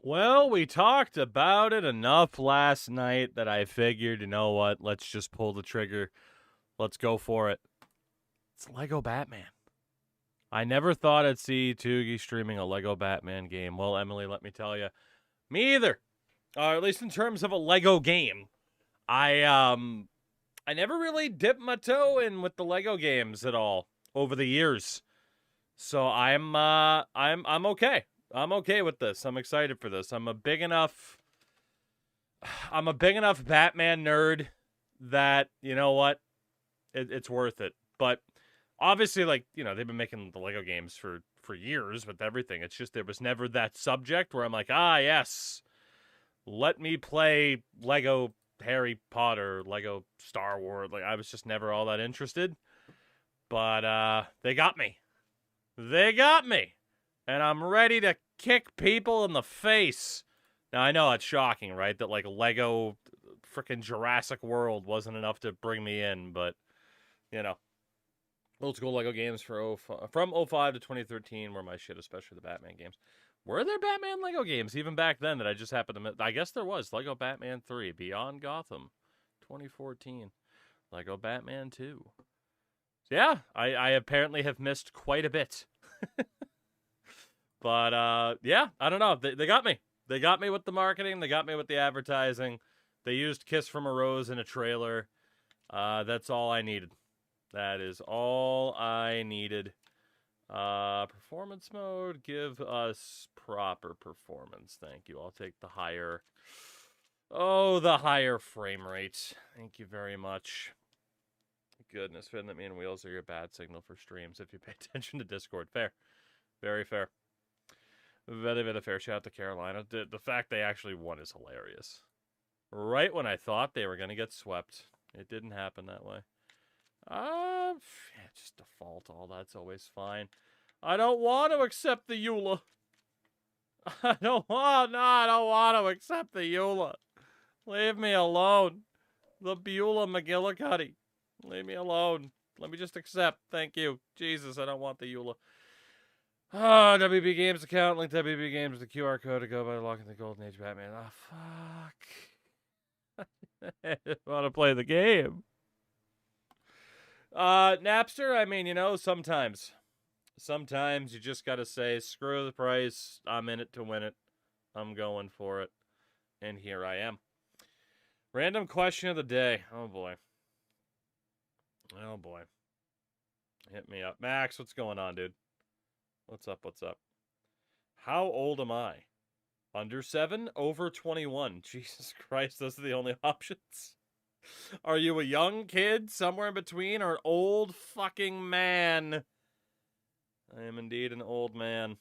Well, we talked about it enough last night that I figured, you know what, let's just pull the trigger. Let's go for it. It's Lego Batman. I never thought I'd see TEW streaming a Lego Batman game. Well, Emily, let me tell you, me either. Or at least in terms of a Lego game. I never really dipped my toe in with the Lego games at all over the years. So I'm okay. I'm okay with this. I'm excited for this. I'm a big enough Batman nerd that, you know what, it's worth it. But obviously, like, you know, they've been making the Lego games for years with everything. It's just there was never that subject where I'm like, yes, let me play Lego Harry Potter, Lego Star Wars. Like, I was just never all that interested. But they got me. They got me. And I'm ready to kick people in the face. Now, I know it's shocking, right? That, like, Lego freaking Jurassic World wasn't enough to bring me in, but, you know. Old school Lego games from '05 to 2013 were my shit, especially the Batman games. Were there Batman Lego games even back then that I just happened to miss? I guess there was. Lego Batman 3, Beyond Gotham, 2014. Lego Batman 2. So yeah, I apparently have missed quite a bit. But yeah, I don't know. They got me. They got me with the marketing. They got me with the advertising. They used Kiss from a Rose in a trailer. That's all I needed. That is all I needed. Performance mode. Give us proper performance. Thank you. I'll take the higher. Oh, the higher frame rate. Thank you very much. Goodness, Finn, that me and Wheels are your bad signal for streams if you pay attention to Discord. Fair. Very fair. Very, very fair. Shout out to Carolina. The fact they actually won is hilarious. Right when I thought they were going to get swept. It didn't happen that way. Just default. All that's always fine. I don't want to accept the EULA. I don't want to accept the EULA. Leave me alone. The Beulah McGillicuddy. Leave me alone. Let me just accept. Thank you. Jesus, I don't want the EULA. WB Games account. Link to WB Games with the QR code to go by locking the Golden Age Batman. Fuck. I want to play the game. Napster, I mean, you know, sometimes you just gotta say, screw the price, I'm in it to win it, I'm going for it, and here I am. Random question of the day. Oh boy. Hit me up. Max, what's going on, dude? What's up? How old am I? Under 7? Over 21? Jesus Christ, those are the only options. Are you a young kid, somewhere in between, or an old fucking man? I am indeed an old man.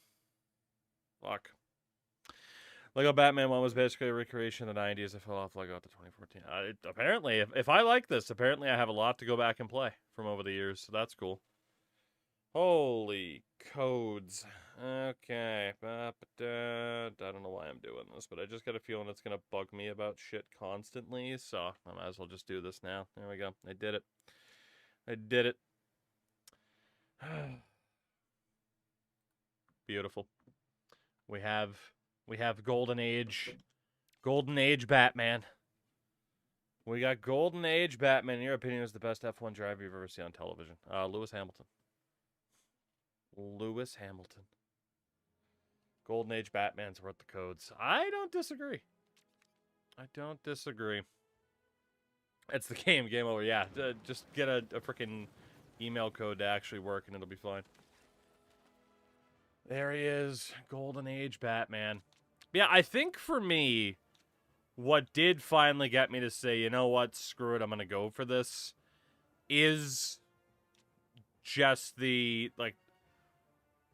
Fuck. Lego Batman 1 was basically a recreation of the 90s. I fell off Lego after 2014. Apparently, if I like this, apparently I have a lot to go back and play from over the years, so that's cool. Holy codes. Okay. I don't know why I'm doing this, but I just got a feeling it's going to bug me about shit constantly, so I might as well just do this now. There we go. I did it. Beautiful. We have Golden Age Batman. We got Golden Age Batman. In your opinion, is the best F1 driver you've ever seen on television? Lewis Hamilton. Golden Age Batman's worth the codes. I don't disagree. It's the game. Game over. Yeah, just get a freaking email code to actually work and it'll be fine. There he is. Golden Age Batman. Yeah, I think for me, what did finally get me to say, you know what, screw it, I'm going to go for this, is just the, like,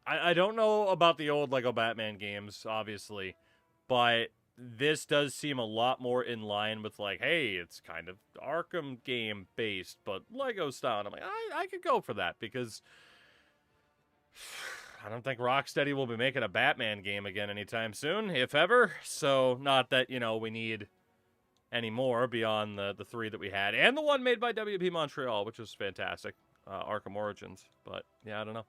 I don't know about the old Lego Batman games, obviously, but this does seem a lot more in line with, like, hey, it's kind of Arkham game based, but Lego style. And I'm like, I could go for that, because I don't think Rocksteady will be making a Batman game again anytime soon, if ever. So, not that, you know, we need any more beyond the 3 that we had, and the one made by WP Montreal, which was fantastic, Arkham Origins. But, yeah, I don't know.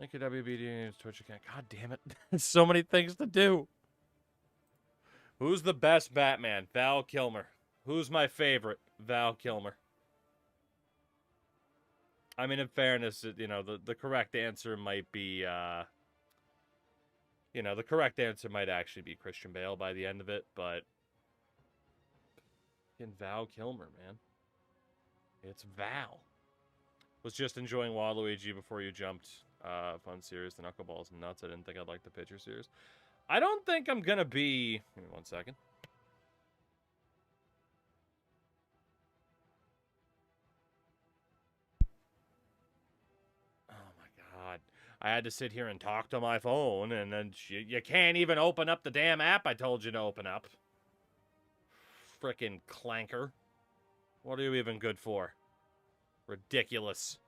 Link your WBD Twitch account. God damn it. There's so many things to do. Who's the best Batman? Val Kilmer. Who's my favorite? Val Kilmer. I mean, in fairness, you know, the correct answer might be, you know, the correct answer might actually be Christian Bale by the end of it, but in Val Kilmer, man. It's Val. Was just enjoying Waluigi before you jumped. Fun series, the Knuckleballs and Nuts. I didn't think I'd like the picture series. I don't think I'm gonna be... Give me 1 second. Oh my god. I had to sit here and talk to my phone, and then you can't even open up the damn app I told you to open up. Frickin' clanker. What are you even good for? Ridiculous.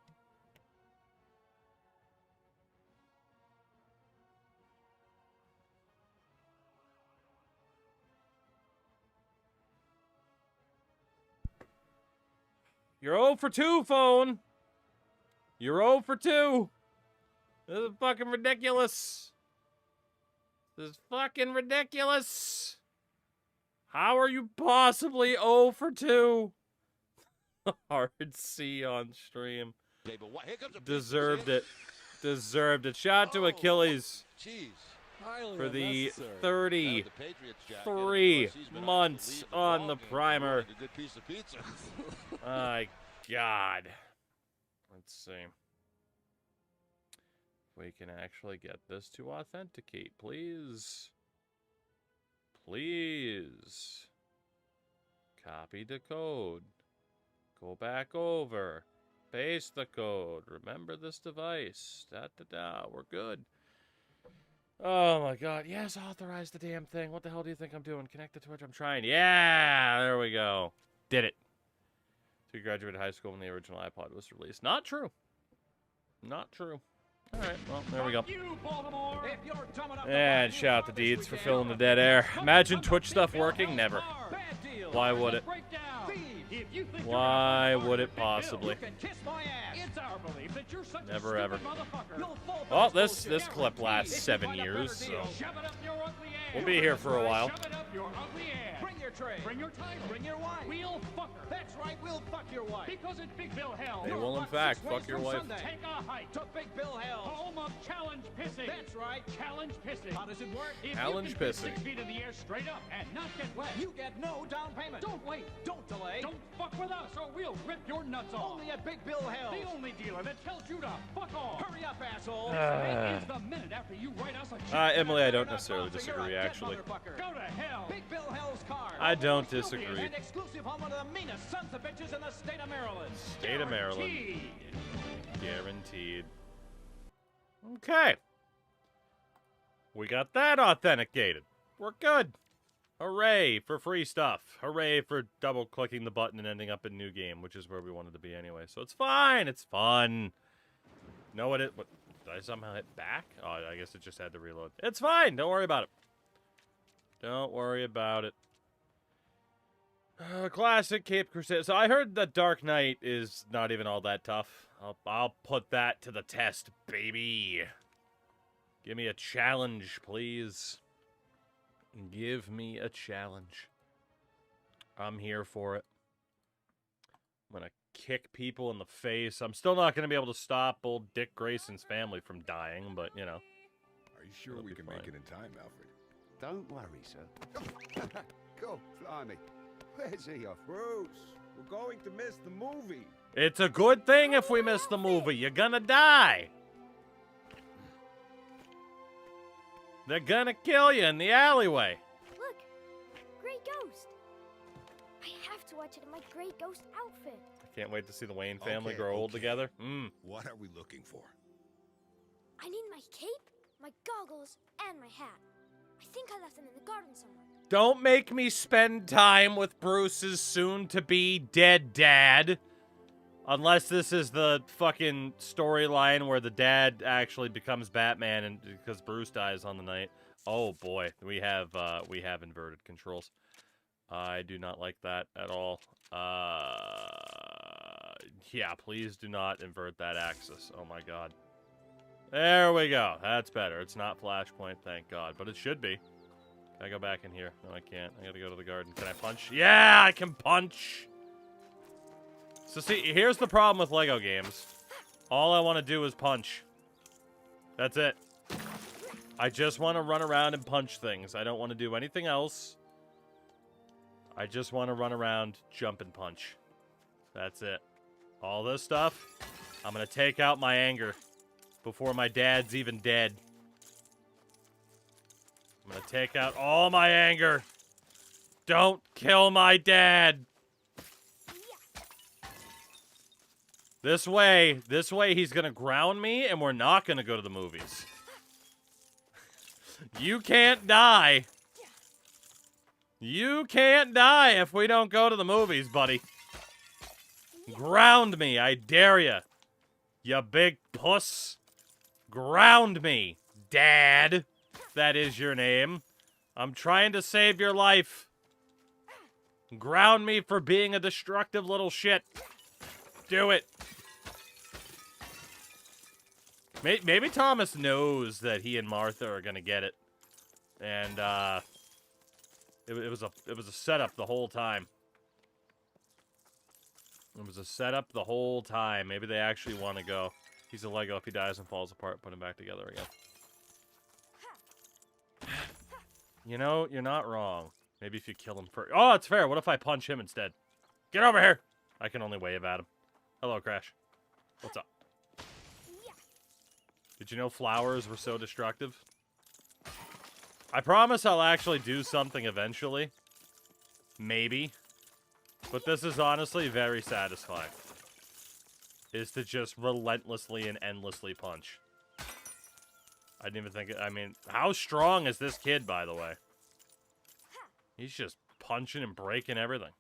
You're 0 for 2, phone. You're 0 for 2. This is fucking ridiculous. This is fucking ridiculous. How are you possibly 0 for 2? Hard C on stream. Deserved it. Deserved it. Shout out to Achilles for the 33 months on the primer. My God. Let's see. If we can actually get this to authenticate, please. Please. Copy the code. Go back over. Paste the code. Remember this device. Da-da-da. We're good. Oh my god. Yes, authorize the damn thing. What the hell do you think I'm doing? Connect to Twitch. I'm trying. Yeah! There we go. Did it. So you graduated high school when the original iPod was released. Not true. Not true. Alright, well, there we go. And shout out to Deeds for filling the dead air. Imagine Twitch stuff working? Never. Why would it? Why would it possibly? Never ever. Well, this clip lasts 7 years, so we'll be here for a while. Bring your tray. Bring your time. Bring your wife. We'll fuck her. That's right, we'll fuck your wife. Because at Big Bill Hell, they will in fact fuck your wife. Take a hike to Big Bill Hell, home of challenge pissing. That's right, challenge pissing. How does it work? Challenge pissing. 6 feet in the air straight up and not get wet, you get no down payment. Don't wait. Don't delay. Don't fuck with us or we'll rip your nuts off. Only at Big Bill Hell, the only dealer that tells you to fuck off. Hurry up, asshole. This is the minute after you write us a check. Emily, I don't necessarily disagree, actually. Go to hell. Big Bill Hell's car. I don't disagree. And exclusive home of the meanest sons of bitches in the state of Maryland. State of Maryland. Guaranteed. Okay. We got that authenticated. We're good. Hooray for free stuff. Hooray for double-clicking the button and ending up in new game, which is where we wanted to be anyway. So it's fine. It's fun. Know what it... What, did I somehow hit back? Oh, I guess it just had to reload. It's fine. Don't worry about it. Don't worry about it. Classic Cape Crusade. So I heard that Dark Knight is not even all that tough. I'll put that to the test, baby. Give me a challenge, please. Give me a challenge. I'm here for it. I'm gonna kick people in the face. I'm still not gonna be able to stop old Dick Grayson's family from dying, but, you know. Are you sure we can make it in time, Alfred? Don't worry, sir. Go, blimey. Where's he off? Bruce, we're going to miss the movie. It's a good thing if we miss the movie. You're gonna die. They're gonna kill you in the alleyway. Look, Grey Ghost. I have to watch it in my Grey Ghost outfit. I can't wait to see the Wayne family Okay, grow old okay. together. What are we looking for? I need my cape, my goggles, and my hat. I think I left them in the garden somewhere. Don't make me spend time with Bruce's soon-to-be dead dad. Unless this is the fucking storyline where the dad actually becomes Batman and because Bruce dies on the night. Oh boy, we have inverted controls. I do not like that at all. Yeah, please do not invert that axis. Oh my god. There we go. That's better. It's not Flashpoint, thank God. But it should be. Can I go back in here? No, I can't. I gotta go to the garden. Can I punch? Yeah, I can punch! So see, here's the problem with Lego games. All I want to do is punch. That's it. I just want to run around and punch things. I don't want to do anything else. I just want to run around, jump, and punch. That's it. All this stuff, I'm going to take out my anger before my dad's even dead. I'm going to take out all my anger. Don't kill my dad. This way he's going to ground me and we're not going to go to the movies. You can't die. You can't die if we don't go to the movies, buddy. Ground me, I dare ya. You big puss. Ground me, Dad. That is your name. I'm trying to save your life. Ground me for being a destructive little shit. Do it. Maybe Thomas knows that he and Martha are gonna get it, and it was a setup the whole time. It was a setup the whole time. Maybe they actually want to go. He's a Lego. If he dies and falls apart, put him back together again. You know, you're not wrong. Maybe if you kill him first. Oh, it's fair. What if I punch him instead? Get over here. I can only wave at him. Hello, Crash. What's up? Did you know flowers were so destructive? I promise I'll actually do something eventually. Maybe. But this is honestly very satisfying. Is to just relentlessly and endlessly punch. I didn't even think... I mean, how strong is this kid, by the way? He's just punching and breaking everything.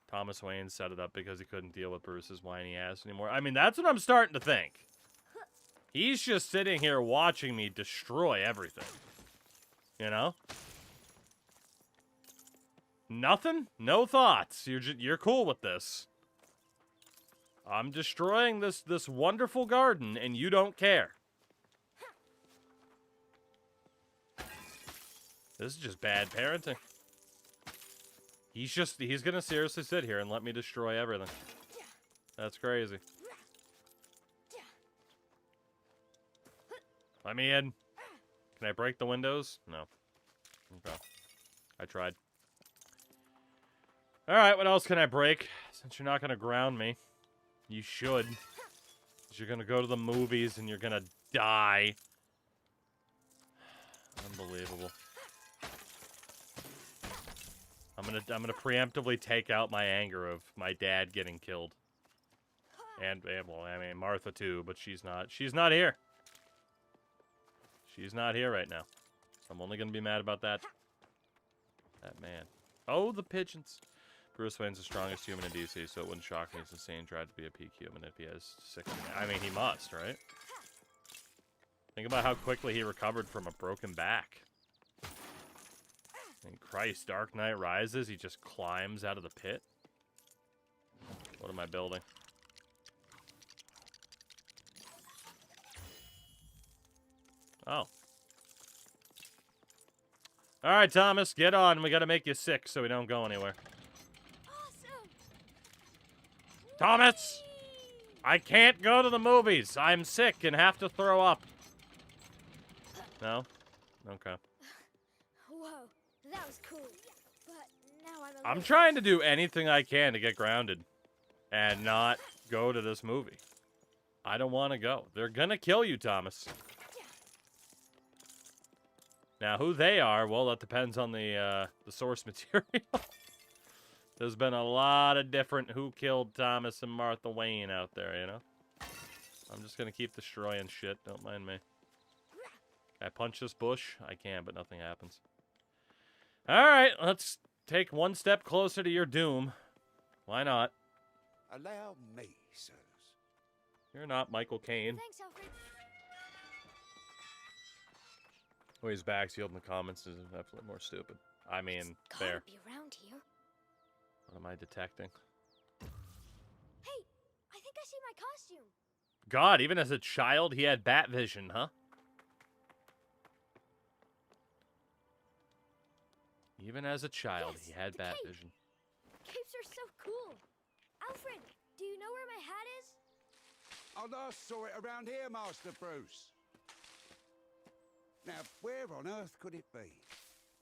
Thomas Wayne set it up because he couldn't deal with Bruce's whiny ass anymore. I mean, that's what I'm starting to think. He's just sitting here watching me destroy everything. You know? Nothing? No thoughts. You're cool with this. I'm destroying this wonderful garden and you don't care. This is just bad parenting. He's gonna seriously sit here and let me destroy everything. That's crazy. Let me in. Can I break the windows? No. Okay. I tried. Alright, what else can I break? Since you're not gonna ground me. You should. 'Cause you're gonna go to the movies and you're gonna die. Unbelievable. I'm gonna preemptively take out my anger of my dad getting killed. And well, I mean Martha too, but she's not here. She's not here right now. So I'm only gonna be mad about that. That man. Oh, the pigeons. Bruce Wayne's the strongest human in DC, so it wouldn't shock me if the Sane tried to be a peak human if he has 60. I mean, he must, right? Think about how quickly he recovered from a broken back. And Christ, Dark Knight Rises, he just climbs out of the pit. What am I building? Oh. Alright, Thomas, get on. We gotta make you sick so we don't go anywhere. Awesome. Thomas! I can't go to the movies. I'm sick and have to throw up. No? Okay. Whoa, that was cool. But now I'm trying to do anything I can to get grounded and not go to this movie. I don't want to go. They're gonna kill you, Thomas. Now, who they are, well, that depends on the source material. There's been a lot of different Who Killed Thomas and Martha Wayne out there, you know? I'm just gonna keep destroying shit. Don't mind me. Can I punch this bush? I can, but nothing happens. Alright, let's take one step closer to your doom. Why not? Allow me, sirs. You're not Michael Caine. Thanks, Alfred. Oh, he's back sealed in the comments is definitely more stupid. I mean, It's fair. gotta be around here. What am I detecting? Hey, I think I see my costume. God, even as a child, he had bat vision, huh? Even as a child, Yes, he had the bat cape. vision. Capes are so cool. Alfred, do you know where my hat is? I last saw it around here, Master Bruce. Now, where on earth could it be?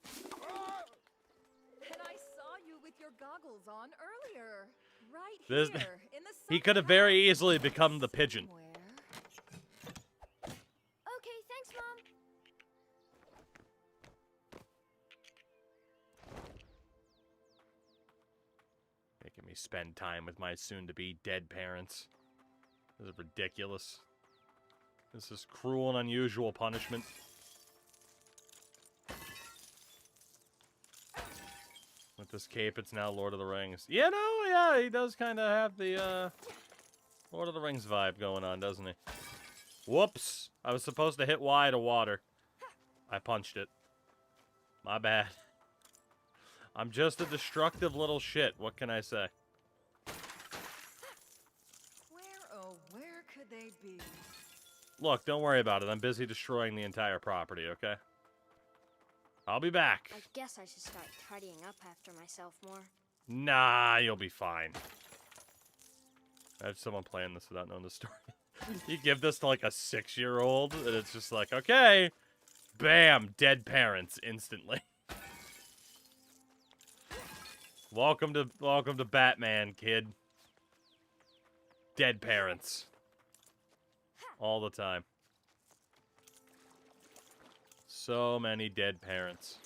And I saw you with your goggles on earlier. Right This- here, in the He sun could have house. very easily become the pigeon. Somewhere. Okay, thanks, Mom. Making me spend time with my soon-to-be dead parents. This is ridiculous. This is cruel and unusual punishment. With this cape, it's now Lord of the Rings. Yeah, no, yeah, he does kind of have the Lord of the Rings vibe going on, doesn't he? Whoops! I was supposed to hit Y to water. I punched it. My bad. I'm just a destructive little shit. What can I say? Where could they be? Look, don't worry about it. I'm busy destroying the entire property, okay? I'll be back. I guess I should start tidying up after myself more. Nah, you'll be fine. I have someone playing this without knowing the story. You give this to like a 6-year-old, and it's just like, okay, bam, dead parents instantly. Welcome to Batman, kid. Dead parents. All the time. So many dead parents.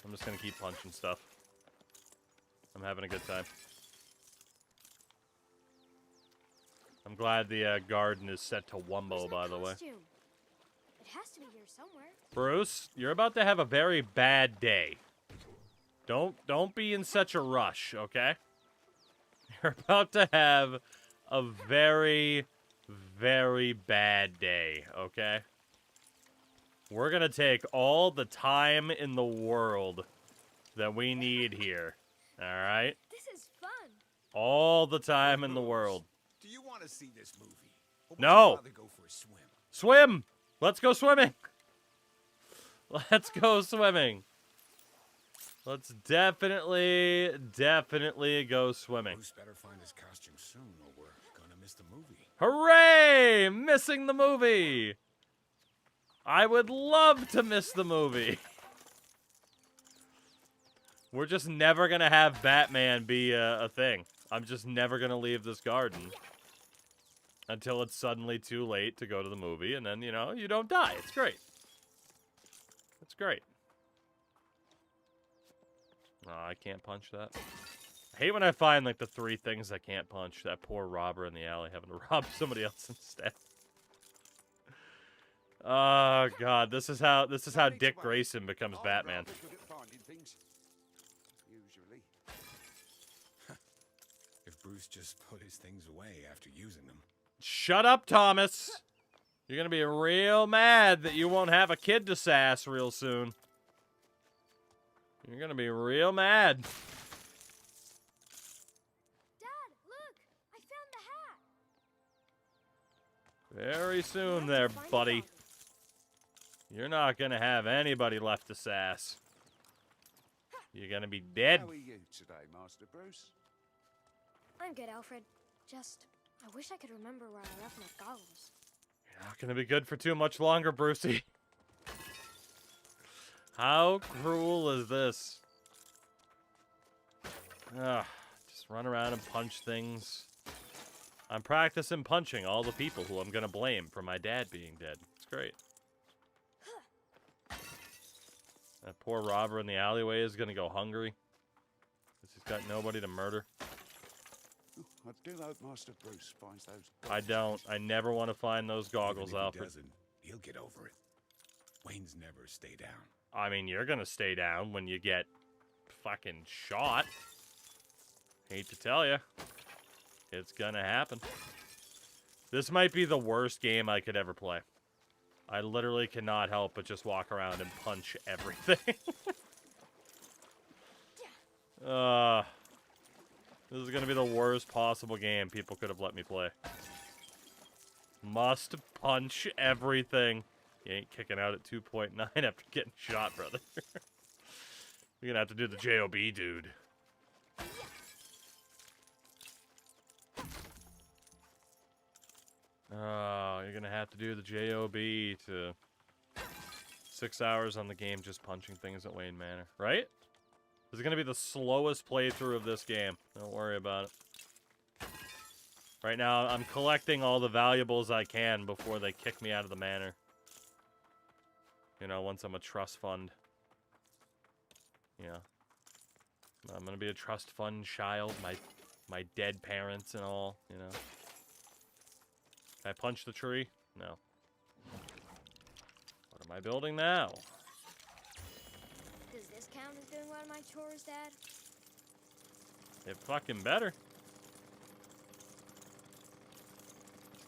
I'm just gonna keep punching stuff. I'm having a good time. I'm glad the garden is set to Wumbo, Where's my by the way. costume? It has to be here somewhere. Bruce, you're about to have a very bad day. Don't be in such a rush, okay? You're about to have a very, very bad day, okay? We're gonna take all the time in the world that we need here, alright? This is fun. All the time in the world. Do you want to see this movie? Or would No. you rather go for a swim? Swim! Let's go swimming! Let's go swimming! Let's definitely go swimming. Bruce better find his costume soon, or we're gonna miss the movie. Hooray! Missing the movie! I would love to miss the movie. We're just never gonna have Batman be a thing. I'm just never gonna leave this garden. Until it's suddenly too late to go to the movie, and then, you know, you don't die. It's great. It's great. Oh, I can't punch that. I hate when I find, like, the 3 things I can't punch. That poor robber in the alley having to rob somebody else instead. Oh, God. This is how Dick Grayson becomes Batman. Good at finding things. Usually. If Bruce just put his things away after using them. Shut up, Thomas! You're gonna be real mad that you won't have a kid to sass real soon. You're gonna be real mad. Dad, look! I found the hat. Very soon We there, have to find the buddy. goggles. You're not gonna have anybody left to sass. You're gonna be dead. How are you today, Master Bruce? I'm good, Alfred. Just, I wish I could remember where I left my goggles. You're not gonna be good for too much longer, Brucey. How cruel is this? Ugh, just run around and punch things. I'm practicing punching all the people who I'm gonna blame for my dad being dead. It's great. That poor robber in the alleyway is gonna go hungry. Because he's got nobody to murder. I do hope Master Bruce finds those. I don't. I never want to find those goggles, Even if he Alfred. doesn't, he'll get over it. Wayne's never stay down. I mean, you're gonna stay down when you get fucking shot. Hate to tell you. It's gonna happen. This might be the worst game I could ever play. I literally cannot help but just walk around and punch everything. This is gonna be the worst possible game people could have let me play. Must punch everything. You ain't kicking out at 2.9 after getting shot, brother. You're gonna have to do the JOB, dude. Oh, you're gonna have to do the JOB to 6 hours on the game just punching things at Wayne Manor, right? This is gonna be the slowest playthrough of this game. Don't worry about it. Right now, I'm collecting all the valuables I can before they kick me out of the manor. You know, once I'm a trust fund. Yeah. I'm gonna be a trust fund child, my dead parents and all, you know. Can I punch the tree? No. What am I building now? Does this count as doing one of my chores, Dad? It fucking better.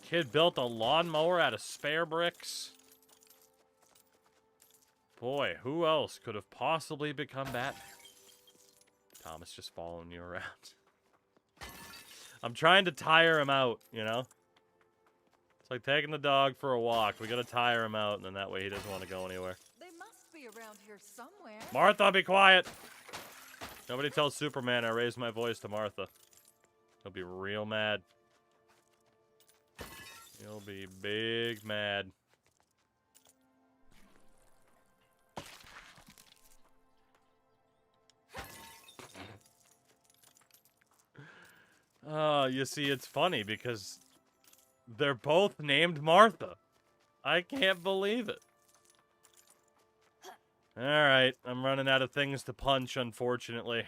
Kid built a lawnmower out of spare bricks. Boy, who else could have possibly become Batman? Thomas just following you around. I'm trying to tire him out, you know? It's like taking the dog for a walk. We gotta tire him out, and then that way he doesn't want to go anywhere. They must be around here somewhere. Martha, be quiet! Nobody tells Superman I raised my voice to Martha. He'll be real mad. He'll be big mad. You see, it's funny because they're both named Martha. I can't believe it. Alright, I'm running out of things to punch, unfortunately.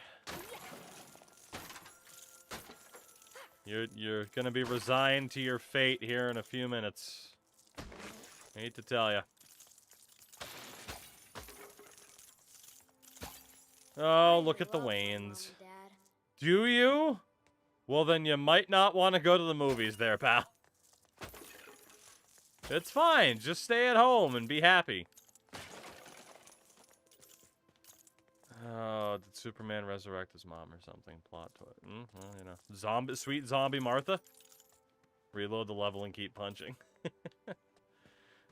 You're gonna be resigned to your fate here in a few minutes. Hate to tell you. Oh, look at the Waynes. Do you? Well, then you might not want to go to the movies there, pal. It's fine. Just stay at home and be happy. Oh, did Superman resurrect his mom or something? Plot to it. Well, you know. Sweet zombie Martha. Reload the level and keep punching.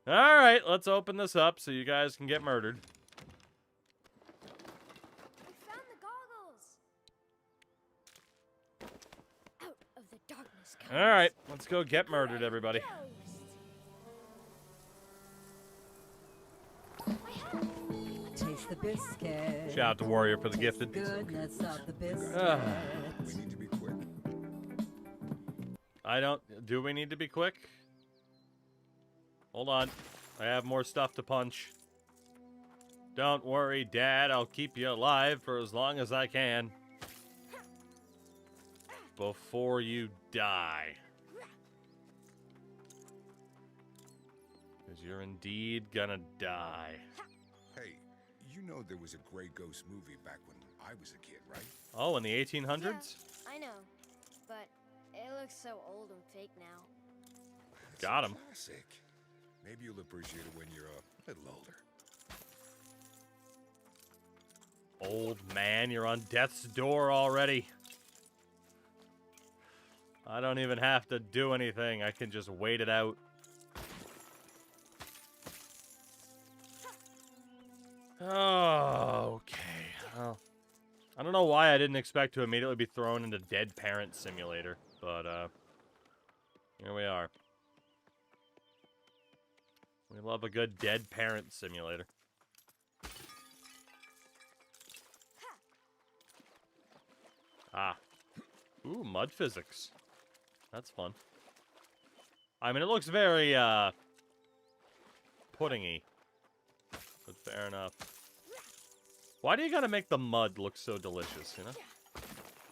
Alright, let's open this up so you guys can get murdered. We found the goggles! Out of the darkness comes... Alright, let's go get murdered, everybody. Taste the biscuit. Shout out to Warrior for the gifted. Goodness of the biscuit. We need to be quick. Do we need to be quick? Hold on. I have more stuff to punch. Don't worry, Dad. I'll keep you alive for as long as I can. Before you die. Because you're indeed gonna die. Hey, you know there was a Grey Ghost movie back when I was a kid, right? Oh, in the 1800s? Yeah, I know, but it looks so old and fake now. It's Got a him. Classic. Maybe you'll appreciate it when you're a little older. Old man, you're on death's door already. I don't even have to do anything. I can just wait it out. Oh, okay. Well, I don't know why I didn't expect to immediately be thrown into Dead Parent Simulator, but, here we are. We love a good Dead Parent Simulator. Ah. Ooh, mud physics. That's fun. I mean, it looks very, puddingy. But fair enough. Why do you gotta make the mud look so delicious, you know?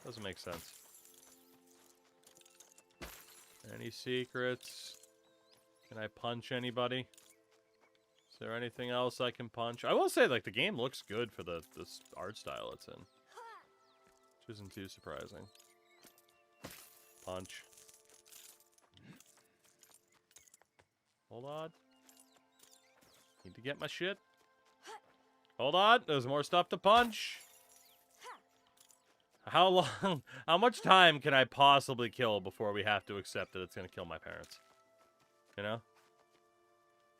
Doesn't make sense. Any secrets? Can I punch anybody? Is there anything else I can punch? I will say, like, the game looks good for this art style it's in. Which isn't too surprising. Punch. Hold on. Need to get my shit. Hold on. There's more stuff to punch. How long? How much time can I possibly kill before we have to accept that it's going to kill my parents? You know?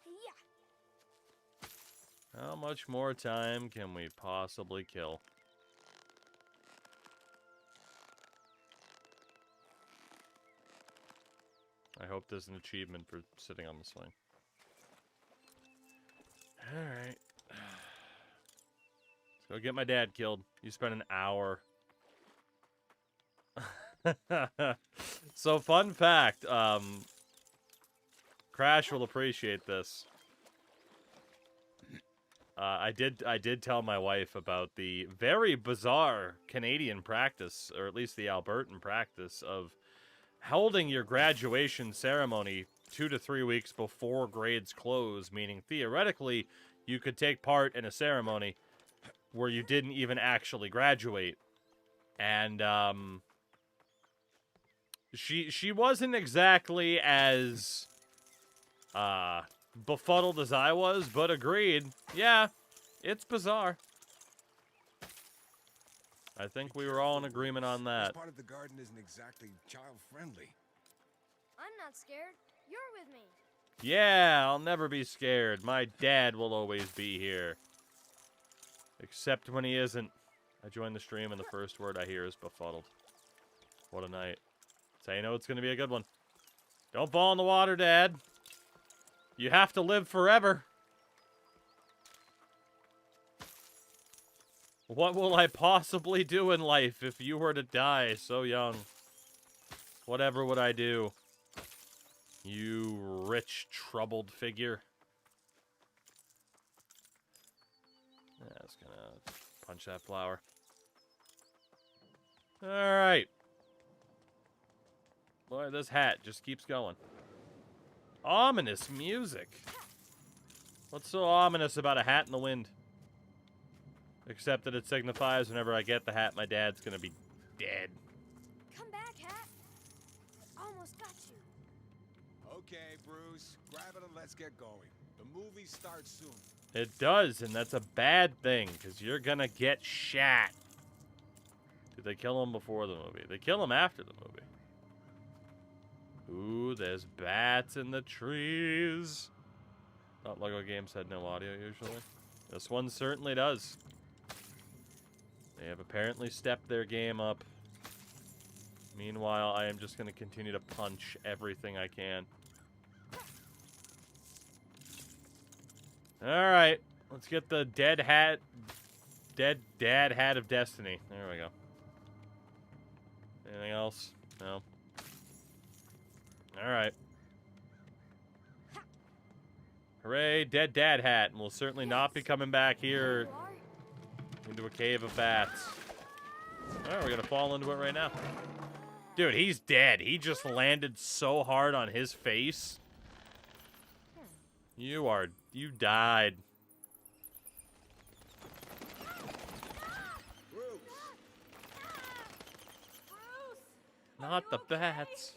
Yeah. How much more time can we possibly kill? I hope there's an achievement for sitting on the swing. Alright. Let's go get my dad killed. You spent an hour. So, fun fact, Crash will appreciate this. I did tell my wife about the very bizarre Canadian practice, or at least the Albertan practice, of holding your graduation ceremony 2 to 3 weeks before grades close, meaning theoretically you could take part in a ceremony where you didn't even actually graduate. And she wasn't exactly as befuddled as I was, but agreed. Yeah, it's bizarre. I think we were all in agreement on that. This part of the garden isn't exactly child-friendly. I'm not scared. You're with me. Yeah, I'll never be scared. My dad will always be here. Except when he isn't. I join the stream and the first word I hear is befuddled. What a night. So you know it's going to be a good one. Don't fall in the water, Dad. You have to live forever. What will I possibly do in life if you were to die so young? Whatever would I do? You rich, troubled figure. Yeah, I was gonna punch that flower. Alright. Boy, this hat just keeps going. Ominous music. What's so ominous about a hat in the wind? Except that it signifies whenever I get the hat, my dad's gonna be dead. Come back, Hat. I almost got you. Okay, Bruce, grab it and let's get going. The movie starts soon. It does, and that's a bad thing, because you're gonna get shot. Did they kill him before the movie? They kill him after the movie. Ooh, there's bats in the trees. Thought Lego games had no audio usually. This one certainly does. They have apparently stepped their game up. Meanwhile, I am just going to continue to punch everything I can. Alright, let's get the dead dad hat of destiny. There we go. Anything else? No. Alright. Hooray, dead dad hat. And we'll certainly not be coming back here into a cave of bats. Alright, we're gonna fall into it right now. Dude, he's dead. He just landed so hard on his face. You died. Not the bats.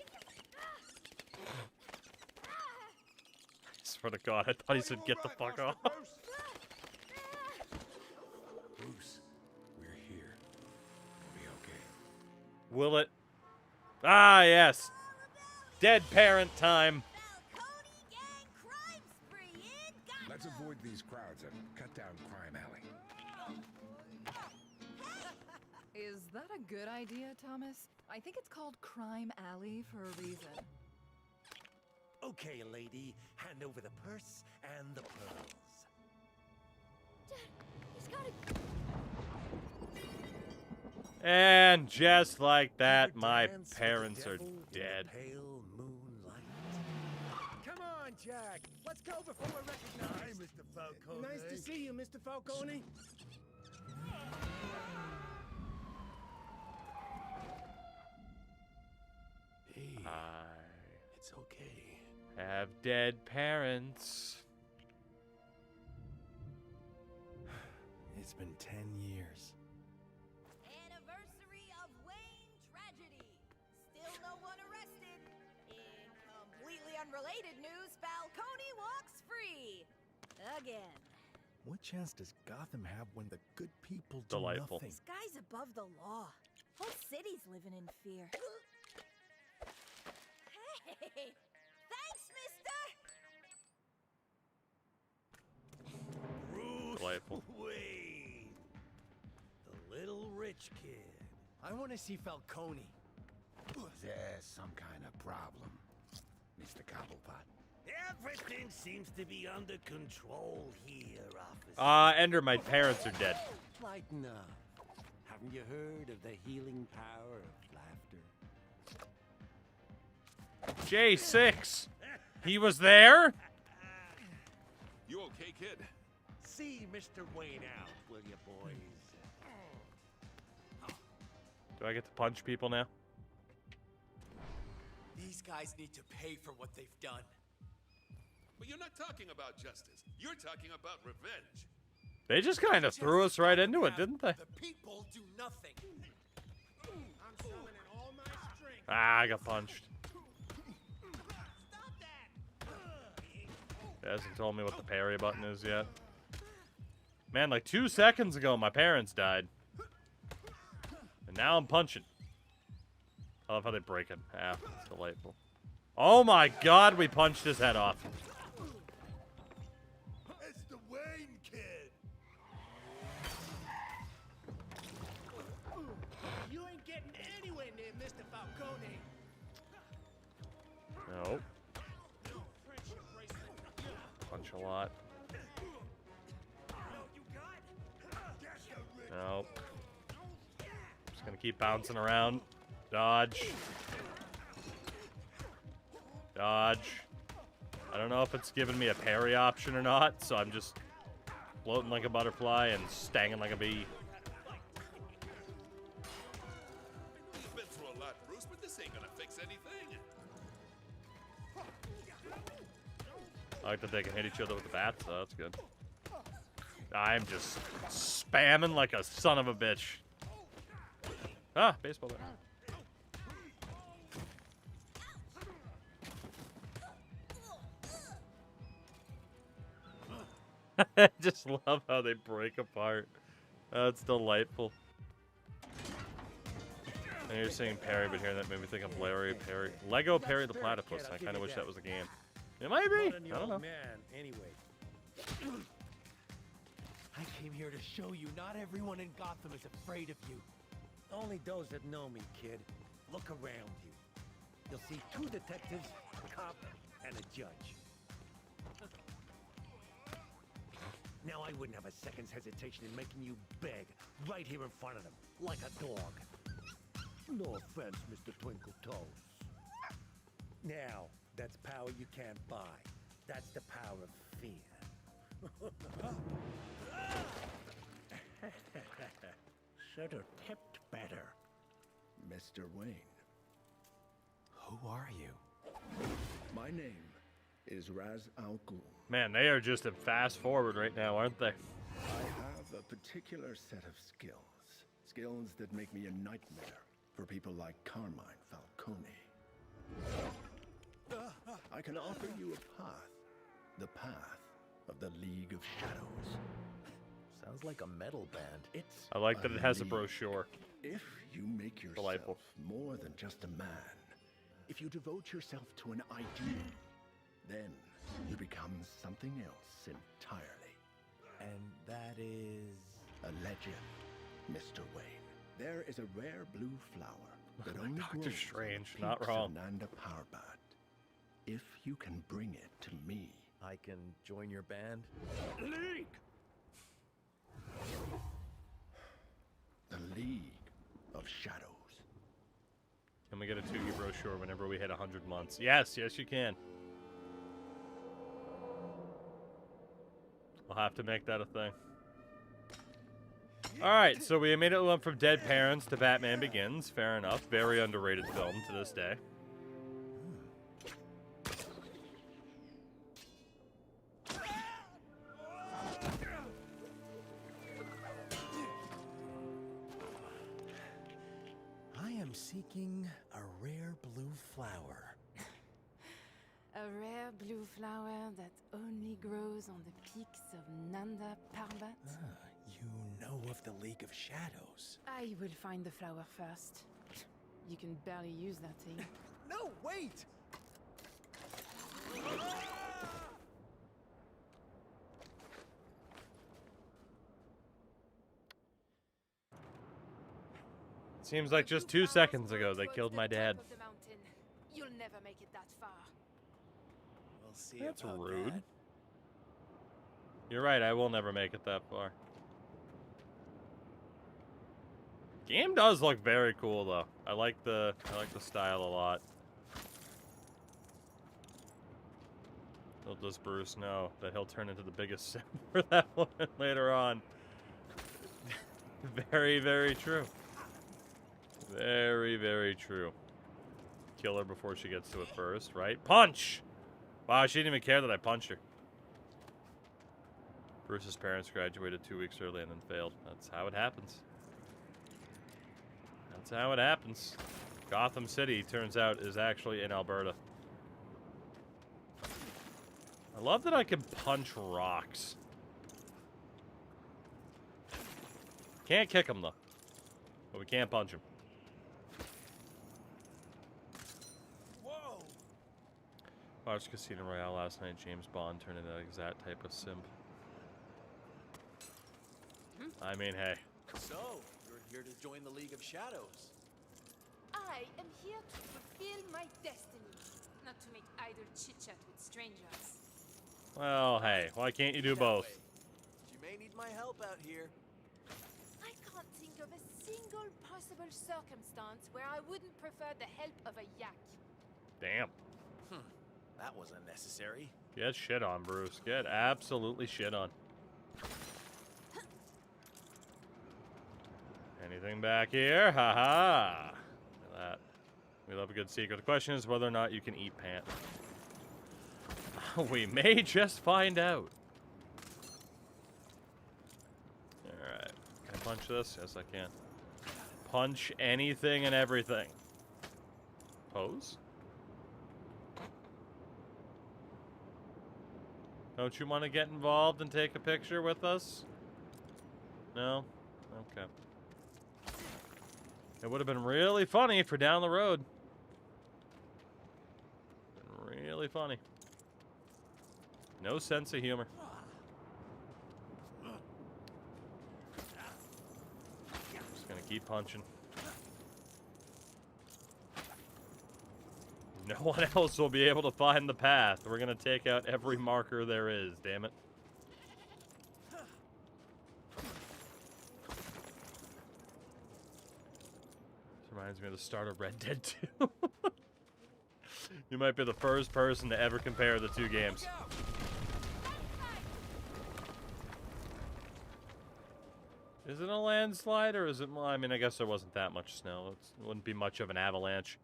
I swear to God, I thought he said get the fuck off. Bruce, we're here. We'll be okay. Will it? Ah, yes. Dead parent time. Let's avoid these crowds and cut down Crime Alley. Is that a good idea, Thomas? I think it's called Crime Alley for a reason. Okay, lady, hand over the purse and the pearls. Dad, he's got it. And just like that, Ever my dance with the parents are devil in the dead. Pale moonlight. Come on, Jack. Let's go before we're recognized. Hi, Mr. Falcone. Nice to see you, Mr. Falcone. Hey, I it's okay. have dead parents. It's been 10 years. Anniversary of Wayne tragedy. Still no one arrested. In completely unrelated news, Falcone walks free. Again. What chance does Gotham have when the good people do Delightful. nothing? This guy's above the law. Whole city's living in fear. Hey! Thanks, mister! Bruce Delightful. Wayne. The little rich kid. I want to see Falcone. There's some kind of problem, Mr. Cobblepot. Everything seems to be under control here, officer. Ender, my parents are dead. Lighten up. Haven't you heard of the healing power of laughter? J6. He was there? You okay, kid? See Mr. Wayne out, will you, boys? Do I get to punch people now? These guys need to pay for what they've done. But you're not talking about justice. You're talking about revenge. They just kind of threw us right into it, didn't they? The people do nothing. I'm summoning all my strength. Ah, I got punched. Stop that! He hasn't told me what the parry button is yet. Man, like 2 seconds ago, my parents died. And now I'm punching. I love how they break it in half. It's delightful. Oh my god, we punched his head off. It's the Wayne kid. You ain't getting anywhere near Mr. Falcone. Nope. Punch a lot. Nope. Just gonna keep bouncing around. Dodge. Dodge. I don't know if it's giving me a parry option or not, so I'm just floating like a butterfly and stinging like a bee. You've been through a lot, Bruce, but this ain't gonna fix anything. I like that they can hit each other with the bats, so that's good. I'm just spamming like a son of a bitch. Ah, baseball bat. I just love how they break apart. That's delightful. And you're saying Perry, but hearing that made me think of Larry Perry. Lego Perry the Platypus. I kind of wish that was a game. It might be. I don't know. Man, anyway. I came here to show you not everyone in Gotham is afraid of you. Only those that know me, kid. Look around you. You'll see 2 detectives, a cop, and a judge. Now I wouldn't have a second's hesitation in making you beg right here in front of them, like a dog. No offense, Mr. Twinkle Toes. Now, that's power you can't buy. That's the power of fear. Should have tipped better. Mr. Wayne, Who are you? my name is Raz Al Ghul. Man, they are just in fast forward right now, aren't they? I have a particular set of skills. Skills that make me a nightmare for people like Carmine Falcone. I can offer you a path. The path of the League of Shadows. Sounds like a metal band. It's I like that it has a league. brochure. If you make yourself Delightful. more than just a man, if you devote yourself to an ideal, then you become something else entirely. And that is... A legend, Mr. Wayne. There is a rare blue flower that Like only Dr. grows Strange, in the not peaks wrong. of Nanda Parbat. If you can bring it to me, I can join your band? League! The League of Shadows. Can we get a 2U brochure whenever we hit 100 months? Yes, yes you can. I'll have to make that a thing. Alright, so we immediately went from Dead Parents to Batman Begins. Fair enough. Very underrated film to this day. I am seeking a rare blue flower. A rare blue flower that only grows on the peaks of Nanda Parbat. You know of the League of Shadows. I will find the flower first. You can barely use that thing. No, wait! Seems like just 2 seconds ago they killed my dad. You'll never make it that far. We'll see. That's about rude. that. You're right, I will never make it that far. Game does look very cool though. I like the style a lot. Little does Bruce know that he'll turn into the biggest simp for that woman later on. Very, very true. Very, very true. Kill her before she gets to it first, right? Punch! Wow, she didn't even care that I punched her. Bruce's parents graduated 2 weeks early and then failed. That's how it happens. That's how it happens. Gotham City, turns out, is actually in Alberta. I love that I can punch rocks. Can't kick them, though. But we can't punch them. Whoa! Watched Casino Royale last night. James Bond turned into that exact type of simp. I mean, hey. So, you're here to join the League of Shadows. I am here to fulfill my destiny, not to make idle chit-chat with strangers. Well, hey, why can't you do That both? way. You may need my help out here. I can't think of a single possible circumstance where I wouldn't prefer the help of a yak. Damn. That was unnecessary. Get shit on, Bruce. Get absolutely shit on. Anything back here? Haha. Look at that. We love a good secret. The question is whether or not you can eat pants. We may just find out. Alright. Can I punch this? Yes, I can. Punch anything and everything. Pose? Don't you want to get involved and take a picture with us? No? Okay. It would have been really funny for down the road. Been really funny. No sense of humor. Just gonna keep punching. No one else will be able to find the path. We're gonna take out every marker there is, damn it. This reminds me of the start of Red Dead 2. You might be the first person to ever compare the two games. Is it a landslide or is it... Well, I mean, I guess there wasn't that much snow. It wouldn't be much of an avalanche.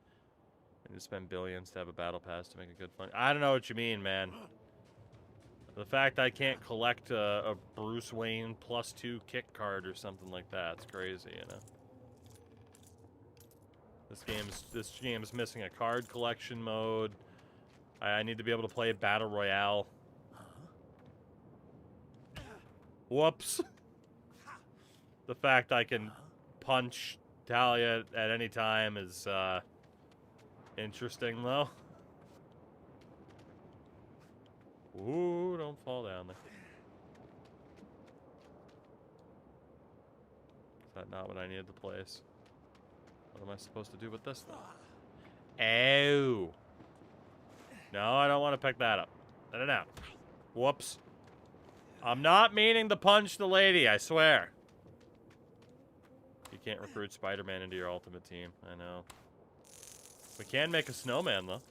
And you spend billions to have a battle pass to make a good fun. I don't know what you mean, man. The fact I can't collect a Bruce Wayne +2 kick card or something like that, it's crazy, you know. This game's missing a card collection mode. I need to be able to play Battle Royale. Whoops. The fact I can punch Talia at any time is interesting, though. Ooh, don't fall down there. Is that not what I needed to place? What am I supposed to do with this thing? Oh. No, I don't want to pick that up. No. Whoops. I'm not meaning to punch the lady, I swear. You can't recruit Spider-Man into your ultimate team. I know. We can make a snowman, though.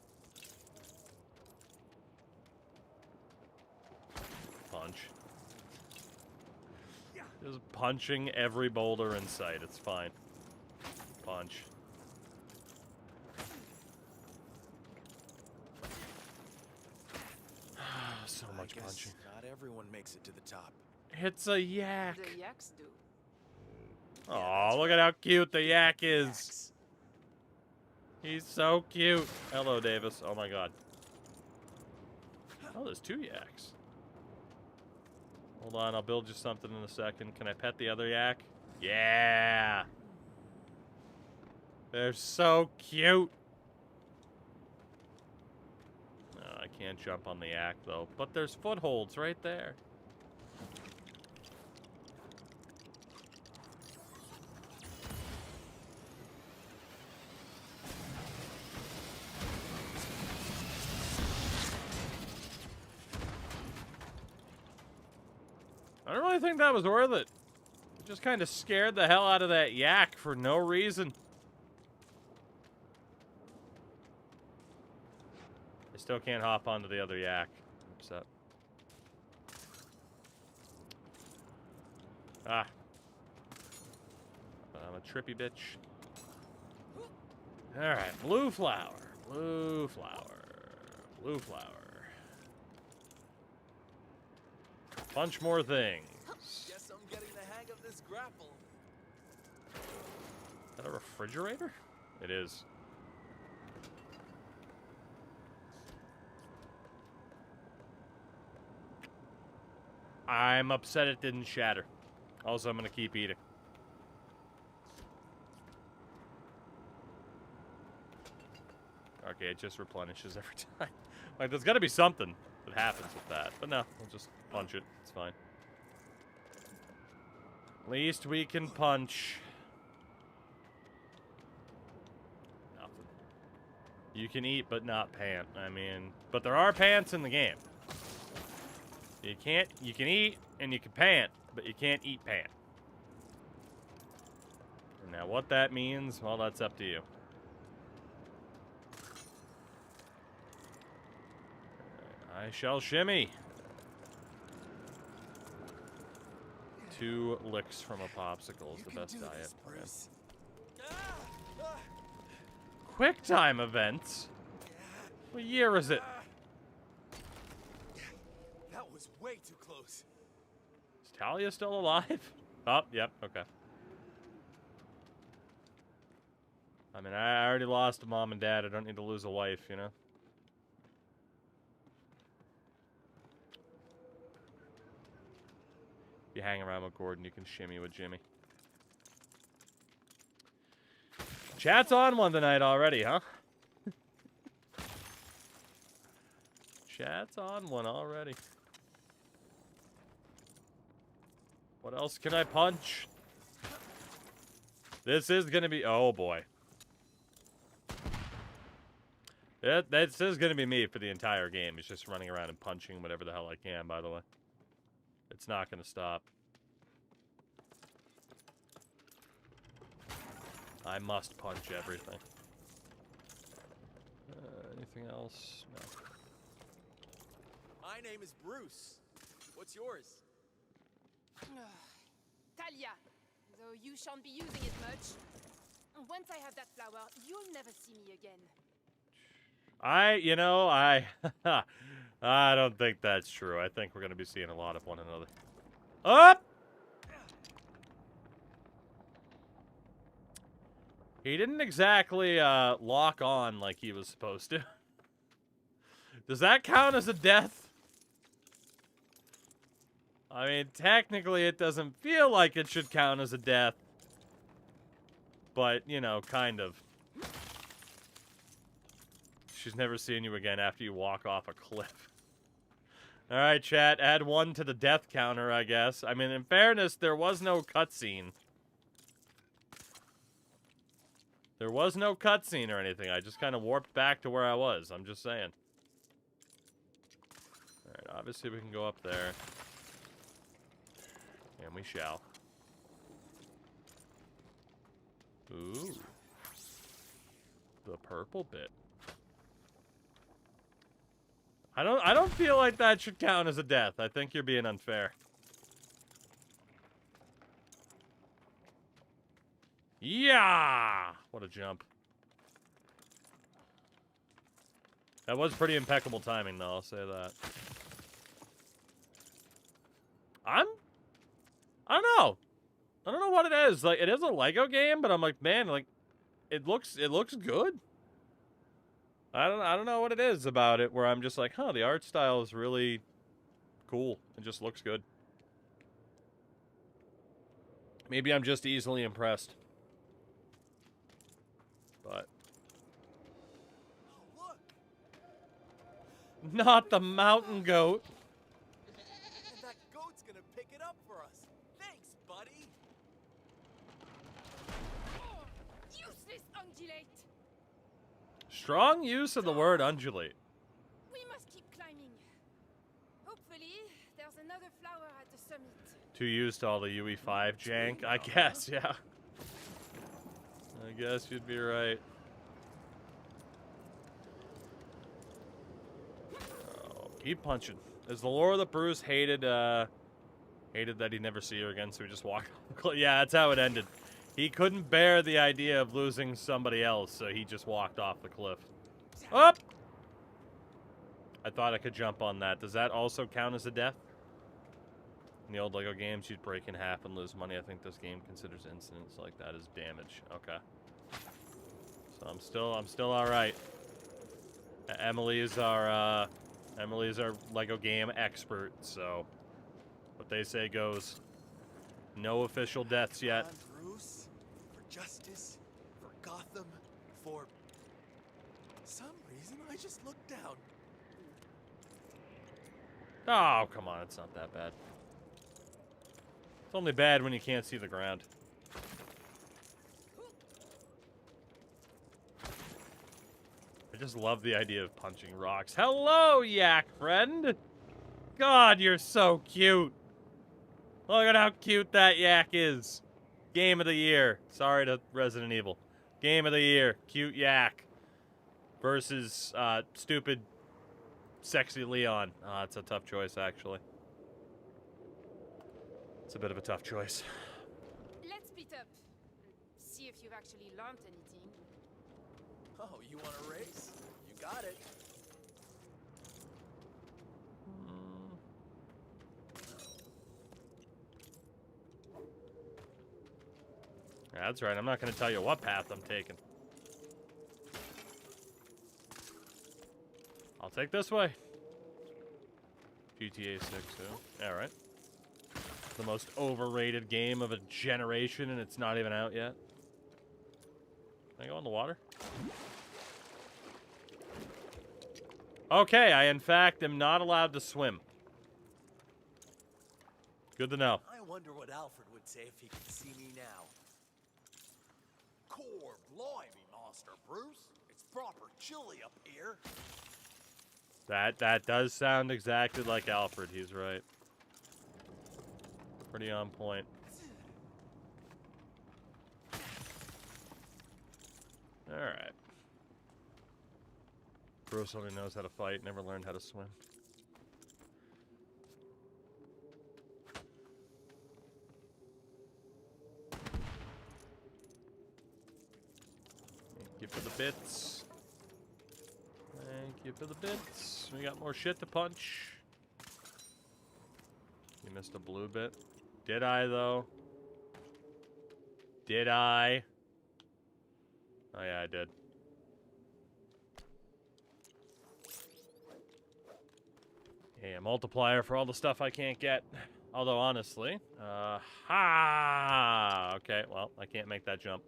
Punch. Just punching every boulder in sight. It's fine. Punch. So much punching. Not everyone makes it to the top. It's a yak. The yaks do. Oh, look at how cute the yak is. He's so cute. Hello, Davis. Oh my god. Oh, there's 2 yaks. Hold on, I'll build you something in a second. Can I pet the other yak? Yeah. They're so cute. No, I Can't jump on the yak, though. But there's footholds right there. I don't really think that was worth it. It just kind of scared the hell out of that yak for no reason. I still can't hop onto the other yak. I'm upset. Ah. I'm a trippy bitch. Alright, blue flower. Blue flower. Blue flower. Bunch more things. Guess I'm getting the hang of this grapple. Is that a refrigerator? It is. I'm upset it didn't shatter. Also, I'm gonna keep eating. Okay, it just replenishes every time. Like, there's gotta be something that happens with that. But no, we'll just punch it. It's fine. Least we can punch. Nothing. You can eat, but not pant. I mean, but there are pants in the game. You can eat and you can pant, but you can't eat pant. And now what that means, well, that's up to you. I shall shimmy. 2 licks from a popsicle is the best diet. Quick time events? What year is it? That was way too close. Is Talia still alive? Oh, yep, okay. I mean, I already lost a mom and dad. I don't need to lose a wife, you know? If you hang around with Gordon, you can shimmy with Jimmy. Chat's on one tonight already, huh? Chat's on one already. What else can I punch? This is gonna be... Oh, boy. This is gonna be me for the entire game. It's just running around and punching whatever the hell I can, by the way. It's not gonna stop. I must punch everything. Anything else? No. My name is Bruce. What's yours? Talia, though you shan't be using it much. Once I have that flower, you'll never see me again. I don't think that's true. I think we're going to be seeing a lot of one another. Up! He didn't exactly lock on like he was supposed to. Does that count as a death? I mean, technically it doesn't feel like it should count as a death. But, you know, kind of. She's never seeing you again after you walk off a cliff. Alright, chat. Add 1 to the death counter, I guess. I mean, in fairness, there was no cutscene. There was no cutscene or anything. I just kind of warped back to where I was. I'm just saying. Alright, obviously we can go up there. And we shall. Ooh. The purple bit. I don't feel like that should count as a death. I think you're being unfair. Yeah! What a jump. That was pretty impeccable timing, though, I'll say that. I don't know. I don't know what it is. Like, it is a Lego game, but I'm like, man, like, it looks good. I don't know what it is about it where I'm just like, huh, the art style is really cool. It just looks good. Maybe I'm just easily impressed. But Not the mountain goat. And that goat's gonna pick it up for us. Thanks, buddy. Useless undulate! Strong use of the word undulate. We must keep climbing. Hopefully, there's another flower at the summit. Too used to all the UE5 jank, I guess, yeah. I guess you'd be right. Oh, keep punching. Is the lore that Bruce hated hated that he'd never see her again, so he just walked off the cliff? Yeah, that's how it ended. He couldn't bear the idea of losing somebody else, so he just walked off the cliff. Up! I thought I could jump on that. Does that also count as a death? In the old LEGO games, you'd break in half and lose money. I think this game considers incidents like that as damage. Okay. So I'm still all right. Emily is our LEGO game expert, so what they say goes. No official deaths yet. Bruce, for justice, for Gotham, for some reason I just looked down. Oh, come on, it's not that bad. It's only bad when you can't see the ground. I just love the idea of punching rocks. Hello, yak friend! God, you're so cute! Look at how cute that yak is. Game of the year. Sorry to Resident Evil. Game of the year. Cute yak. Versus, stupid, sexy Leon. It's a tough choice, actually. It's a bit of a tough choice. Let's beat up. See if you've actually learned anything. Oh, you want a race? You got it. Yeah, that's right. I'm not going to tell you what path I'm taking. I'll take this way. GTA 6, so. All right. The most overrated game of a generation, and it's not even out yet. Can I go in the water? Okay, I in fact am not allowed to swim. Good to know. I wonder what Alfred would say if he could see me now. Core blimey, Master Bruce. It's proper chilly up here. That does sound exactly like Alfred. He's right. Pretty on point. All right. Bruce only knows how to fight, never learned how to swim. Thank you for the bits. Thank you for the bits. We got more shit to punch. You missed a blue bit. Did I, though? Did I? Oh, yeah, I did. Yeah, multiplier for all the stuff I can't get. Although, honestly, okay, well, I can't make that jump.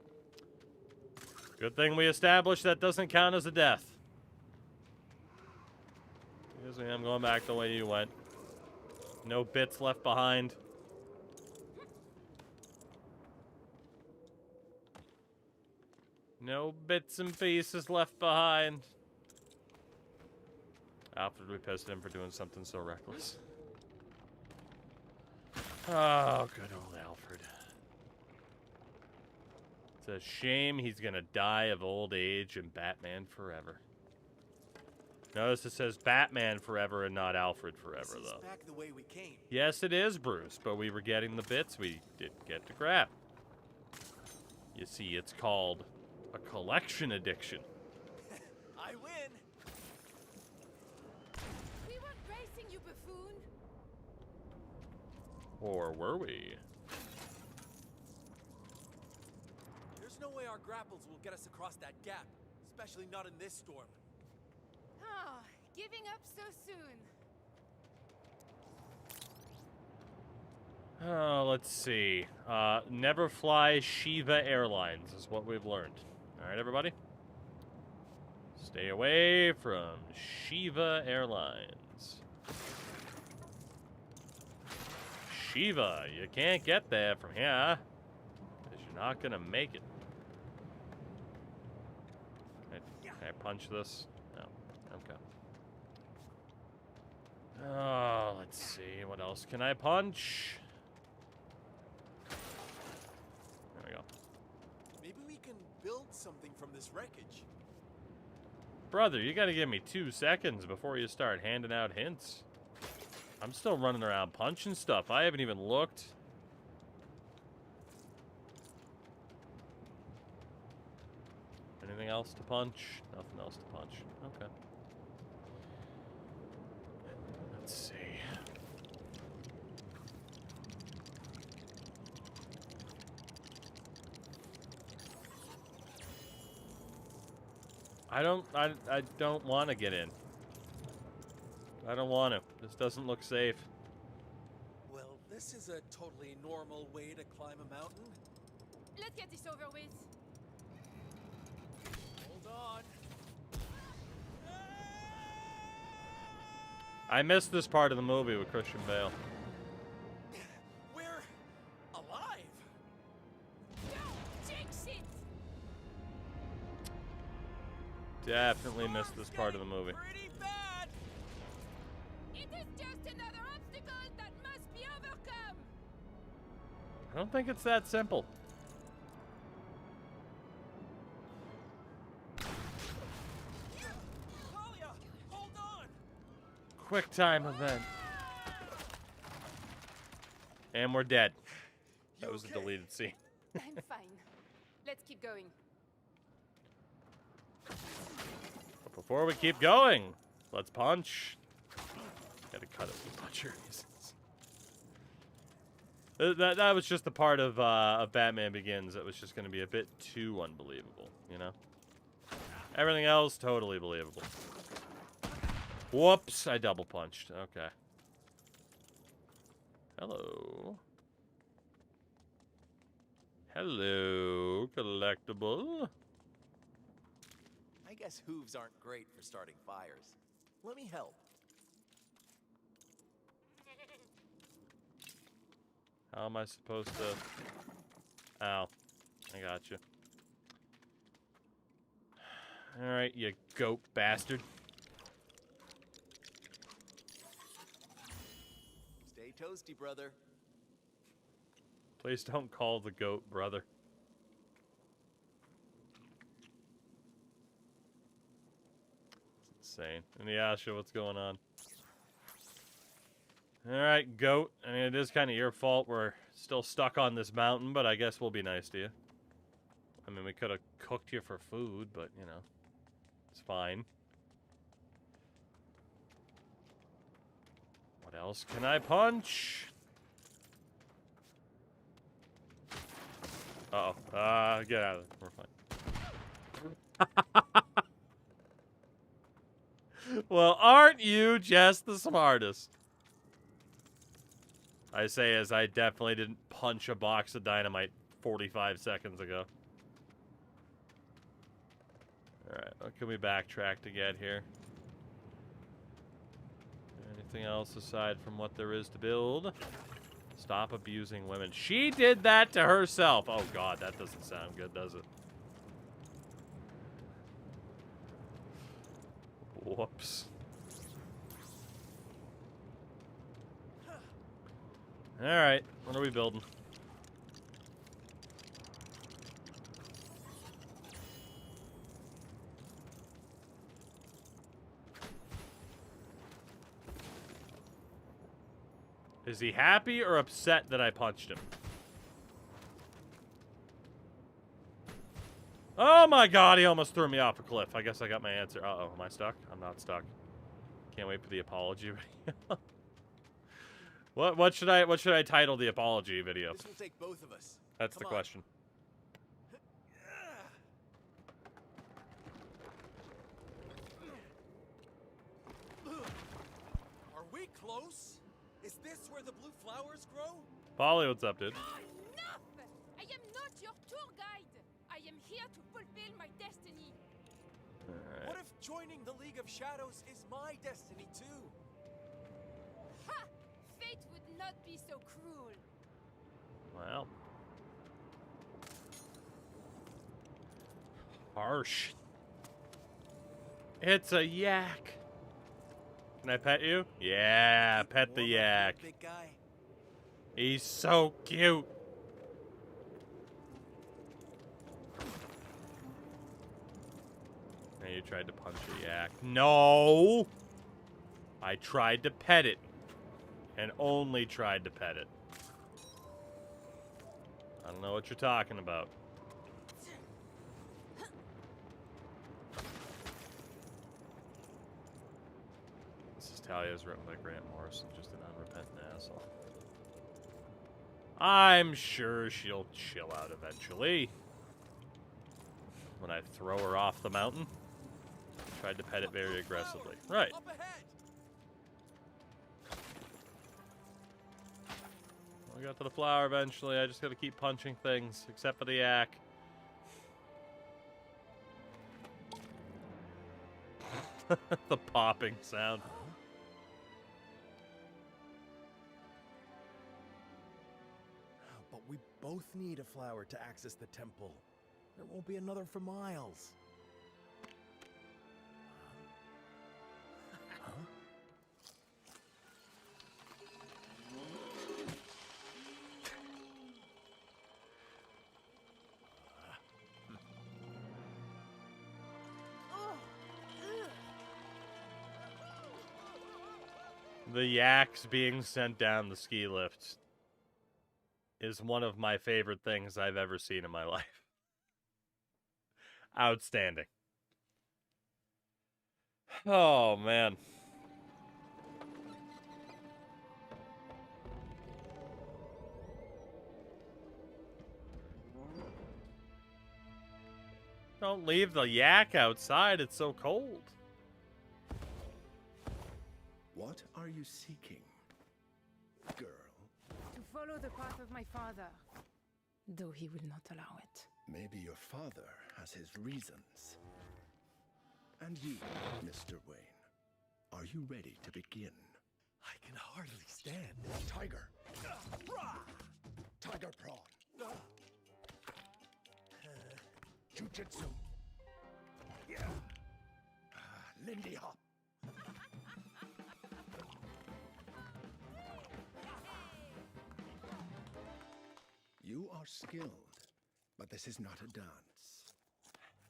Good thing we established that doesn't count as a death. Excuse me, I'm going back the way you went. No bits left behind. No bits and pieces left behind. Alfred would be pissed at him for doing something so reckless. Oh, good old Alfred. It's a shame he's gonna die of old age in Batman Forever. Notice it says Batman Forever and not Alfred Forever, though. Back the way we came. Yes, it is, Bruce, but we were getting the bits we didn't get to grab. You see, it's called a collection addiction. I win. We weren't racing, you buffoon. Or were we? There's no way our grapples will get us across that gap, especially not in this storm. Ah, giving up so soon. Oh, let's see. Never fly Shiva Airlines is what we've learned. All right, everybody? Stay away from Shiva Airlines. Shiva, you can't get there from here. Because you're not going to make it. Can I punch this? No. Okay. Oh, let's see. What else can I punch? There we go. Maybe we can build something from this wreckage. Brother, you gotta give me 2 seconds before you start handing out hints. I'm still running around punching stuff. I haven't even looked. Anything else to punch? Nothing else to punch. Okay. Let's see. I don't want to get in. I don't want to. This doesn't look safe. Well, this is a totally normal way to climb a mountain. Let's get this over with. Hold on. I missed this part of the movie with Christian Bale. We're alive. Jinx it! Definitely missed this part of the movie. Pretty bad. It is just another obstacle that must be overcome. I don't think it's that simple. Talia, hold on. Quick time event. And we're dead. That was a deleted scene. I'm fine. Let's keep going. But before we keep going, let's punch. Gotta cut it with puncher reasons. That was just the part of Batman Begins that was just going to be a bit too unbelievable, you know? Everything else, totally believable. Whoops, I double punched. Okay. Hello. Hello, collectible. I guess hooves aren't great for starting fires. Let me help. How am I supposed to... Ow. I got you. Alright, you goat bastard. Stay toasty, brother. Please don't call the goat brother. It's insane. Inuyasha, what's going on? Alright, goat. I mean, it is kind of your fault we're still stuck on this mountain, but I guess we'll be nice to you. I mean, we could have cooked you for food, but, you know, it's fine. What else can I punch? Uh-oh. Get out of it. We're fine. Well, aren't you just the smartest? I say as I definitely didn't punch a box of dynamite 45 seconds ago. Alright, what can we backtrack to get here? Anything else aside from what there is to build? Stop abusing women. She did that to herself. Oh god, that doesn't sound good, does it? Whoops. Alright, what are we building? Is he happy or upset that I punched him? Oh my god, he almost threw me off a cliff. I guess I got my answer. Uh-oh, am I stuck? I'm not stuck. Can't wait for the apology video. What should I title the apology video? This will take both of us. That's Come the on. question. Are we close? Is this where the blue flowers grow? Polly, what's up, dude? Enough! I am not your tour guide. I am here to fulfill my destiny. Alright. What if Joining the League of Shadows is my destiny too. Ha! Fate would not be so cruel. Well. Harsh. It's a yak. Can I pet you? Yeah, pet the yak. Big guy. He's so cute. Now you tried to punch a yak. No! I tried to pet it. And only tried to pet it. I don't know what you're talking about. This is Talia's written by Grant Morrison, just an unrepentant asshole. I'm sure she'll chill out eventually. When I throw her off the mountain. Tried to pet it very aggressively. Right. We got to the flower eventually. I just gotta keep punching things, except for the yak. The popping sound. But we both need a flower to access the temple. There won't be another for miles. Huh? The yaks being sent down the ski lift is one of my favorite things I've ever seen in my life. Outstanding. Oh, man. Don't leave the yak outside. It's so cold. What are you seeking, girl? To follow the path of my father, though he will not allow it. Maybe your father has his reasons. And you, Mr. Wayne, are you ready to begin? I can hardly stand. Tiger! Tiger prawn! Jujitsu! Lindy hop! You are skilled, but this is not a dance.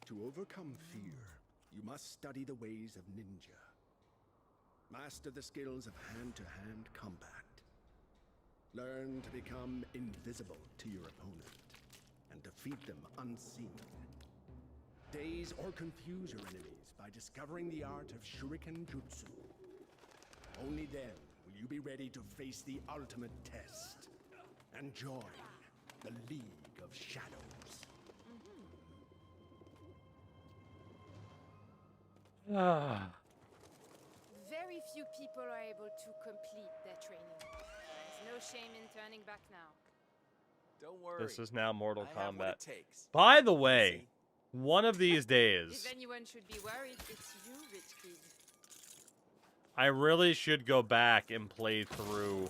To overcome fear, you must study the ways of ninja. Master the skills of hand-to-hand combat. Learn to become invisible to your opponent and defeat them unseen. Daze or confuse your enemies by discovering the art of Shuriken Jutsu. Only then will you be ready to face the ultimate test and join the League of Shadows. Very few people are able to complete their training. There's no shame in turning back now. Don't worry. This is now Mortal I have what Kombat. it takes. By the way, one of these days, If anyone should be worried, it's you, rich kid. I really should go back and play through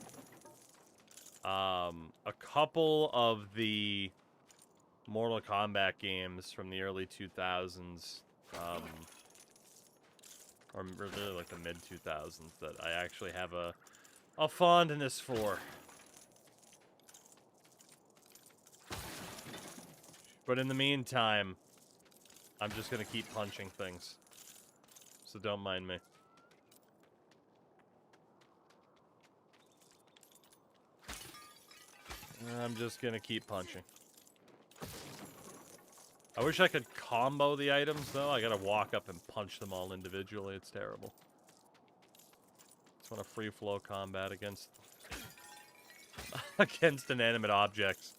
a couple of the Mortal Kombat games from the early 2000s, or really like the mid 2000s, that I actually have a fondness for. But in the meantime, I'm just gonna keep punching things, so don't mind me. I'm just gonna keep punching. I wish I could combo the items, though. I gotta walk up and punch them all individually. It's terrible. Just want a free flow combat against against inanimate objects.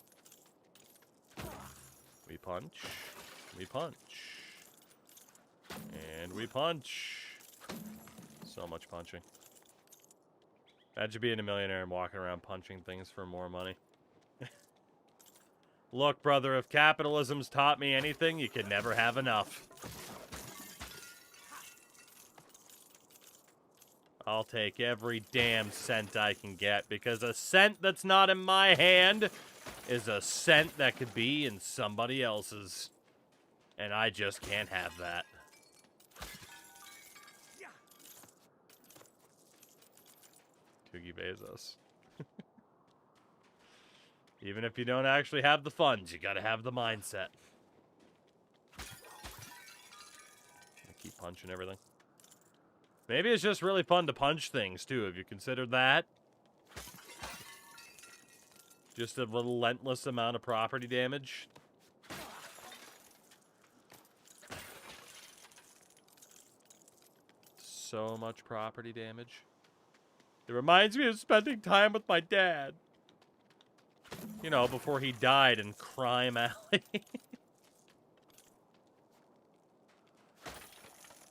We punch. We punch. And we punch. So much punching. Imagine being a millionaire and walking around punching things for more money. Look, brother, if capitalism's taught me anything, you can never have enough. I'll take every damn cent I can get, because a cent that's not in my hand is a cent that could be in somebody else's. And I just can't have that. Toogie Bezos. Even if you don't actually have the funds, you gotta have the mindset. Keep punching everything. Maybe it's just really fun to punch things, too. Have you considered that? Just a relentless amount of property damage. So much property damage. It reminds me of spending time with my dad. You know, before he died in Crime Alley.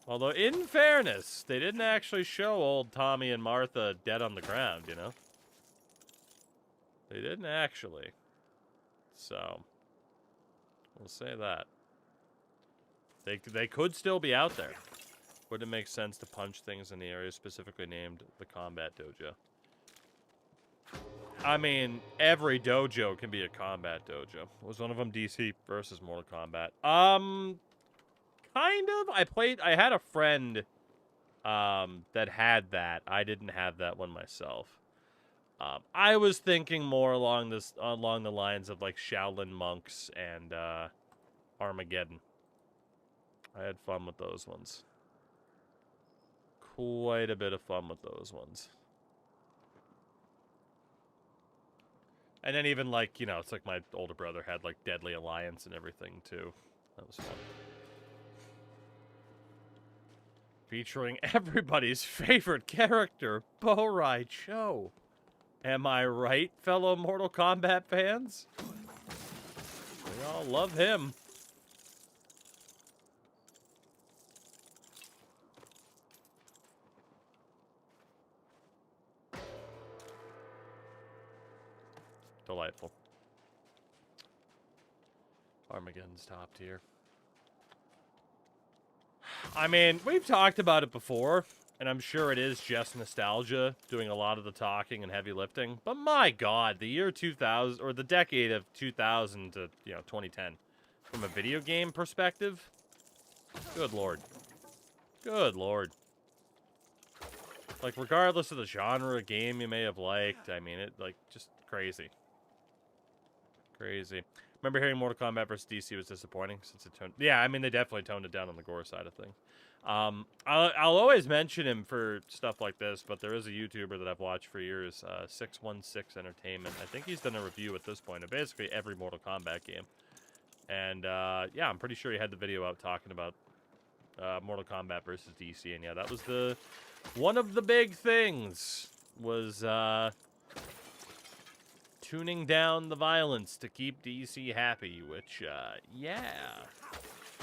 Although, in fairness, they didn't actually show old Tommy and Martha dead on the ground, you know? They didn't actually. So, we'll say that. They could still be out there. Would it make sense to punch things in the area specifically named the Combat Dojo? I mean, every dojo can be a combat dojo. Was one of them DC versus Mortal Kombat? Kind of. I had a friend that had that. I didn't have that one myself. I was thinking more along the lines of like Shaolin monks and Armageddon. I had fun with those ones. Quite a bit of fun with those ones. And then even like, you know, it's like my older brother had like Deadly Alliance and everything too. That was fun. Featuring everybody's favorite character, Bo Rai Cho. Am I right, fellow Mortal Kombat fans? We all love him. Delightful. Armageddon's top tier. I mean, we've talked about it before, and I'm sure it is just nostalgia doing a lot of the talking and heavy lifting. But my God, the year 2000, or the decade of 2000 to, 2010, from a video game perspective, good Lord. Good Lord. Like, regardless of the genre of game you may have liked, I mean, it, like, just crazy. Crazy. Remember hearing Mortal Kombat vs. DC was disappointing since it toned... Yeah, I mean, they definitely toned it down on the gore side of things. I'll always mention him for stuff like this, but there is a YouTuber that I've watched for years, 616 Entertainment. I think he's done a review at this point of basically every Mortal Kombat game. And, yeah, I'm pretty sure he had the video out talking about Mortal Kombat vs. DC. And, yeah, that was one of the big things was... tuning down the violence to keep DC happy, which, yeah.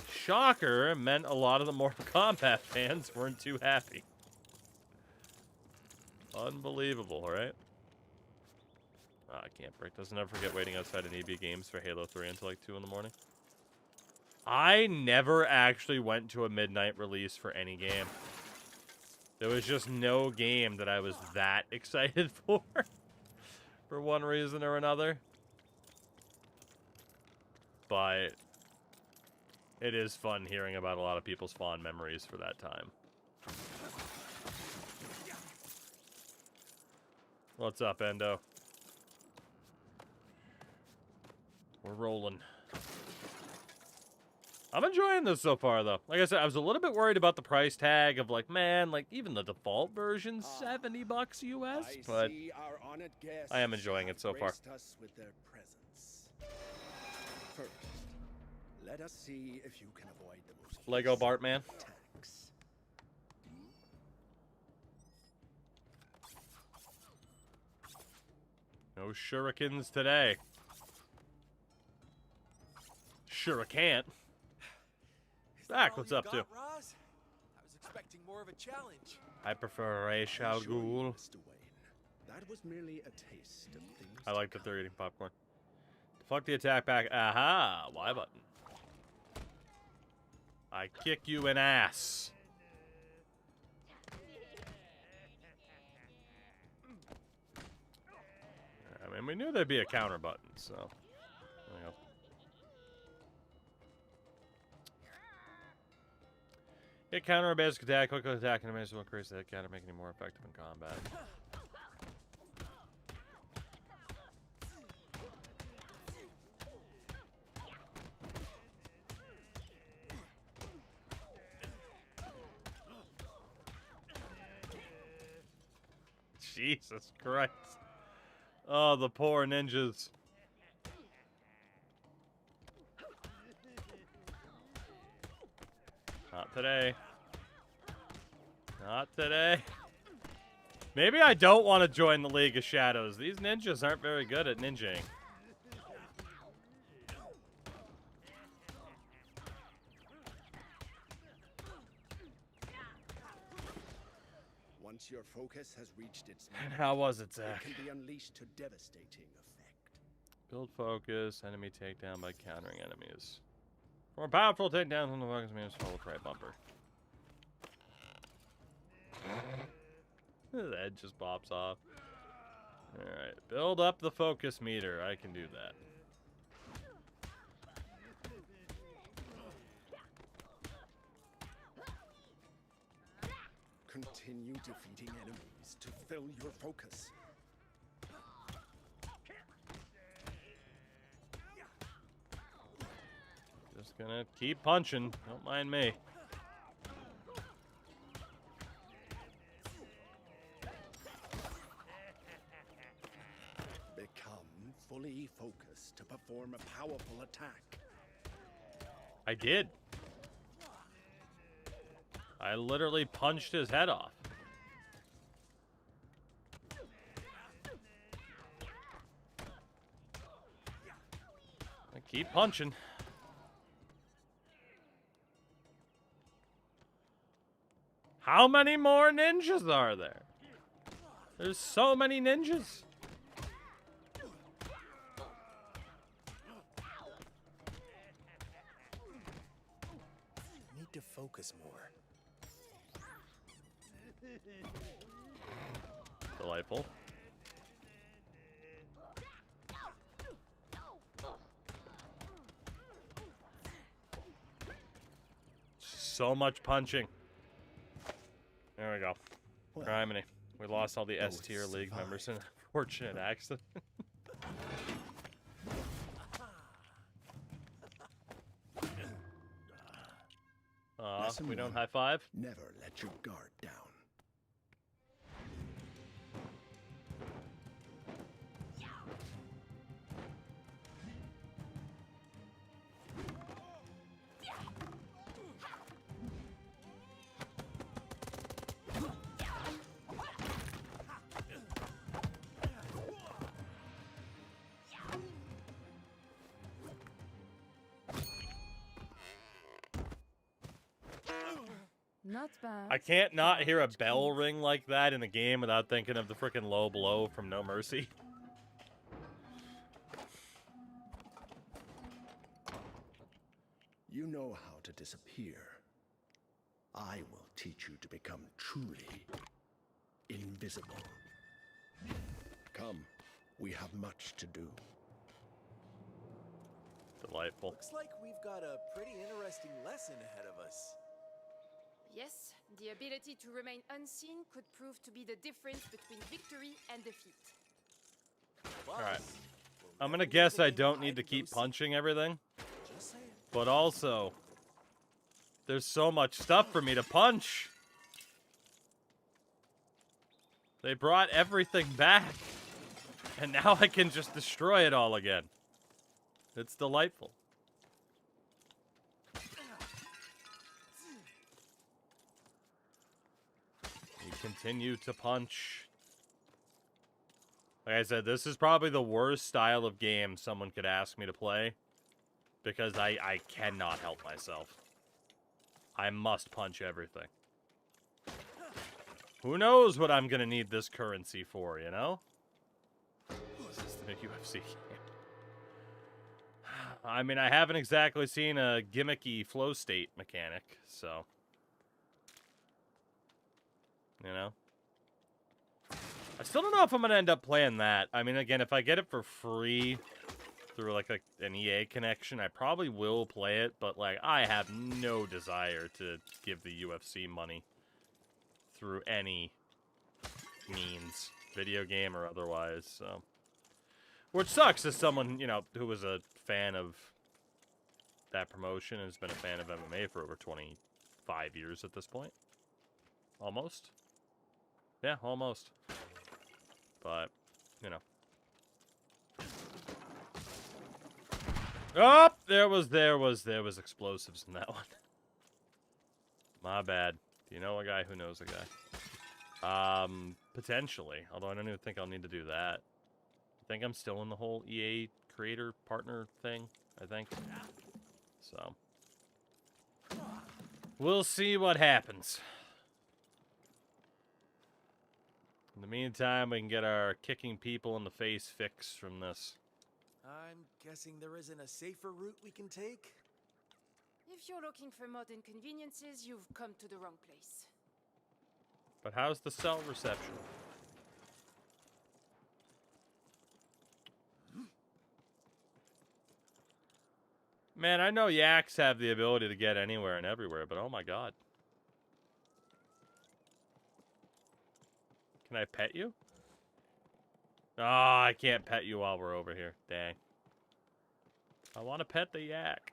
Shocker, meant a lot of the Mortal Kombat fans weren't too happy. Unbelievable, right? Oh, I can't break. Doesn't ever forget waiting outside an EB Games for Halo 3 until like 2 in the morning. I never actually went to a midnight release for any game. There was just no game that I was that excited for. For one reason or another. But it is fun hearing about a lot of people's fond memories for that time. What's up, Endo? We're rolling. I'm enjoying this so far, though. Like I said, I was a little bit worried about the price tag of, like, man, like, even the default version, $70 US, but I am enjoying it so far. Us with their presence. First, let us see if you can avoid the most Lego Bartman. attacks. No shurikens today. Sure can't. Zach, what's up, too? Roz? I was expecting more of a challenge. I prefer a Shao Ghul. That was merely a taste of things. I like that they're eating popcorn. Fuck the attack back. Aha! Y button. I kick you in ass. I mean, we knew there'd be a counter button, so. There we go. Hit counter or basic attack, quick attack, and will increase that counter, making it more effective in combat. Jesus Christ. Oh, the poor ninjas. Not today. Not today. Maybe I don't want to join the League of Shadows. These ninjas aren't very good at ninjaing. Once your focus has reached its And how was it, Zach? It can be unleashed to devastating effect. Build focus, enemy takedown by countering enemies. More powerful takedown from the focus means follow the right bumper. The head just pops off. Alright, build up the focus meter. I can do that. Continue defeating enemies to fill your focus. Just gonna keep punching. Don't mind me. Become fully focused to perform a powerful attack. I did. I literally punched his head off. I keep punching. How many more ninjas are there? There's so many ninjas. Need to focus more. Delightful. So much punching. There we go. Criminy. We lost all the S tier league members in a fortunate accident. We don't high five? Never let your guard down. Not bad. I can't not hear a bell ring like that in a game without thinking of the frickin' low blow from No Mercy. You know how to disappear. I will teach you to become truly invisible. Come, we have much to do. Delightful. Looks like we've got a pretty interesting lesson ahead of us. Yes, the ability to remain unseen could prove to be the difference between victory and defeat. Alright. I'm gonna guess I don't need to keep punching everything. But also, there's so much stuff for me to punch. They brought everything back. And now I can just destroy it all again. It's delightful. Continue to punch. Like I said, this is probably the worst style of game someone could ask me to play. Because I cannot help myself. I must punch everything. Who knows what I'm gonna need this currency for, you know? This is the UFC game. I mean, I haven't exactly seen a gimmicky flow state mechanic, so... You know? I still don't know if I'm gonna end up playing that. I mean, again, if I get it for free through like an EA connection, I probably will play it. But like, I have no desire to give the UFC money through any means, video game or otherwise. So, which sucks as someone, you know, who was a fan of that promotion and has been a fan of MMA for over 25 years at this point. Almost. Yeah, almost. But, you know. Oh, there was explosives in that one. My bad. Do you know a guy who knows a guy? Potentially. Although I don't even think I'll need to do that. I think I'm still in the whole EA creator partner thing, I think. So. We'll see what happens. In the meantime, we can get our kicking people in the face fix from this. I'm guessing there isn't a safer route we can take? If you're looking for modern conveniences, you've come to the wrong place. But how's the cell reception? Man, I know yaks have the ability to get anywhere and everywhere, but oh my god. Can I pet you? Oh, I can't pet you while we're over here. Dang. I want to pet the yak.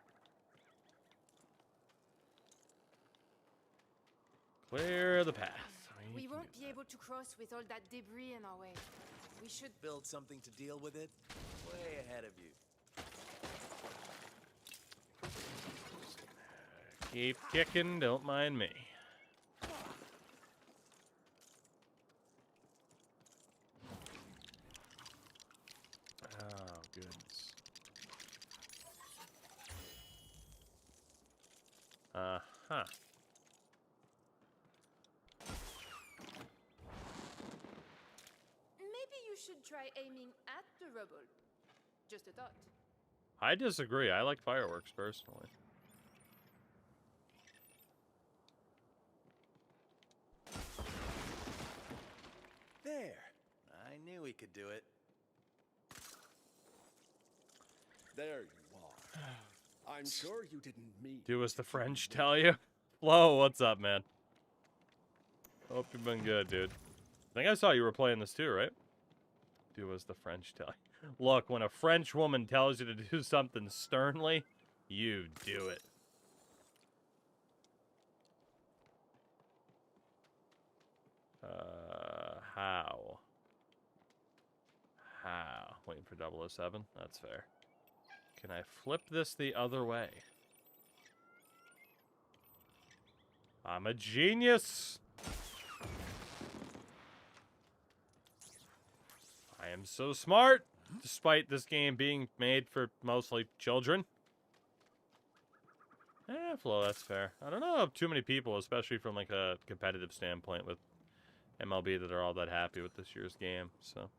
Clear the path. We won't be able to cross with all that debris in our way. We should build something to deal with it. Way ahead of you. Keep kicking, don't mind me. Oh, goodness. Uh-huh. Maybe you should try aiming at the rubble. Just a thought. I disagree. I like fireworks, personally. There. I knew we could do it. There you are. I'm sure you didn't mean. Do as the French tell you. Flo, what's up, man? Hope you've been good, dude. I think I saw you were playing this too, right? Do as the French tell you. Look, when a French woman tells you to do something sternly, you do it. How? How? Waiting for 007? That's fair. Can I flip this the other way? I'm a genius! I am so smart, despite this game being made for mostly children. Flo, that's fair. I don't know of too many people, especially from like a competitive standpoint with MLB, that are all that happy with this year's game, so.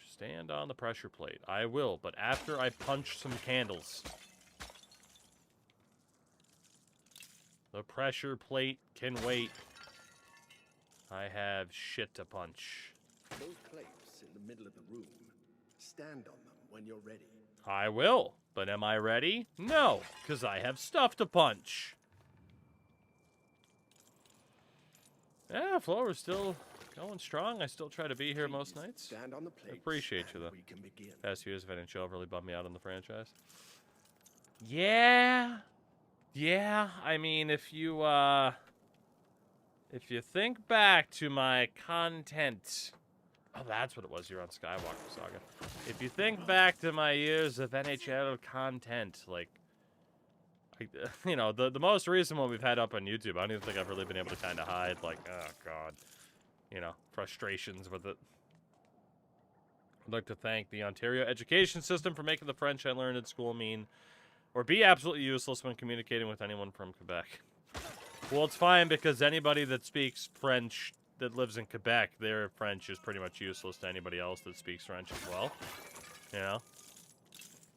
Stand on the pressure plate. I will, but after I punch some candles. The pressure plate can wait. I have shit to punch. Those plates in the middle of the room. Stand on them when you're ready. I will, but am I ready? No, because I have stuff to punch. Yeah, Flo, we're still going strong. I still try to be here most nights. Stand on the plates. I appreciate you, though. We can begin. Past few years of NHL really bummed me out on the franchise. Yeah. Yeah, I mean, if you think back to my content... Oh, that's what it was. You're on Skywalker Saga. If you think back to my years of NHL content, like, you know, the most recent one we've had up on YouTube, I don't even think I've really been able to kind of hide, like, oh, God, you know, frustrations with it. I'd like to thank the Ontario education system for making the French I learned at school mean or be absolutely useless when communicating with anyone from Quebec. Well, it's fine, because anybody that speaks French that lives in Quebec, their French is pretty much useless to anybody else that speaks French as well. You know?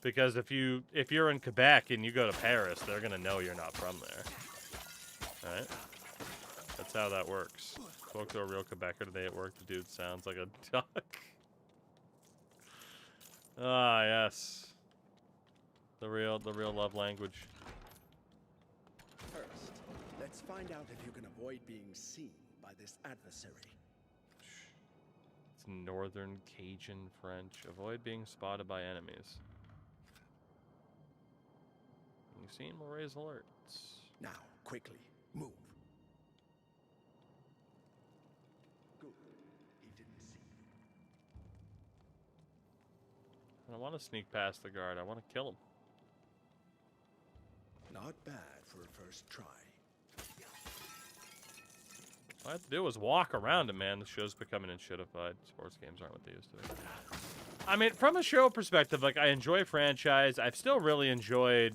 Because if you're in Quebec and you go to Paris, they're gonna know you're not from there. Right? That's how that works. Spoke to a real Quebecer today at work. The dude sounds like a duck. Ah, yes. The real love language. First, let's find out if you can avoid being seen by this adversary. It's Northern Cajun French. Avoid being spotted by enemies. Being seen will raise alerts. Now, quickly, move. Good. He didn't see you. I don't want to sneak past the guard. I want to kill him. Not bad for a first try. All I have to do is walk around him, man. The show's becoming enshittified. Sports games aren't what they used to be. I mean, from a show perspective, like, I enjoy franchise. I've still really enjoyed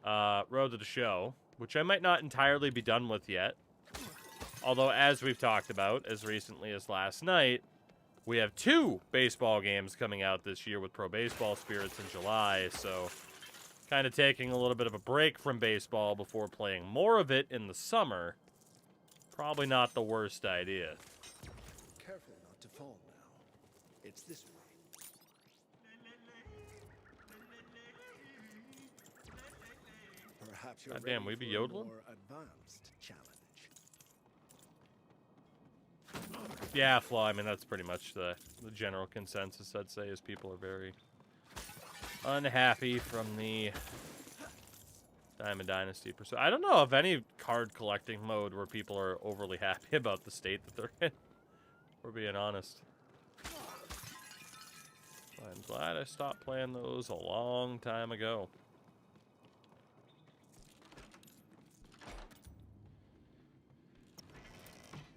Road to the Show, which I might not entirely be done with yet. Although, as we've talked about, as recently as last night, we have 2 baseball games coming out this year with Pro Baseball Spirits in July, so kind of taking a little bit of a break from baseball before playing more of it in the summer. Probably not the worst idea. Careful not to fall now. It's this way. Perhaps you're Goddamn, we ready be for a yodeling? more advanced challenge. Yeah, Flaw, I mean, that's pretty much the general consensus, I'd say, is people are very unhappy from the Diamond Dynasty pursuit. I don't know of any card collecting mode where people are overly happy about the state that they're in. We're being honest. I'm glad I stopped playing those a long time ago.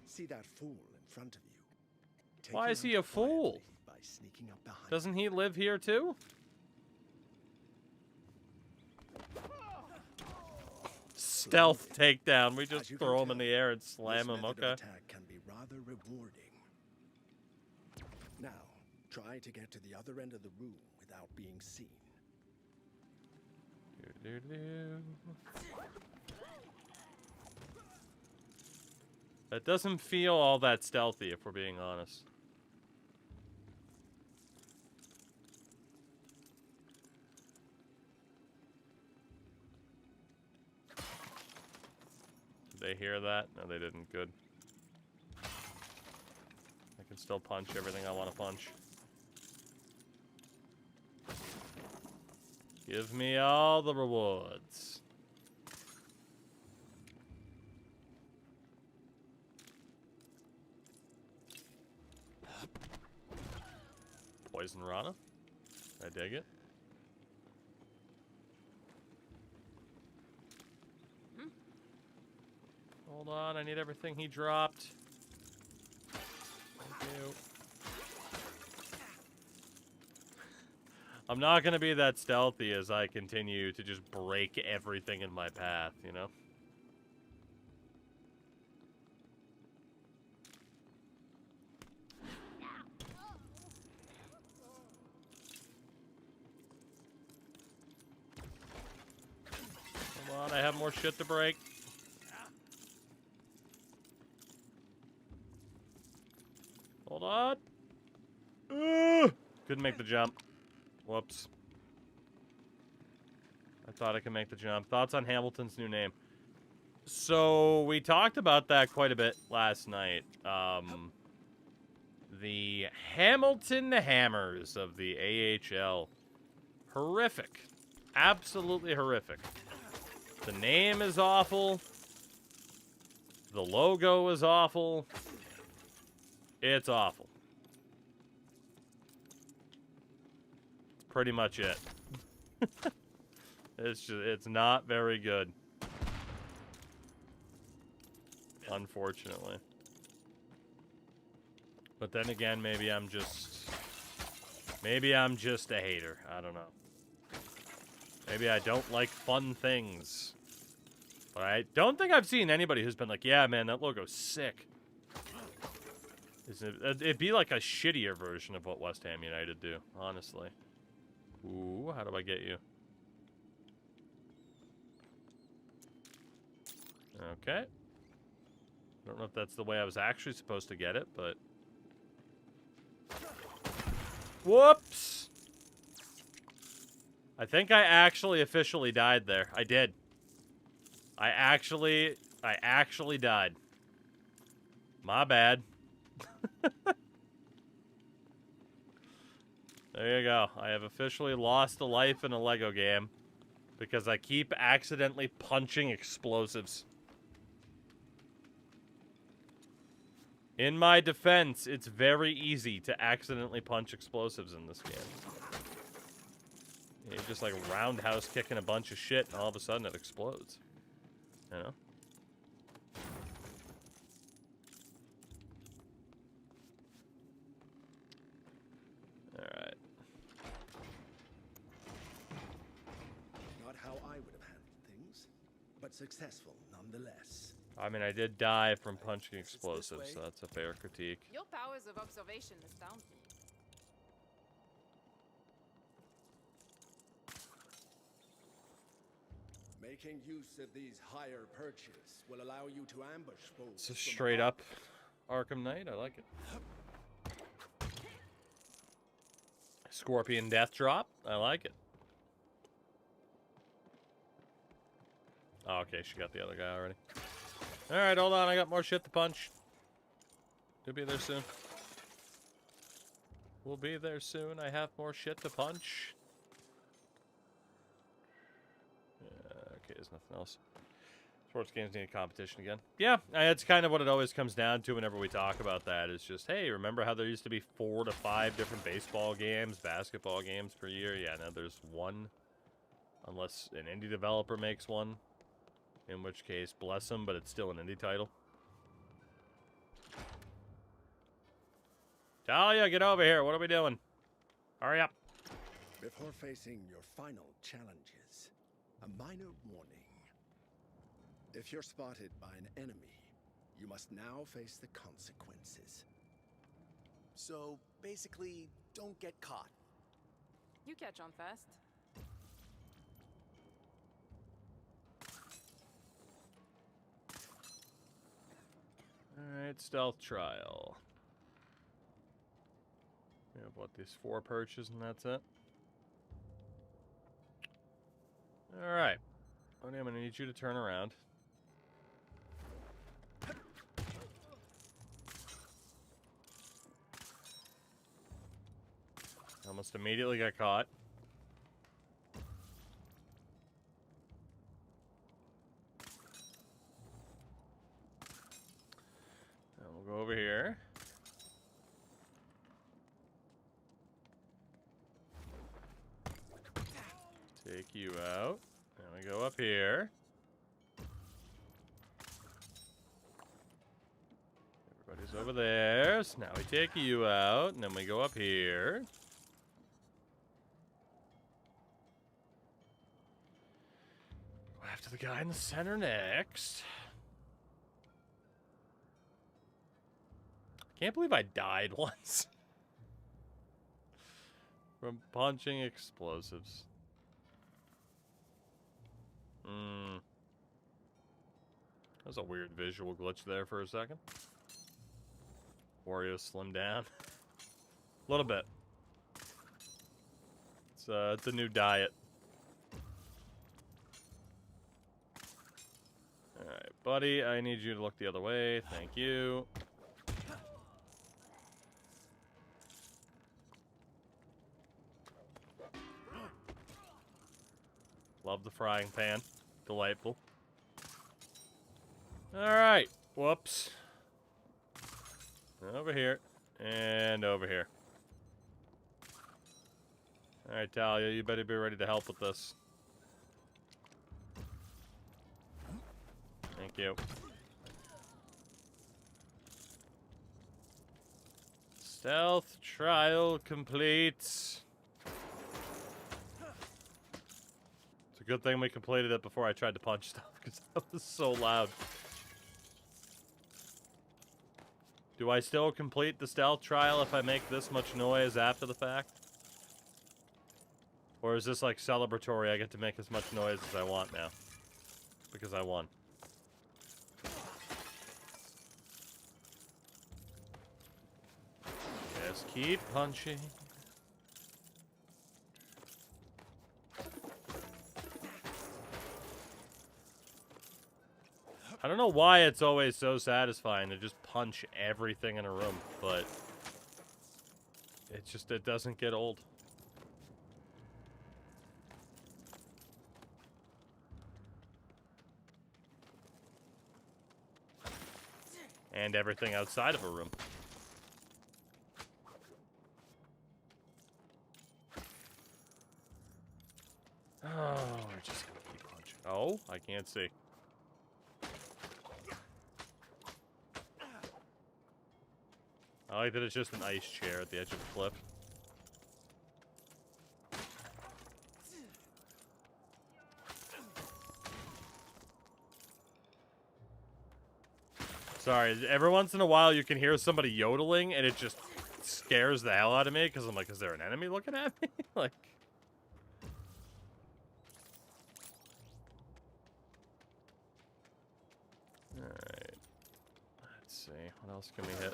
See that fool in front of you. Take Why him is he out a fool? quietly by sneaking up behind Doesn't he live here too? Stealth takedown. We just you throw can him in tell, the air and slam this him. method of Okay. attack can be rather rewarding. Now, try to get to the other end of the room without being seen. That doesn't feel all that stealthy, if we're being honest. Did they hear that? No, they didn't. Good. I can still punch everything I want to punch. Give me all the rewards. Poison Rana. I dig it. Hold on, I need everything he dropped. Thank you. I'm not gonna be that stealthy as I continue to just break everything in my path, you know? Come on, I have more shit to break. Hold on. Couldn't make the jump. Whoops. I thought I could make the jump. Thoughts on Hamilton's new name? So, we talked about that quite a bit last night. The Hamilton Hammers of the AHL. Horrific. Absolutely horrific. The name is awful. The logo is awful. It's awful. That's pretty much it. It's not very good. Unfortunately. But then again, maybe I'm just a hater. I don't know. Maybe I don't like fun things. But I don't think I've seen anybody who's been like, yeah, man, that logo's sick. It'd be like a shittier version of what West Ham United do, honestly. Ooh, how do I get you? Okay. I don't know if that's the way I was actually supposed to get it, but... Whoops! I think I actually officially died there. I did. I actually died. My bad. There you go. I have officially lost a life in a Lego game because I keep accidentally punching explosives. In my defense, it's very easy to accidentally punch explosives in this game. You're just like roundhouse kicking a bunch of shit and all of a sudden it explodes. You know? Alright. Not how I would have handled things, but successful nonetheless. I mean, I did die from punching explosives, so that's a fair critique. Your powers of observation astound me. Making use of these higher perches will allow you to ambush foes. It's a straight up Arkham Knight. I like it. Scorpion Death Drop. I like it. Oh, okay, she got the other guy already. Alright, hold on. I got more shit to punch. We'll be there soon. We'll be there soon. I have more shit to punch. Okay, there's nothing else. Sports games need competition again. Yeah, it's kind of what it always comes down to whenever we talk about that. Is just, hey, remember how there used to be 4 to 5 different baseball games, basketball games per year? Yeah, now there's one. Unless an indie developer makes one. In which case, bless them, but it's still an indie title. Talia, get over here. What are we doing? Hurry up. Before facing your final challenges, a minor warning. If you're spotted by an enemy, you must now face the consequences. So, basically, don't get caught. You catch on fast. Alright, stealth trial. We have, what, these 4 perches and that's it? Alright. Buddy, I'm gonna need you to turn around. Almost immediately got caught. Now we'll go over here. Take you out. Now we go up here. Everybody's over there. So now we take you out, and then we go up here. Go after the guy in the center next. Can't believe I died once. From punching explosives. That was a weird visual glitch there for a second. Wario slimmed down. A little bit. It's a new diet. Alright, buddy, I need you to look the other way. Thank you. Love the frying pan. Delightful. Alright. Whoops. Over here. And over here. Alright, Talia, you better be ready to help with this. Thank you. Stealth trial complete. It's a good thing we completed it before I tried to punch stuff, because that was so loud. Do I still complete the stealth trial if I make this much noise after the fact? Or is this like celebratory? I get to make as much noise as I want now. Because I won. Just keep punching. I don't know why it's always so satisfying to just punch everything in a room, but it doesn't get old. And everything outside of a room. Oh, we're just gonna keep punching. Oh, I can't see. I like that it's just an ice chair at the edge of the cliff. Sorry, every once in a while you can hear somebody yodeling and it just scares the hell out of me because I'm like, is there an enemy looking at me? Like... Alright. Let's see. What else can we hit?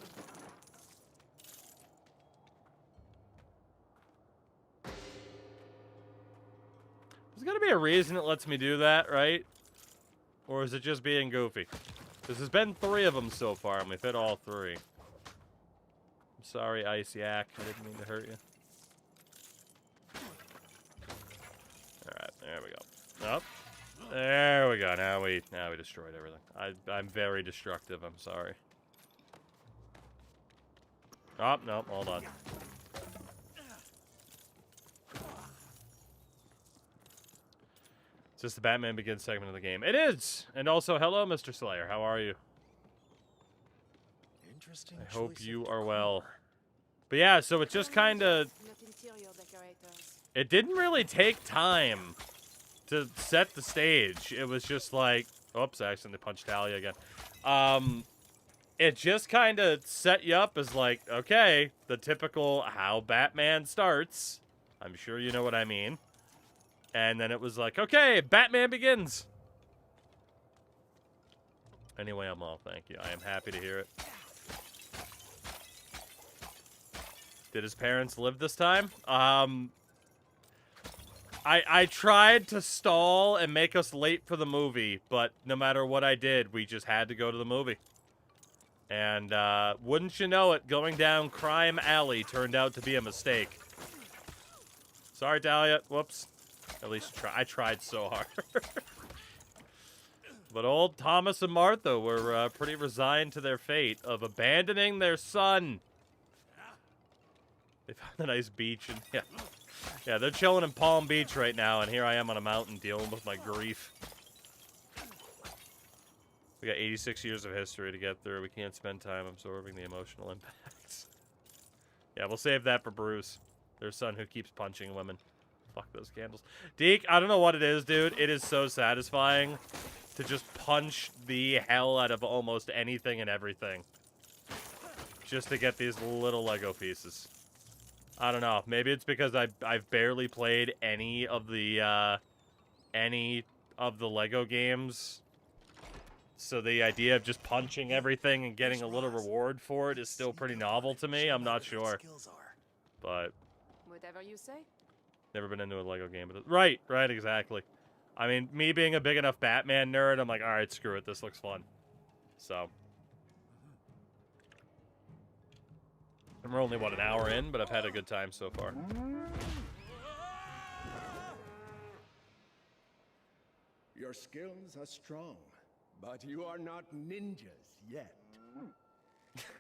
There's gotta be a reason it lets me do that, right? Or is it just being goofy? Because there's been 3 of them so far, and we've hit all 3. I'm sorry, Ice Yak. I didn't mean to hurt you. Alright, there we go. Up. There we go. Now we destroyed everything. I'm very destructive, I'm sorry. Oh, no, hold on. Is this the Batman Begins segment of the game? It is! And also, hello, Mr. Slayer. How are you? Interesting. I hope you are well. But yeah, so it just kind of... It didn't really take time to set the stage. It was just like... Oops, I accidentally punched Talia again. It just kind of set you up as like, okay, the typical how Batman starts. I'm sure you know what I mean. And then it was like, okay, Batman Begins. Anyway, I'm all thank you. I am happy to hear it. Did his parents live this time? I tried to stall and make us late for the movie, but no matter what I did, we just had to go to the movie. And wouldn't you know it, going down Crime Alley turned out to be a mistake. Sorry, Dahlia. Whoops. At least I tried so hard. But old Thomas and Martha were pretty resigned to their fate of abandoning their son. They found a nice beach, and yeah, they're chilling in Palm Beach right now, and here I am on a mountain dealing with my grief. We got 86 years of history to get through. We can't spend time absorbing the emotional impacts. Yeah, we'll save that for Bruce, their son who keeps punching women. Fuck those candles. Deke, I don't know what it is, dude. It is so satisfying to just punch the hell out of almost anything and everything. Just to get these little Lego pieces. I don't know. Maybe it's because I've barely played any of the Lego games. So the idea of just punching everything and getting a little reward for it is still pretty novel to me. I'm not sure. But Whatever you say. Never been into a Lego game. But right, exactly. I mean, me being a big enough Batman nerd, I'm like, all right, screw it. This looks fun. So. And we're only, what, an hour in, but I've had a good time so far. Your skills are strong, but you are not ninjas yet.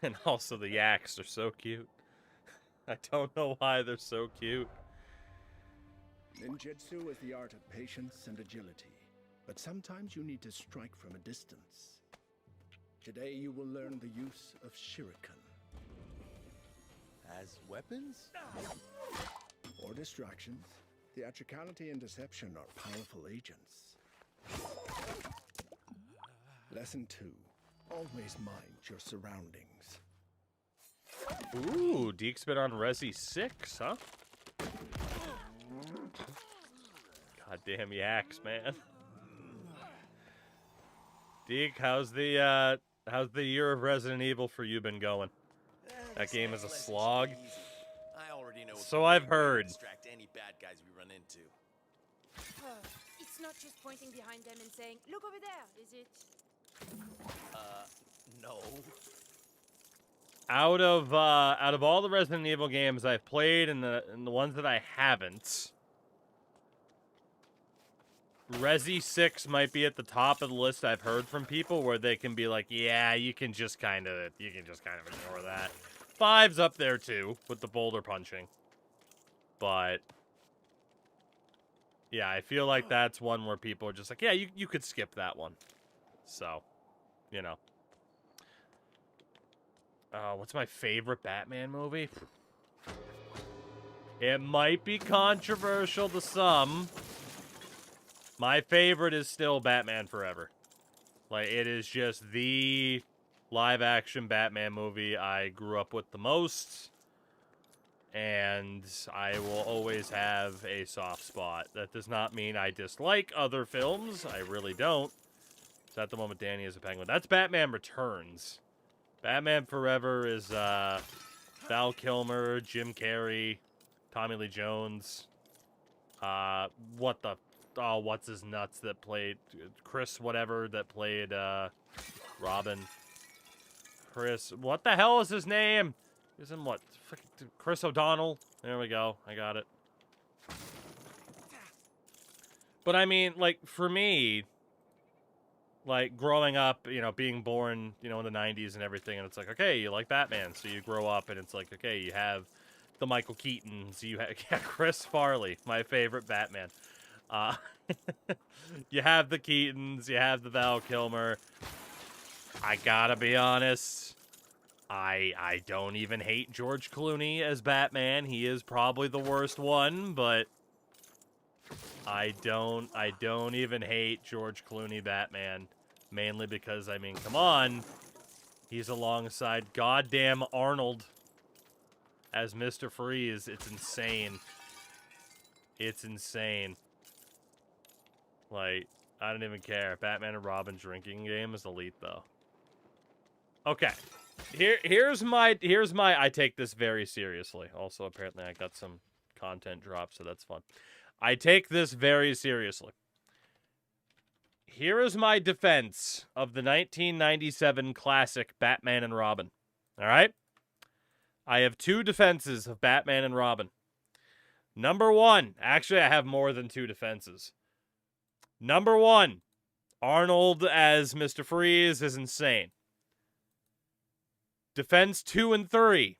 And also the yaks are so cute. I don't know why they're so cute. Ninjutsu is the art of patience and agility, but sometimes you need to strike from a distance. Today you will learn the use of shuriken. As weapons? Or distractions, theatricality and deception are powerful agents. Lesson 2. Always mind your surroundings. Ooh, Deke's been on Resi 6, huh? Goddamn yaks, man. Deke, how's the year of Resident Evil for you been going? That game is a slog. I already know. So I've heard. Distract any bad guys we run into. It's not just pointing behind them and saying, "Look over there," is it? No. Out of all the Resident Evil games I've played and the ones that I haven't, Resi 6 might be at the top of the list. I've heard from people where they can be like, yeah, you can just kind of ignore that. 5's up there too with the boulder punching. But yeah, I feel like that's one where people are just like, yeah, you could skip that one. So, you know. What's my favorite Batman movie? It might be controversial to some. My favorite is still Batman Forever. Like, it is just the live-action Batman movie I grew up with the most. And I will always have a soft spot. That does not mean I dislike other films. I really don't. It's at the moment Danny is a penguin. That's Batman Returns. Batman Forever is Val Kilmer, Jim Carrey, Tommy Lee Jones. What's his nuts that played Chris whatever that played Robin. Chris, what the hell is his name? Isn't what? Chris O'Donnell. There we go. I got it. But I mean, like, for me, like, growing up, you know, being born, you know, in the 90s and everything, and it's like, okay, you like Batman, so you grow up, and it's like, okay, you have the Michael Keatons, you have Chris Farley, my favorite Batman. You have the Keatons, you have the Val Kilmer. I gotta be honest, I don't even hate George Clooney as Batman. He is probably the worst one, but I don't even hate George Clooney Batman. Mainly because, I mean, come on. He's alongside goddamn Arnold as Mr. Freeze. It's insane. It's insane. Like, I don't even care. Batman and Robin drinking game is elite, though. Okay. Here's my I take this very seriously. Also, apparently I got some content dropped, so that's fun. I take this very seriously. Here is my defense of the 1997 classic Batman and Robin. All right? I have two defenses of Batman and Robin. Number one, actually I have more than two defenses. Number one, Arnold as Mr. Freeze is insane. Defense 2 and 3.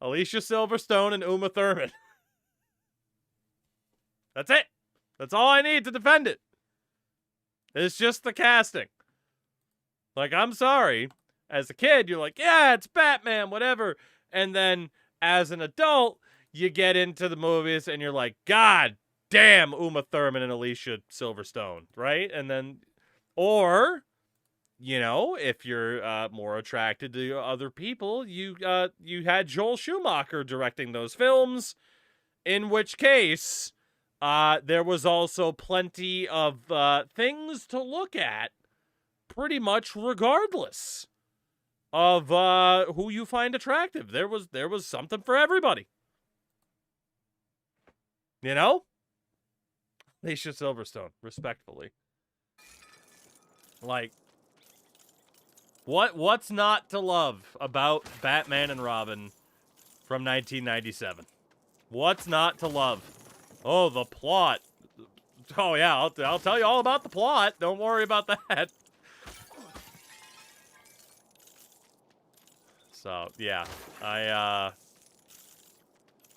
Alicia Silverstone and Uma Thurman. That's it. That's all I need to defend it. It's just the casting. Like, I'm sorry. As a kid, you're like, yeah, it's Batman, whatever. And then, as an adult, you get into the movies and you're like, God damn, Uma Thurman and Alicia Silverstone, right? And then, or, you know, if you're more attracted to other people, you had Joel Schumacher directing those films, in which case, there was also plenty of things to look at, pretty much regardless of who you find attractive. There was something for everybody. You know? Alicia Silverstone, respectfully. Like, what's not to love about Batman and Robin from 1997? What's not to love? Oh, the plot. Oh yeah, I'll tell you all about the plot. Don't worry about that. So, yeah.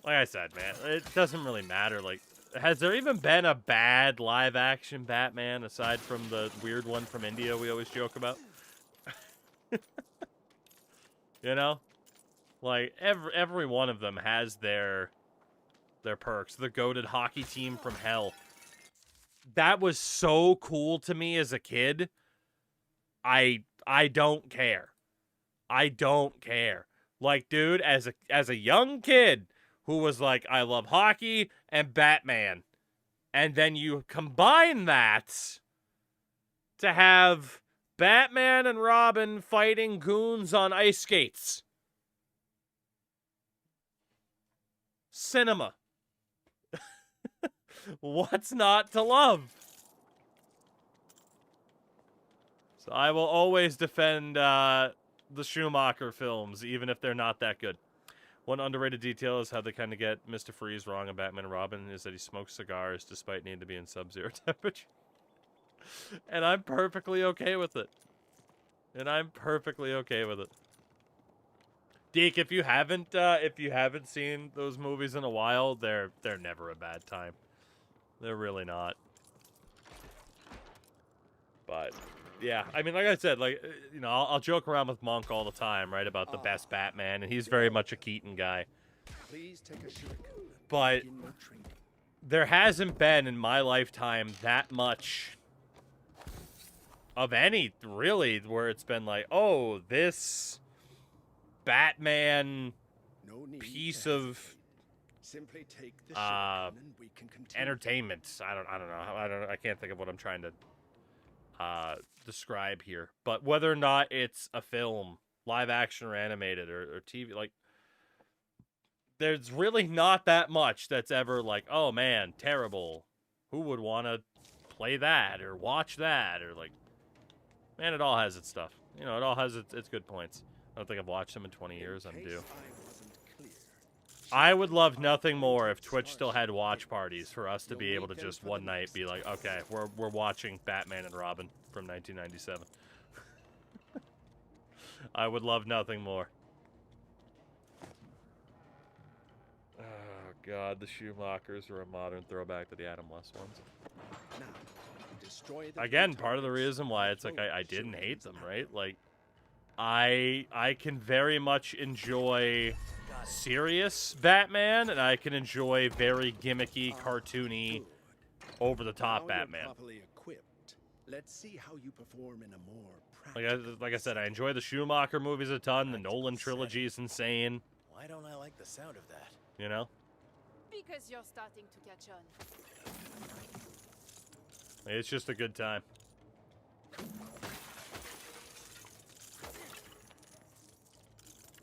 Like I said, man, it doesn't really matter. Like, has there even been a bad live-action Batman aside from the weird one from India we always joke about? You know? Like, every one of them has their perks. The goated hockey team from hell. That was so cool to me as a kid. I don't care. I don't care. Like, dude, as a young kid who was like, I love hockey and Batman. And then you combine that to have Batman and Robin fighting goons on ice skates. Cinema. What's not to love? So I will always defend the Schumacher films, even if they're not that good. One underrated detail is how they kind of get Mr. Freeze wrong in Batman and Robin is that he smokes cigars despite needing to be in sub-zero temperature. And I'm perfectly okay with it. Deke, if you haven't seen those movies in a while, they're never a bad time. They're really not. But yeah, I mean, like I said, like, you know, I'll joke around with Monk all the time, right, about the best Batman, and he's very much a Keaton guy. Please take a shortcut. But there hasn't been in my lifetime that much of any, really, where it's been like, oh, this Batman piece of simply take the shotgun and we can continue. Entertainment. I don't know. I can't think of what I'm trying to describe here. But whether or not it's a film, live action or animated or TV, like, there's really not that much that's ever like, oh man, terrible. Who would want to play that or watch that? Or like, man, it all has its stuff. You know, it all has its good points. I don't think I've watched them in 20 years. I'm due. I would love nothing more if Twitch still had watch parties for us to be able to just one night be like, okay, we're watching Batman and Robin from 1997. I would love nothing more. Oh god, the Schumachers are a modern throwback to the Adam West ones. Again, part of the reason why it's like I didn't hate them, right? Like, I can very much enjoy serious Batman, and I can enjoy very gimmicky, cartoony, over-the-top Batman. Let's see how you perform in a more like I said, I enjoy the Schumacher movies a ton. The Nolan trilogy is insane. Why don't I like the sound of that? You know? Because you're starting to catch on. It's just a good time.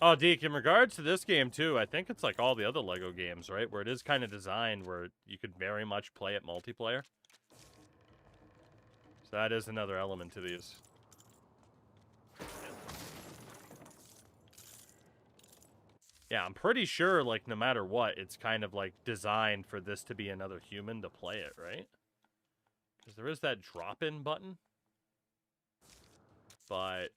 Oh, Deke, in regards to this game, too, I think it's like all the other LEGO games, right? Where it is kind of designed where you could very much play it multiplayer. So that is another element to these. Yeah, I'm pretty sure, like, no matter what, it's kind of, like, designed for this to be another human to play it, right? Because there is that drop-in button. But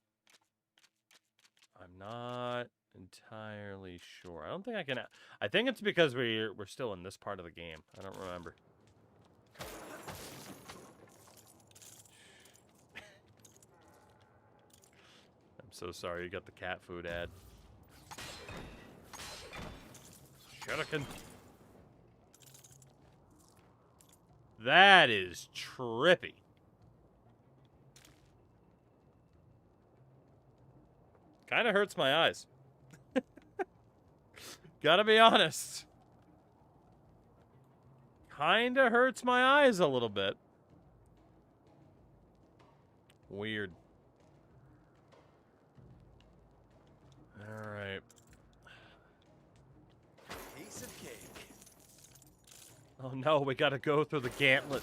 I'm not entirely sure. I don't think I can... I think it's because we're still in this part of the game. I don't remember. I'm so sorry you got the cat food ad. Shuriken. That is trippy. Kind of hurts my eyes. Gotta be honest. Kind of hurts my eyes a little bit. Weird. Alright. Piece of cake. Oh no, we gotta go through the gauntlet.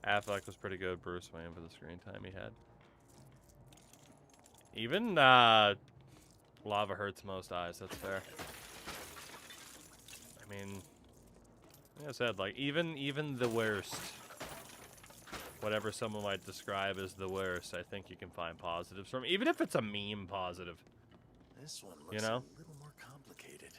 Affleck was pretty good, Bruce Wayne, for the screen time he had. Even lava hurts most eyes, that's fair. I mean, like I said, like, even the worst, whatever someone might describe as the worst, I think you can find positives from, even if it's a meme positive. This one looks you know? a little more complicated.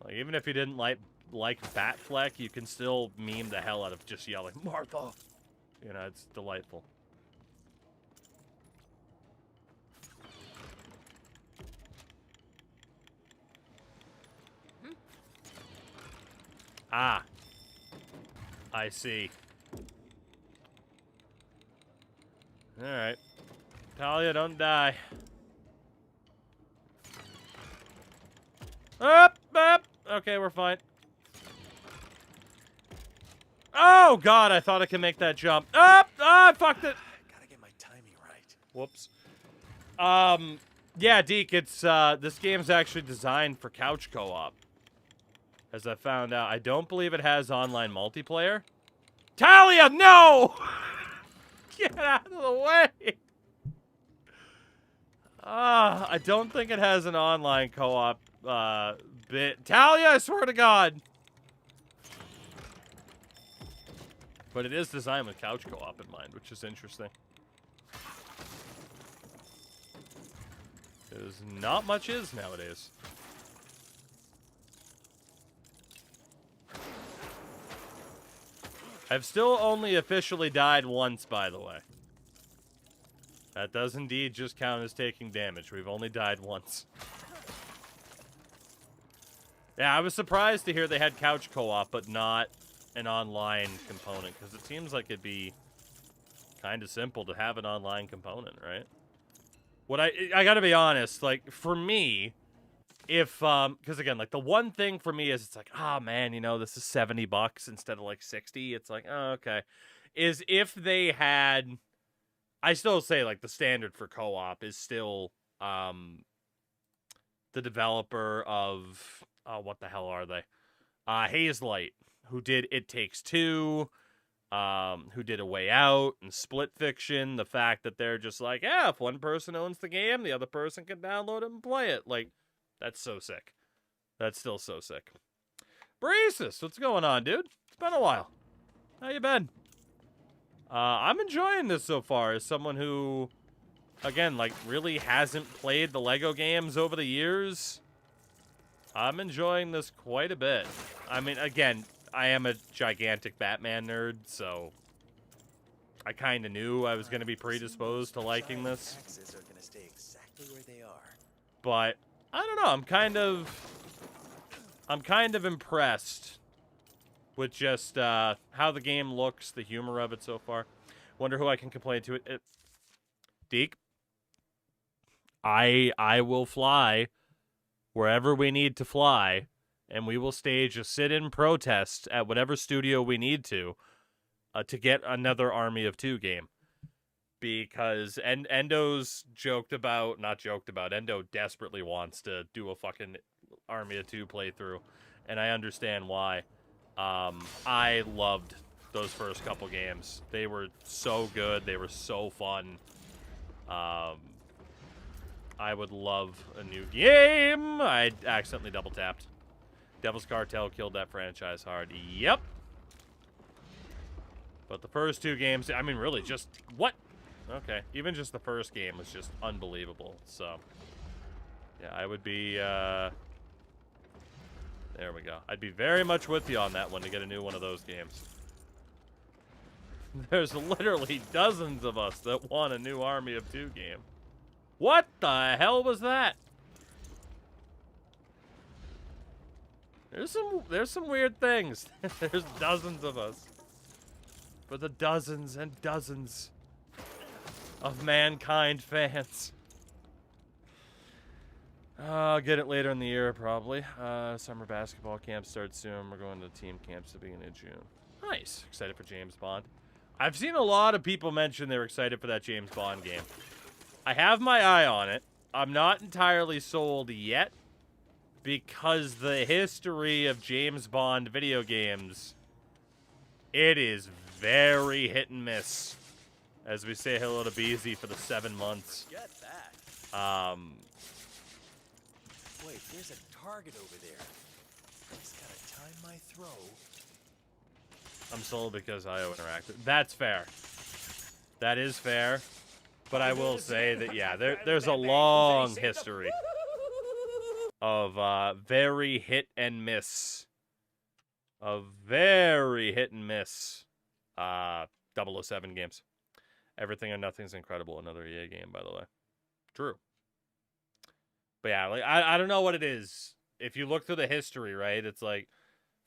Like, even if you didn't like Batfleck, you can still meme the hell out of just yelling, Martha! You know, it's delightful. Ah. I see. Alright. Talia, don't die. Up, up. Okay, we're fine. Oh, God, I thought I could make that jump. Up! I fucked it. Gotta get my timing right. Whoops. Yeah, Deke, it's, this game's actually designed for couch co-op. As I found out. I don't believe it has online multiplayer. Talia, no! Get out of the way! I don't think it has an online co-op, bit. Talia, I swear to God! But it is designed with couch co-op in mind, which is interesting. Because not much is nowadays. I've still only officially died once, by the way. That does indeed just count as taking damage. We've only died once. Yeah, I was surprised to hear they had couch co-op, but not an online component, because it seems like it'd be kind of simple to have an online component, right? What I gotta be honest, like, for me, if, because again, like, the one thing for me is, it's like, ah, man, you know, this is $70 instead of, like, 60. It's like, oh, okay. Is if they had, I still say, like, the standard for co-op is still, the developer of, oh, what the hell are they? Hazelight, who did It Takes Two, who did A Way Out and Split Fiction. The fact that they're just like, yeah, if one person owns the game, the other person can download it and play it. Like, that's so sick. That's still so sick. Braces, what's going on, dude? It's been a while. How you been? I'm enjoying this so far as someone who, again, like, really hasn't played the Lego games over the years. I'm enjoying this quite a bit. I mean, again, I am a gigantic Batman nerd, so I kind of knew I was going to be predisposed to liking this. Axes are gonna stay exactly where they are. But I don't know. I'm kind of impressed with just how the game looks, the humor of it so far. Wonder who I can complain to it. Deke, I will fly wherever we need to fly, and we will stage a sit-in protest at whatever studio we need to get another Army of Two game. Because Endo's Endo desperately wants to do a fucking Army of Two playthrough, and I understand why. I loved those first couple games. They were so good. They were so fun. I would love a new game. I accidentally double tapped. Devil's Cartel killed that franchise hard. Yep. But the first two games, I mean, really, just what? Okay, even just the first game was just unbelievable. So, yeah, I would be, there we go. I'd be very much with you on that one to get a new one of those games. There's literally dozens of us that want a new Army of Two game. What the hell was that? There's some weird things. There's dozens of us. For the dozens and dozens of Mankind fans. I'll get it later in the year, probably. Summer basketball camp starts soon. We're going to team camps at the beginning of June. Nice. Excited for James Bond. I've seen a lot of people mention they're excited for that James Bond game. I have my eye on it. I'm not entirely sold yet, because the history of James Bond video games, it is very hit and miss. As we say hello to Beezy for the 7 months. Get that. Wait, there's a target over there. Just gotta time my throw. I'm sold because IO interacted. That's fair. That is fair. But I will say that, yeah, there's a long history of very hit and miss. Of very hit and miss 007 games. Everything or Nothing's incredible. Another EA game, by the way. True. But yeah, like I don't know what it is. If you look through the history, right, it's like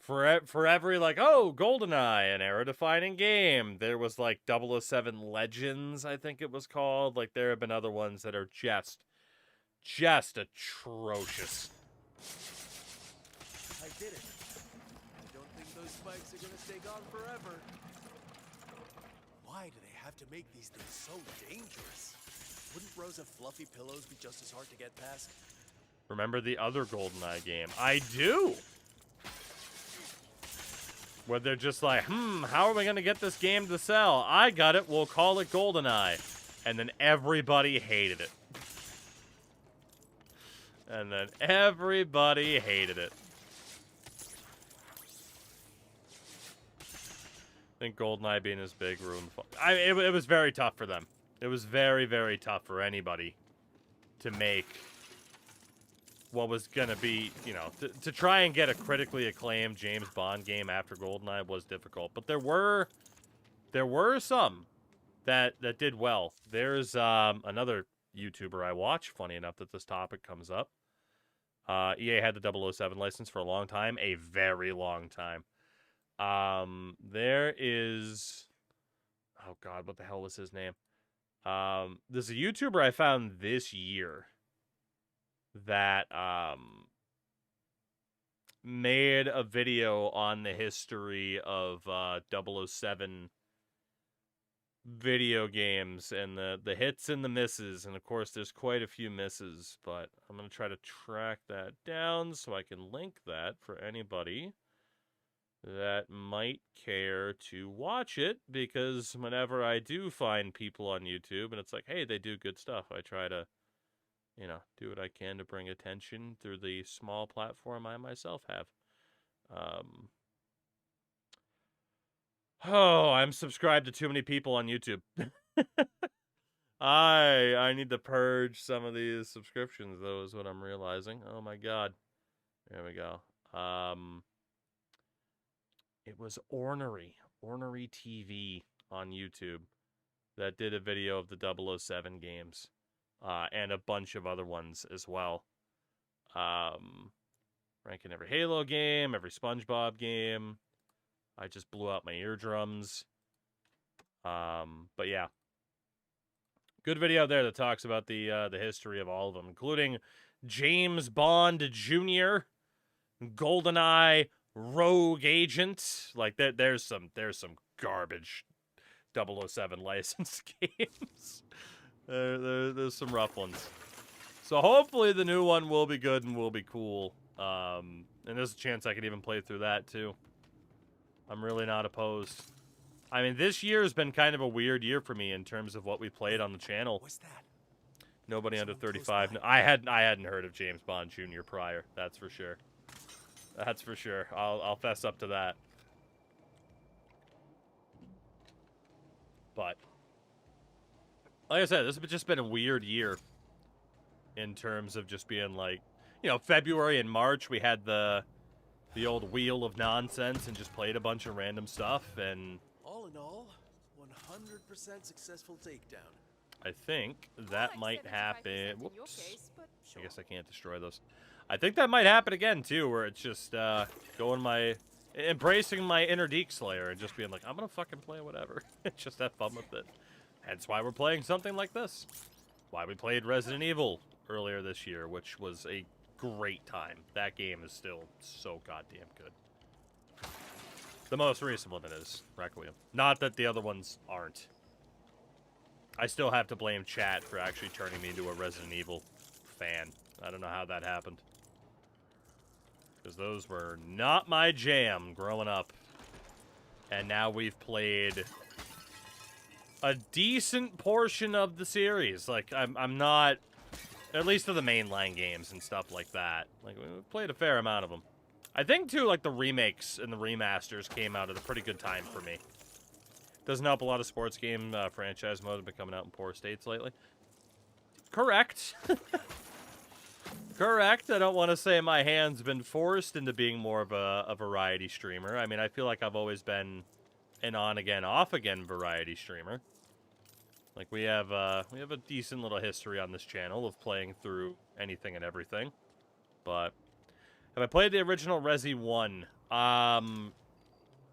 for every like, oh, GoldenEye, an era-defining game, there was like 007 Legends, I think it was called. Like there have been other ones that are just atrocious. I did it. I don't think those spikes are gonna stay gone forever. Why do they have to make these things so dangerous? Wouldn't rows of fluffy pillows be just as hard to get past? Remember the other GoldenEye game? I do! Where they're just like, how are we going to get this game to sell? I got it, we'll call it GoldenEye. And then everybody hated it. And then everybody hated it. I think GoldenEye being as big ruined fun. It was very tough for them. It was very, very tough for anybody to make what was going to be, you know, to try and get a critically acclaimed James Bond game after GoldenEye was difficult. But there were some that did well. There's another YouTuber I watch, funny enough that this topic comes up. EA had the 007 license for a long time, a very long time. There is, oh God, what the hell was his name? There's a YouTuber I found this year that made a video on the history of 007 video games and the hits and the misses, and of course there's quite a few misses, but I'm going to try to track that down so I can link that for anybody that might care to watch it, because whenever I do find people on YouTube and it's like, hey, they do good stuff, I try to, you know, do what I can to bring attention through the small platform I myself have. Oh, I'm subscribed to too many people on YouTube. I need to purge some of these subscriptions, though, is what I'm realizing. Oh my God. There we go. It was Ornery TV on YouTube that did a video of the 007 games. And a bunch of other ones as well. Ranking every Halo game, every SpongeBob game. I just blew out my eardrums. But yeah. Good video there that talks about the history of all of them, including James Bond Jr., GoldenEye, Rogue Agent. Like, there's some garbage 007 licensed games. There's some rough ones. So hopefully the new one will be good and will be cool. And there's a chance I could even play through that too. I'm really not opposed. I mean, this year has been kind of a weird year for me in terms of what we played on the channel. What's that? Nobody under 35. I hadn't heard of James Bond Jr. prior. That's for sure. That's for sure. I'll fess up to that. But like I said, this has just been a weird year in terms of just being like, you know, February and March we had the old wheel of nonsense and just played a bunch of random stuff, and all in all, 100% successful takedown. I think that might happen. Whoops. I guess I can't destroy those. I think that might happen again too, where it's just embracing my inner Deke Slayer and just being like, I'm gonna fucking play whatever. Just have fun with it. Hence why we're playing something like this. Why we played Resident Evil earlier this year, which was a great time. That game is still so goddamn good. The most recent one is Requiem. Not that the other ones aren't. I still have to blame chat for actually turning me into a Resident Evil fan. I don't know how that happened. Because those were not my jam growing up. And now we've played a decent portion of the series. Like, I'm not, at least of the mainline games and stuff like that. Like, we played a fair amount of them. I think, too, like, the remakes and the remasters came out at a pretty good time for me. Doesn't help a lot of sports game franchise mode have been coming out in poor states lately. Correct. Correct. I don't want to say my hand's been forced into being more of a variety streamer. I mean, I feel like I've always been an on-again, off-again variety streamer. Like, we have a decent little history on this channel of playing through anything and everything. But have I played the original Resi 1?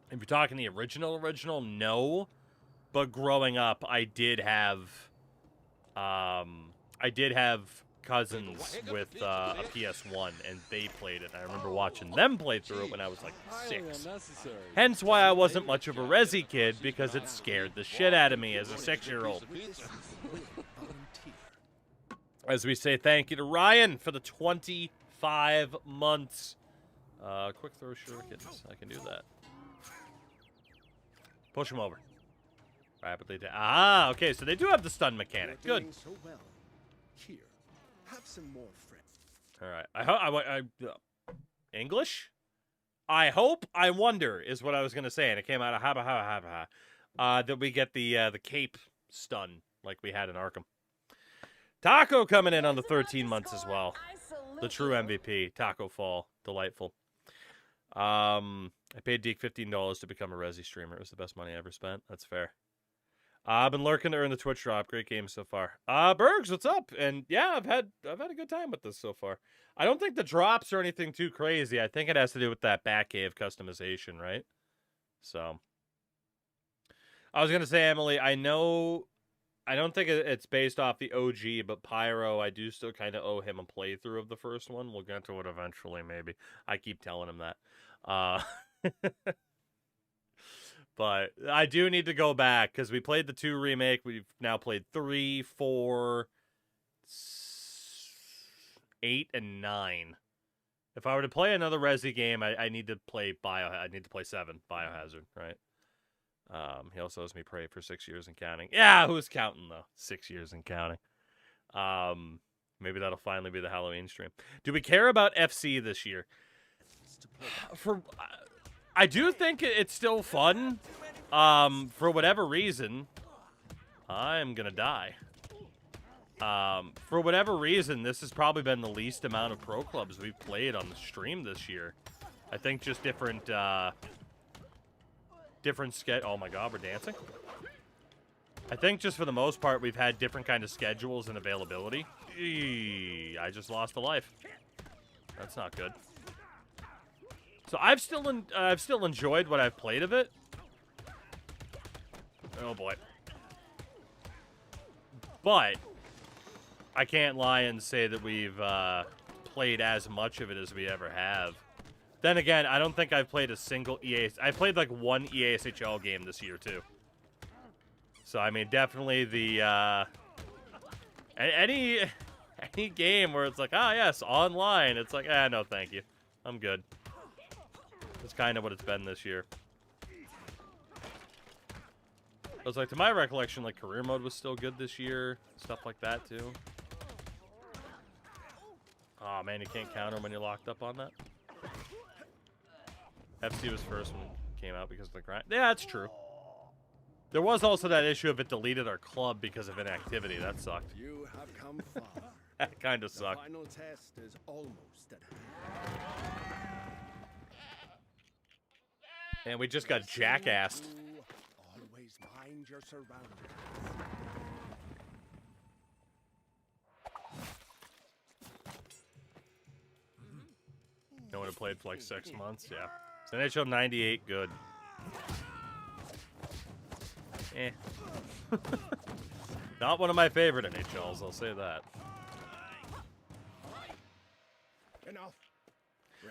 If you're talking the original, no. But growing up, I did have cousins with a PS1, and they played it. I remember watching them play through it when I was like 6. Hence why I wasn't much of a Resi kid, because it scared the shit out of me as a 6-year-old. As we say thank you to Ryan for the 25 months. Quick throw shurikens. I can do that. Push him over. Rapidly. Ah, okay. So they do have the stun mechanic. Good. So well. Here, have some more friends. All right. English? I hope, I wonder, is what I was gonna say, and it came out of that we get the cape stun like we had in Arkham. Taco coming in on the 13 months as well. The true MVP. Taco Fall. Delightful. I paid Deke $15 to become a Resi streamer. It was the best money I ever spent. That's fair. I've been lurking to earn the Twitch drop. Great game so far. Bergs, what's up? And yeah, I've had a good time with this so far. I don't think the drops are anything too crazy. I think it has to do with that Batcave customization, right? So I was gonna say, Emily, I don't think it's based off the OG, but Pyro, I do still kind of owe him a playthrough of the first one. We'll get to it eventually, maybe. I keep telling him that. But I do need to go back, because we played the 2 remake. We've now played 3, 4, 8, and 9. If I were to play another Resi game, I need to play I need to play 7, Biohazard, right? He also owes me Prey for 6 years and counting. Yeah, who's counting, though? 6 years and counting. Maybe that'll finally be the Halloween stream. Do we care about FC this year? I do think it's still fun. For whatever reason, I'm gonna die. For whatever reason, this has probably been the least amount of pro clubs we've played on the stream this year. I think just different oh my god, we're dancing. I think just for the most part, we've had different kind of schedules and availability. I just lost a life. That's not good. So I've still enjoyed what I've played of it. Oh boy. But I can't lie and say that we've played as much of it as we ever have. Then again, I don't think I've played a single EA. I played like one EASHL game this year too. So I mean, definitely the any game where it's like, ah yes, online. It's like, no, thank you, I'm good. That's kind of what it's been this year. I was like, to my recollection, like career mode was still good this year, stuff like that too. Oh man, you can't counter when you're locked up on that. FC was first when it came out because of the grind. Yeah, that's true. There was also that issue of it deleted our club because of inactivity. That sucked. You have come far. That kind of sucked. The final test is almost at hand. And we just got jackassed. Always mind your surroundings. No one had played for like 6 months. Yeah. So NHL 98, good. Eh. Not one of my favorite NHLs, I'll say that. Enough.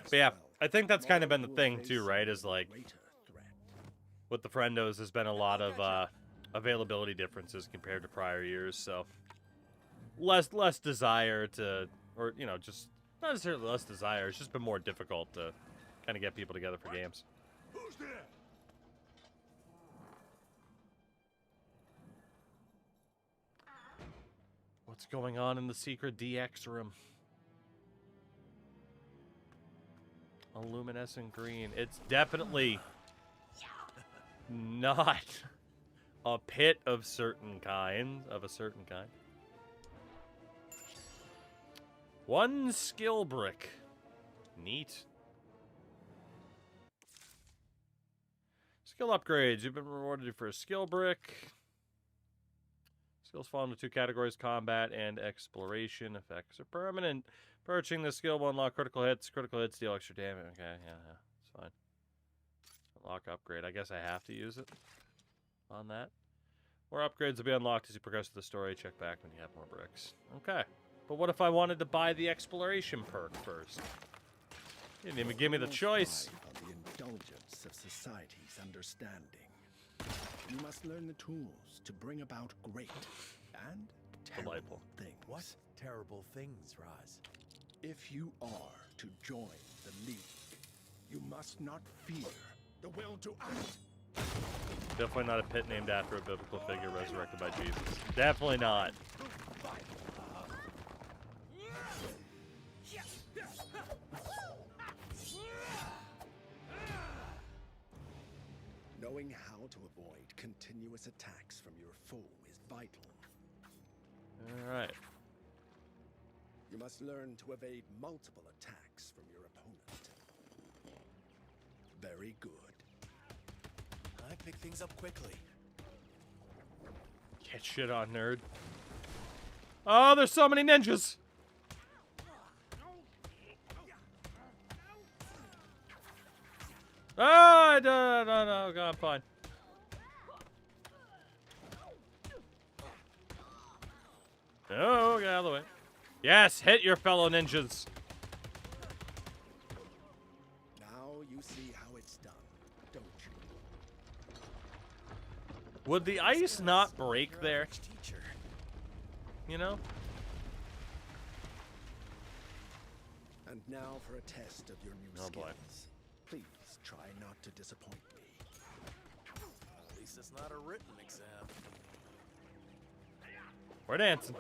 But yeah, I think that's kind of been the thing too, right? Is like with the friendos, there's been a lot of availability differences compared to prior years, so less desire to, or you know, just not necessarily less desire. It's just been more difficult to kind of get people together for games. Who's there? What's going on in the secret DX room? A luminescent green. It's definitely not a pit of a certain kind. One skill brick. Neat. Skill upgrades. You've been rewarded for a skill brick. Skills fall into 2 categories: combat and exploration. Effects are permanent. Purchasing the skill will unlock critical hits. Critical hits deal extra damage. Okay, yeah, it's fine. Unlock upgrade. I guess I have to use it on that. More upgrades will be unlocked as you progress through the story. Check back when you have more bricks. Okay. But what if I wanted to buy the exploration perk first? You didn't even give me the choice. On the indulgence of society's understanding. You must learn the tools to bring about great and terrible things. What terrible things, Roz? If you are to join the League, you must not fear the will to act. Definitely not a pit named after a biblical figure resurrected by Jesus. Definitely not. Knowing how to avoid continuous attacks from your foe is vital. Alright. You must learn to evade multiple attacks from your opponent. Very good. I pick things up quickly. Get shit on, nerd. Oh, there's so many ninjas! Oh, no, God, I'm fine. Oh, get out of the way. Yes, hit your fellow ninjas. Now you see how it's done, don't you? Would the ice not break there? You know? And now for a test of your new Oh, boy. skills. Please try not to disappoint me. At least it's not a written exam. We're dancing.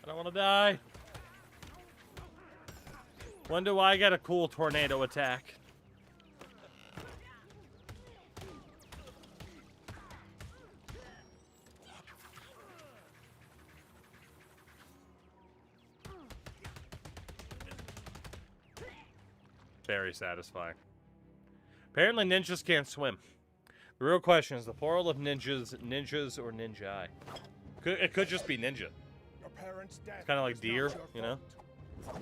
I don't want to die. When do I get a cool tornado attack? Very satisfying. Apparently ninjas can't swim. The real question is the plural of ninjas, ninjas or ninja. It could just be ninja. Your parents' death It's kind of like is deer, not your you know? fault.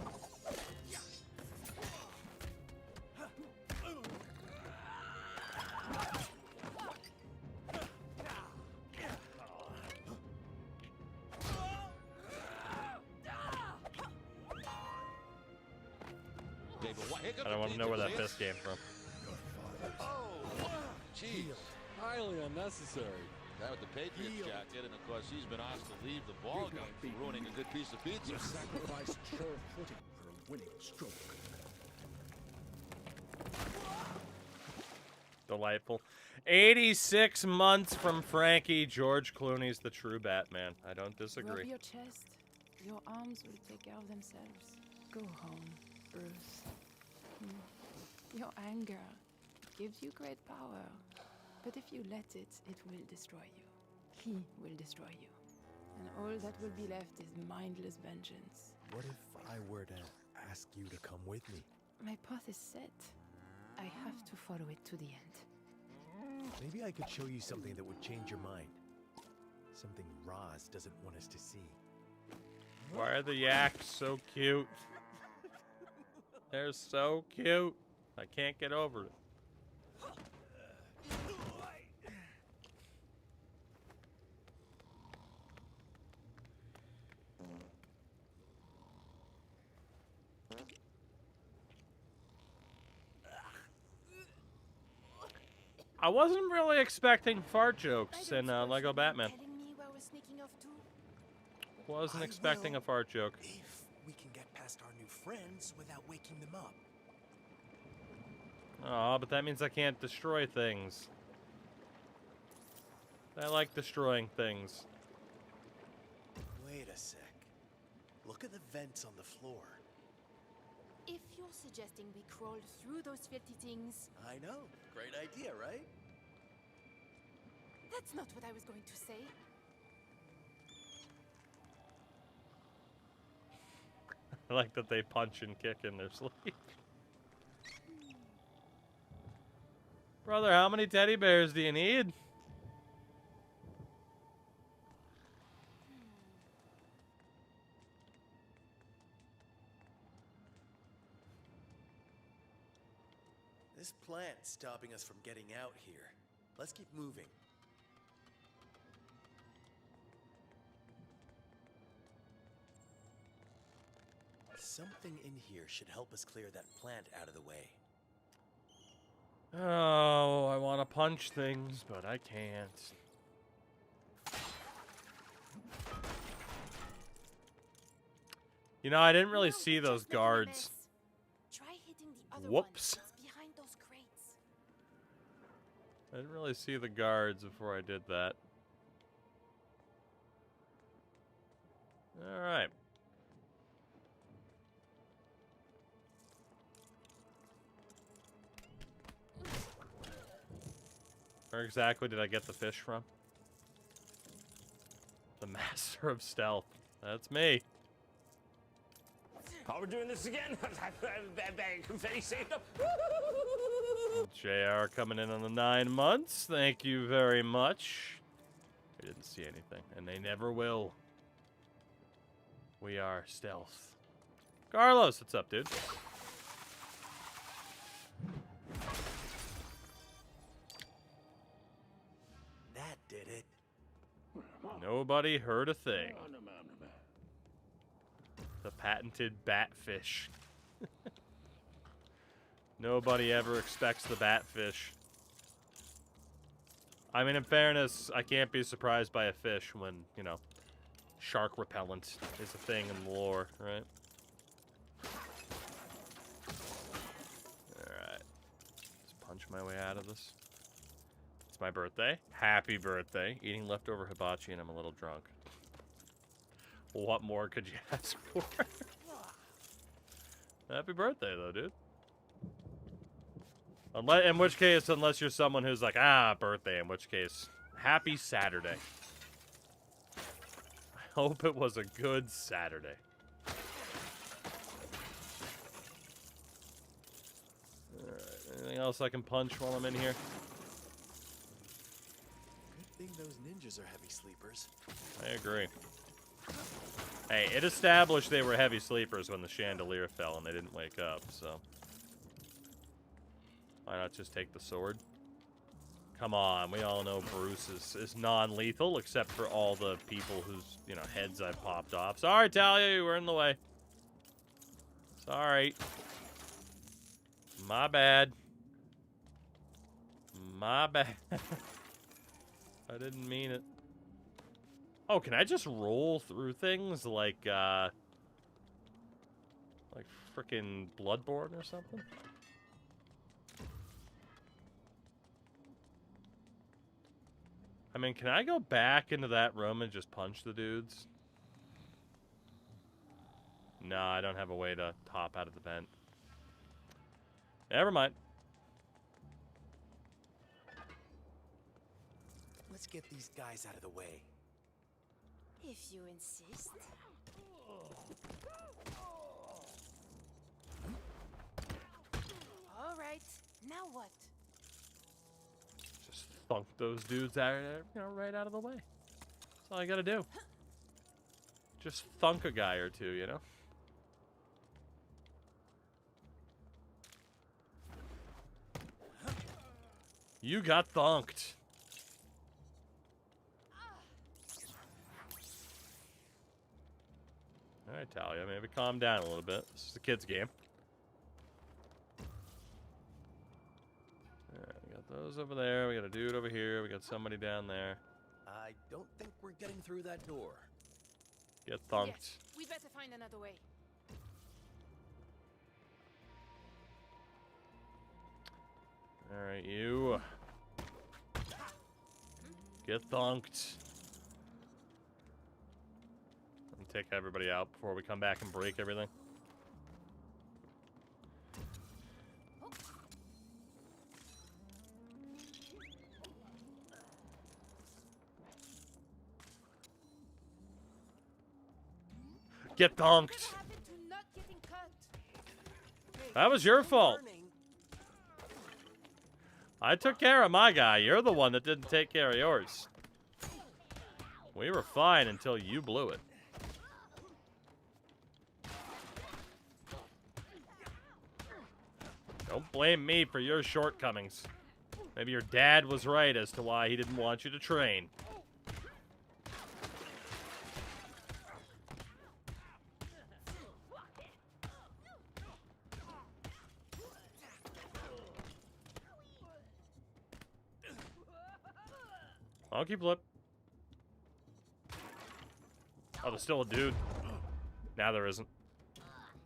I don't want to know where that fist came from. Jeez, highly unnecessary. That with the Patriots jacket, and of course he's been asked to leave the ball game for ruining a good piece of pizza. You sacrificed sure footing for a winning stroke. Delightful. 86 months from Frankie. George Clooney's the true Batman. I don't Rub disagree. your chest. Your arms will take care of themselves. Go home, Bruce. Your anger gives you great power. But if you let it, it will destroy you. He will destroy you. And all that will be left is mindless vengeance. What if I were to ask you to come with me? My path is set. I have to follow it to the end. Maybe I could show you something that would change your mind. Something Roz doesn't want us to see. Why are the yaks so cute? They're so cute. I can't get over it. I wasn't really expecting fart jokes in Lego Batman. Telling me where we're sneaking off to? Wasn't expecting a fart joke. If we can get past our new friends without waking them up. Aw, but that means I can't destroy things. I like destroying things. Wait a sec. Look at the vents on the floor. If you're suggesting we crawl through those filthy things, I know. Great idea, right? that's not what I was going to say. I like that they punch and kick in their sleep. Brother, how many teddy bears do you need? This plant's stopping us from getting out here. Let's keep moving. Something in here should help us clear that plant out of the way. Oh, I want to punch things, but I can't. You know, I didn't really see those guards. Try hitting the other Whoops. one. It's behind those crates. I didn't really see the guards before I did that. All right. Where exactly did I get the fish from? The Master of Stealth. That's me. Oh, we're doing this again? Confetti saved up. JR coming in on the 9 months. Thank you very much. We didn't see anything, and they never will. We are stealth. Carlos, what's up, dude? That did it. Nobody heard a thing. The patented batfish. Nobody ever expects the batfish. I mean, in fairness, I can't be surprised by a fish when, you know, shark repellent is a thing in the lore, right? Alright. Just punch my way out of this. It's my birthday. Happy birthday. Eating leftover hibachi and I'm a little drunk. What more could you ask for? Happy birthday, though, dude. In which case, unless you're someone who's like, birthday, in which case, happy Saturday. I hope it was a good Saturday. Alright, anything else I can punch while I'm in here? Good thing those ninjas are heavy sleepers. I agree. Hey, it established they were heavy sleepers when the chandelier fell and they didn't wake up, so... Why not just take the sword? Come on, we all know Bruce is non-lethal, except for all the people whose, you know, heads I've popped off. Sorry, Talia, you were in the way. Sorry. My bad. My bad. I didn't mean it. Oh, can I just roll through things like frickin' Bloodborne or something? I mean, can I go back into that room and just punch the dudes? No, I don't have a way to hop out of the vent. Never mind. Let's get these guys out of the way. If you insist. All right, now what? Just thunk those dudes out, you know, right out of the way. That's all I gotta do. Just thunk a guy or two, you know? You got thunked. Alright, Talia, maybe calm down a little bit. This is a kid's game. Alright, we got those over there. We got a dude over here. We got somebody down there. I don't think we're getting through that door. Get thunked. Yes, we'd better find another way. Alright, you. Get thunked. Let me take everybody out before we come back and break everything. Get thunked. That was your fault. I took care of my guy. You're the one that didn't take care of yours. We were fine until you blew it. Don't blame me for your shortcomings. Maybe your dad was right as to why he didn't want you to train. Monkey flip. Oh, there's still a dude. Now there isn't.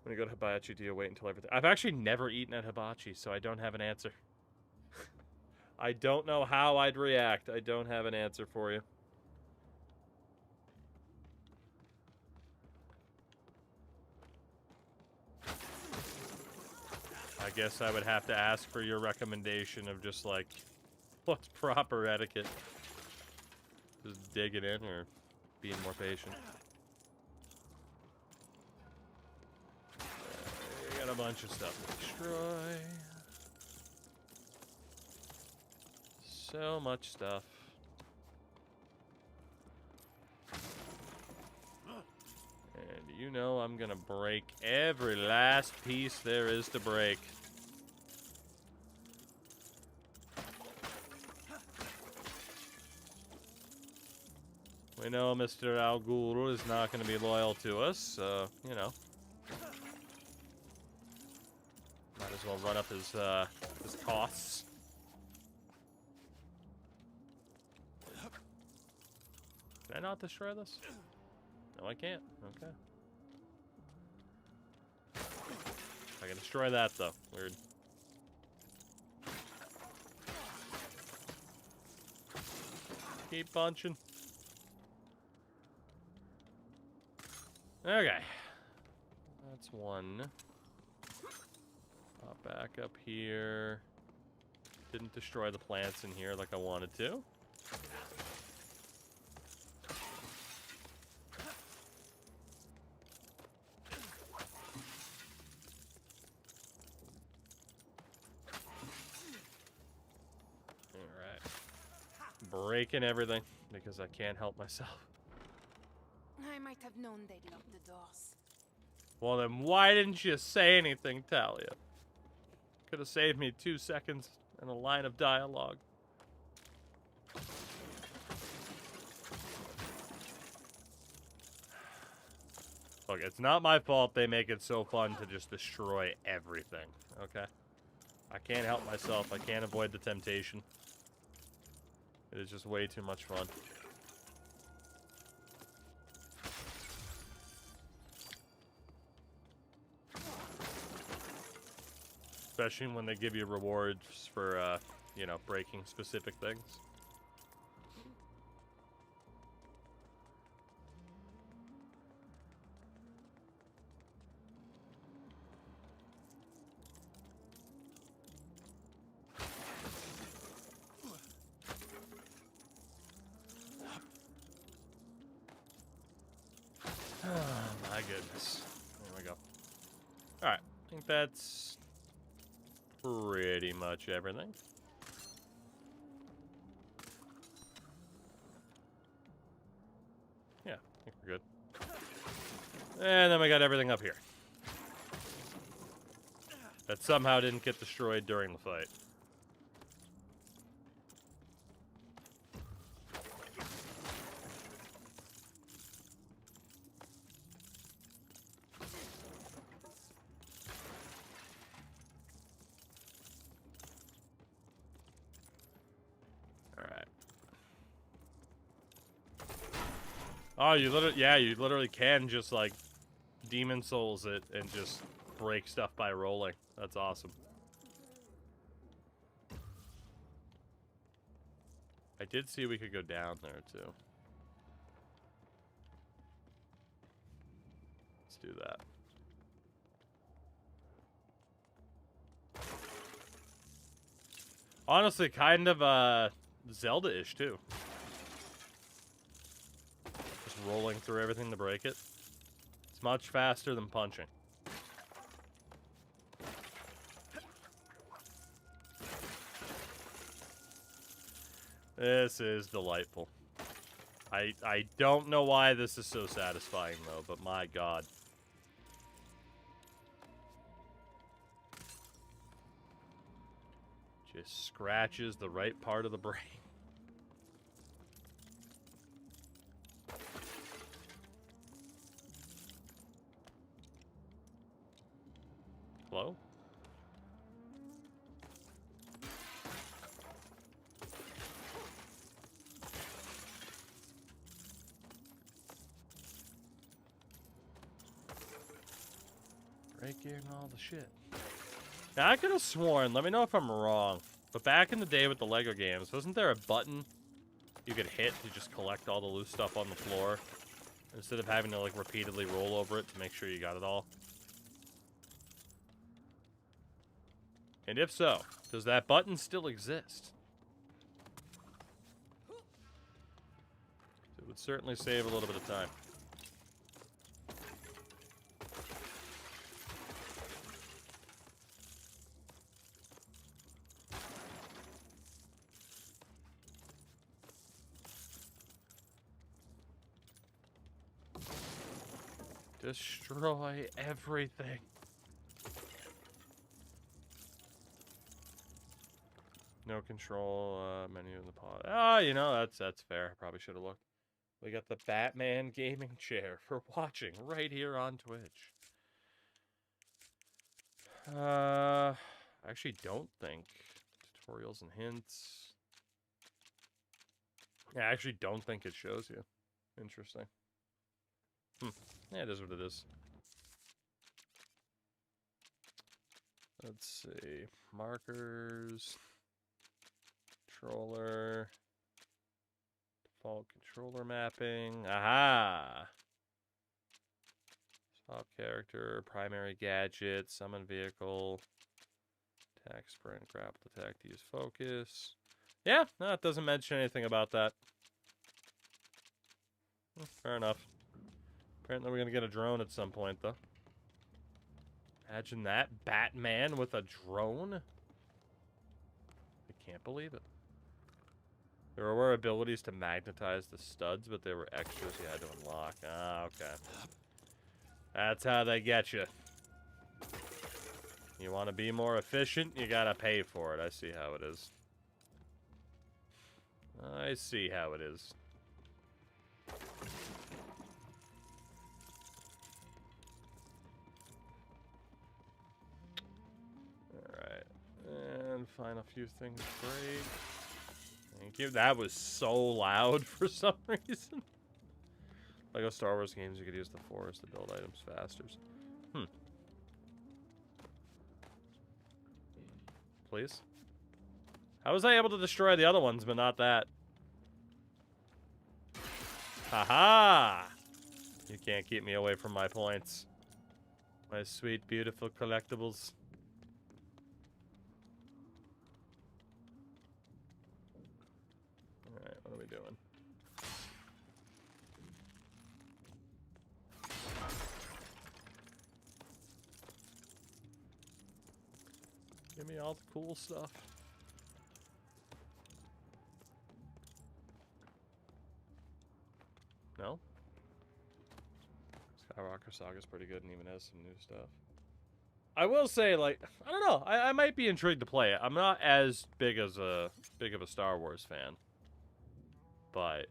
When you go to hibachi, do you wait until everything... I've actually never eaten at hibachi, so I don't have an answer. I don't know how I'd react. I don't have an answer for you. I guess I would have to ask for your recommendation of just, like, what's proper etiquette. Just dig it in or being more patient. We got a bunch of stuff to destroy. So much stuff. And you know I'm gonna break every last piece there is to break. We know Mr. Al Ghul is not going to be loyal to us, so, you know. Might as well run up his costs. Can I not destroy this? No, I can't. Okay. I can destroy that, though. Weird. Keep punching. Okay. That's one. Pop back up here. Didn't destroy the plants in here like I wanted to. Alright. Breaking everything because I can't help myself. I might have known they'd lock the doors. Well, then why didn't you say anything, Talia? Could have saved me 2 seconds and a line of dialogue. Look, it's not my fault they make it so fun to just destroy everything, okay? I can't help myself. I can't avoid the temptation. It is just way too much fun. Especially when they give you rewards for, you know, breaking specific things. Oh, my goodness. There we go. Alright, I think that's pretty much everything. Yeah, I think we're good. And then we got everything up here. That somehow didn't get destroyed during the fight. Oh, you literally can just, like, Demon Souls it and just break stuff by rolling. That's awesome. I did see we could go down there, too. Let's do that. Honestly, kind of, Zelda-ish, too. Rolling through everything to break it. It's much faster than punching. This is delightful. I don't know why this is so satisfying, though, but my god. Just scratches the right part of the brain. Hello? Breaking all the shit. Now, I could have sworn, let me know if I'm wrong, but back in the day with the Lego games, wasn't there a button you could hit to just collect all the loose stuff on the floor instead of having to, like, repeatedly roll over it to make sure you got it all? And if so, does that button still exist? It would certainly save a little bit of time. Destroy everything. No control menu in the pod. Ah, you know, that's fair. I probably should have looked. We got the Batman gaming chair for watching right here on Twitch. I actually don't think tutorials and hints. Yeah, I actually don't think it shows you. Interesting. Yeah, it is what it is. Let's see. Markers. Controller. Default controller mapping. Aha! Swap character, primary gadget, summon vehicle, attack, sprint, grapple, attack to use focus. Yeah, no, it doesn't mention anything about that. Fair enough. Apparently we're going to get a drone at some point, though. Imagine that. Batman with a drone? I can't believe it. There were abilities to magnetize the studs, but they were extras you had to unlock. Ah, okay. That's how they get you. You want to be more efficient, you gotta pay for it. I see how it is. I see how it is. Alright. And find a few things break. Thank you. That was so loud for some reason. Lego Star Wars games, you could use the forest to build items faster. Please? How was I able to destroy the other ones, but not that? Haha! You can't keep me away from my points. My sweet, beautiful collectibles. Alright, what are we doing? Give me all the cool stuff. No? Skywalker Saga's pretty good and even has some new stuff. I will say, like, I don't know. I might be intrigued to play it. I'm not as big of a Star Wars fan. But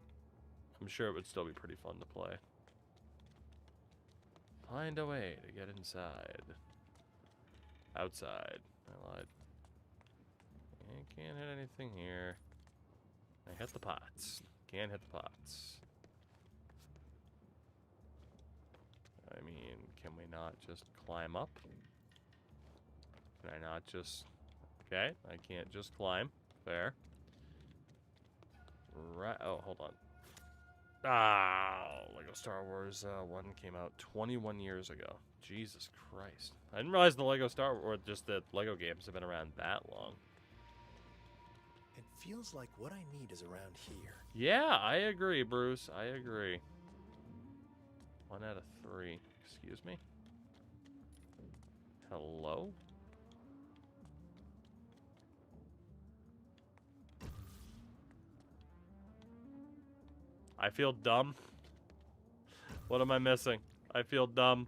I'm sure it would still be pretty fun to play. Find a way to get inside. Outside. I lied. I can't hit anything here. I hit the pots. Can't hit the pots. I mean, can we not just climb up? Can I not just... Okay, I can't just climb. Fair. Right. Oh, hold on. Ah, Lego Star Wars 1 came out 21 years ago. Jesus Christ. I didn't realize the Lego Star Wars, just that Lego games have been around that long. It feels like what I need is around here. Yeah, I agree, Bruce. I agree. 1 out of 3. Excuse me? Hello? I feel dumb. What am I missing? I feel dumb.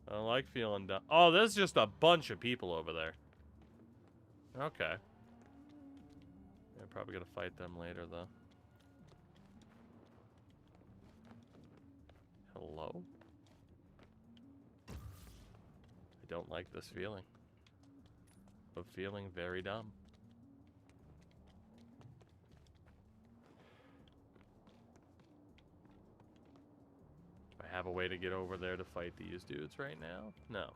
I don't like feeling dumb. Oh, there's just a bunch of people over there. Okay. I'm probably gonna fight them later, though. Hello? I don't like this feeling. Of feeling very dumb. Do I have a way to get over there to fight these dudes right now? No.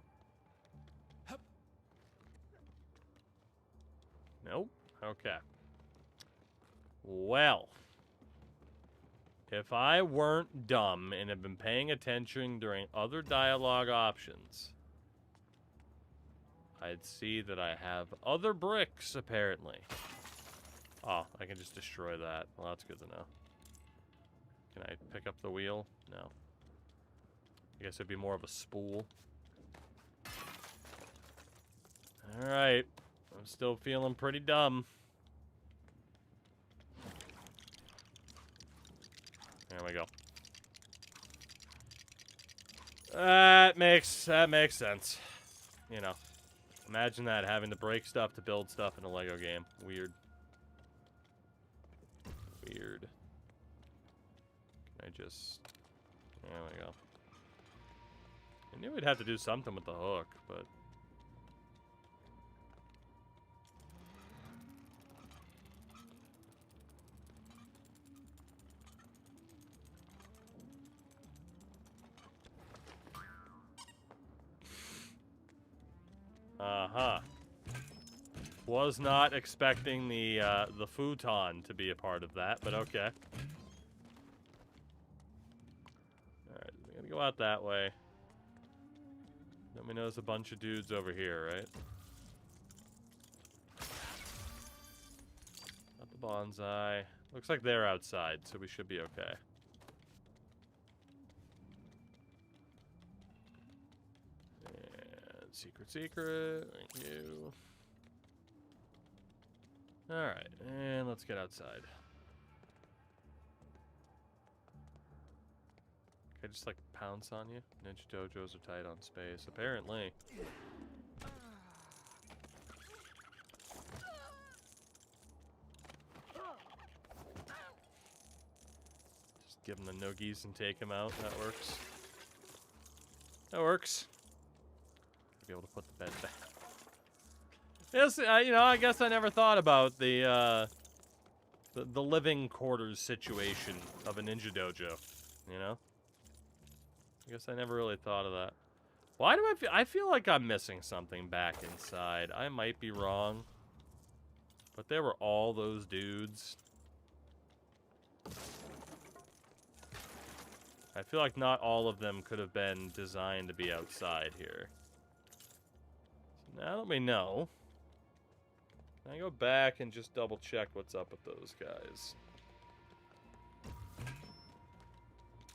Nope. Okay. Well. If I weren't dumb and had been paying attention during other dialogue options, I'd see that I have other bricks, apparently. Oh, I can just destroy that. Well, that's good to know. Can I pick up the wheel? No. I guess it'd be more of a spool. Alright. I'm still feeling pretty dumb. There we go. That makes sense. You know. Imagine that, having to break stuff to build stuff in a Lego game. Weird. Weird. Can I just... There we go. I knew we'd have to do something with the hook, but... Uh-huh. Was not expecting the futon to be a part of that, but okay. Alright, we're gonna go out that way. Let me know there's a bunch of dudes over here, right? Not the bonsai. Looks like they're outside, so we should be okay. And secret. Thank you. Alright, and let's get outside. Can I just, like, pounce on you? Ninja dojos are tight on space, apparently. Just give him the noogies and take him out. That works. That works. Be able to put the bed back. Yes, you know, I guess I never thought about the living quarters situation of a ninja dojo. You know, I guess I never really thought of that. Why do I feel like I'm missing something back inside? I might be wrong, but there were all those dudes. I feel like not all of them could have been designed to be outside here. So now that we know, can I go back and just double check what's up with those guys?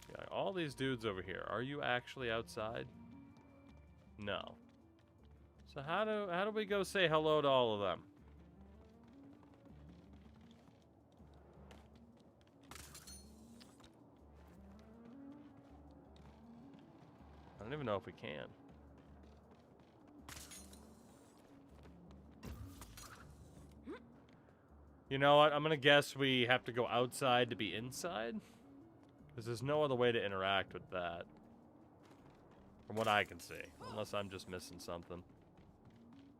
Yeah, all these dudes over here. Are you actually outside? No. So how do we go say hello to all of them? I don't even know if we can. You know what? I'm gonna guess we have to go outside to be inside. Because there's no other way to interact with that. From what I can see. Unless I'm just missing something.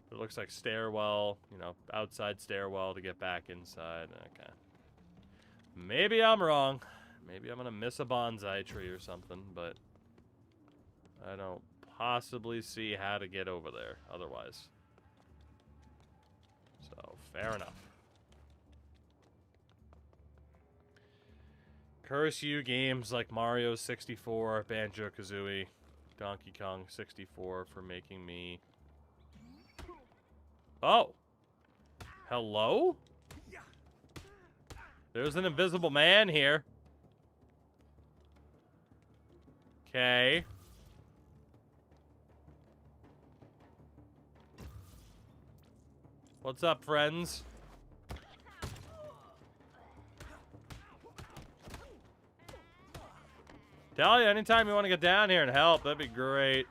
It looks like stairwell, you know, outside stairwell to get back inside. Okay. Maybe I'm wrong. Maybe I'm gonna miss a bonsai tree or something, but I don't possibly see how to get over there otherwise. So, fair enough. Curse you, games like Mario 64, Banjo-Kazooie, Donkey Kong 64 for making me... Oh! Hello? There's an invisible man here. Okay. What's up, friends? Tell you, anytime you want to get down here and help, that'd be great.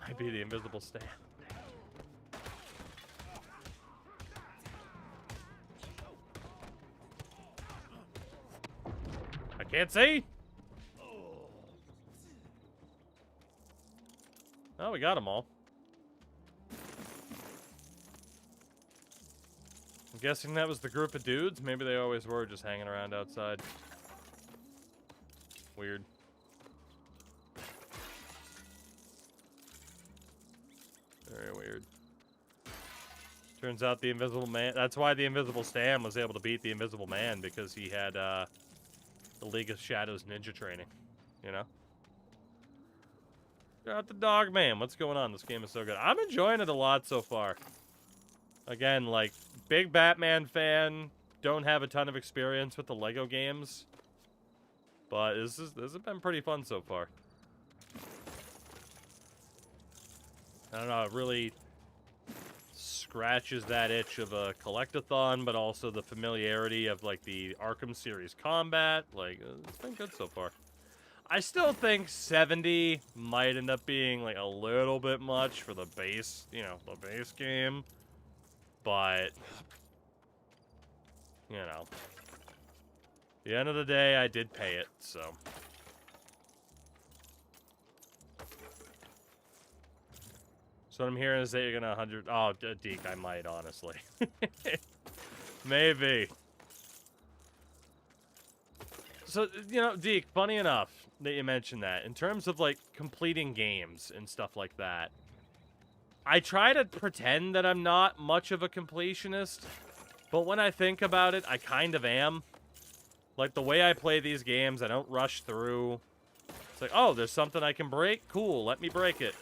Might be the invisible stand. I can't see. Oh, we got them all. I'm guessing that was the group of dudes. Maybe they always were just hanging around outside. Weird. Very weird. Turns out the Invisible Man... That's why the Invisible Stan was able to beat the Invisible Man, because he had the League of Shadows ninja training. You know? Got the dog man. What's going on? This game is so good. I'm enjoying it a lot so far. Again, like, big Batman fan. Don't have a ton of experience with the Lego games. But this has been pretty fun so far. I don't know, it really scratches that itch of a collectathon, but also the familiarity of, like, the Arkham series combat. Like, it's been good so far. I still think 70 might end up being, like, a little bit much for the base, you know, the base game. But, you know, at the end of the day, I did pay it, so. So what I'm hearing is that you're gonna 100. Oh, Deke, I might, honestly. Maybe. So, you know, Deke, funny enough that you mentioned that. In terms of, like, completing games and stuff like that, I try to pretend that I'm not much of a completionist, but when I think about it, I kind of am. Like, the way I play these games, I don't rush through. It's like, oh, there's something I can break? Cool, let me break it.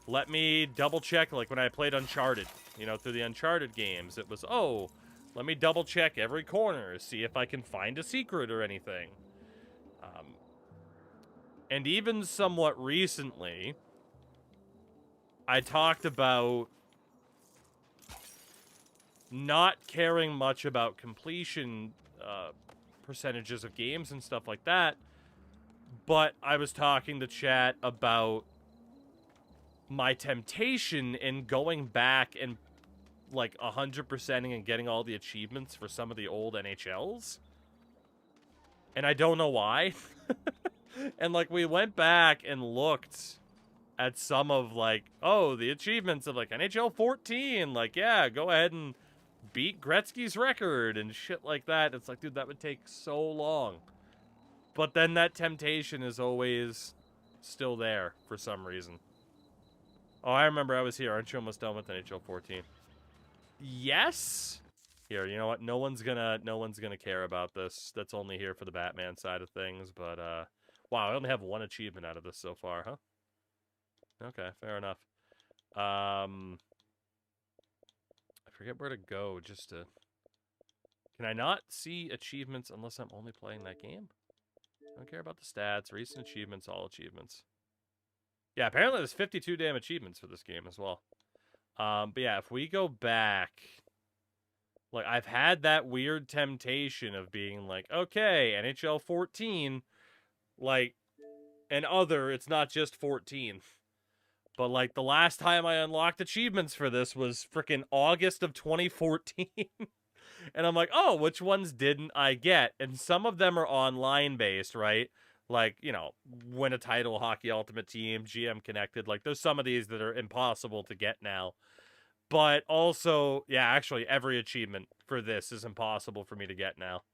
Let me double check, like when I played Uncharted, you know, through the Uncharted games. It was, oh, let me double check every corner, see if I can find a secret or anything. And even somewhat recently, I talked about not caring much about completion percentages of games and stuff like that, but I was talking to chat about my temptation in going back and, like, 100%ing and getting all the achievements for some of the old NHLs. And I don't know why. And, like, we went back and looked at some of, like, oh, the achievements of, like, NHL 14. Like, yeah, go ahead and beat Gretzky's record and shit like that. It's like, dude, that would take so long. But then that temptation is always still there for some reason. Oh, I remember I was here. Aren't you almost done with NHL 14? Yes? Here, you know what? No one's gonna care about this. That's only here for the Batman side of things, but wow, I only have one achievement out of this so far, huh? Okay, fair enough. I forget where to go just to... Can I not see achievements unless I'm only playing that game? I don't care about the stats. Recent achievements, all achievements. Yeah, apparently there's 52 damn achievements for this game as well. But yeah, if we go back... Like, I've had that weird temptation of being like, okay, NHL 14, like, and other, it's not just 14. But, like, the last time I unlocked achievements for this was frickin' August of 2014. And I'm like, oh, which ones didn't I get? And some of them are online-based, right? Like, you know, win a title, Hockey Ultimate Team, GM Connected. Like, there's some of these that are impossible to get now. But also, yeah, actually, every achievement for this is impossible for me to get now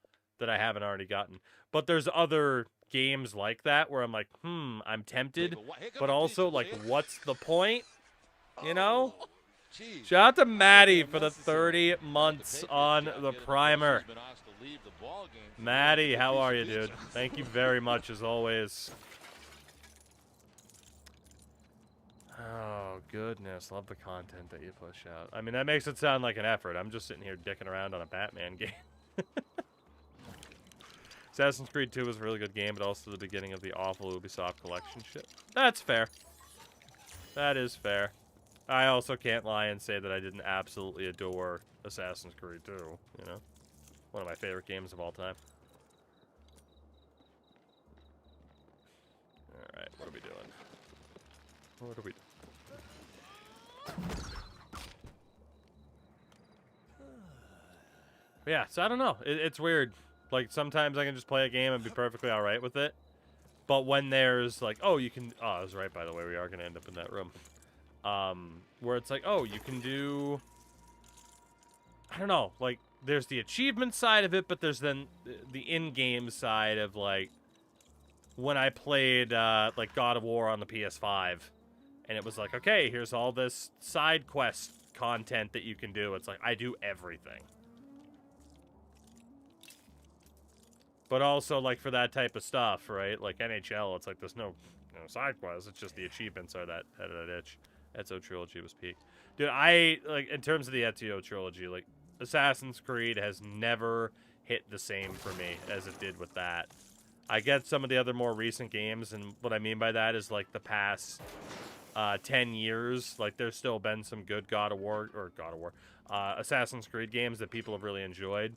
that I haven't already gotten. But there's other games like that where I'm like, I'm tempted. But also, like, what's the point? You know? Shout out to Maddie for the 30 months on the primer. Maddie, how are you, dude? Thank you very much, as always. Oh, goodness. Love the content that you push out. I mean, that makes it sound like an effort. I'm just sitting here dicking around on a Batman game. Assassin's Creed 2 was a really good game, but also the beginning of the awful Ubisoft collection shit. That's fair. That is fair. I also can't lie and say that I didn't absolutely adore Assassin's Creed 2, you know? One of my favorite games of all time. Alright, what are we doing? What are we doing? Yeah, so I don't know. It's weird. Like, sometimes I can just play a game and be perfectly alright with it. But when there's, like, oh, you can... Oh, I was right, by the way. We are going to end up in that room. Where it's like, oh, you can do... I don't know. Like, there's the achievement side of it, but there's then the in-game side of, like... When I played, like, God of War on the PS5. And it was like, okay, here's all this side quest content that you can do. It's like, I do everything. But also, like, for that type of stuff, right? Like, NHL, it's like, there's no side quests. It's just the achievements are that itch. Ezio Trilogy was peak. Dude, like, in terms of the Ezio Trilogy, like, Assassin's Creed has never hit the same for me as it did with that. I get some of the other more recent games, and what I mean by that is, like, the past 10 years, like, there's still been some good Assassin's Creed games that people have really enjoyed.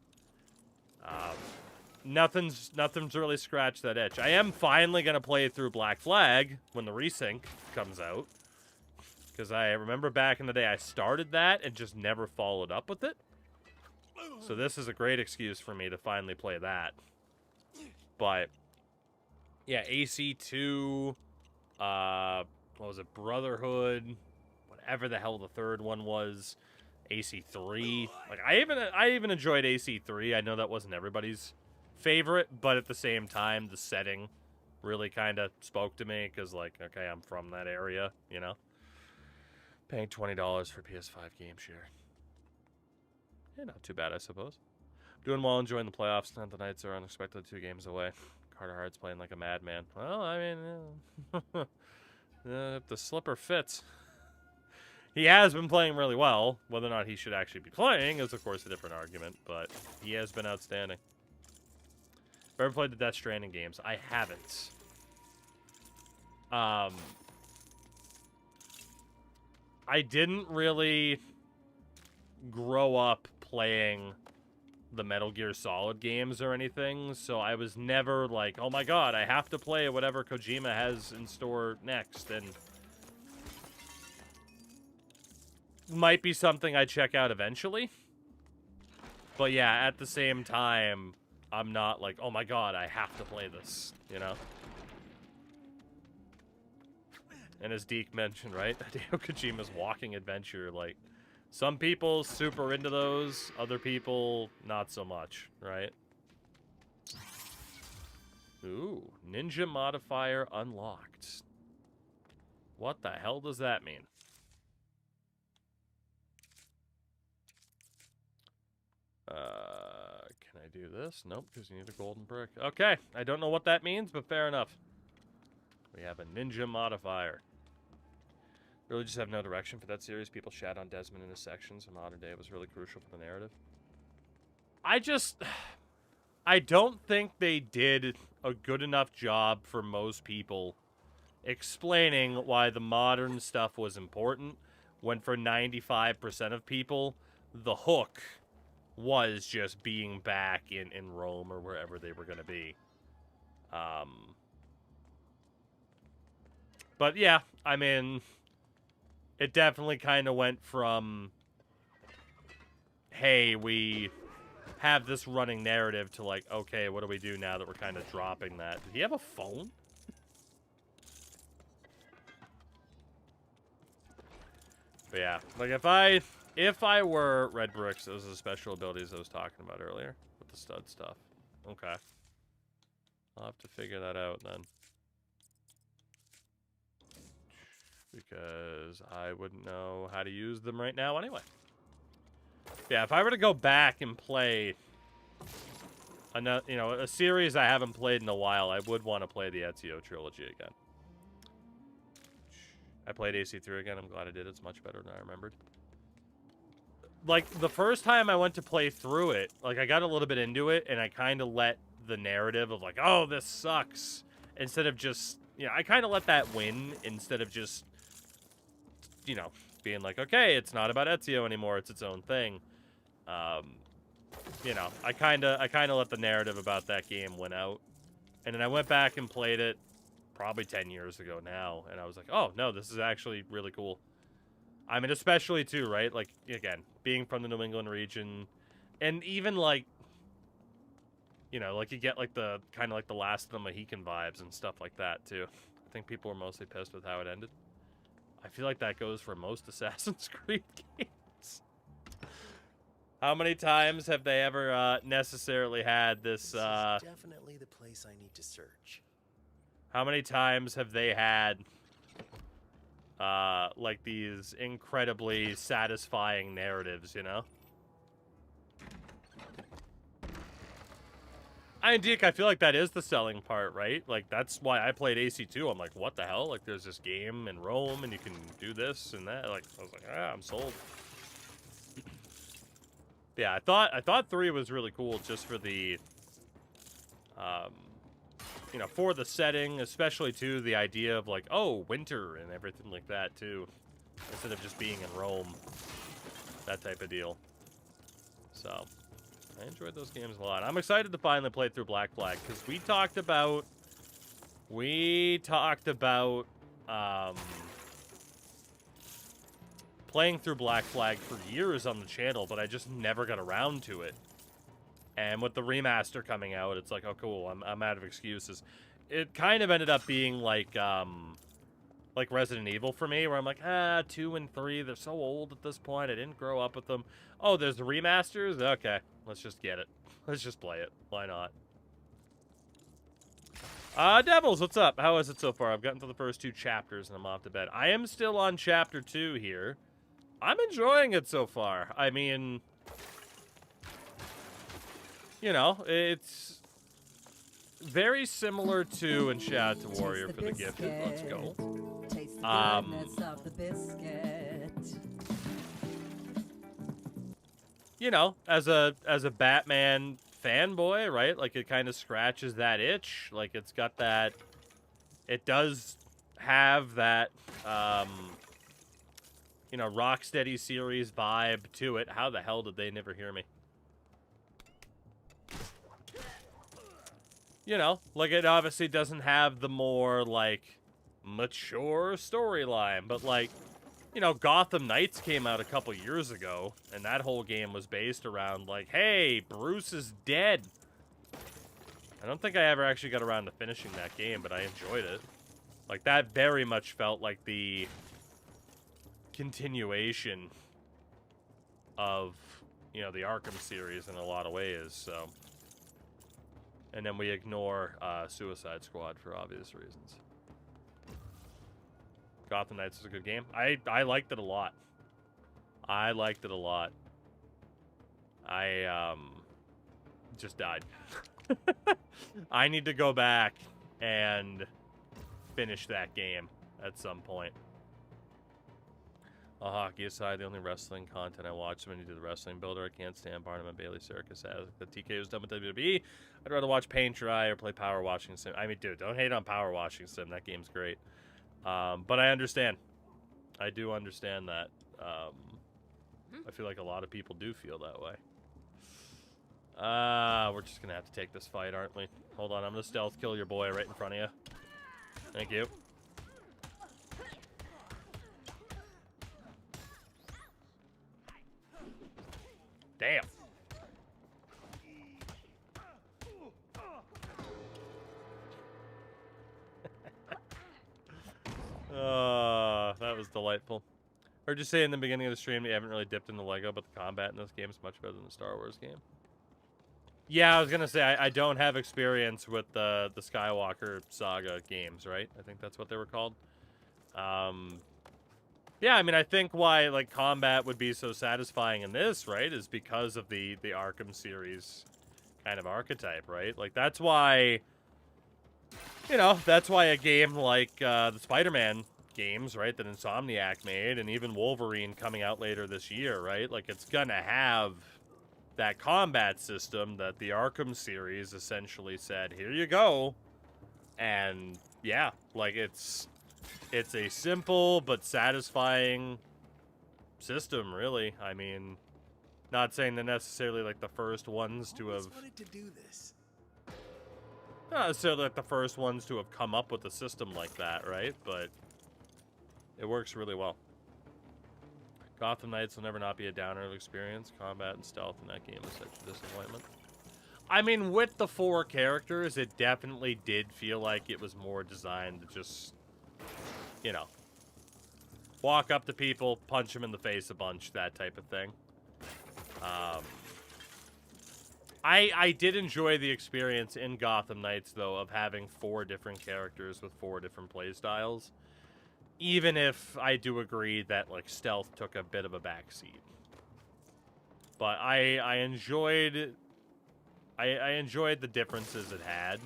Nothing's really scratched that itch. I am finally going to play through Black Flag when the resync comes out. Because I remember back in the day I started that and just never followed up with it. So this is a great excuse for me to finally play that. But, yeah, AC2, what was it, Brotherhood, whatever the hell the third one was, AC3. Like, I even enjoyed AC3. I know that wasn't everybody's favorite, but at the same time, the setting really kind of spoke to me, because, like, okay, I'm from that area, you know? Paying $20 for PS5 game share. Yeah, not too bad, I suppose. Doing well, enjoying the playoffs. Tonight the Knights are unexpected 2 games away. Carter Hart's playing like a madman. Well, I mean, if the slipper fits. He has been playing really well. Whether or not he should actually be playing is, of course, a different argument, but he has been outstanding. Ever played the Death Stranding games? I haven't. I didn't really grow up playing the Metal Gear Solid games or anything, so I was never like, oh my god, I have to play whatever Kojima has in store next, and might be something I check out eventually. But yeah, at the same time, I'm not like, oh my god, I have to play this, you know? And as Deke mentioned, right? Hideo Kojima's walking adventure, like, some people super into those, other people not so much, right? Ooh, ninja modifier unlocked. What the hell does that mean? Can I do this? Nope, because you need a golden brick. Okay, I don't know what that means, but fair enough. We have a ninja modifier. Really just have no direction for that series. People shat on Desmond in his sections. In modern day, it was really crucial for the narrative. I don't think they did a good enough job for most people explaining why the modern stuff was important, when for 95% of people, the hook was just being back in Rome or wherever they were going to be. But yeah, I mean, it definitely kind of went from, hey, we have this running narrative, to like, okay, what do we do now that we're kind of dropping that? Did he have a phone? But yeah, like if I were Red Bricks, those are the special abilities I was talking about earlier with the stud stuff. Okay. I'll have to figure that out then. Because I wouldn't know how to use them right now anyway. Yeah, if I were to go back and play another, you know, a series I haven't played in a while, I would want to play the Ezio trilogy again. I played AC3 again. I'm glad I did. It's much better than I remembered. Like, the first time I went to play through it, like, I got a little bit into it, and I kind of let the narrative of, like, oh, this sucks, instead of just, you know, I kind of let that win, instead of just you know, being like, okay, it's not about Ezio anymore, it's its own thing. You know, I kind of let the narrative about that game win out. And then I went back and played it probably 10 years ago now, and I was like, oh, no, this is actually really cool. I mean, especially, too, right? Like, again, being from the New England region, and even, like, you know, like, you get, like, the, kind of like the Last of the Mohican vibes and stuff like that, too. I think people were mostly pissed with how it ended. I feel like that goes for most Assassin's Creed games. How many times have they ever necessarily had this? This is definitely the place I need to search. How many times have they had like these incredibly satisfying narratives? You know. I mean, Deke, I feel like that is the selling part, right? Like, that's why I played AC2. I'm like, what the hell? Like, there's this game in Rome, and you can do this and that. Like, I was like, ah, I'm sold. Yeah, I thought 3 was really cool just for the, you know, for the setting, especially, too, the idea of, like, oh, winter and everything like that, too. Instead of just being in Rome. That type of deal. So, I enjoyed those games a lot. I'm excited to finally play through Black Flag, because we talked about, playing through Black Flag for years on the channel, but I just never got around to it. And with the remaster coming out, it's like, oh, cool, I'm out of excuses. It kind of ended up being like Resident Evil for me, where I'm like, 2 and 3, they're so old at this point, I didn't grow up with them. Oh, there's the remasters? Okay, let's just get it. Let's just play it. Why not? Devils, what's up? How is it so far? I've gotten to the first 2 chapters, and I'm off to bed. I am still on chapter 2 here. I'm enjoying it so far. I mean, you know, it's very similar to, and shout out to Warrior for the gifted. Let's go. Taste the goodness of the biscuit. You know, as a Batman fanboy, right? Like, it kind of scratches that itch. Like, it's got that, it does have that, you know, Rocksteady series vibe to it. How the hell did they never hear me? You know, like, it obviously doesn't have the more, like, mature storyline, but, like, you know, Gotham Knights came out a couple years ago, and that whole game was based around, like, hey, Bruce is dead. I don't think I ever actually got around to finishing that game, but I enjoyed it. Like, that very much felt like the continuation of, you know, the Arkham series in a lot of ways, so. And then we ignore Suicide Squad for obvious reasons. Gotham Knights is a good game. I liked it a lot. I liked it a lot. I just died. I need to go back and finish that game at some point. Hockey aside, the only wrestling content I watch is when you do the wrestling builder. I can't stand Barnum and Bailey Circus as the TK was done with WWE. I'd rather watch Paint Your Eye or play Power Washing Sim. I mean, dude, don't hate on Power Washing Sim. That game's great. But I understand. I do understand that. I feel like a lot of people do feel that way. We're just gonna have to take this fight, aren't we? Hold on, I'm gonna stealth kill your boy right in front of you. Thank you. Damn. That was delightful. Heard you say in the beginning of the stream you haven't really dipped into Lego, but the combat in this game is much better than the Star Wars game. Yeah, I was gonna say I don't have experience with the Skywalker saga games, right? I think that's what they were called. Yeah, I mean, I think why, like, combat would be so satisfying in this, right, is because of the Arkham series kind of archetype, right? Like, that's why, you know, that's why a game like the Spider-Man games, right, that Insomniac made, and even Wolverine coming out later this year, right? Like, it's gonna have that combat system that the Arkham series essentially said, here you go. And, yeah, like, it's it's a simple but satisfying system, really. I mean, not saying they're necessarily like the first ones to have wanted to do this. not necessarily like the first ones to have come up with a system like that, right? But it works really well. Gotham Knights will never not be a downer of experience. Combat and stealth in that game is such a disappointment. I mean, with the 4 characters, it definitely did feel like it was more designed to just, you know, walk up to people, punch them in the face a bunch, that type of thing. I did enjoy the experience in Gotham Knights, though, of having 4 different characters with 4 different playstyles. Even if I do agree that, like, stealth took a bit of a backseat. But I enjoyed the differences it had.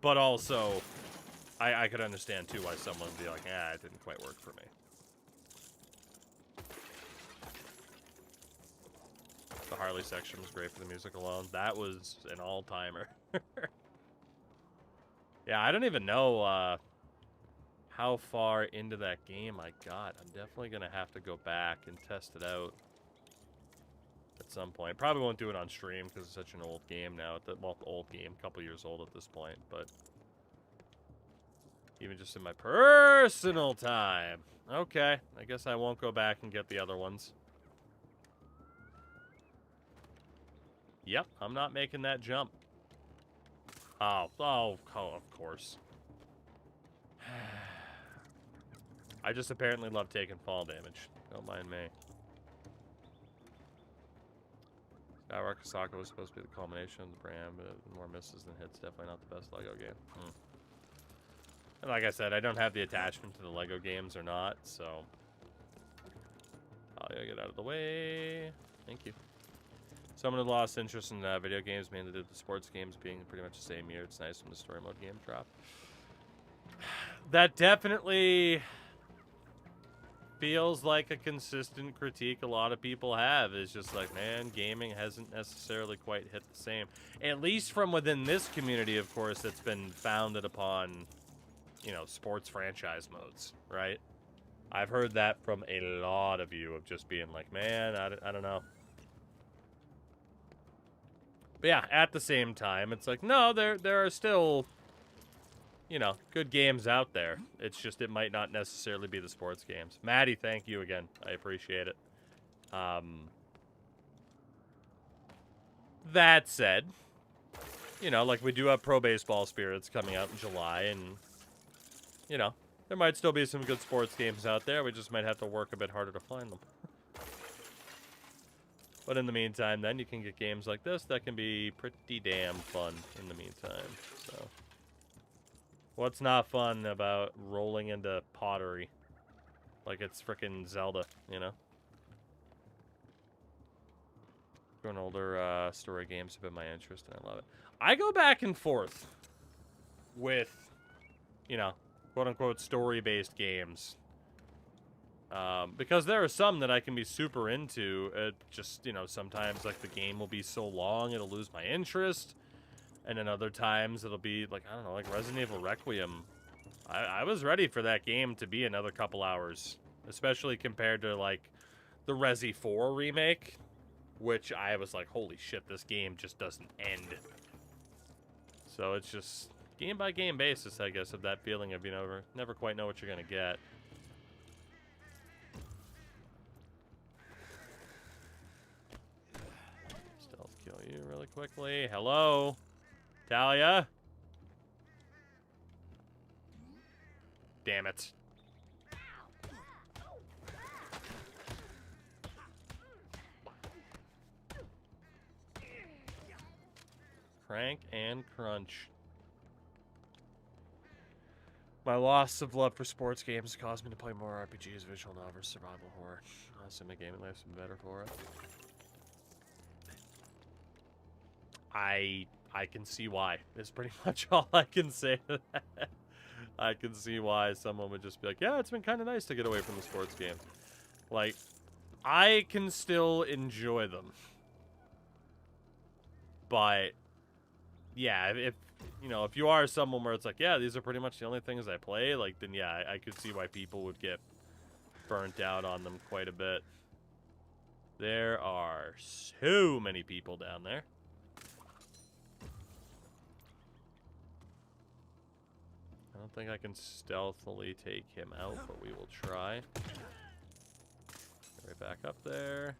But also, I could understand, too, why someone would be like, it didn't quite work for me. The Harley section was great for the music alone. That was an all-timer. Yeah, I don't even know how far into that game I got. I'm definitely going to have to go back and test it out at some point. Probably won't do it on stream because it's such an old game now. Well, old game, a couple years old at this point, but even just in my personal time. Okay, I guess I won't go back and get the other ones. Yep, I'm not making that jump. Oh, of course. I just apparently love taking fall damage. Don't mind me. Skywalker Saga was supposed to be the culmination of the brand, but more misses than hits. Definitely not the best LEGO game. And like I said, I don't have the attachment to the LEGO games or not, so I'll get out of the way. Thank you. Someone who lost interest in video games, mainly due to the sports games being pretty much the same year. It's nice when the story mode game drop. That definitely feels like a consistent critique a lot of people have. Is just like, man, gaming hasn't necessarily quite hit the same. At least from within this community, of course, that's been founded upon, you know, sports franchise modes, right? I've heard that from a lot of you of just being like, man, I don't know. But yeah, at the same time, it's like, no, there are still, you know, good games out there. It's just it might not necessarily be the sports games. Maddie, thank you again. I appreciate it. That said, you know, like we do have Pro Baseball Spirits coming out in July, and, you know, there might still be some good sports games out there. We just might have to work a bit harder to find them. But in the meantime, then, you can get games like this that can be pretty damn fun in the meantime. So, what's not fun about rolling into pottery? Like it's frickin' Zelda, you know? Growing older, story games have been my interest, and I love it. I go back and forth with, you know, quote-unquote story-based games. Because there are some that I can be super into. Just, you know, sometimes, like, the game will be so long, it'll lose my interest. And then other times, it'll be, like, I don't know, like Resident Evil Requiem. I was ready for that game to be another couple hours. Especially compared to, like, the Resi 4 remake. Which I was like, holy shit, this game just doesn't end. So it's just game-by-game basis, I guess, of that feeling of, you know, never quite know what you're going to get. Stealth kill you really quickly. Hello? Talia? Damn it. Crank and crunch. My loss of love for sports games caused me to play more RPGs, visual novels, survival horror. Also, my gaming life's been better for it. I can see why. Is pretty much all I can say to that. I can see why someone would just be like, yeah, it's been kind of nice to get away from the sports game. Like, I can still enjoy them. But yeah, you know, if you are someone where it's like, yeah, these are pretty much the only things I play, like, then yeah, I could see why people would get burnt out on them quite a bit. There are so many people down there. I don't think I can stealthily take him out, but we will try. Right back up there.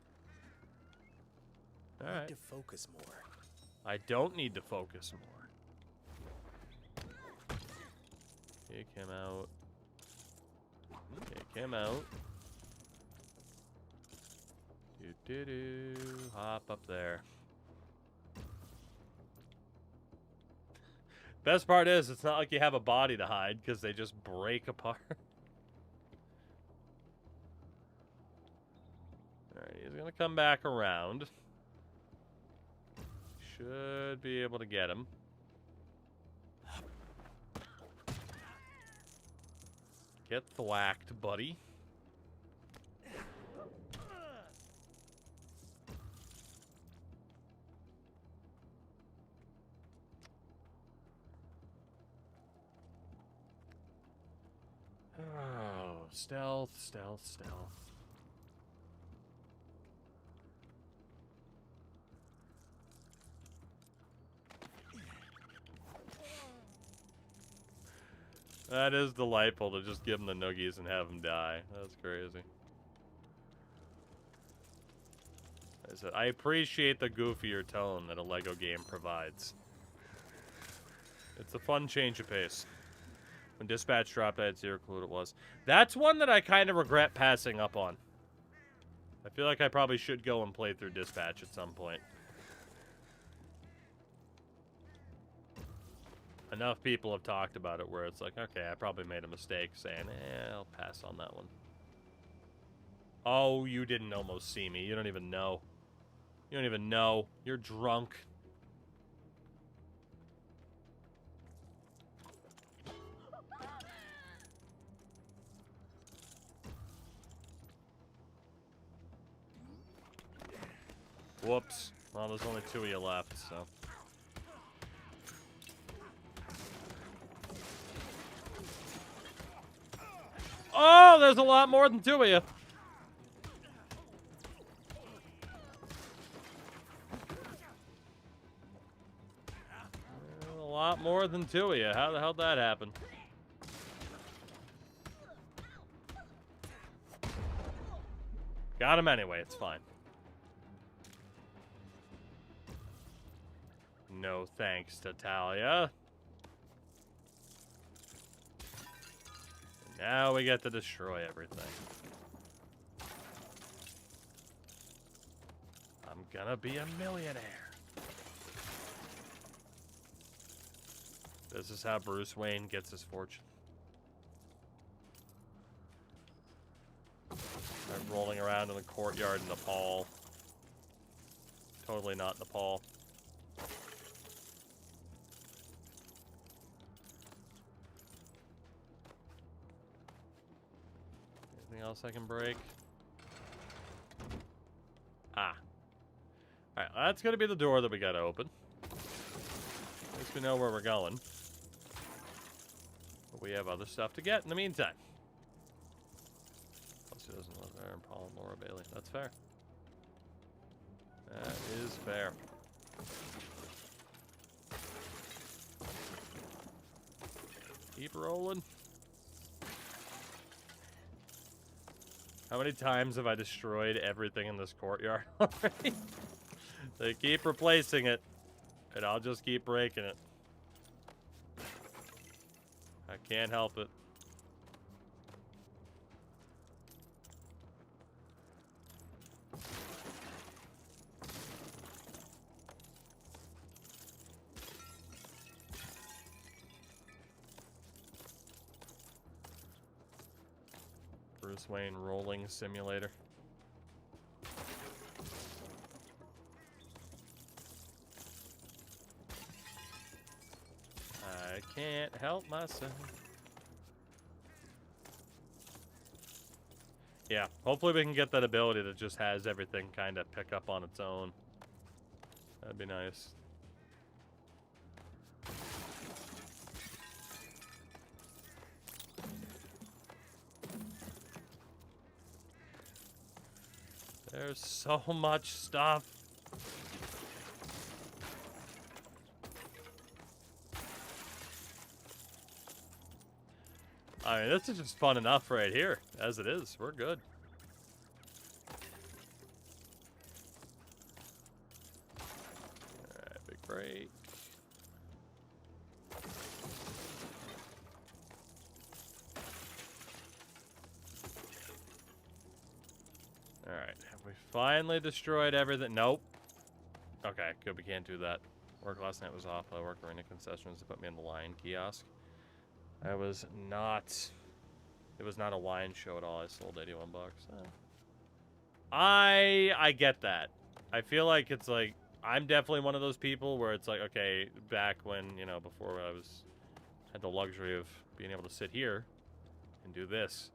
All right. Need to focus more. I don't need to focus more. Take him out. Take him out. Do-do-do. Hop up there. Best part is, it's not like you have a body to hide, because they just break apart. Alright, he's gonna come back around. Should be able to get him. Get thwacked, buddy. Oh, stealth, stealth, stealth. That is delightful to just give him the noogies and have him die. That's crazy. I said, I appreciate the goofier tone that a LEGO game provides. It's a fun change of pace. When Dispatch dropped, I had zero clue what it was. That's one that I kind of regret passing up on. I feel like I probably should go and play through Dispatch at some point. Enough people have talked about it where it's like, okay, I probably made a mistake saying, I'll pass on that one. Oh, you didn't almost see me. You don't even know. You don't even know. You're drunk. Whoops. Well, there's only 2 of you left, so. Oh, there's a lot more than 2 of you. A lot more than 2 of you. How the hell did that happen? Got him anyway, it's fine. No thanks to Talia. Now we get to destroy everything. I'm gonna be a millionaire. This is how Bruce Wayne gets his fortune. I'm rolling around in the courtyard in Nepal. Totally not Nepal. Anything else I can break? Ah. Alright, that's gonna be the door that we gotta open. At least we know where we're going. But we have other stuff to get in the meantime. Plus he doesn't live there, and Paul and Laura Bailey. That's fair. That is fair. Keep rolling. How many times have I destroyed everything in this courtyard already? They keep replacing it, and I'll just keep breaking it. I can't help it. Bruce Wayne rolling simulator. I can't help myself. Yeah, hopefully we can get that ability that just has everything kind of pick up on its own. That'd be nice. There's so much stuff. I mean, this is just fun enough right here. As it is, we're good. Alright, big break. Alright, have we finally destroyed everything? Nope. Okay, good, we can't do that. Work last night was off. I worked arena concessions to put me in the line kiosk. I was not... It was not a wine show at all. I sold 81 bucks. I get that. I feel like it's like... I'm definitely one of those people where it's like, okay, back when, you know, before I had the luxury of being able to sit here and do this.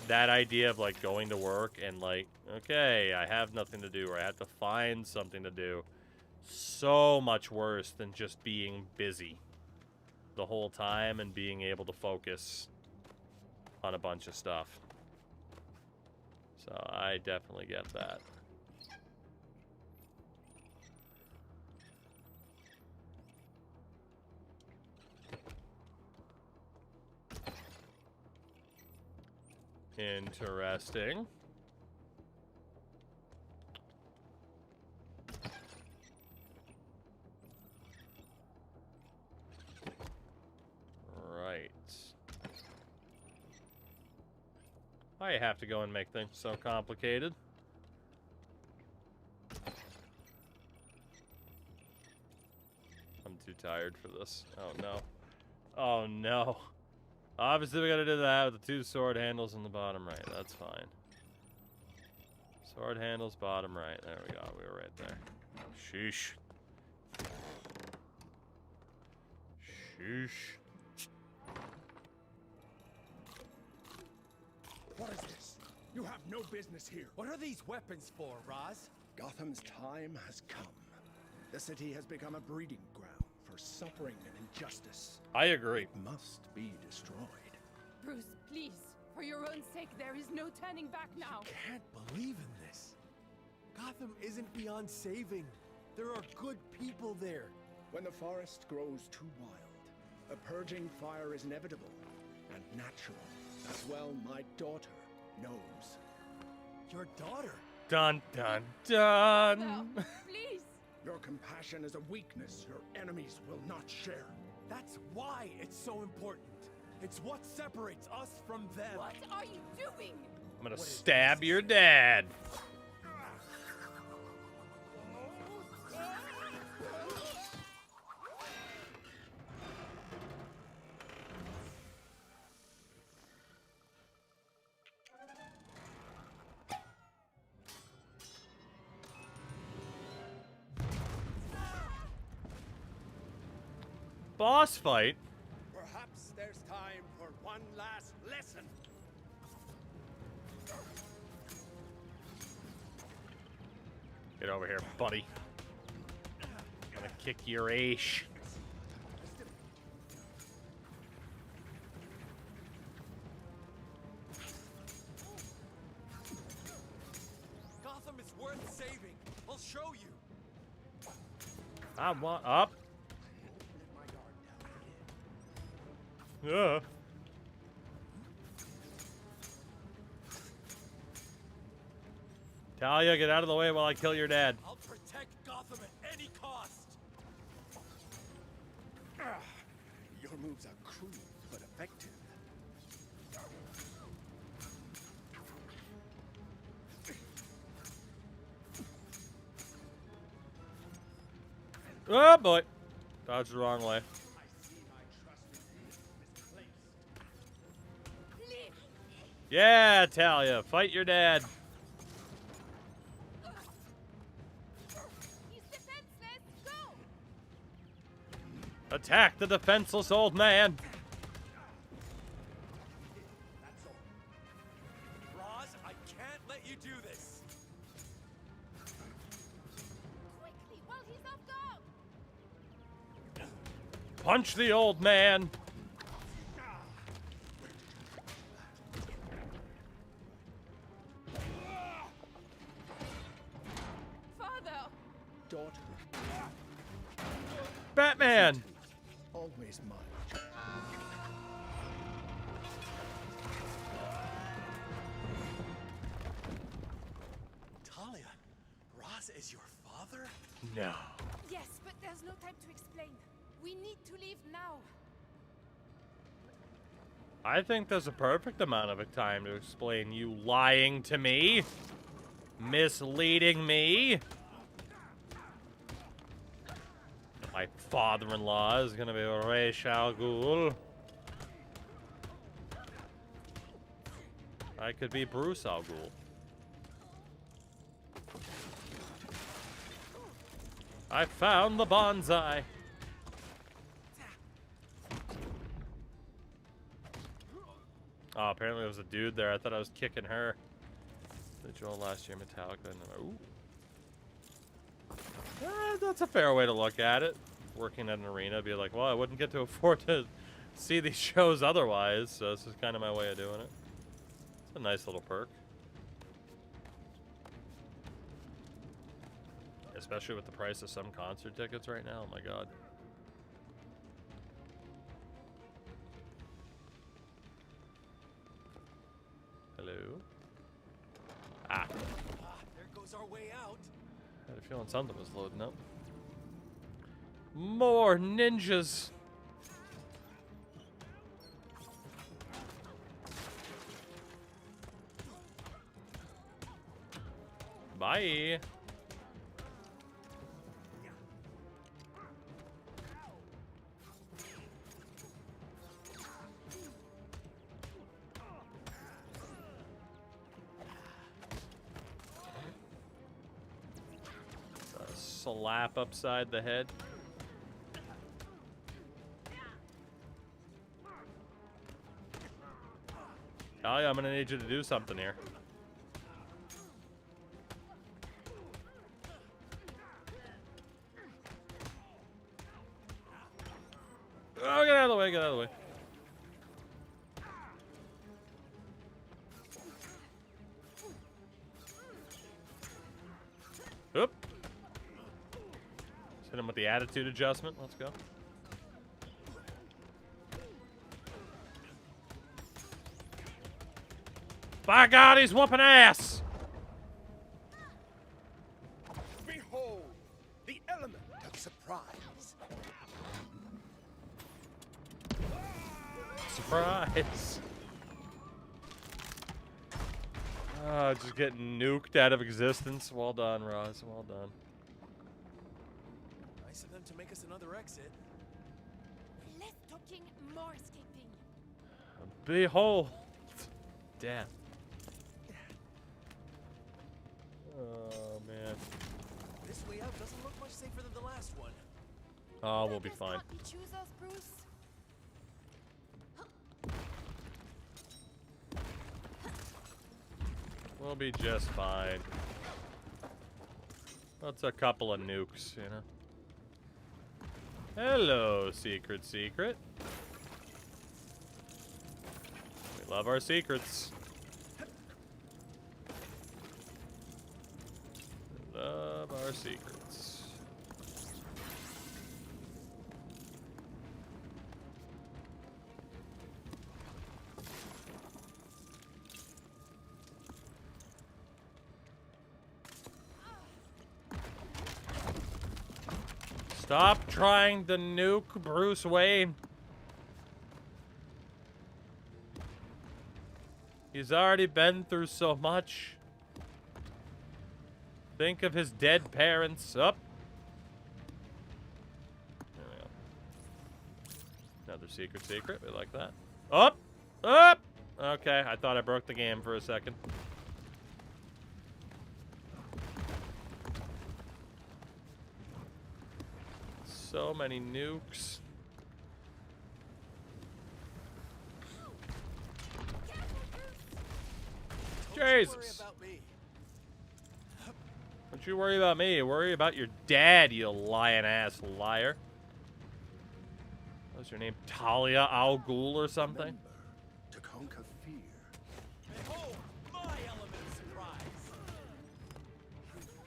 That idea of, like, going to work and, like, okay, I have nothing to do or I have to find something to do. So much worse than just being busy the whole time and being able to focus on a bunch of stuff. So I definitely get that. Interesting. Right. Why you have to go and make things so complicated? I'm too tired for this. Oh no. Oh no. Obviously we gotta do that with the 2 sword handles in the bottom right. That's fine. Sword handles bottom right. There we go. We were right there. Sheesh. Sheesh. What is this? You have no business here. What are these weapons for, Roz? Gotham's time has come. The city has become a breeding ground for suffering and injustice. I agree. It must be destroyed. Bruce, please. For your own sake, there is no turning back now. I can't believe in this. Gotham isn't beyond saving. There are good people there. When the forest grows too wild, a purging fire is inevitable and natural. As well, my daughter knows. Your daughter? Dun dun dun. No, please. Your compassion is a weakness your enemies will not share. That's why it's so important. It's what separates us from them. What are you doing? I'm gonna stab your dad. Boss fight? Perhaps there's time for one last lesson. Get over here, buddy. I'm gonna kick your ash. Gotham is worth saving. I'll show you. I want up. Yeah. Talia, get out of the way while I kill your dad. I'll protect Gotham at any cost. Your moves are cruel but effective. Oh boy. Dodged the wrong way. Yeah, Talia, fight your dad. He's defenseless. Go! Attack the defenseless old man. Roz, I can't let you do this. Quickly, while he's off guard. Punch the old man. daughter. Batman! Always mine. Talia, Roz is your father? No. Yes, but there's no time to explain. We need to leave now. I think there's a perfect amount of time to explain you lying to me. Misleading me. My father-in-law is gonna be Ra's al Ghul. I could be Bruce al Ghul. I found the bonsai. Oh, apparently there was a dude there. I thought I was kicking her. The Joel last year, Metallica. Ooh. That's a fair way to look at it. Working at an arena, be like, well, I wouldn't get to afford to see these shows otherwise, so this is kind of my way of doing it. It's a nice little perk. Especially with the price of some concert tickets right now. Oh my god. Hello? Ah. There goes our way out. I had a feeling something was loading up. More ninjas. Bye. Slap upside the head. Talia, I'm gonna need you to do something here. Oh, get out of the way, get out of the way. Oop. Just hit him with the attitude adjustment. Let's go. By God, he's whooping ass! Behold, the element of surprise. Surprise! Just getting nuked out of existence. Well done, Roz. Well done. Nice of them to make us another exit. Less talking, more escaping. Behold, death. Oh man. This way out doesn't look much safer than the last one. Oh, we'll be fine. You choose us, Bruce. We'll be just fine. That's a couple of nukes, you know. Hello, secret. We love our secrets. We love our secrets. Stop trying to nuke Bruce Wayne. He's already been through so much. Think of his dead parents. Up. There we go. Another secret. We like that. Up. Up. Okay, I thought I broke the game for a second. So many nukes. Jesus. Don't you worry about me. Worry about your dad, you lying-ass liar. What's your name? Talia al Ghul or something? To conquer fear. Behold, my element of surprise.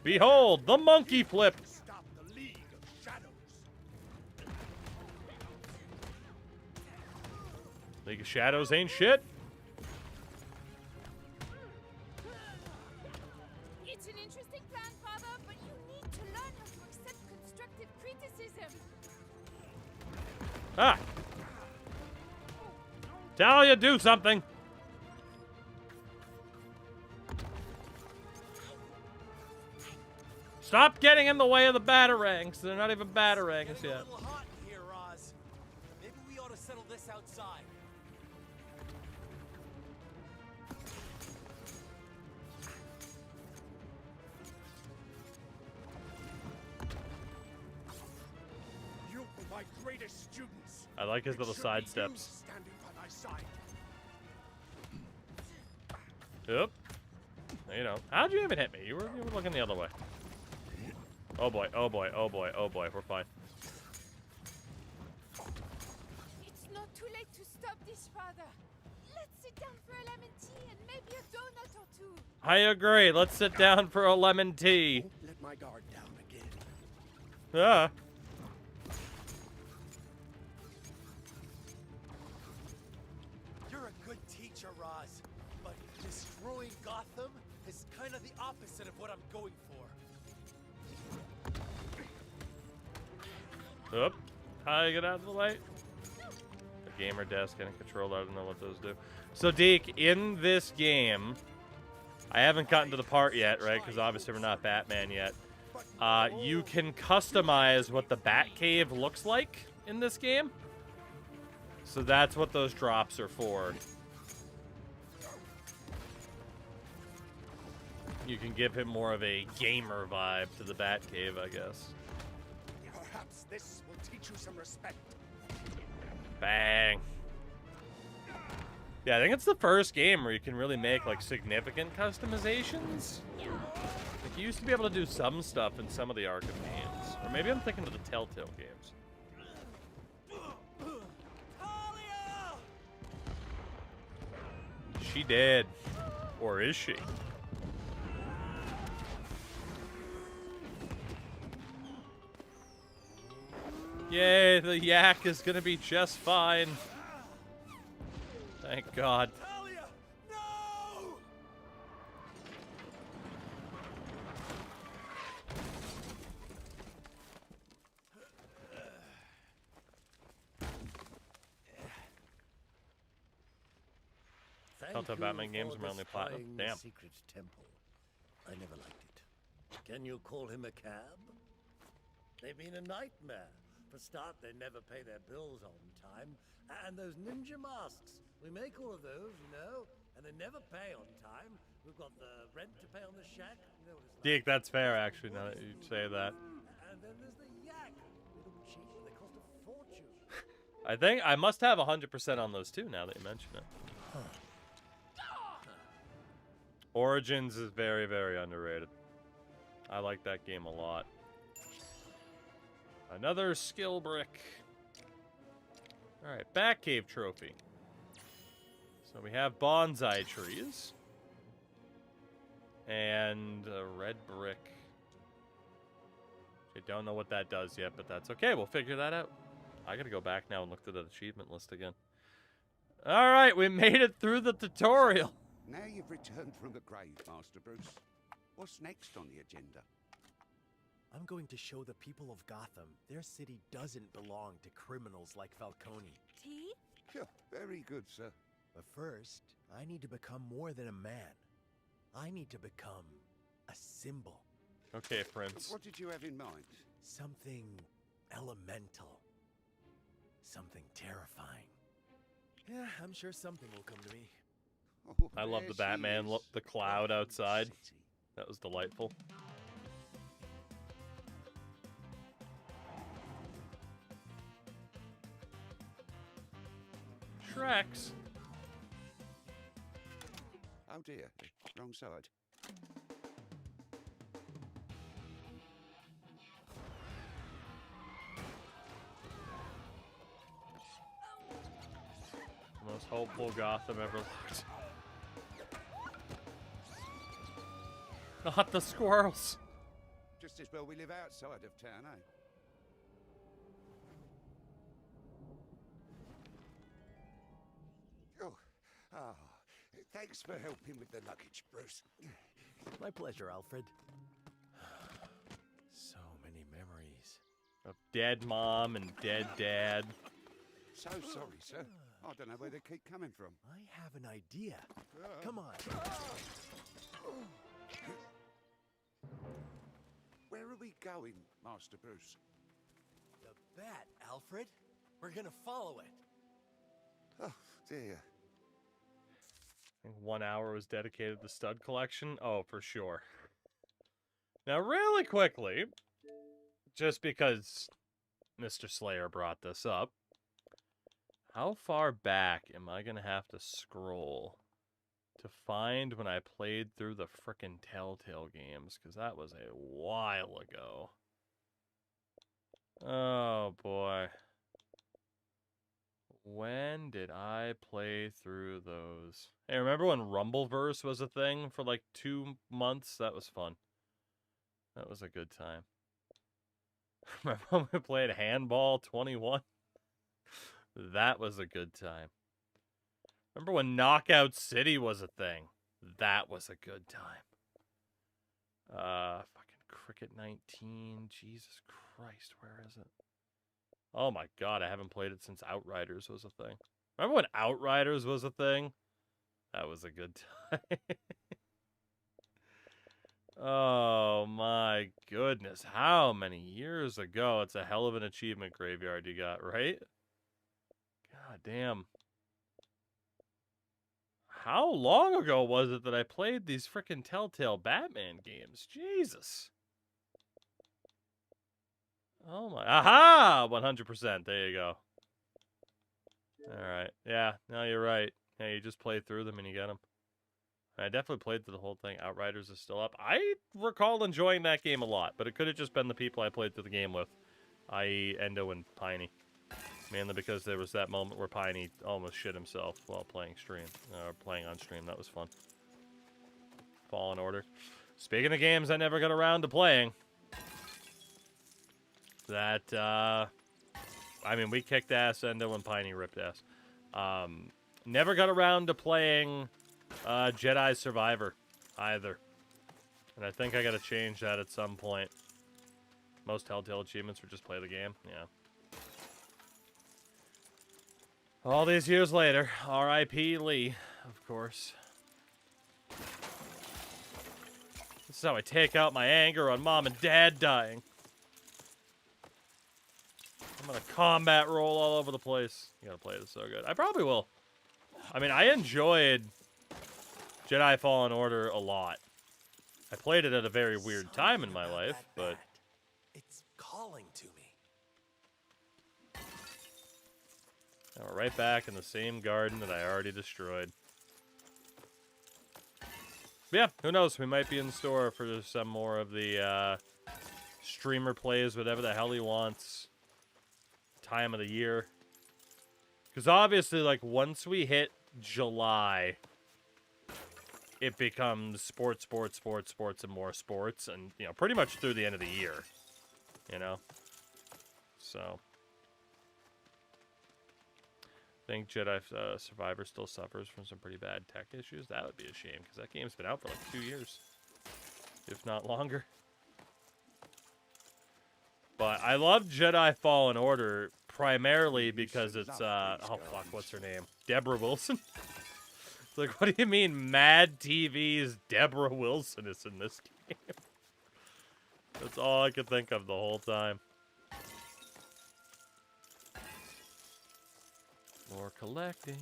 Behold, the monkey flip. Stop shadows ain't shit. It's an interesting plan, Father, but you need to learn how to accept constructive criticism. Ah. Talia, do something. Stop getting in the way of the batarangs. They're not even batarangs yet. A little hot in here, Roz. Maybe we ought to settle this outside. You were my greatest students. I like his It little should side be steps. you standing by my side. Yep. You know, how'd you even hit me? You were looking the other way. Oh boy, oh boy, oh boy, oh boy, we're fine. It's not too late to stop this, Father. Let's sit down for a lemon tea and maybe a donut or two. I agree. Let's sit down for a lemon tea. Let my guard down again. Ah. You're a good teacher, Roz, but destroying Gotham is kind of the opposite of what I'm going for. Oop. How do you get out of the way? A gamer desk and a controller. I don't know what those do. So, Deke, in this game, I haven't gotten to the part yet, right? Because obviously we're not Batman yet. You can customize what the Batcave looks like in this game. So that's what those drops are for. You can give him more of a gamer vibe to the Batcave, I guess. Perhaps this will teach you some respect. Bang. Yeah, I think it's the first game where you can really make, like, significant customizations. Like, you used to be able to do some stuff in some of the Arkham games. Or maybe I'm thinking of the Telltale games. She dead. Or is she? Yay, the yak is gonna be just fine. Thank God. Talia, no! Telltale Batman games are mainly platinum. Damn. Secret temple. I never liked it. Can you call him a cab? They've been a nightmare. For start, they never pay their bills on time. And those ninja masks. We make all of those, you know, and they never pay on time. We've got the rent to pay on the shack. You know what it's like. Deke, that's fair, actually, now that you say that. And then there's the yak. They look cheap, but they cost a fortune. I think I must have 100% on those too, now that you mention it. Origins is very, very underrated. I like that game a lot. Another skill brick. Alright, Batcave trophy. So we have bonsai trees. And a red brick. I don't know what that does yet, but that's okay. We'll figure that out. I gotta go back now and look through that achievement list again. Alright, we made it through the tutorial. Now you've returned from the grave, Master Bruce. What's next on the agenda? I'm going to show the people of Gotham their city doesn't belong to criminals like Falcone. Tea? Yeah, very good, sir. But first, I need to become more than a man. I need to become a symbol. Okay, Prince. What did you have in mind? Something elemental. Something terrifying. Yeah, I'm sure something will come to me. Oh, I love the there she Batman, is. the cloud Gotham outside. City. That was delightful. Shreks. Oh dear, wrong side. The most hopeful Gotham ever looked. Not the squirrels. Just as well we live outside of town, eh? Thanks for helping with the luggage, Bruce. My pleasure, Alfred. So many memories. Of dead mom and dead dad. So sorry, sir. I don't know where they keep coming from. I have an idea. Come on. Where are we going, Master Bruce? The bat, Alfred. We're gonna follow it. Oh, dear. I think 1 hour was dedicated to stud collection. Oh, for sure. Now, really quickly, just because Mr. Slayer brought this up, how far back am I going to have to scroll to find when I played through the frickin' Telltale games? Because that was a while ago. Oh, boy. When did I play through those? Hey, remember when Rumbleverse was a thing for like 2 months? That was fun. That was a good time. Remember when we played Handball 21? That was a good time. Remember when Knockout City was a thing? That was a good time. Fucking Cricket 19. Jesus Christ, where is it? Oh my god, I haven't played it since Outriders was a thing. Remember when Outriders was a thing? That was a good time. Oh my goodness, how many years ago? It's a hell of an achievement graveyard you got, right? God damn. How long ago was it that I played these frickin' Telltale Batman games? Jesus. Oh my, aha! 100%, there you go. Alright, yeah, no, you're right. Yeah, you just play through them and you get them. I definitely played through the whole thing. Outriders is still up. I recall enjoying that game a lot, but it could have just been the people I played through the game with, i.e. Endo and Piney. Mainly because there was that moment where Piney almost shit himself while playing on stream. That was fun. Fallen Order. Speaking of games I never got around to playing. That, I mean, we kicked ass, Endo and Piney ripped ass. Never got around to playing Jedi Survivor either. And I think I gotta change that at some point. Most Telltale achievements were just play the game. Yeah. All these years later, R.I.P. Lee, of course. This is how I take out my anger on mom and dad dying. I'm gonna combat roll all over the place. You gotta play this so good. I probably will. I mean, I enjoyed Jedi Fallen Order a lot. I played it at a very weird time in my life, but... It's calling to me. Now we're right back in the same garden that I already destroyed. But yeah, who knows? We might be in store for some more of the streamer plays whatever the hell he wants. Time of the year. Because obviously, like, once we hit July, it becomes sports, and more sports. And, you know, pretty much through the end of the year. You know? So... I think Jedi Survivor still suffers from some pretty bad tech issues. That would be a shame, because that game's been out for like 2 years. If not longer. But I love Jedi Fallen Order primarily because it's, oh fuck, what's her name? Deborah Wilson? It's like, what do you mean Mad TV's Deborah Wilson is in this game? That's all I could think of the whole time. More collecting.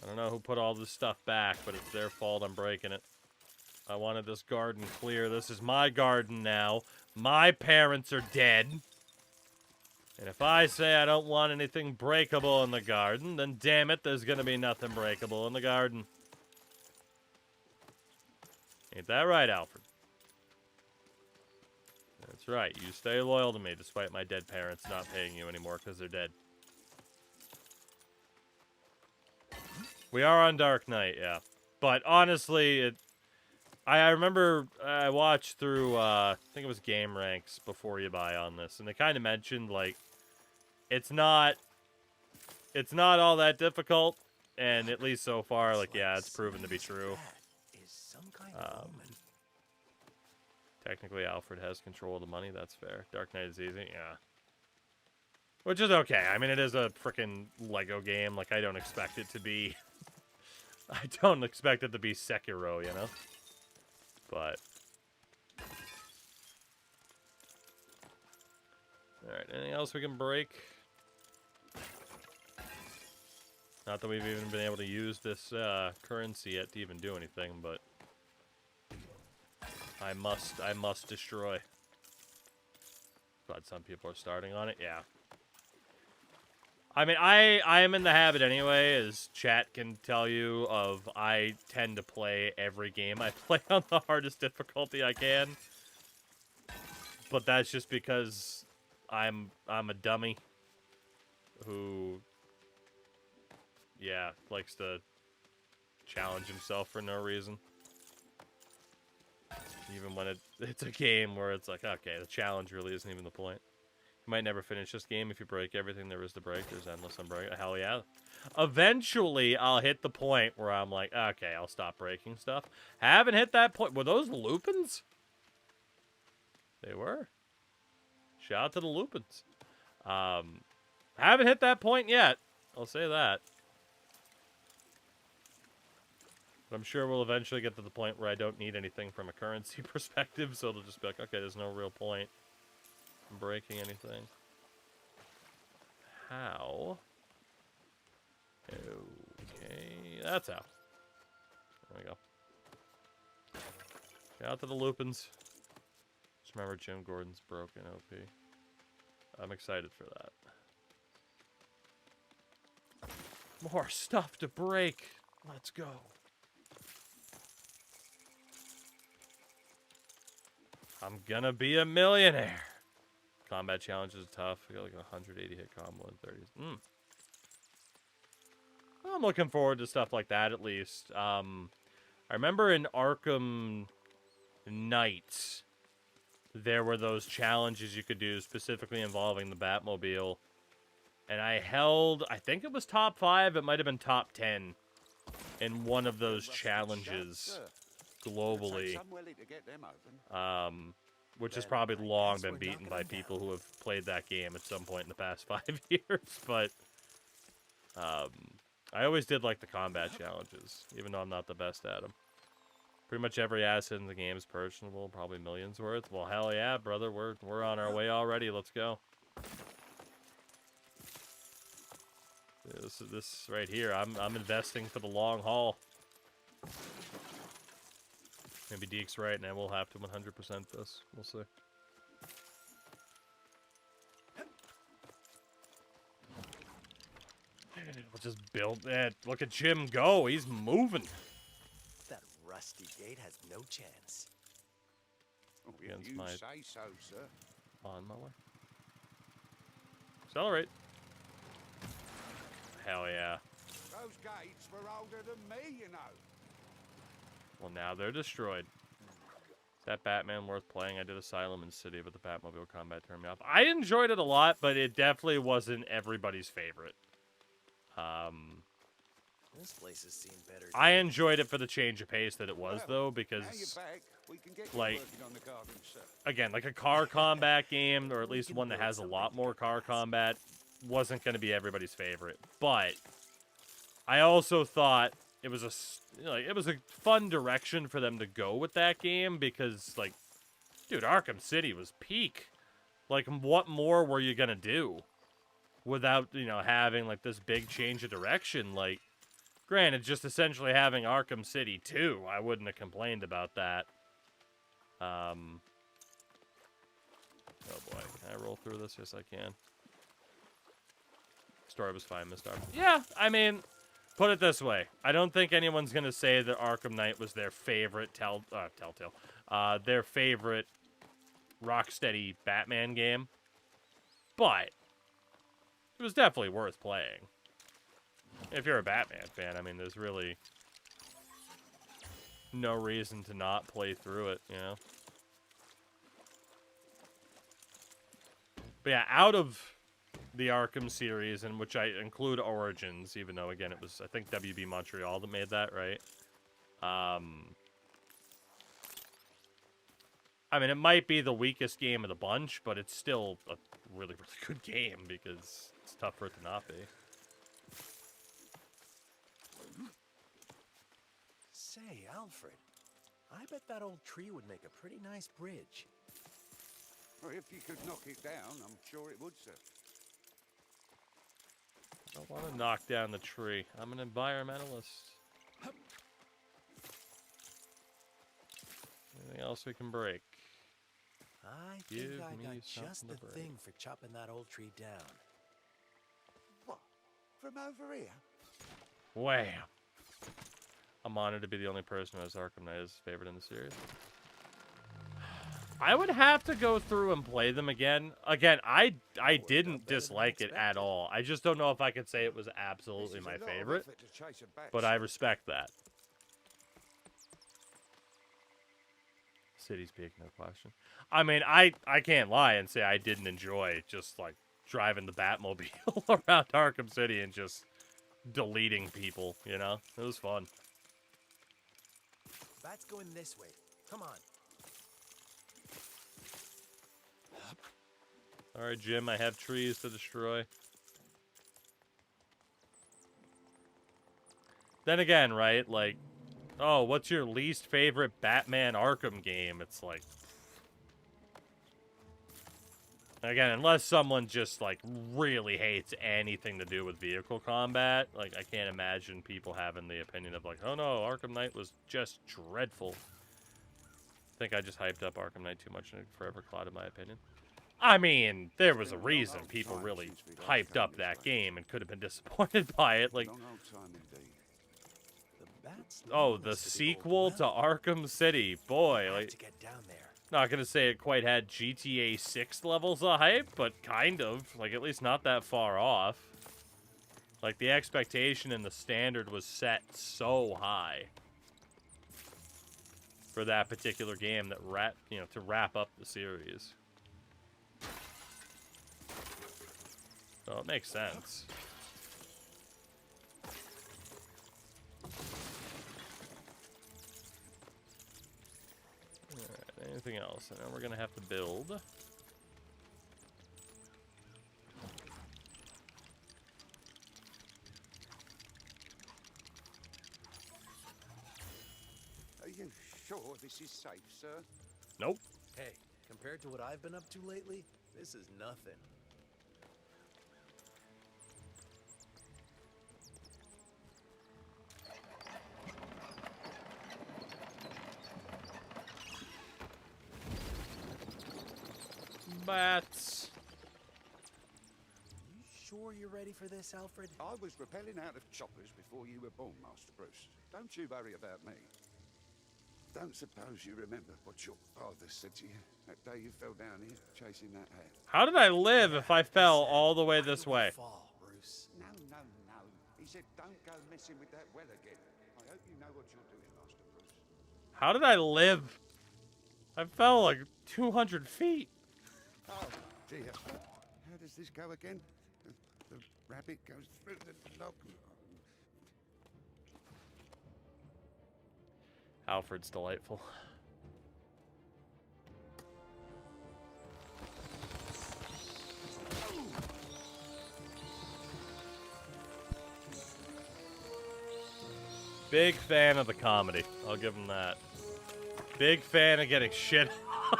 I don't know who put all this stuff back, but it's their fault I'm breaking it. I wanted this garden clear. This is my garden now. My parents are dead. And if I say I don't want anything breakable in the garden, then damn it, there's gonna be nothing breakable in the garden. Ain't that right, Alfred? That's right. You stay loyal to me despite my dead parents not paying you anymore because they're dead. We are on Dark Knight, yeah. But honestly, I remember I watched through, I think it was Game Ranks before you buy on this, and they kind of mentioned, like, it's not all that difficult, and at least so far, like, yeah, it's proven to be true. Technically, Alfred has control of the money, that's fair. Dark Knight is easy, yeah. Which is okay. I mean, it is a freaking Lego game. Like, I don't expect it to be... I don't expect it to be Sekiro, you know? But... Alright, anything else we can break? Not that we've even been able to use this currency yet to even do anything, but... I must destroy. But some people are starting on it, yeah. I mean, I am in the habit anyway, as chat can tell you, of I tend to play every game I play on the hardest difficulty I can. But that's just because I'm a dummy who, yeah, likes to challenge himself for no reason. Even when it's a game where it's like, okay, the challenge really isn't even the point. You might never finish this game if you break everything there is to break. There's endless unbreak. Hell yeah. Eventually, I'll hit the point where I'm like, okay, I'll stop breaking stuff. Haven't hit that point. Were those Lupins? They were. Shout out to the Lupins. Haven't hit that point yet. I'll say that. But I'm sure we'll eventually get to the point where I don't need anything from a currency perspective, so it'll just be like, okay, there's no real point in breaking anything. How? Okay, that's how. There we go. Shout out to the Lupins. Just remember Jim Gordon's broken OP. I'm excited for that. More stuff to break. Let's go. I'm gonna be a millionaire. Combat challenges are tough. I got like a 180 hit combo in 30s. I'm looking forward to stuff like that at least. I remember in Arkham Knight, there were those challenges you could do specifically involving the Batmobile. And I held, I think it was top 5, it might have been top 10 in one of those challenges globally. Which has probably long been beaten by people who have played that game at some point in the past 5 years. But I always did like the combat challenges, even though I'm not the best at them. Pretty much every asset in the game is purchasable, probably millions worth. Well, hell yeah, brother, we're on our way already. Let's go. This right here, I'm investing for the long haul. Maybe Deke's right, and I will have to 100% this. We'll see. We'll just build that. Look at Jim go. He's moving. That rusty gate has no chance. Oh, if you say so, sir. On my way. Accelerate. Hell yeah. Those gates were older than me, you know. Well, now they're destroyed. Is that Batman worth playing? I did Asylum and City, but the Batmobile combat turned me off. I enjoyed it a lot, but it definitely wasn't everybody's favorite. This place has seen better. I enjoyed it for the change of pace that it was, though, because, like, again, like a car combat game, or at least one that has a lot more car combat, wasn't going to be everybody's favorite. But I also thought it was a fun direction for them to go with that game, because, like, dude, Arkham City was peak. Like, what more were you gonna do without, you know, having, like, this big change of direction? Like, granted, just essentially having Arkham City 2, I wouldn't have complained about that. Oh boy, can I roll through this? Yes, I can. Story was fine, Mr. Arkham. Yeah, I mean, put it this way. I don't think anyone's going to say that Arkham Knight was their favorite Telltale. Their favorite Rocksteady Batman game. But it was definitely worth playing. If you're a Batman fan, I mean, there's really no reason to not play through it, you know? But yeah, out of the Arkham series, in which I include Origins, even though, again, it was, I think, WB Montreal that made that, right? I mean, it might be the weakest game of the bunch, but it's still a really, really good game because it's tough for it to not be. Say, Alfred, I bet that old tree would make a pretty nice bridge. Well, if you could knock it down, I'm sure it would, sir. I don't want to knock down the tree. I'm an environmentalist. Anything else we can break? I Give think I me got just something the to break. thing for chopping that old tree down. What? From over here? Wham! I'm honored to be the only person who has Arkham Knight as favorite in the series. I would have to go through and play them again. Again, I didn't dislike it at all. I just don't know if I could say it was absolutely my favorite. But I respect that. City's peak, no question. I mean, I can't lie and say I didn't enjoy just, like, driving the Batmobile around Arkham City and just deleting people, you know? It was fun. Bat's going this way. Come on. Alright, Jim, I have trees to destroy. Then again, right, like, oh, what's your least favorite Batman Arkham game? It's like... Again, unless someone just, like, really hates anything to do with vehicle combat, like, I can't imagine people having the opinion of, like, oh no, Arkham Knight was just dreadful. I think I just hyped up Arkham Knight too much and it forever clouded my opinion. I mean, there was a reason people really hyped up that game and could have been disappointed by it. Like, oh, the sequel to Arkham City. Boy, like, not gonna say it quite had GTA 6 levels of hype, but kind of. Like, at least not that far off. Like, the expectation and the standard was set so high for that particular game that to wrap up the series. So it makes sense. Alright, anything else? And then we're gonna have to build. Are you sure this is safe, sir? Nope. Hey, compared to what I've been up to lately, this is nothing. Bats. You sure you're ready for this, Alfred? I was rappelling out of choppers before you were born, Master Bruce. Don't you worry about me. Don't suppose you remember what your father said to you that day you fell down here chasing that hat? How did I live if I fell all the way this way? Fall, Bruce. No. He said don't go messing with that well again. I hope you know what you're doing, Master Bruce. How did I live? I fell like 200 feet. Oh, dear. How does this go again? The rabbit goes through the log. Alfred's delightful. Big fan of the comedy. I'll give him that. Big fan of getting shit on.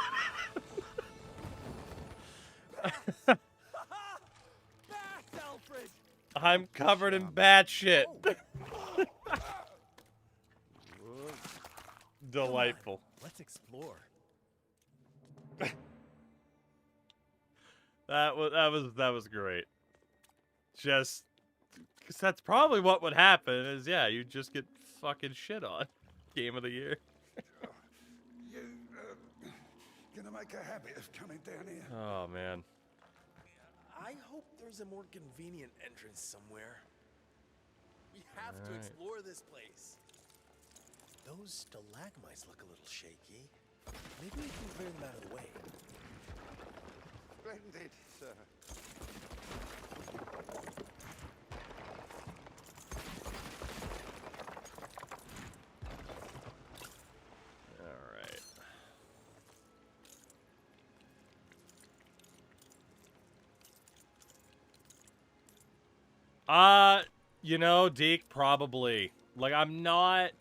I'm covered in bat shit. Delightful. Let's explore. That was great. Just because that's probably what would happen is, yeah, you just get fucking shit on. Game of the year. You gonna make a habit of coming down here? Oh man. I hope there's a more convenient entrance somewhere. We have to Alright. explore this place. Those stalagmites look a little shaky. Maybe we can clear them out of the way. Splendid, sir. Alright. You know, Deke, probably. Like, I'm not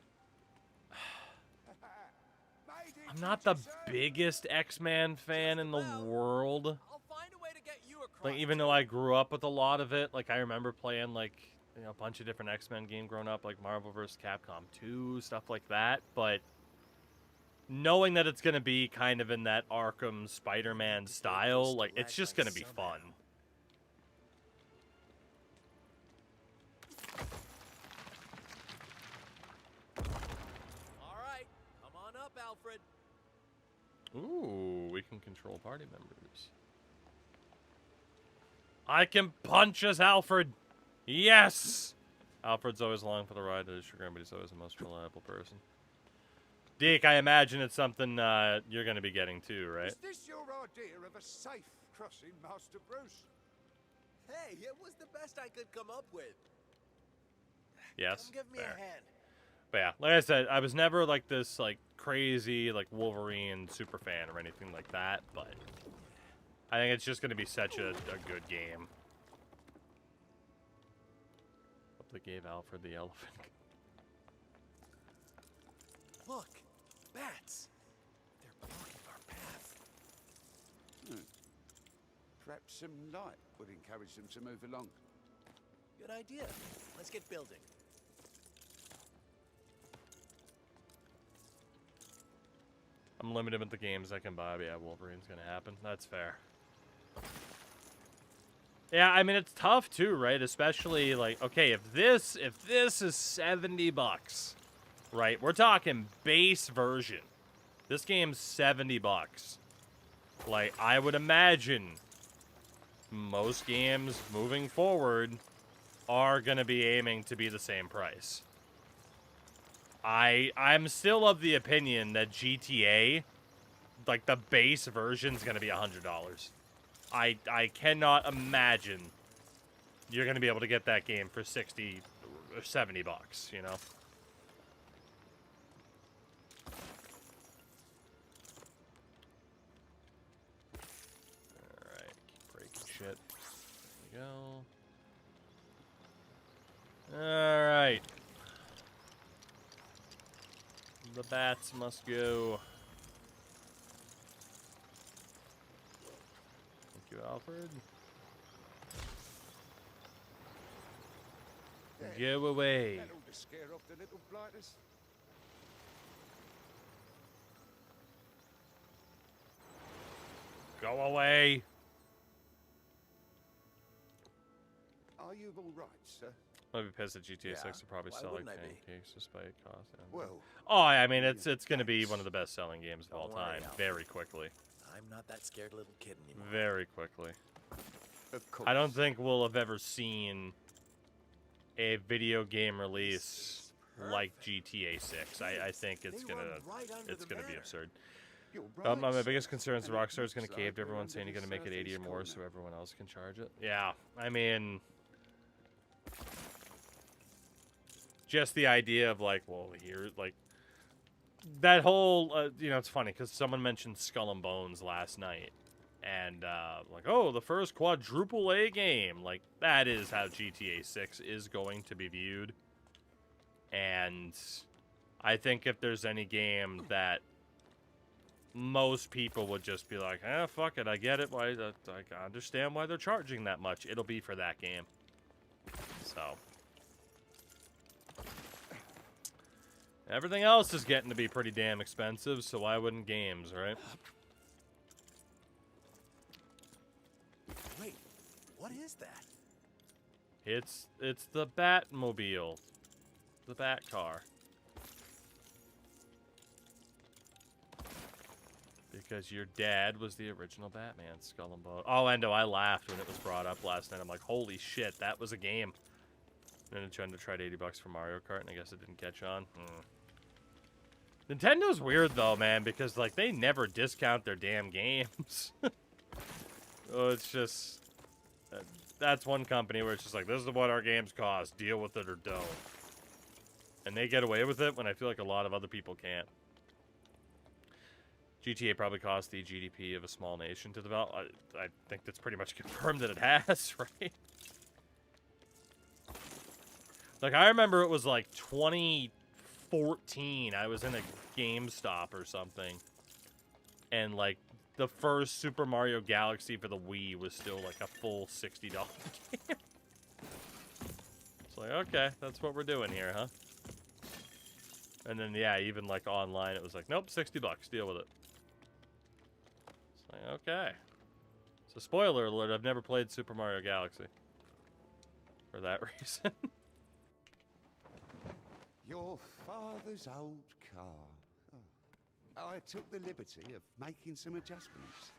the biggest X-Men fan in the world. Like, even though I grew up with a lot of it, like, I remember playing, like, you know, a bunch of different X-Men games growing up, like Marvel vs. Capcom 2, stuff like that, but knowing that it's going to be kind of in that Arkham Spider-Man style, like, it's just going to be fun. All right, come on up, Alfred. Ooh, we can control party members. I can punch as Alfred! Yes! Alfred's always along for the ride to the chagrin, but he's always the most reliable person. Deke, I imagine it's something you're going to be getting too, right? Is this your idea of a safe crossing, Master Bruce? Hey, it was the best I could come up with. Yes. Come give me fair. a hand. But yeah, like I said, I was never like this like crazy like Wolverine super fan or anything like that, but I think it's just going to be such a good game. Hope they gave Alfred the elephant. Look, bats. They're blocking our path. Perhaps some light would encourage them to move along. Good idea. Let's get building. I'm limited with the games I can buy, but yeah, Wolverine's going to happen. That's fair. Yeah, I mean, it's tough too, right? Especially, like, okay, if this is $70, right? We're talking base version. This game's $70. Like, I would imagine most games moving forward are going to be aiming to be the same price. I'm still of the opinion that GTA, like, the base version's going to be $100. I cannot imagine you're going to be able to get that game for 60 or 70 bucks, you know? Alright, keep breaking shit. There you go. Alright. The bats must go. Thank you, Alfred. Go away. That ought to scare off the little blighters. Go away. Are you all right, sir? I'd be pissed at GTA 6 will probably why sell like wouldn't I be? pancakes despite cost. Well, oh, I mean, it's going to be one of the best selling games of all Don't worry, time, Alfred. very quickly. I'm not that scared little kid anymore. Very quickly. Of course. I don't think we'll have ever seen a video game release like GTA 6. I think it's gonna be absurd. My biggest concern is the Rockstar's gonna cave to everyone saying you're gonna make it 80 or more so everyone else can charge it. Yeah, I mean, just the idea of like, well, here, like that whole, you know, it's funny because someone mentioned Skull and Bones last night. And, like, oh, the first quadruple A game. Like, that is how GTA 6 is going to be viewed. And I think if there's any game that most people would just be like, fuck it, I get it. Why? I understand why they're charging that much. It'll be for that game. So. Everything else is getting to be pretty damn expensive, so why wouldn't games, right? Wait, what is that? It's the Batmobile. The Bat car. Because your dad was the original Batman, Skull and Bones. Oh, Endo, I laughed when it was brought up last night. I'm like, holy shit, that was a game. And then Nintendo tried $80 for Mario Kart, and I guess it didn't catch on. Nintendo's weird though, man, because like they never discount their damn games. Oh, it's just that's one company where it's just like, this is what our games cost, deal with it or don't. And they get away with it when I feel like a lot of other people can't. GTA probably cost the GDP of a small nation to develop. I think that's pretty much confirmed that it has, right? Like, I remember it was like 2014. I was in a GameStop or something. And, like, the first Super Mario Galaxy for the Wii was still, like, a full $60 game. It's like, okay, that's what we're doing here, huh? And then, yeah, even, like, online, it was like, nope, $60, deal with it. It's like, okay. So, spoiler alert, I've never played Super Mario Galaxy. For that reason. Your father's old car. Oh. I took the liberty of making some adjustments.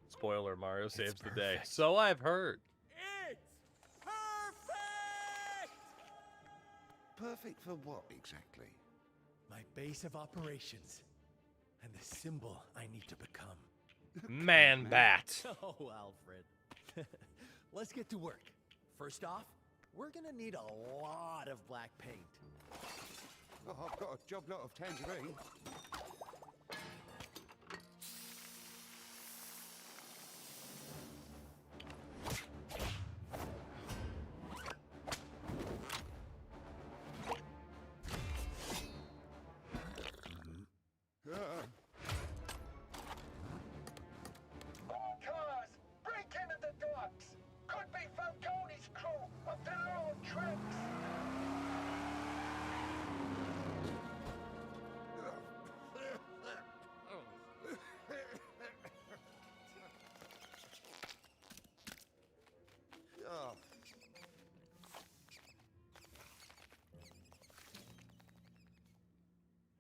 Spoiler, Mario saves the day. So I've heard. It's perfect! Perfect for what, exactly? My base of operations. And the symbol I need to become. Man bat. Oh, Alfred. Let's get to work. First off, we're gonna need a lot of black paint. Oh, I've got a job lot of tangerine. Cars, break into the docks. Could be Falcone's crew up to their old tricks.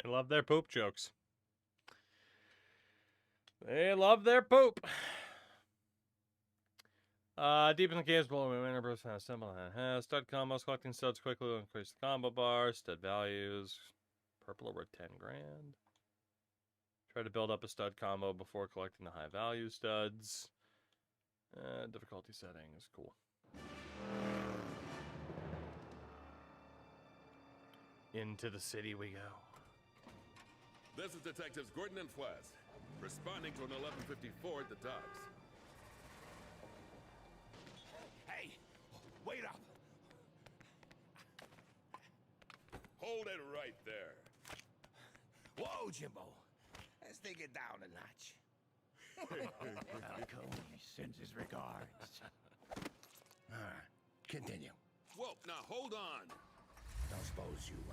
They love their poop jokes. They love their poop. Deep in the game's below, we win a symbol. Stud combos, collecting studs quickly will increase the combo bar. Stud values. Purple are worth 10 grand. Try to build up a stud combo before collecting the high value studs. Difficulty settings, cool. Into the city we go. This is Detectives Gordon and Flass, responding to an 1154 at the docks. Hey, wait up! Hold it right there. Whoa, Jimbo. Let's take it down a notch. Falcone sends his regards. All right, continue. Whoa, now hold on. Don't suppose you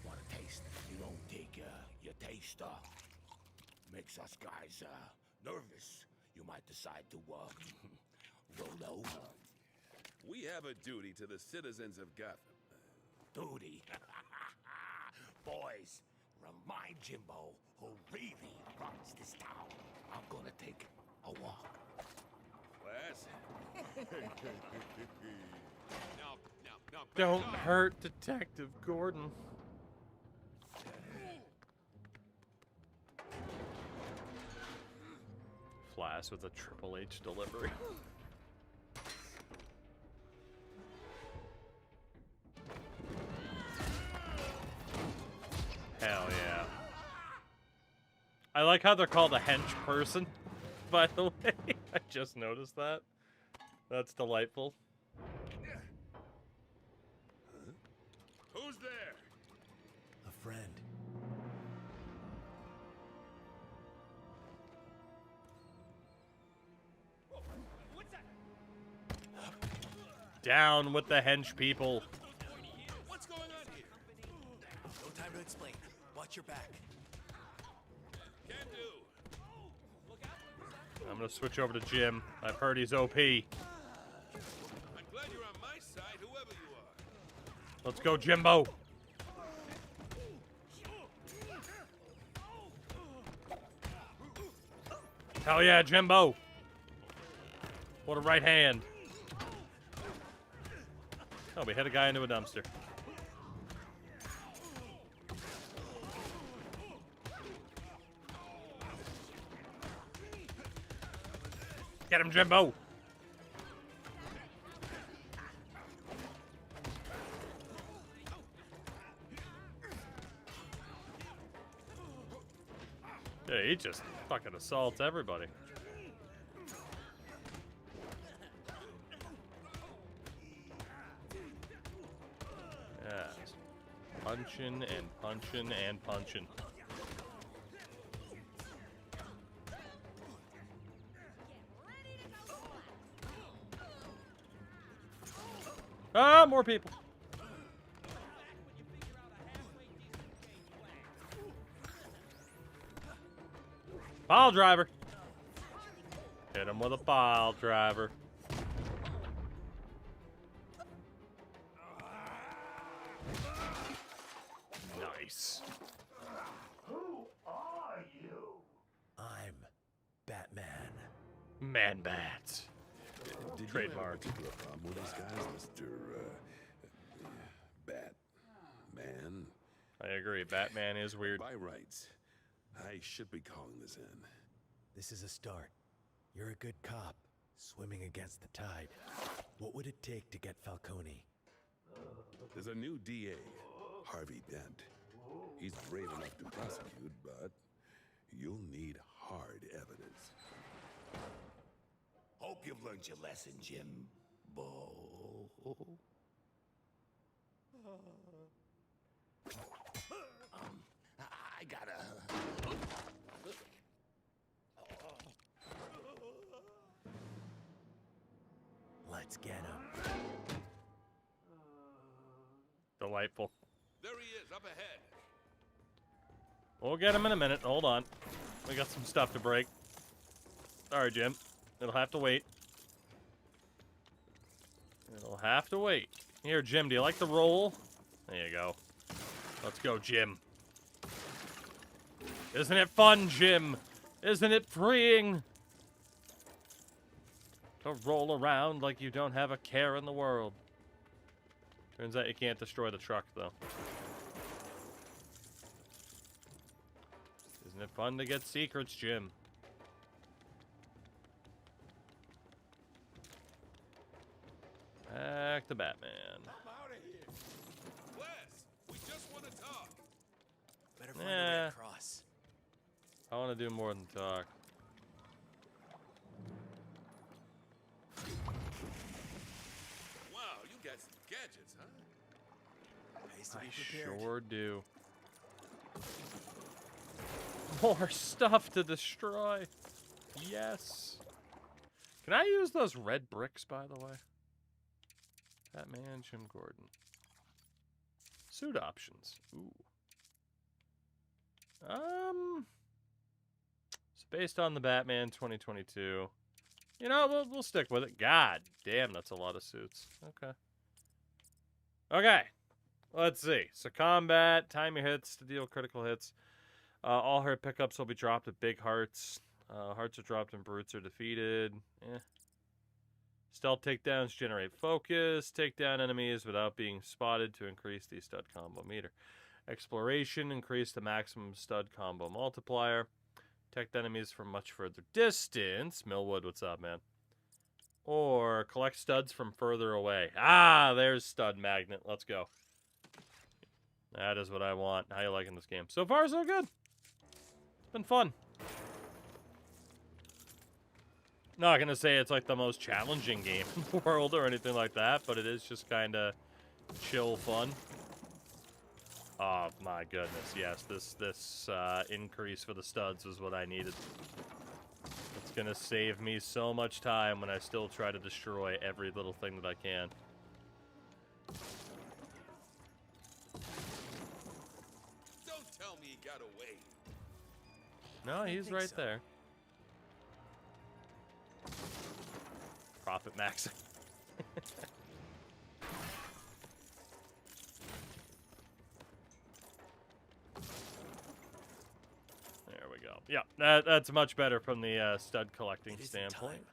want a taste. You don't take your taste makes us guys nervous. You might decide to roll over. We have a duty to the citizens of Gotham. Duty? Boys, remind Jimbo who really runs this town. I'm gonna take a walk. Flass? Now, Don't hurt Detective Gordon. Flash with a Triple H delivery. Hell yeah. I like how they're called a hench person, by the way. I just noticed that. That's delightful. Who's there? A friend. What's that? Down with the hench people. What's going on here? No time to explain. Watch your back. Can do. I'm gonna switch over to Jim. I've heard he's OP. I'm glad you're on my side, whoever you are. Let's go, Jimbo. Hell yeah, Jimbo. What a right hand. Oh, we hit a guy into a dumpster. Get him, Jimbo. Yeah, he just fucking assaults everybody. Yes. Punching and punching and punching. Ah, more people. Pile driver. Hit him with a pile driver. Nice. Who are you? I'm Batman. Man bat. Did Trademark. you have a particular problem with these guys, Mr. Batman? I agree. Batman is weird. By rights, I should be calling this in. This is a start. You're a good cop, swimming against the tide. What would it take to get Falcone? There's a new DA, Harvey Dent. He's brave enough to prosecute, but you'll need hard evidence. Hope you've learned your lesson, Jimbo. I gotta... Let's get him. Delightful. There he is, up ahead. We'll get him in a minute. Hold on. We got some stuff to break. Sorry, Jim. It'll have to wait. It'll have to wait. Here, Jim, do you like the roll? There you go. Let's go, Jim. Isn't it fun, Jim? Isn't it freeing? To roll around like you don't have a care in the world. Turns out you can't destroy the truck, though. Isn't it fun to get secrets, Jim? Back to Batman. I'm out of here. Wes, we just want to talk. Better find a way across. I want to do more than talk. Wow, you got some gadgets, huh? Nice to I be prepared. sure do. More stuff to destroy. Yes. Can I use those red bricks, by the way? Batman, Jim Gordon. Suit options. Ooh. It's based on the Batman 2022. You know, we'll stick with it. God damn, that's a lot of suits. Okay. Okay. Let's see. So combat, time your hits to deal critical hits. All heart pickups will be dropped at big hearts. Hearts are dropped and brutes are defeated. Stealth takedowns generate focus. Take down enemies without being spotted to increase the stud combo meter. Exploration, increase the maximum stud combo multiplier. Protect enemies from much further distance. Millwood, what's up, man? Or collect studs from further away. Ah, there's stud magnet. Let's go. That is what I want. How you liking this game? So far, so good. It's been fun. Not gonna say it's like the most challenging game in the world or anything like that, but it is just kind of chill fun. Oh my goodness, yes, this increase for the studs was what I needed. It's gonna save me so much time when I still try to destroy every little thing that I can. Don't tell me he got away. No, he's right there. Profit maxing. There we go. Yeah, that's much better from the stud collecting standpoint.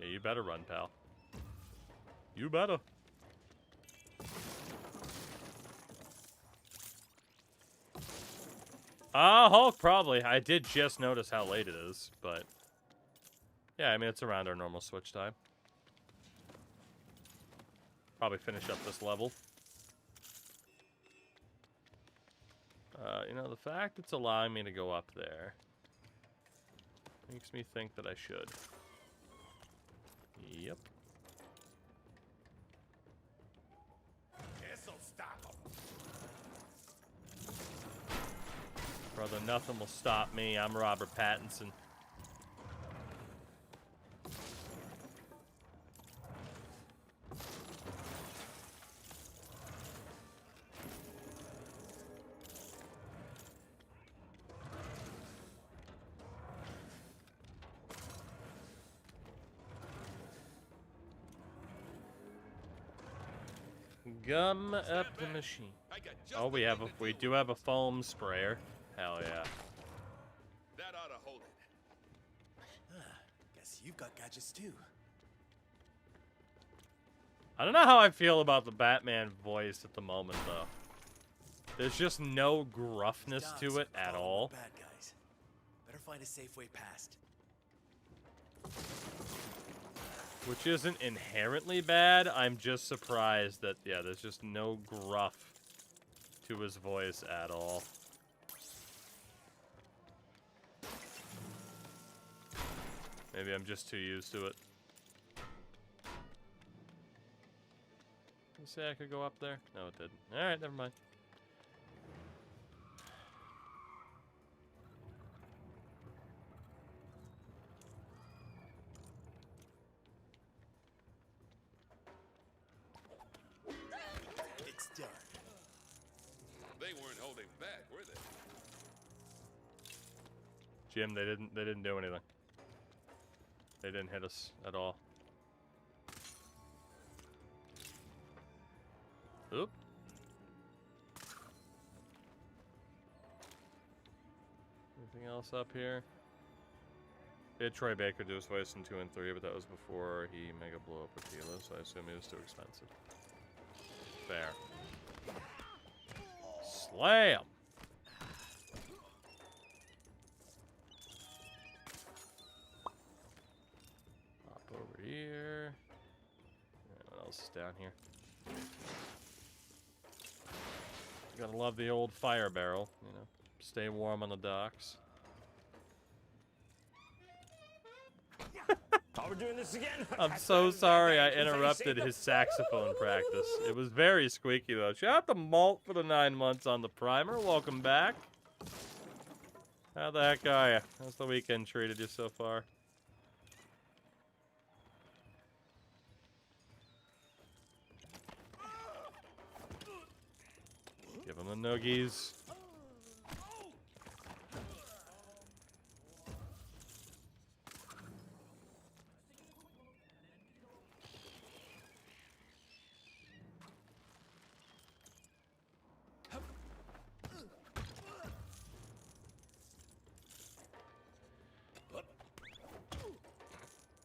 Yeah, you better run, pal. You better. Hulk, probably. I did just notice how late it is, but... Yeah, I mean, it's around our normal switch time. Probably finish up this level. You know, the fact it's allowing me to go up there makes me think that I should. Yep. This'll stop 'em. Brother, nothing will stop me. I'm Robert Pattinson. Gum up the machine. Oh, we do have a foam sprayer. Hell yeah. That ought to hold it. Guess you've got gadgets too. I don't know how I feel about the Batman voice at the moment, though. There's just no gruffness to it at all. Bad guys. Better find a safe way past. Which isn't inherently bad. I'm just surprised that, yeah, there's just no gruff to his voice at all. Maybe I'm just too used to it. Did you say I could go up there? No, it didn't. Alright, never mind. It's done. They weren't holding back, were they? Jim, they didn't do anything. They didn't hit us at all. Oop. Anything else up here? They had Troy Baker do his voice in 2 and 3, but that was before he mega blew up with Tila, so I assume he was too expensive. Fair. Slam! Hop over here. What else is down here? You gotta love the old fire barrel, you know. Stay warm on the docks. Oh, we're doing this again? I'm so sorry I interrupted his saxophone practice. It was very squeaky, though. Shout out to Malt for the 9 months on the primer. Welcome back. How the heck are you? How's the weekend treated you so far? Give him the noogies.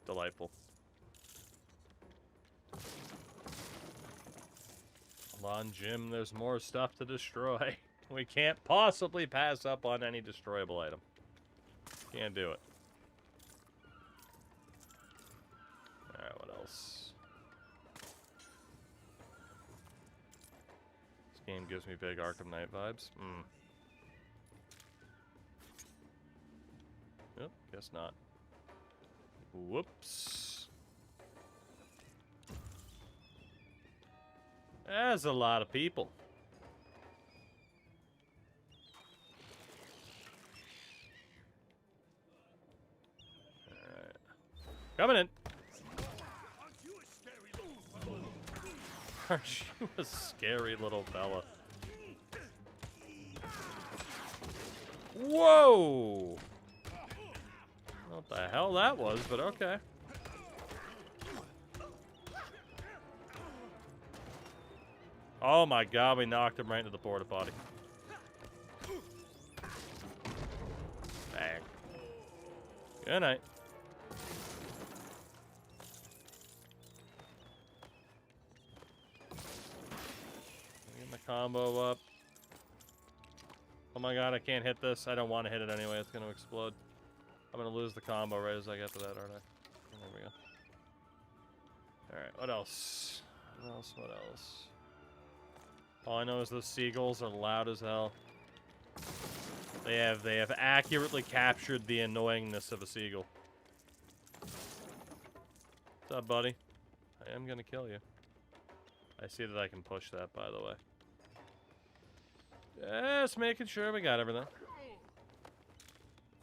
Delightful. Hold on, Jim. There's more stuff to destroy. We can't possibly pass up on any destroyable item. Can't do it. Alright, what else? This game gives me big Arkham Knight vibes. Nope, guess not. Whoops. That's a lot of people. Alright. Coming in. Aren't you a scary little fella? Whoa! What the hell that was, but okay. Oh my god, we knocked him right into the porta potty. Bang. Good night. Get my combo up. Oh my god, I can't hit this. I don't want to hit it anyway. It's going to explode. I'm going to lose the combo right as I get to that, aren't I? There we go. Alright, what else? What else? What else? All I know is those seagulls are loud as hell. They have accurately captured the annoyingness of a seagull. What's up, buddy? I am gonna kill you. I see that I can push that, by the way. Just making sure we got everything.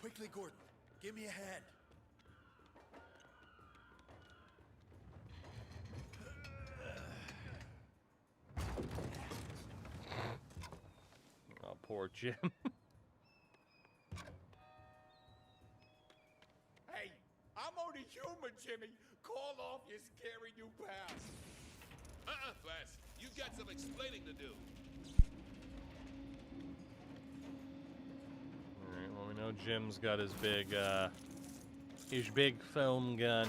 Quickly, Gordon. Give me a hand. Oh, poor Jim. Hey, I'm only human, Jimmy. Call off your scary new past. Flash. You got some explaining to do. Alright, well we know Jim's got his big foam gun.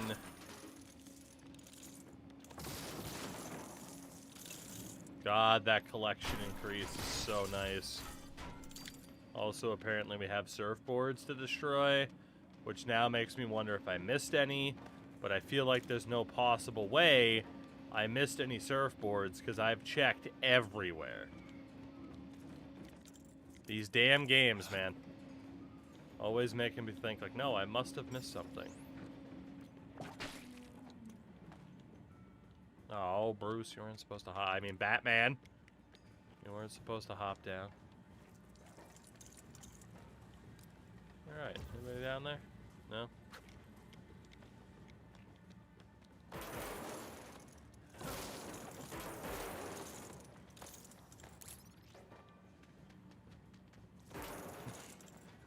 God, that collection increase is so nice. Also, apparently we have surfboards to destroy, which now makes me wonder if I missed any, but I feel like there's no possible way I missed any surfboards because I've checked everywhere. These damn games, man. Always making me think, like, no, I must have missed something. Oh, Bruce, you weren't supposed to hop. I mean, Batman. You weren't supposed to hop down. Alright, anybody down there? No?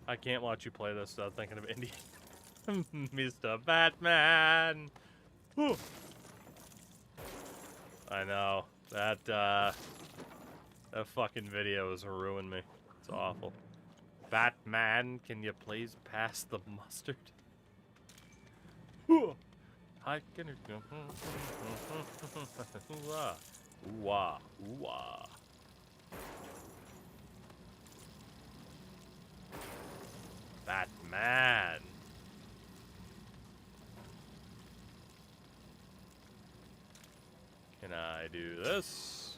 I can't watch you play this without thinking of Indy. Mr. Batman! Whew. I know. That fucking video has ruined me. It's awful. Batman, can you please pass the mustard? I can... Ooh-ah. Ooh-ah. Ooh-ah. Batman. Can I do this?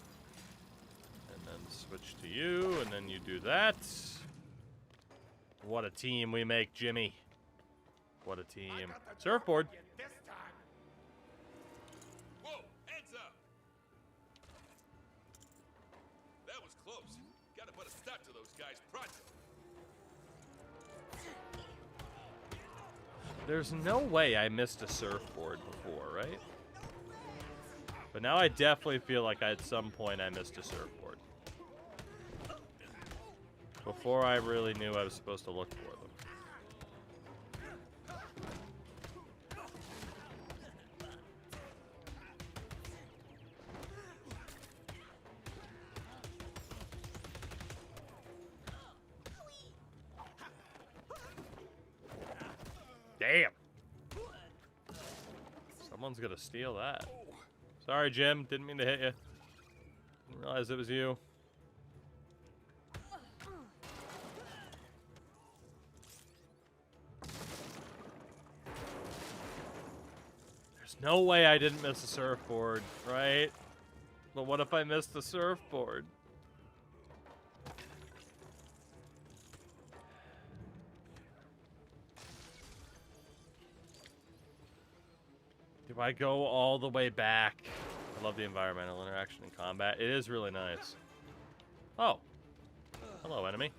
And then switch to you, and then you do that. What a team we make, Jimmy. What a team. Surfboard. Whoa, heads up. That was close. Gotta put a stop to those guys pronto. There's no way I missed a surfboard before, right? But now I definitely feel like at some point I missed a surfboard. Before I really knew I was supposed to look for them. Damn. Someone's gonna steal that. Sorry, Jim. Didn't mean to hit you. Didn't realize it was you. There's no way I didn't miss a surfboard, right? But what if I missed the surfboard? Do I go all the way back? I love the environmental interaction in combat. It is really nice. Oh. Hello, enemy.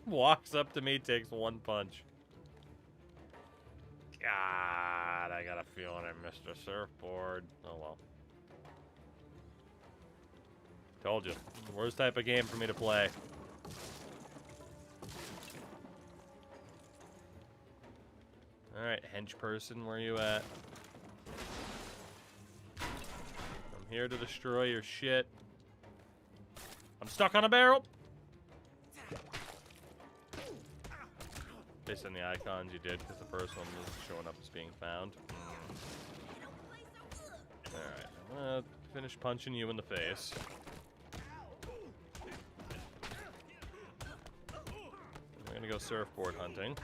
Walks up to me, takes one punch. God, I got a feeling I missed a surfboard. Oh well. Told you. Worst type of game for me to play. Alright, hench person, where you at? I'm here to destroy your shit. I'm stuck on a barrel! Based on the icons you did, because the first one was showing up as being found. Alright, I'm gonna finish punching you in the face. go surfboard hunting.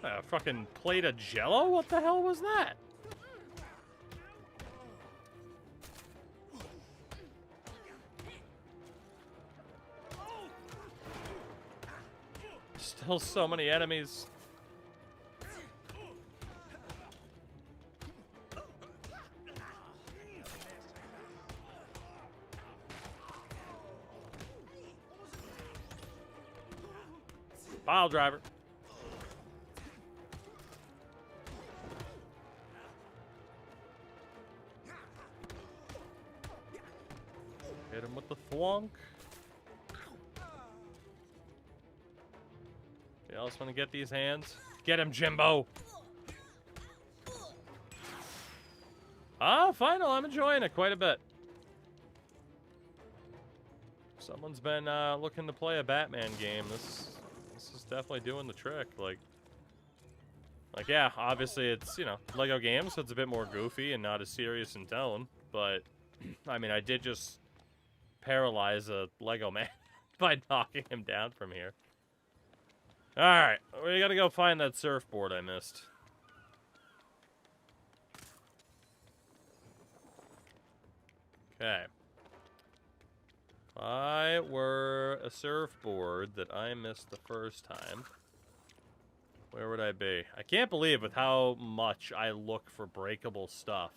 A fucking plate of Jello? What the hell was that? Still so many enemies. Pile driver. Hit him with the thwunk. You else want to get these hands? Get him, Jimbo! Ah, final. I'm enjoying it quite a bit. Someone's been looking to play a Batman game. This is definitely doing the trick. Like, yeah, obviously it's, you know, Lego games, so it's a bit more goofy and not as serious in tone. But, I mean, I did just paralyze a Lego man by knocking him down from here. Alright, we gotta go find that surfboard I missed. Okay. If I were a surfboard that I missed the first time, where would I be? I can't believe with how much I look for breakable stuff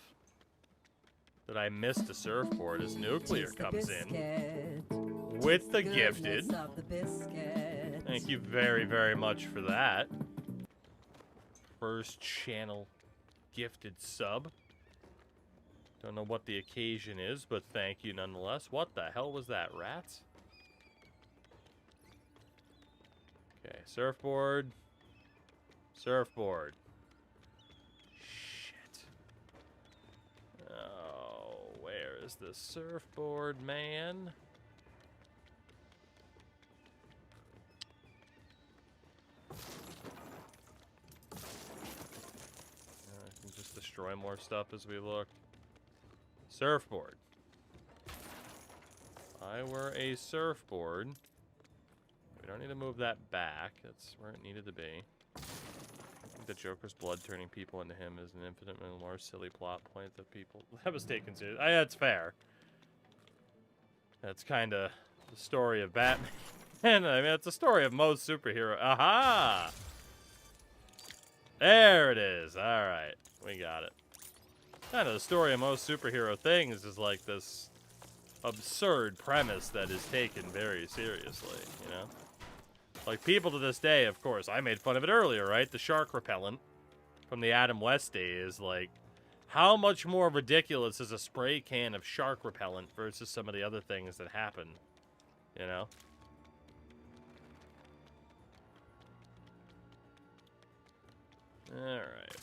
that I missed a surfboard as Nuclear comes in with the gifted. Thank you very, very much for that. First channel gifted sub. Don't know what the occasion is, but thank you nonetheless. What the hell was that? Rats? Okay, surfboard. Surfboard. Shit. Oh, where is the surfboard, man? I can just destroy more stuff as we look. Surfboard. If I were a surfboard, we don't need to move that back. That's where it needed to be. I think the Joker's blood turning people into him is an infinitely more silly plot point that people... That was taken seriously. That's fair. That's kind of the story of Batman. And I mean, it's the story of most superhero. Aha! There it is. All right. We got it. Kind of the story of most superhero things is like this absurd premise that is taken very seriously, you know? Like, people to this day, of course, I made fun of it earlier, right? The shark repellent from the Adam West days, like, how much more ridiculous is a spray can of shark repellent versus some of the other things that happen, you know? Alright.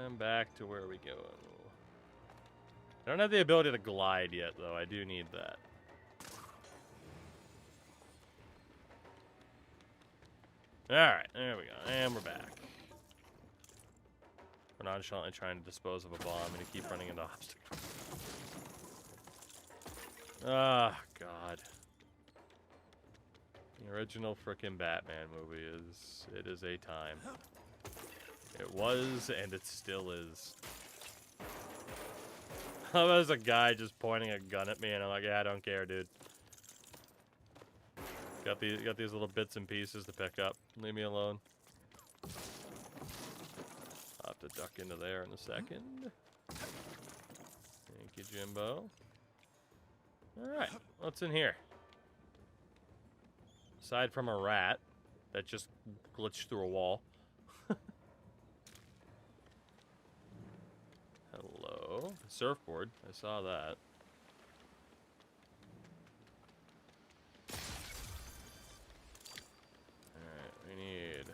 And back to where we go. I don't have the ability to glide yet, though. I do need that. Alright, there we go. And we're back. We're nonchalantly trying to dispose of a bomb and keep running into obstacles. Ah, God. The original frickin' Batman movie is a time. It was, and it still is. There's a guy just pointing a gun at me, and I'm like, yeah, I don't care, dude. Got these little bits and pieces to pick up. Leave me alone. I'll have to duck into there in a second. Thank you, Jimbo. Alright, what's in here? Aside from a rat that just glitched through a wall. Hello. Surfboard. I saw that. Alright, we need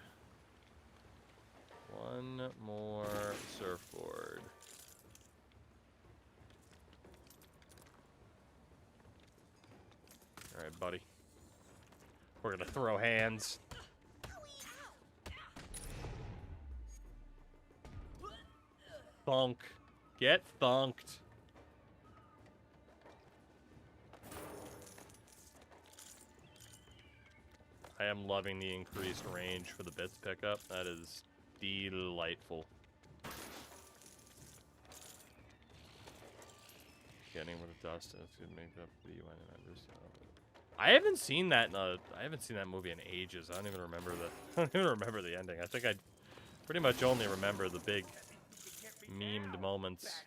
one more surfboard. Alright, buddy. We're gonna throw hands. Thunk. Get thunked. I am loving the increased range for the bits pickup. That is delightful. Getting rid of dust is gonna make up the UN and others. I haven't seen that. I haven't seen that movie in ages. I don't even remember the. I don't even remember the ending. I think I pretty much only remember the big memed moments.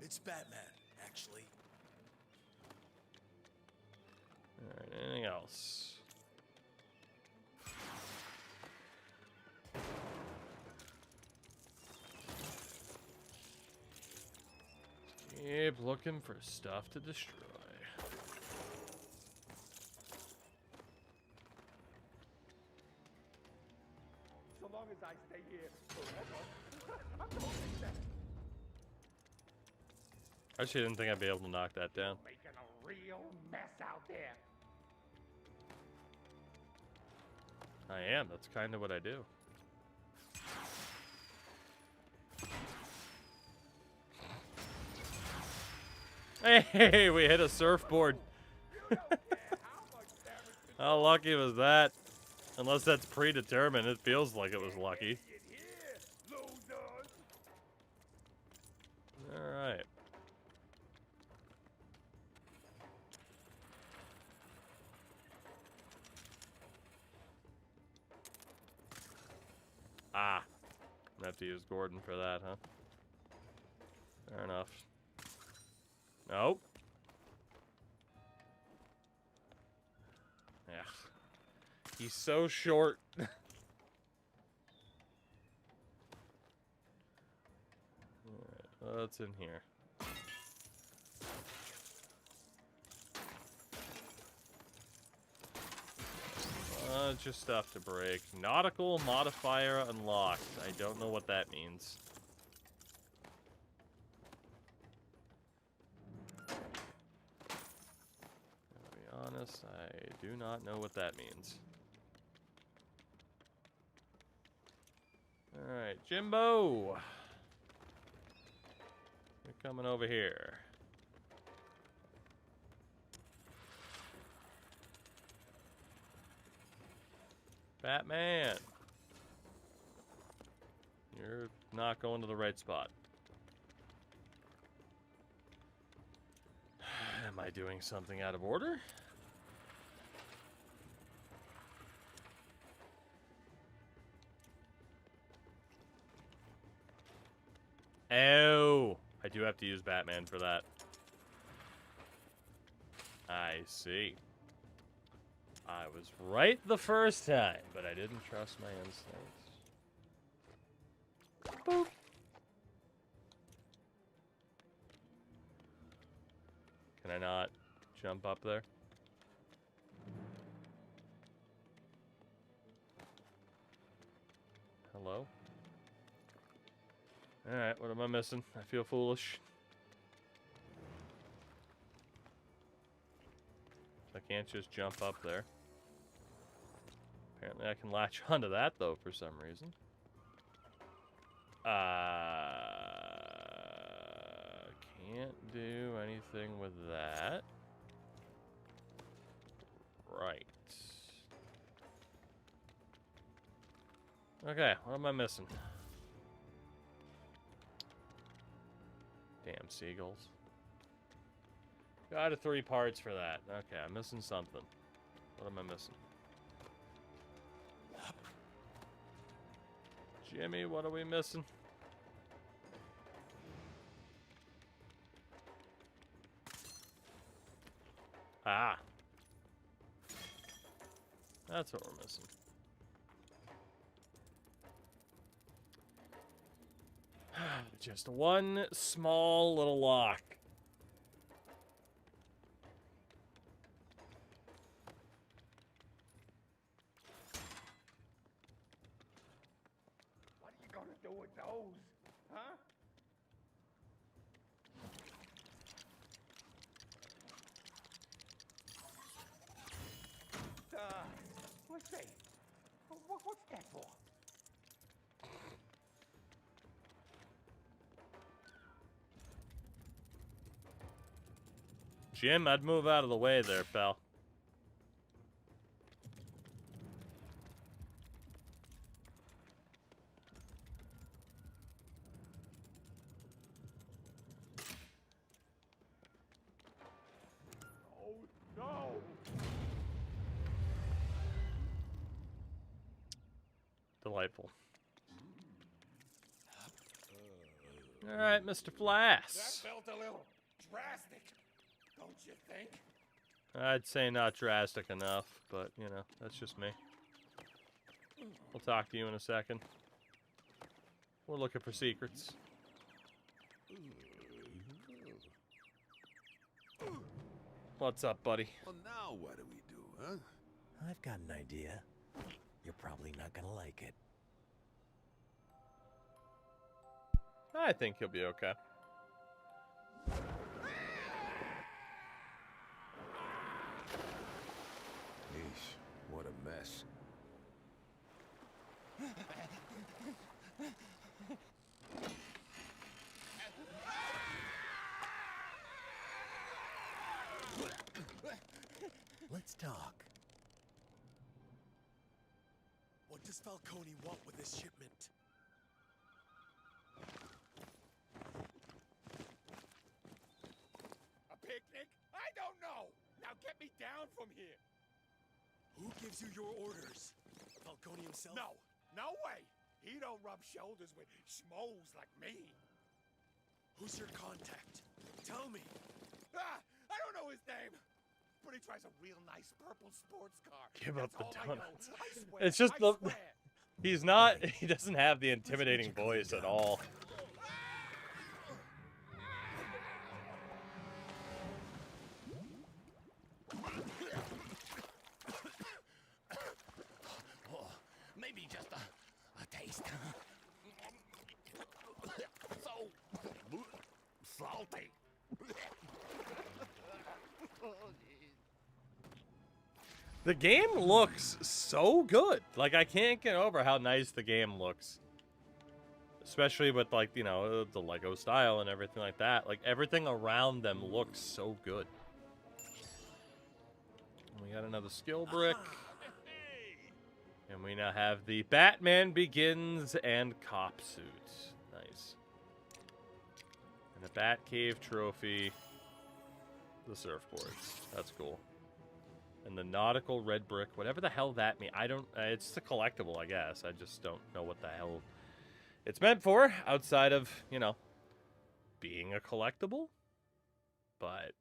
It's Batman, actually. All right. Anything else? Keep looking for stuff to destroy. So long as I stay here forever, I'm gonna make that. I actually didn't think I'd be able to knock that down. Making a real mess out there. I am. That's kind of what I do. Hey, we hit a surfboard. How lucky was that? Unless that's predetermined, it feels like it was lucky. Alright. Ah. I have to use Gordon for that, huh? Fair enough. Nope. Yeah. He's so short. Alright, what's in here? Just stuff to break. Nautical modifier unlocked. I don't know what that means. To be honest, I do not know what that means. Alright, Jimbo! You're coming over here. Batman! You're not going to the right spot. Am I doing something out of order? Oh! I do have to use Batman for that. I see. I was right the first time, but I didn't trust my instincts. Boop. Can I not jump up there? Hello? Alright, what am I missing? I feel foolish. I can't just jump up there. Apparently I can latch onto that, though, for some reason. Can't do anything with that. Right. Okay, what am I missing? Damn seagulls. Got 3 parts for that. Okay, I'm missing something. What am I missing? Jimmy, what are we missing? Ah. That's what we're missing. Just one small little lock. What are you gonna do with those? Huh? What's that for? Jim, I'd move out of the way there, pal. Oh, no! Delightful. All right, Mr. Flass. That felt a little drastic, don't you think? I'd say not drastic enough, but, you know, that's just me. We'll talk to you in a second. We're looking for secrets. What's up, buddy? Well, now what do we do, huh? I've got an idea. You're probably not gonna like it. I think he'll be okay. Yeesh, what a mess. Let's talk. What does Falcone want with this shipment? A picnic? I don't know! Now get me down from here! Who gives you your orders? Falcone himself? No! No way! He don't rub shoulders with schmoes like me! Who's your contact? Tell me! Ah! I don't know his name! But he drives a real nice purple sports car. Give up That's the all I know. donuts. I swear, It's just I the... swear. He's not... He doesn't have the intimidating voice at all. Oh, maybe just a taste. So salty. The game looks so good. Like, I can't get over how nice the game looks. Especially with, like, you know, the Lego style and everything like that. Like, everything around them looks so good. And we got another skill brick. And we now have the Batman Begins and cop suit. Nice. And the Batcave trophy. The surfboards. That's cool. And the nautical red brick, whatever the hell that means. I don't, it's a collectible, I guess. I just don't know what the hell it's meant for outside of, you know, being a collectible. But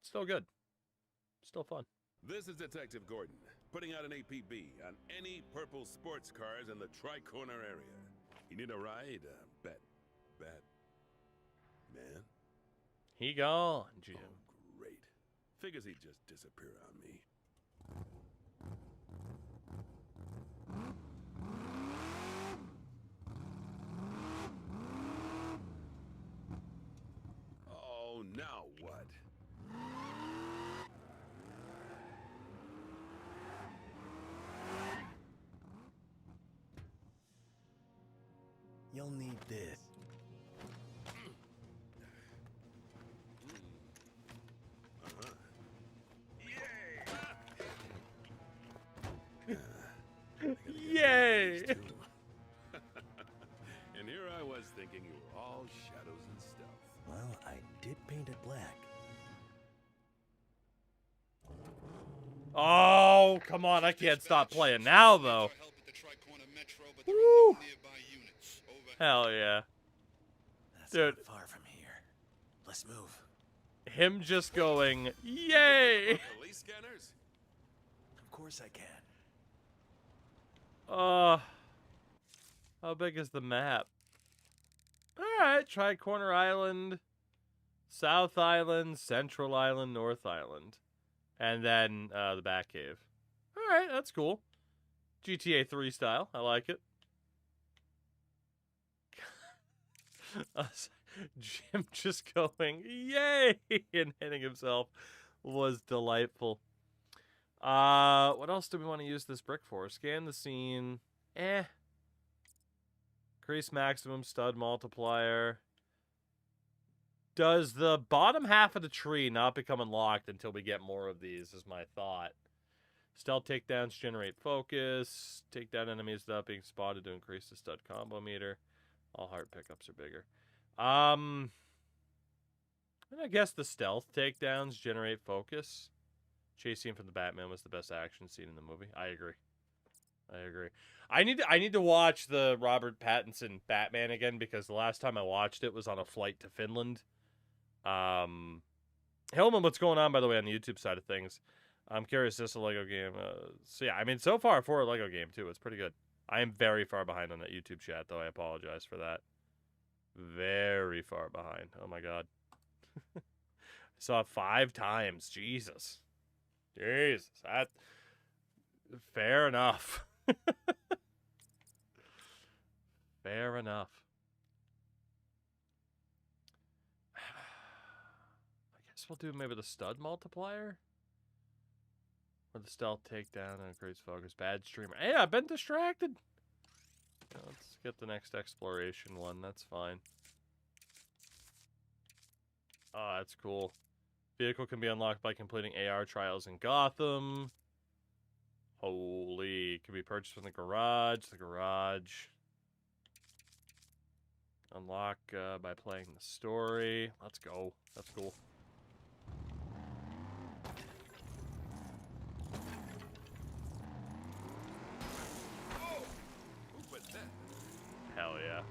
still good. Still fun. This is Detective Gordon, putting out an APB on any purple sports cars in the Tri-Corner area. You need a ride, man? He gone, Jim. Oh, great. Figures he'd just disappear on me. Oh, now what? You'll need this. Yay! And here I was thinking you were all shadows and stealth. Well, I did paint it black. Oh, come on. I can't stop playing now, though. Woo! Hell yeah. That's Dude. not far from here. Let's move. Him just going, yay! Police scanners? Of course I can. How big is the map? Alright, Tri-Corner Island, South Island, Central Island, North Island. And then, the Batcave. Alright, that's cool. GTA 3 style. I like it. Jim just going, yay! And hitting himself was delightful. What else do we want to use this brick for? Scan the scene. Increase maximum stud multiplier. Does the bottom half of the tree not become unlocked until we get more of these, is my thought. Stealth takedowns generate focus. Take down enemies without being spotted to increase the stud combo meter. All heart pickups are bigger. And I guess the stealth takedowns generate focus. Chase scene from the Batman was the best action scene in the movie. I agree. I need to watch the Robert Pattinson Batman again, because the last time I watched it was on a flight to Finland. Hillman, what's going on, by the way, on the YouTube side of things? I'm curious, is this a Lego game? So yeah, I mean, so far for a Lego game too, it's pretty good. I am very far behind on that YouTube chat, though. I apologize for that. Very far behind. Oh my god. I saw it 5 times. Jesus. That fair enough. Fair enough. I guess we'll do maybe the stud multiplier. Or the stealth takedown and increase focus. Bad streamer. Hey, I've been distracted. Let's get the next exploration one. That's fine. Oh, that's cool. Vehicle can be unlocked by completing AR trials in Gotham. Holy. Can be purchased from the garage. Unlock by playing the story. Let's go. That's cool. Hell yeah.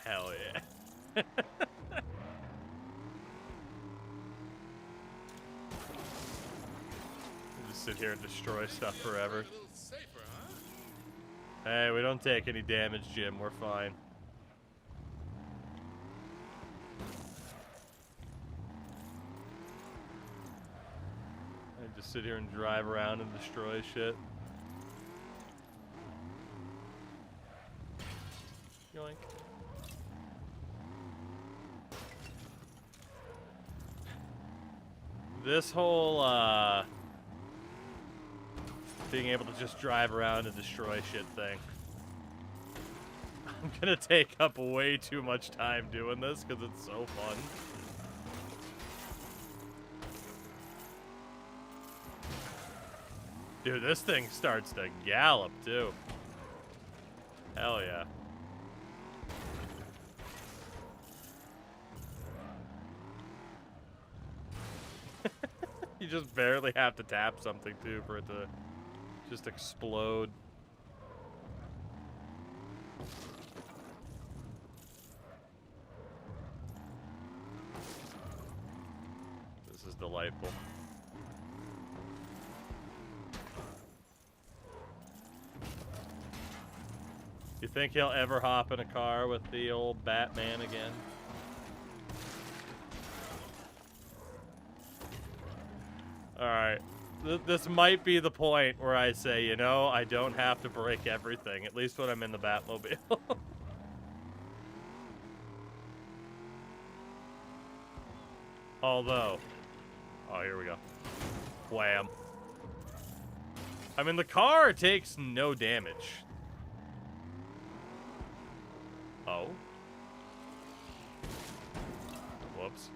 Hell yeah. Just sit here and destroy stuff forever. Hey, we don't take any damage, Jim. We're fine. I just sit here and drive around and destroy shit. Yoink. This whole, being able to just drive around and destroy shit thing. I'm gonna take up way too much time doing this because it's so fun. Dude, this thing starts to gallop, too. Hell yeah. You just barely have to tap something, too, for it to just explode. This is delightful. You think he'll ever hop in a car with the old Batman again? Alright. This might be the point where I say, you know, I don't have to break everything, at least when I'm in the Batmobile. Although... Oh, here we go. Wham. I mean, the car takes no damage. Oh. Whoops.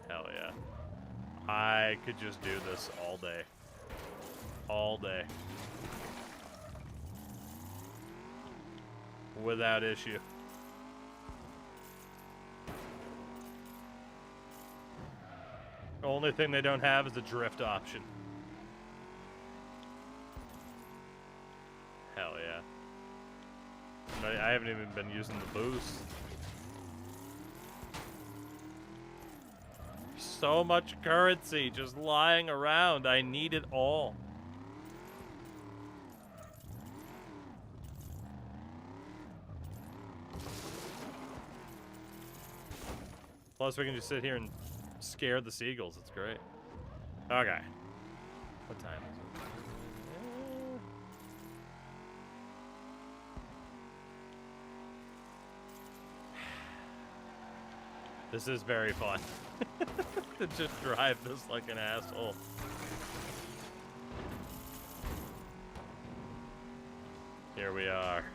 Hell yeah. I could just do this all day. All day. Without issue. The only thing they don't have is a drift option. Hell yeah. I haven't even been using the boost. So much currency just lying around. I need it all. Plus, we can just sit here and scare the seagulls. It's great. Okay. What time is it? This is very fun. To just drive this like an asshole. Here we are.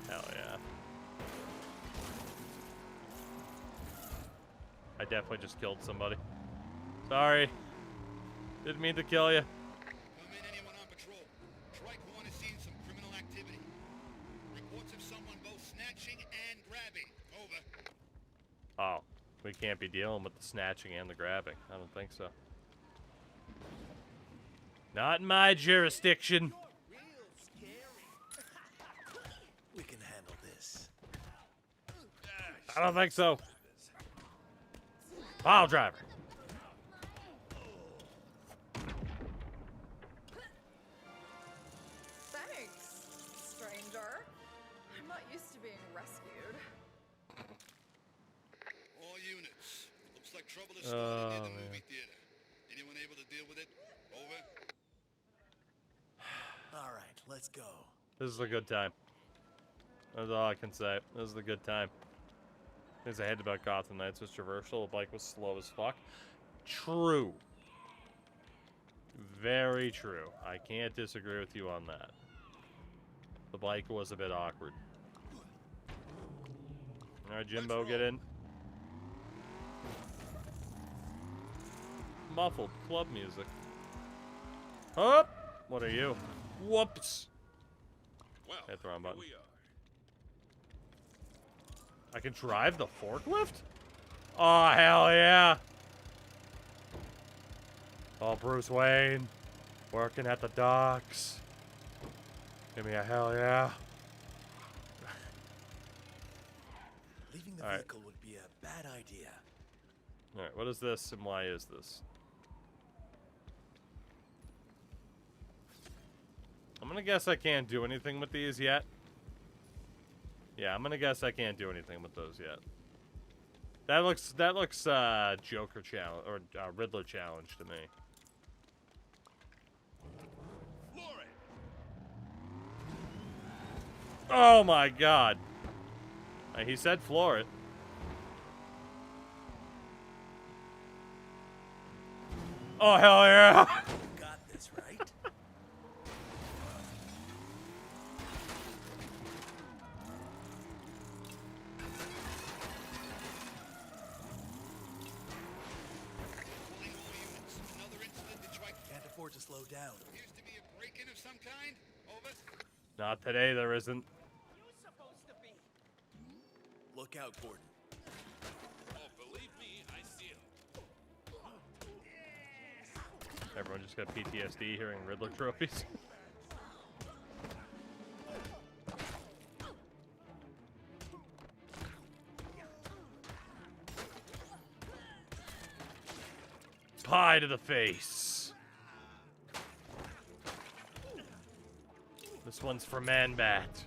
Hell yeah. I definitely just killed somebody. Sorry. Didn't mean to kill you. Come in, anyone on patrol. Trike 1 has seen some criminal activity. Reports of someone both snatching and grabbing. Over. Oh, we can't be dealing with the snatching and the grabbing. I don't think so. Not in my jurisdiction. We can handle this. I don't think so. Pile driver. Thanks, stranger. I'm not used to being rescued. All units. Looks like trouble is starting near the movie theater. Anyone able to deal with it? Over. All right, let's go. This is a good time. That's all I can say. This is a good time. Things I hated about Gotham Knights was traversal. The bike was slow as fuck. True. Very true. I can't disagree with you on that. The bike was a bit awkward. Alright, Jimbo, get in. Muffled club music. Up! What are you? Whoops! Well, hit the wrong button. here we are. I can drive the forklift? Oh, hell yeah. Oh, Bruce Wayne. Working at the docks. Give me a hell yeah. Leaving the All right. vehicle would be a bad idea. Alright, what is this and why is this? I'm gonna guess I can't do anything with these yet. Yeah, I'm gonna guess I can't do anything with those yet. That looks Joker challenge or Riddler challenge to me. Oh my god. He said floor it. Oh hell yeah. You got this, right? Can't afford to slow down. Appears to be a break-in of some kind. Over. Not today, there isn't. Look out, Gordon. Oh, believe me, I see it. Everyone just got PTSD hearing Riddler trophies. Pie to the face. This one's for Man-Bat.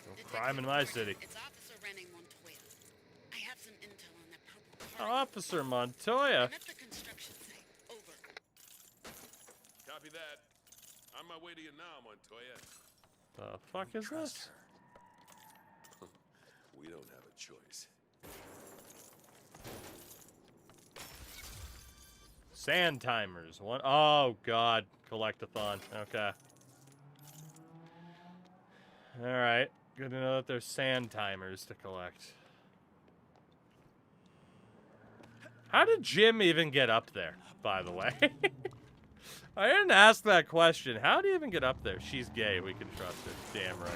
No crime in my city. It's Officer Rennie Montoya. I have some intel on that purple party. Officer Montoya. I'm at the construction site. Over. Copy that. On my way to you now, Montoya. The fuck is this? We don't have a choice. Sand timers. One. Oh god. Collectathon. Okay. All right. Good to know that there's sand timers to collect. How did Jim even get up there, by the way? I didn't ask that question. How do you even get up there? She's gay. We can trust her. Damn right.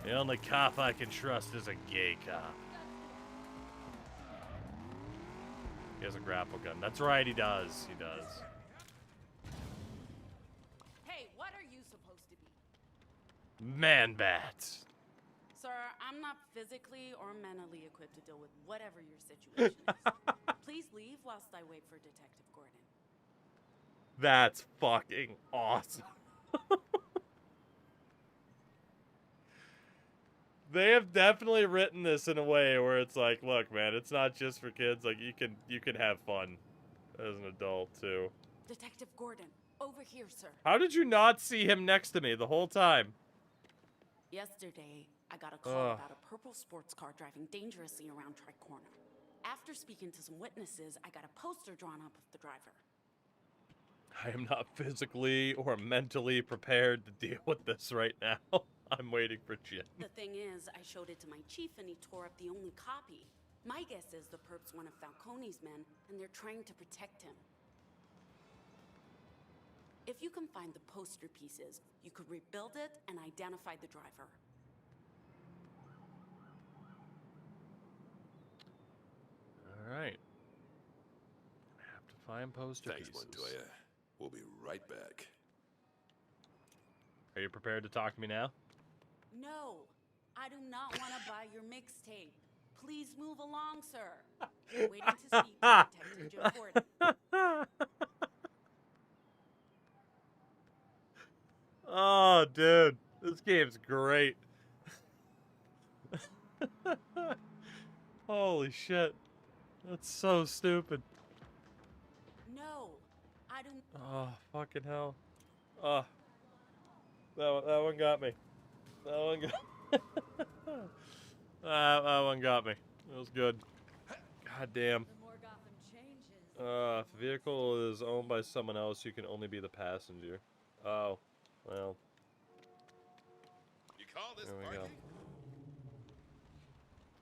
The only cop I can trust is a gay cop. He has a grapple gun. That's right, he does. He does. Hey, what are you supposed to be? Man-Bat. Sir, I'm not physically or mentally equipped to deal with whatever your situation is. Please leave whilst I wait for Detective Gordon. That's fucking awesome. They have definitely written this in a way where it's like, look, man, it's not just for kids. Like, you can have fun as an adult too. Detective Gordon, over here, sir. How did you not see him next to me the whole time? Yesterday, I got a call about a purple sports car driving dangerously around Tri-Corner. After speaking to some witnesses, I got a poster drawn up of the driver. I am not physically or mentally prepared to deal with this right now. I'm waiting for Jim. The thing is, I showed it to my chief and he tore up the only copy. My guess is the perp's one of Falcone's men and they're trying to protect him. If you can find the poster pieces, you could rebuild it and identify the driver. All right. I have to find poster Thanks, pieces. Montoya. We'll be right back. Are you prepared to talk to me now? No, I do not want to buy your mixtape. Please move along, sir. Waiting to speak to Detective Jim Gordon. Oh, dude. This game's great. Holy shit. That's so stupid. No, I do. Oh, fucking hell. Oh. That one got me. That one got that one got me. It was good. God damn. If a vehicle is owned by someone else, you can only be the passenger. Oh. Well. You call this There we parking?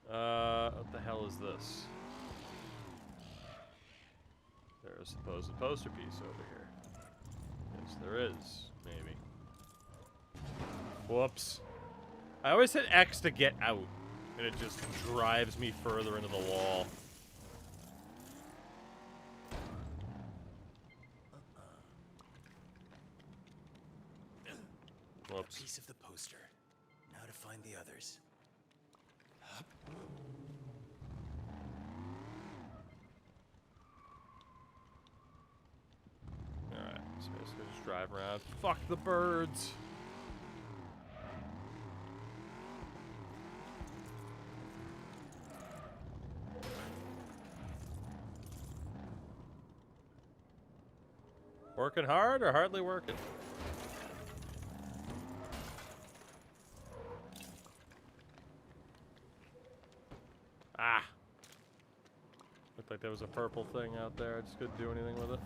go. What the hell is this? There's a supposed poster piece over here. Yes, there is. Maybe. Whoops. I always hit X to get out, and it just drives me further into the wall. Whoops. A piece of the poster. Now to find the others. Up. Alright, so basically just drive around. Fuck the birds! Working hard or hardly working? Ah! Looked like there was a purple thing out there. I just couldn't do anything with it.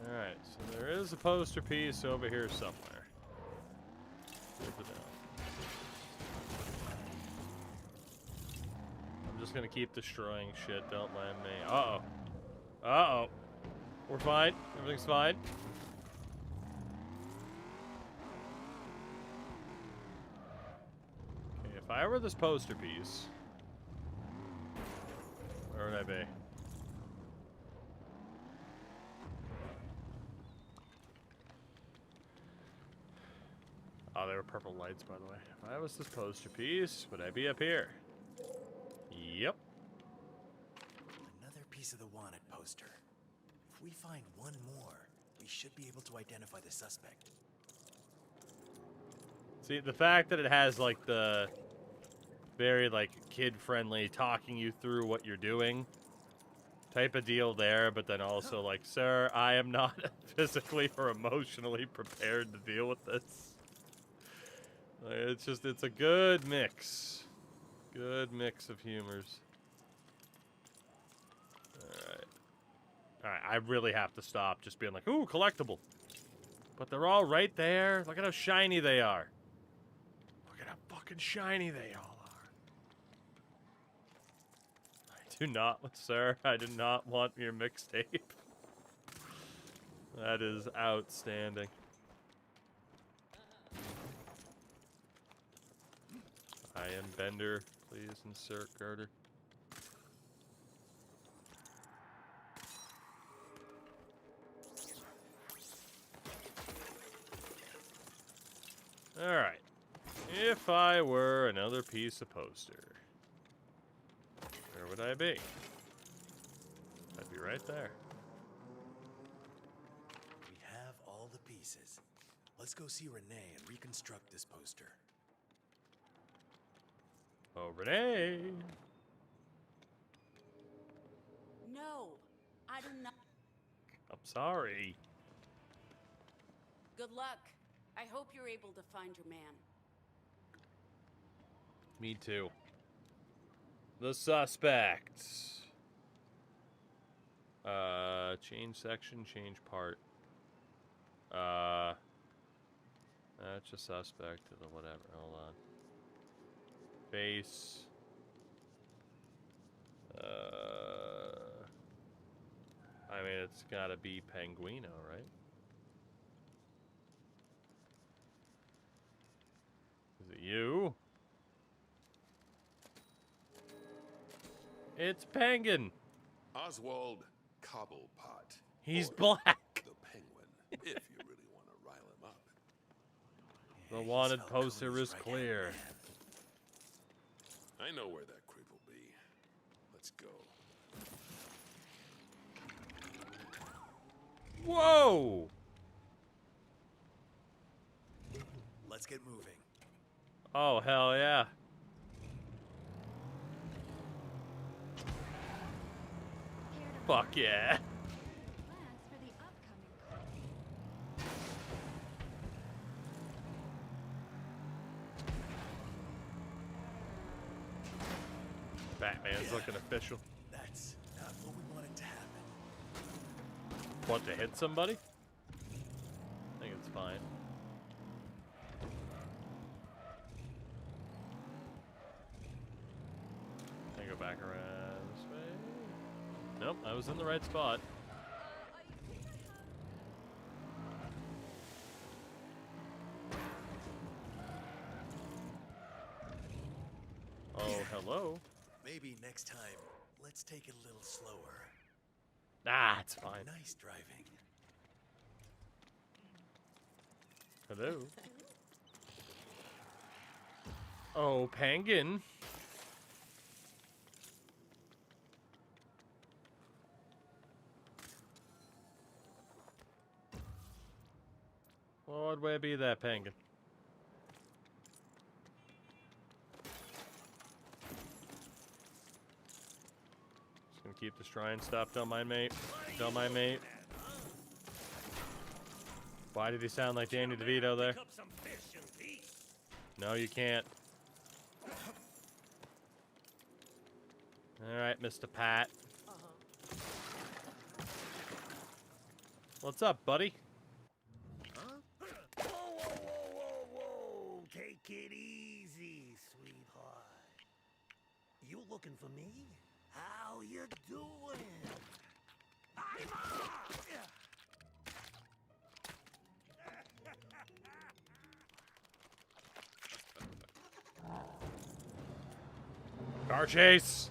Alright, so there is a poster piece over here somewhere. Good to know. I'm just gonna keep destroying shit, don't mind me. Uh-oh. Uh-oh. We're fine. Everything's fine. Okay, if I were this poster piece, where would I be? Oh, they were purple lights, by the way. If I was this poster piece, would I be up here? Yep. Another piece of the wanted poster. If we find one more, we should be able to identify the suspect. See, the fact that it has, like, the very, like, kid-friendly talking you through what you're doing type of deal there, but then also, like, sir, I am not physically or emotionally prepared to deal with this. Like, it's a good mix. Good mix of humors. Alright. Alright, I really have to stop just being like, ooh, collectible. But they're all right there. Look at how shiny they are. Look at how fucking shiny they all are. I do not, sir, I do not want your mixtape. That is outstanding. I am Bender. Please insert Carter. Alright. If I were another piece of poster, where would I be? I'd be right there. pieces. Let's go see Renee and reconstruct this poster. Oh, Renee. No, I do not. I'm sorry. Good luck. I hope you're able to find your man. Me too. The suspect. Change section, change part. That's a suspect to the whatever. Hold on. Face. I mean, it's gotta be Penguino, right? Is it you? It's Penguin. Oswald Cobblepot. He's or black. The Penguin, if you really want to rile him up. The wanted poster is clear. I know where that creep will be. Let's go. Whoa! Let's get moving. Oh, hell yeah. Fuck yeah. Batman's looking official. That's not what we wanted to happen. Want to hit somebody? I think it's fine. Can I go back around this way? Nope, I was in the right spot. Oh, hello. Maybe next time, let's take it a little slower. Ah, it's fine. Nice driving. Hello. Oh, Penguin. Well, what way be that Penguin? Just gonna keep the shrine stopped. Don't mind, mate. Don't mind, mate. Why did he sound like Danny DeVito there? No, you can't. All right, Mr. Pat. What's up, buddy? Huh? Whoa. Take it easy, sweetheart. You looking for me? How you doing? I'm up! Car chase.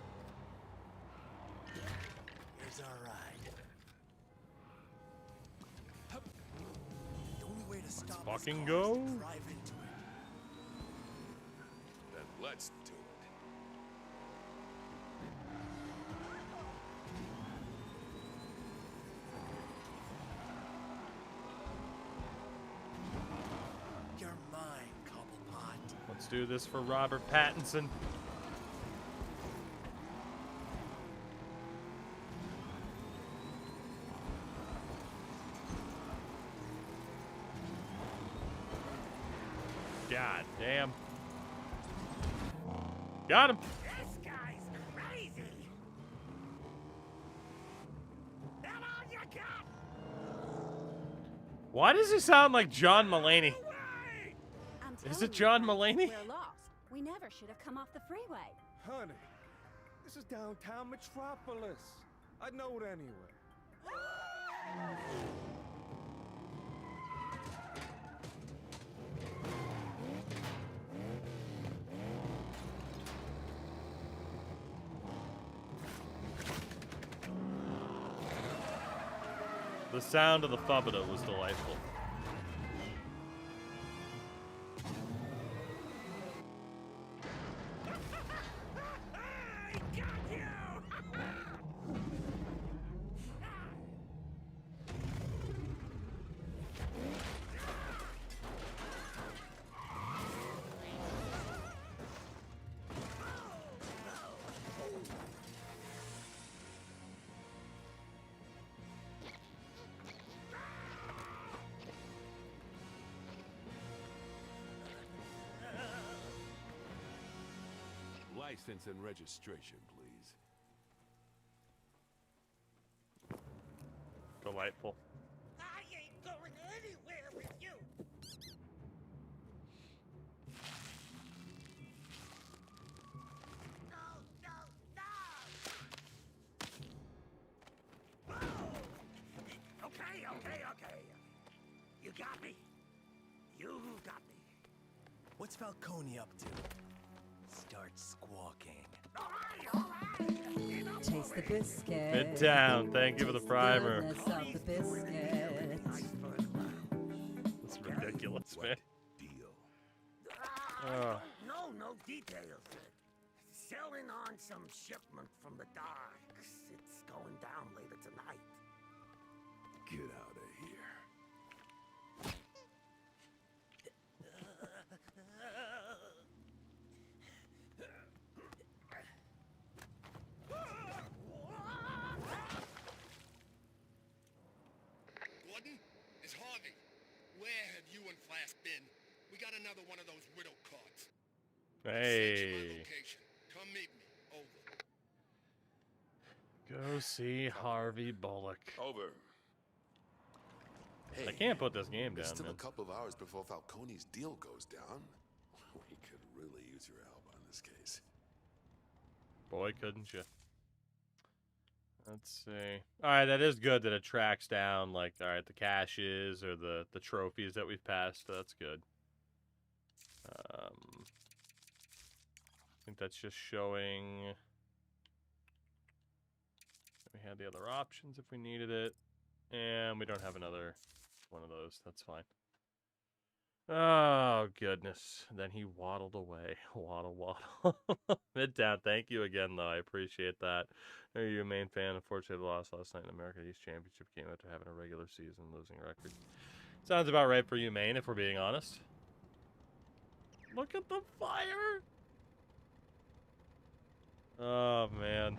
Here's our ride. The only way to stop this fucking car is go. to drive into it. Then let's do it. You're mine, Cobblepot. Let's do this for Robert Pattinson. God damn. Got him. This guy's crazy. That all you got? Why does he sound like John Mulaney? I'm Is telling it John you, Mulaney? We're lost. We never should have come off the freeway. Honey, this is downtown Metropolis. I'd know it anyway. The sound of the Fubba was delightful. License and registration, please. Delightful. I ain't going anywhere with you. Okay. You got me. You got me. What's Falcone up to? Start squawking. Taste the biscuit. Midtown, thank you for the primer. Goodness of the biscuit. That's ridiculous, man. No details. Selling on some shipment from the docks. It's going down later tonight. Get out of here. Gordon, it's Harvey. Where have you and Flash been? We got another one of those riddle cards. Hey. Location. Come meet me. Over. Go see Harvey Bullock. Over. Hey, I can't put this game it's down, still man. a couple of hours before Falcone's deal goes down. We could really use your help on this case. Boy, couldn't you? Let's see. All right, that is good that it tracks down, like, all right, the caches or the trophies that we've passed. That's good. I think that's just showing we had the other options if we needed it. And we don't have another one of those. That's fine. Oh, goodness. Then he waddled away. Waddle. Midtown, thank you again, though. I appreciate that. Are you a main fan? Unfortunately, they lost last night in the American East Championship game after having a regular season losing record. Sounds about right for you, Maine, if we're being honest. Look at the fire! Oh, man.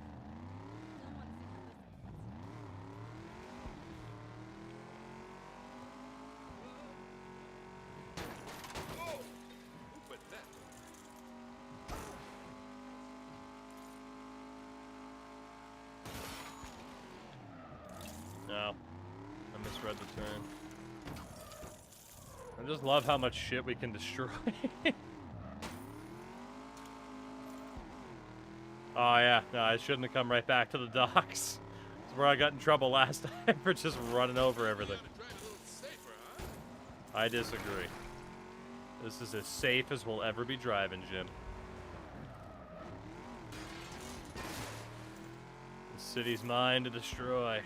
No. I misread the turn. I just love how much shit we can destroy. Oh, yeah. No, I shouldn't have come right back to the docks. That's where I got in trouble last time for just running over everything. I disagree. This is as safe as we'll ever be driving, Jim. The city's mine to destroy.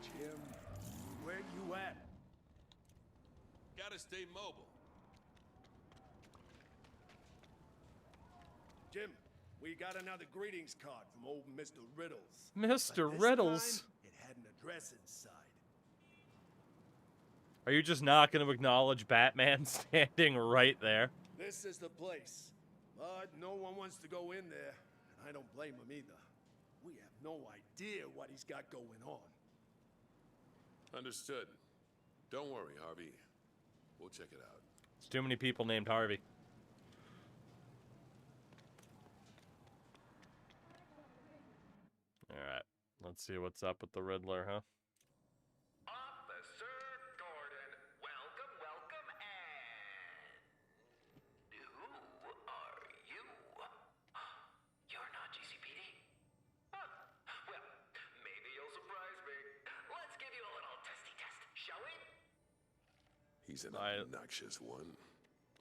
Jim, where you at? Gotta stay mobile. Jim, we got another greetings card from old Mr. Riddles. Mr. But this Riddles? time, it had an address inside. Are you just not going to acknowledge Batman standing right there? This is the place. But no one wants to go in there. And I don't blame him either. We have no idea what he's got going on. Understood. Don't worry, Harvey. We'll check it out. It's too many people named Harvey. Alright, let's see what's up with the Riddler, huh? Officer Gordon, welcome, and who are you? You're not GCPD? Huh. Well, maybe you'll surprise me. Let's give you a little testy test, shall we? He's an obnoxious one.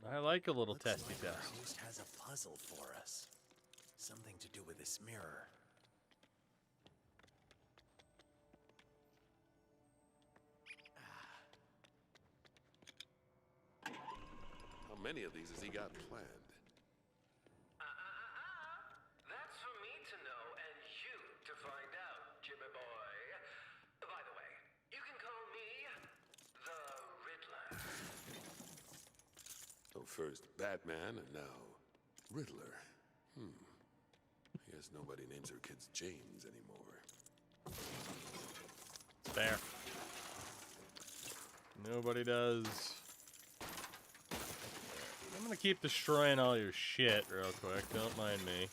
I like a little Looks testy like test. our host has a puzzle for us. Something to do with this mirror. How many of these has he got planned? That's for me to know and you to find out, Jimmy boy. By the way, you can call me the Riddler. So first Batman and now Riddler. I guess nobody names their kids James anymore. It's fair. Nobody does. gonna keep destroying all your shit real quick. Don't mind me.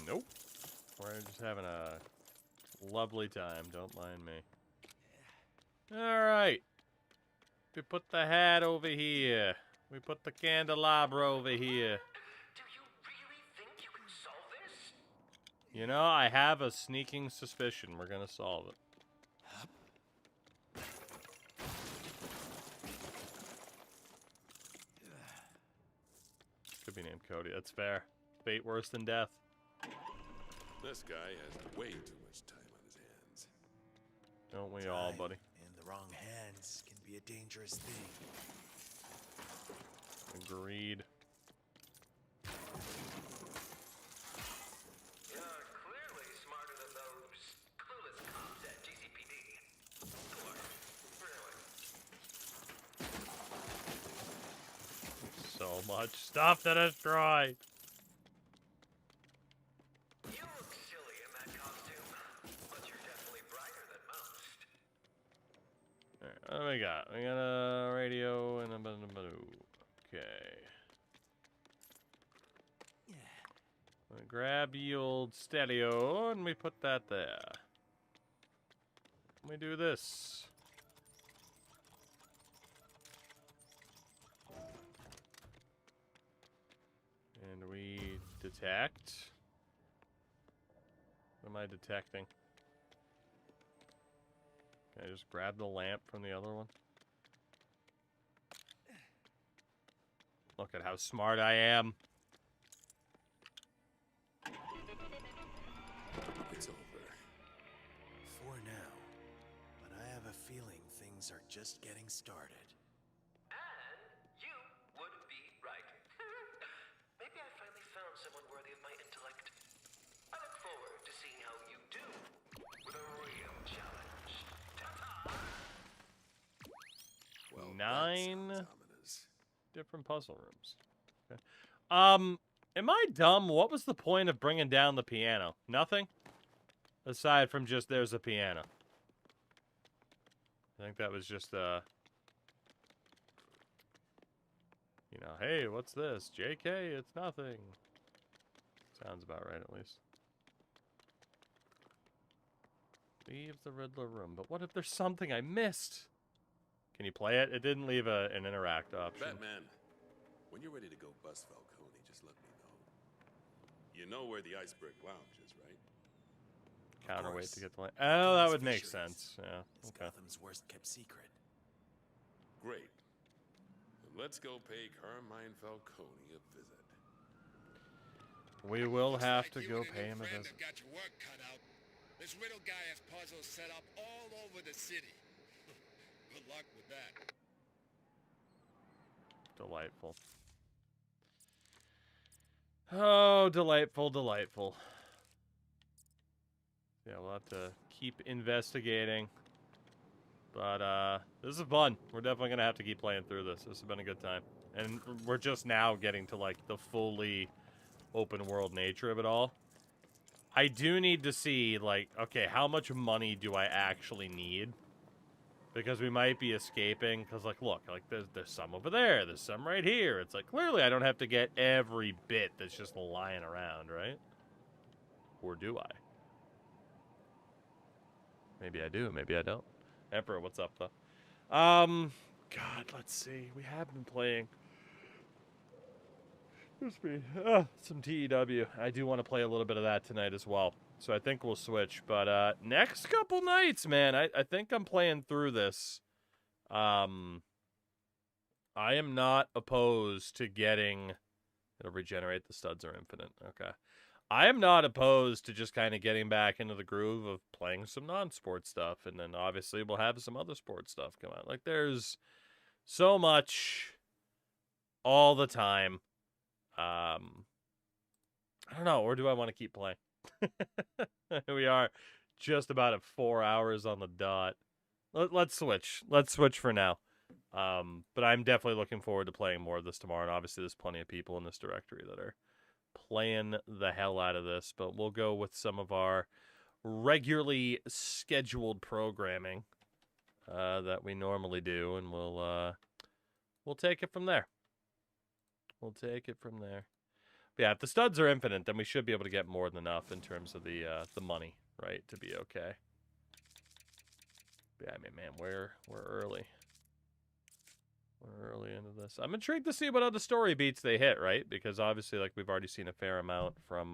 Nope. We're just having a lovely time. Don't mind me. Alright. We put the hat over here. We put the candelabra over here. You know, I have a sneaking suspicion we're gonna solve it. Could be named Cody. That's fair. Fate worse than death. This guy has way too much time on his hands. Don't we all, buddy? In the wrong hands can be a dangerous thing. Agreed. So much stuff to destroy. You look silly in that costume, but you're definitely brighter than most. Alright, what do we got? We got a radio and a okay. We grab the old stereo and we put that there. We do this. And we detect. What am I detecting? Can I just grab the lamp from the other one? Look at how smart I am. It's over. For now. But I have a feeling things are just getting started. You would be right. Maybe I finally found someone worthy of my intellect. I look forward to seeing how you do with a real challenge. Ta-ta! Well, 9 different puzzle rooms. Okay. Am I dumb? What was the point of bringing down the piano? Nothing? Aside from just there's a piano. I think that was just, you know, hey, what's this? JK, it's nothing. Sounds about right, at least. Leave the Riddler room. But what if there's something I missed? Can you play it? It didn't leave an interact option. Batman, when you're ready to go bust Falcone, just let me know. You know where the Iceberg Lounge is, right? Counterweight to get the lamp. Oh, that would make sense. Yeah. It's Okay. Gotham's worst kept secret. Great. Then let's go pay Carmine Falcone a visit. We will have to go pay him a visit. Got your work cut out. This Riddle guy has puzzles set up all over the city. Good luck with that. Delightful. Oh, delightful, delightful. Yeah, we'll have to keep investigating. But, this is fun. We're definitely gonna have to keep playing through this. This has been a good time. And we're just now getting to, like, the fully open world nature of it all. I do need to see, like, okay, how much money do I actually need? Because we might be escaping, because, like, look, like, there's some over there, there's some right here. It's like, clearly I don't have to get every bit that's just lying around, right? Or do I? Maybe I do, maybe I don't. Emperor, what's up, though? God, let's see. We have been playing... some TEW. I do want to play a little bit of that tonight as well. So I think we'll switch. But next couple nights, man, I think I'm playing through this. I am not opposed to getting... It'll regenerate. The studs are infinite. Okay. I am not opposed to just kind of getting back into the groove of playing some non-sport stuff. And then obviously we'll have some other sports stuff come out. Like, there's so much all the time. I don't know, or do I want to keep playing? We are just about at 4 hours on the dot. Let's switch. Let's switch for now. But I'm definitely looking forward to playing more of this tomorrow. And obviously there's plenty of people in this directory that are playing the hell out of this. But we'll go with some of our regularly scheduled programming that we normally do, and we'll take it from there. We'll take it from there. But yeah, if the studs are infinite, then we should be able to get more than enough in terms of the money, right, to be okay. But yeah, I mean, man, we're early. We're early into this. I'm intrigued to see what other story beats they hit, right? Because obviously, like, we've already seen a fair amount from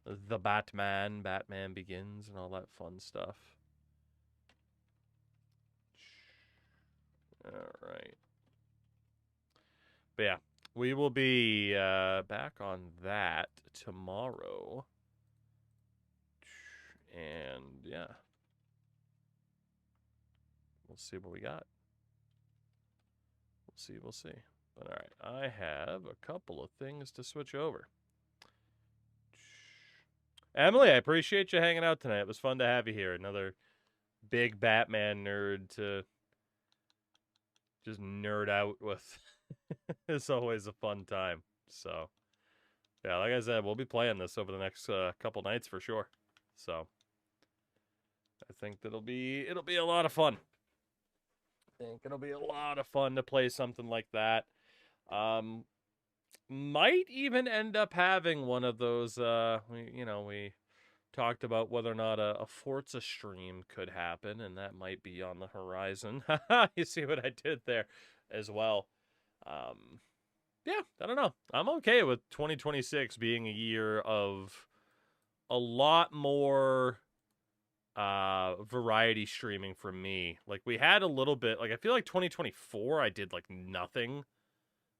the Batman Begins, and all that fun stuff. All right. But yeah, we will be back on that tomorrow. And yeah, we'll see what we got. We'll see. But all right, I have a couple of things to switch over. Emily, I appreciate you hanging out tonight. It was fun to have you here. Another big Batman nerd to just nerd out with. It's always a fun time. So, yeah, like I said, we'll be playing this over the next couple nights for sure. So, I think that'll be a lot of fun. I think it'll be a lot of fun to play something like that. Might even end up having one of those. We talked about whether or not a Forza stream could happen, and that might be on the horizon. You see what I did there as well. Yeah, I don't know. I'm okay with 2026 being a year of a lot more variety streaming from me. Like, we had a little bit, like, I feel like 2024 I did like nothing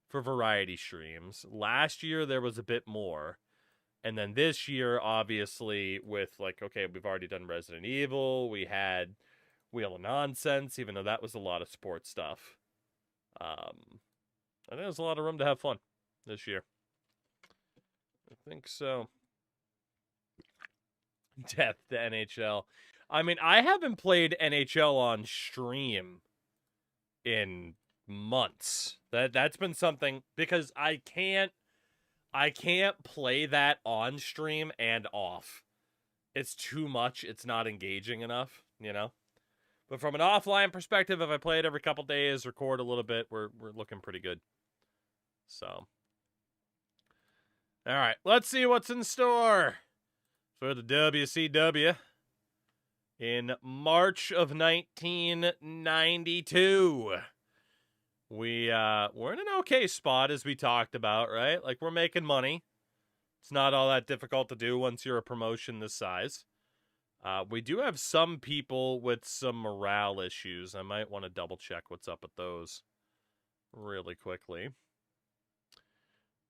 for variety streams. Last year there was a bit more. And then this year, obviously, with like, okay, we've already done Resident Evil, we had Wheel of Nonsense, even though that was a lot of sports stuff. I think there's a lot of room to have fun this year. I think so. Death to NHL. I mean, I haven't played NHL on stream in months. That's been something, because I can't play that on stream and off. It's too much. It's not engaging enough, you know? But from an offline perspective, if I play it every couple days, record a little bit, we're looking pretty good. So, all right, let's see what's in store for the WCW in March of 1992. We're in an okay spot, as we talked about, right? Like, we're making money. It's not all that difficult to do once you're a promotion this size. We do have some people with some morale issues. I might want to double check what's up with those really quickly.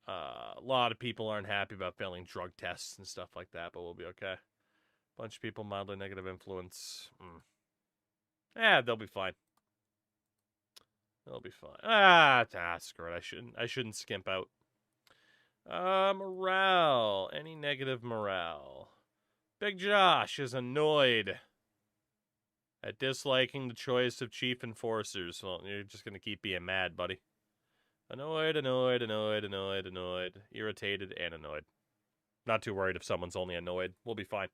A lot of people aren't happy about failing drug tests and stuff like that, but we'll be okay. Bunch of people mildly negative influence. Yeah, they'll be fine. They'll be fine. Screw it. I shouldn't skimp out. Morale. Any negative morale? Big Josh is annoyed at disliking the choice of chief enforcers. Well, you're just gonna keep being mad, buddy. Annoyed, irritated, and annoyed. Not too worried if someone's only annoyed. We'll be fine.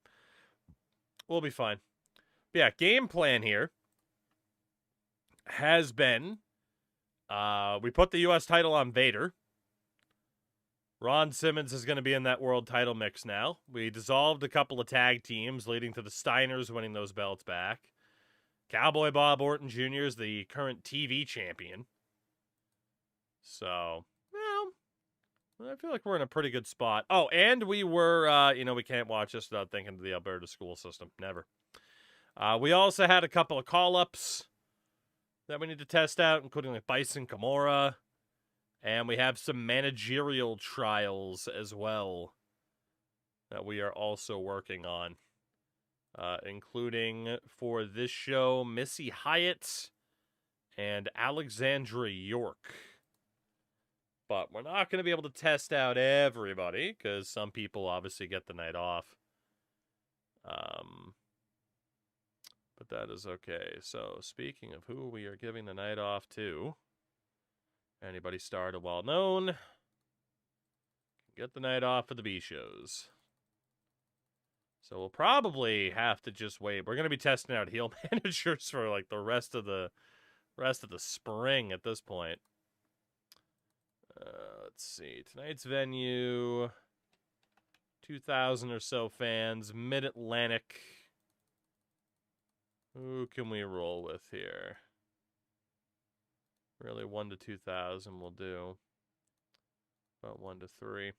But yeah, game plan here has been, we put the U.S. title on Vader. Ron Simmons is going to be in that world title mix now. We dissolved a couple of tag teams, leading to the Steiners winning those belts back. Cowboy Bob Orton Jr. is the current TV champion. So, well, I feel like we're in a pretty good spot. Oh, and we were, we can't watch this without thinking of the Alberta school system. Never. We also had a couple of call-ups that we need to test out, including like Bison Kimura. And we have some managerial trials as well that we are also working on. Including, for this show, Missy Hyatt and Alexandra York. But we're not going to be able to test out everybody, because some people obviously get the night off. But that is okay. So, speaking of who we are giving the night off to, anybody starred or well-known, get the night off for the B shows. So we'll probably have to just wait. We're going to be testing out heel managers for like the rest of the spring at this point. Let's see. Tonight's venue, 2,000 or so fans, Mid-Atlantic. Who can we roll with here? Really, 1 to 2,000 will do. About 1 to 3.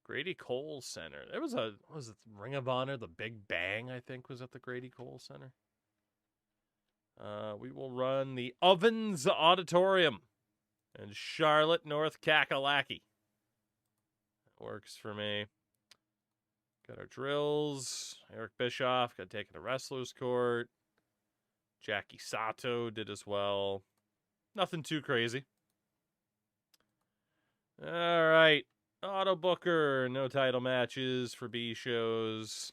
Grady Cole Center. There was a, what was it, Ring of Honor, the Big Bang, I think, was at the Grady Cole Center. We will run the Ovens Auditorium in Charlotte, North Kakalaki. That works for me. Got our drills. Eric Bischoff got taken to Wrestler's Court. Jackie Sato did as well. Nothing too crazy. All right. Auto Booker. No title matches for B shows.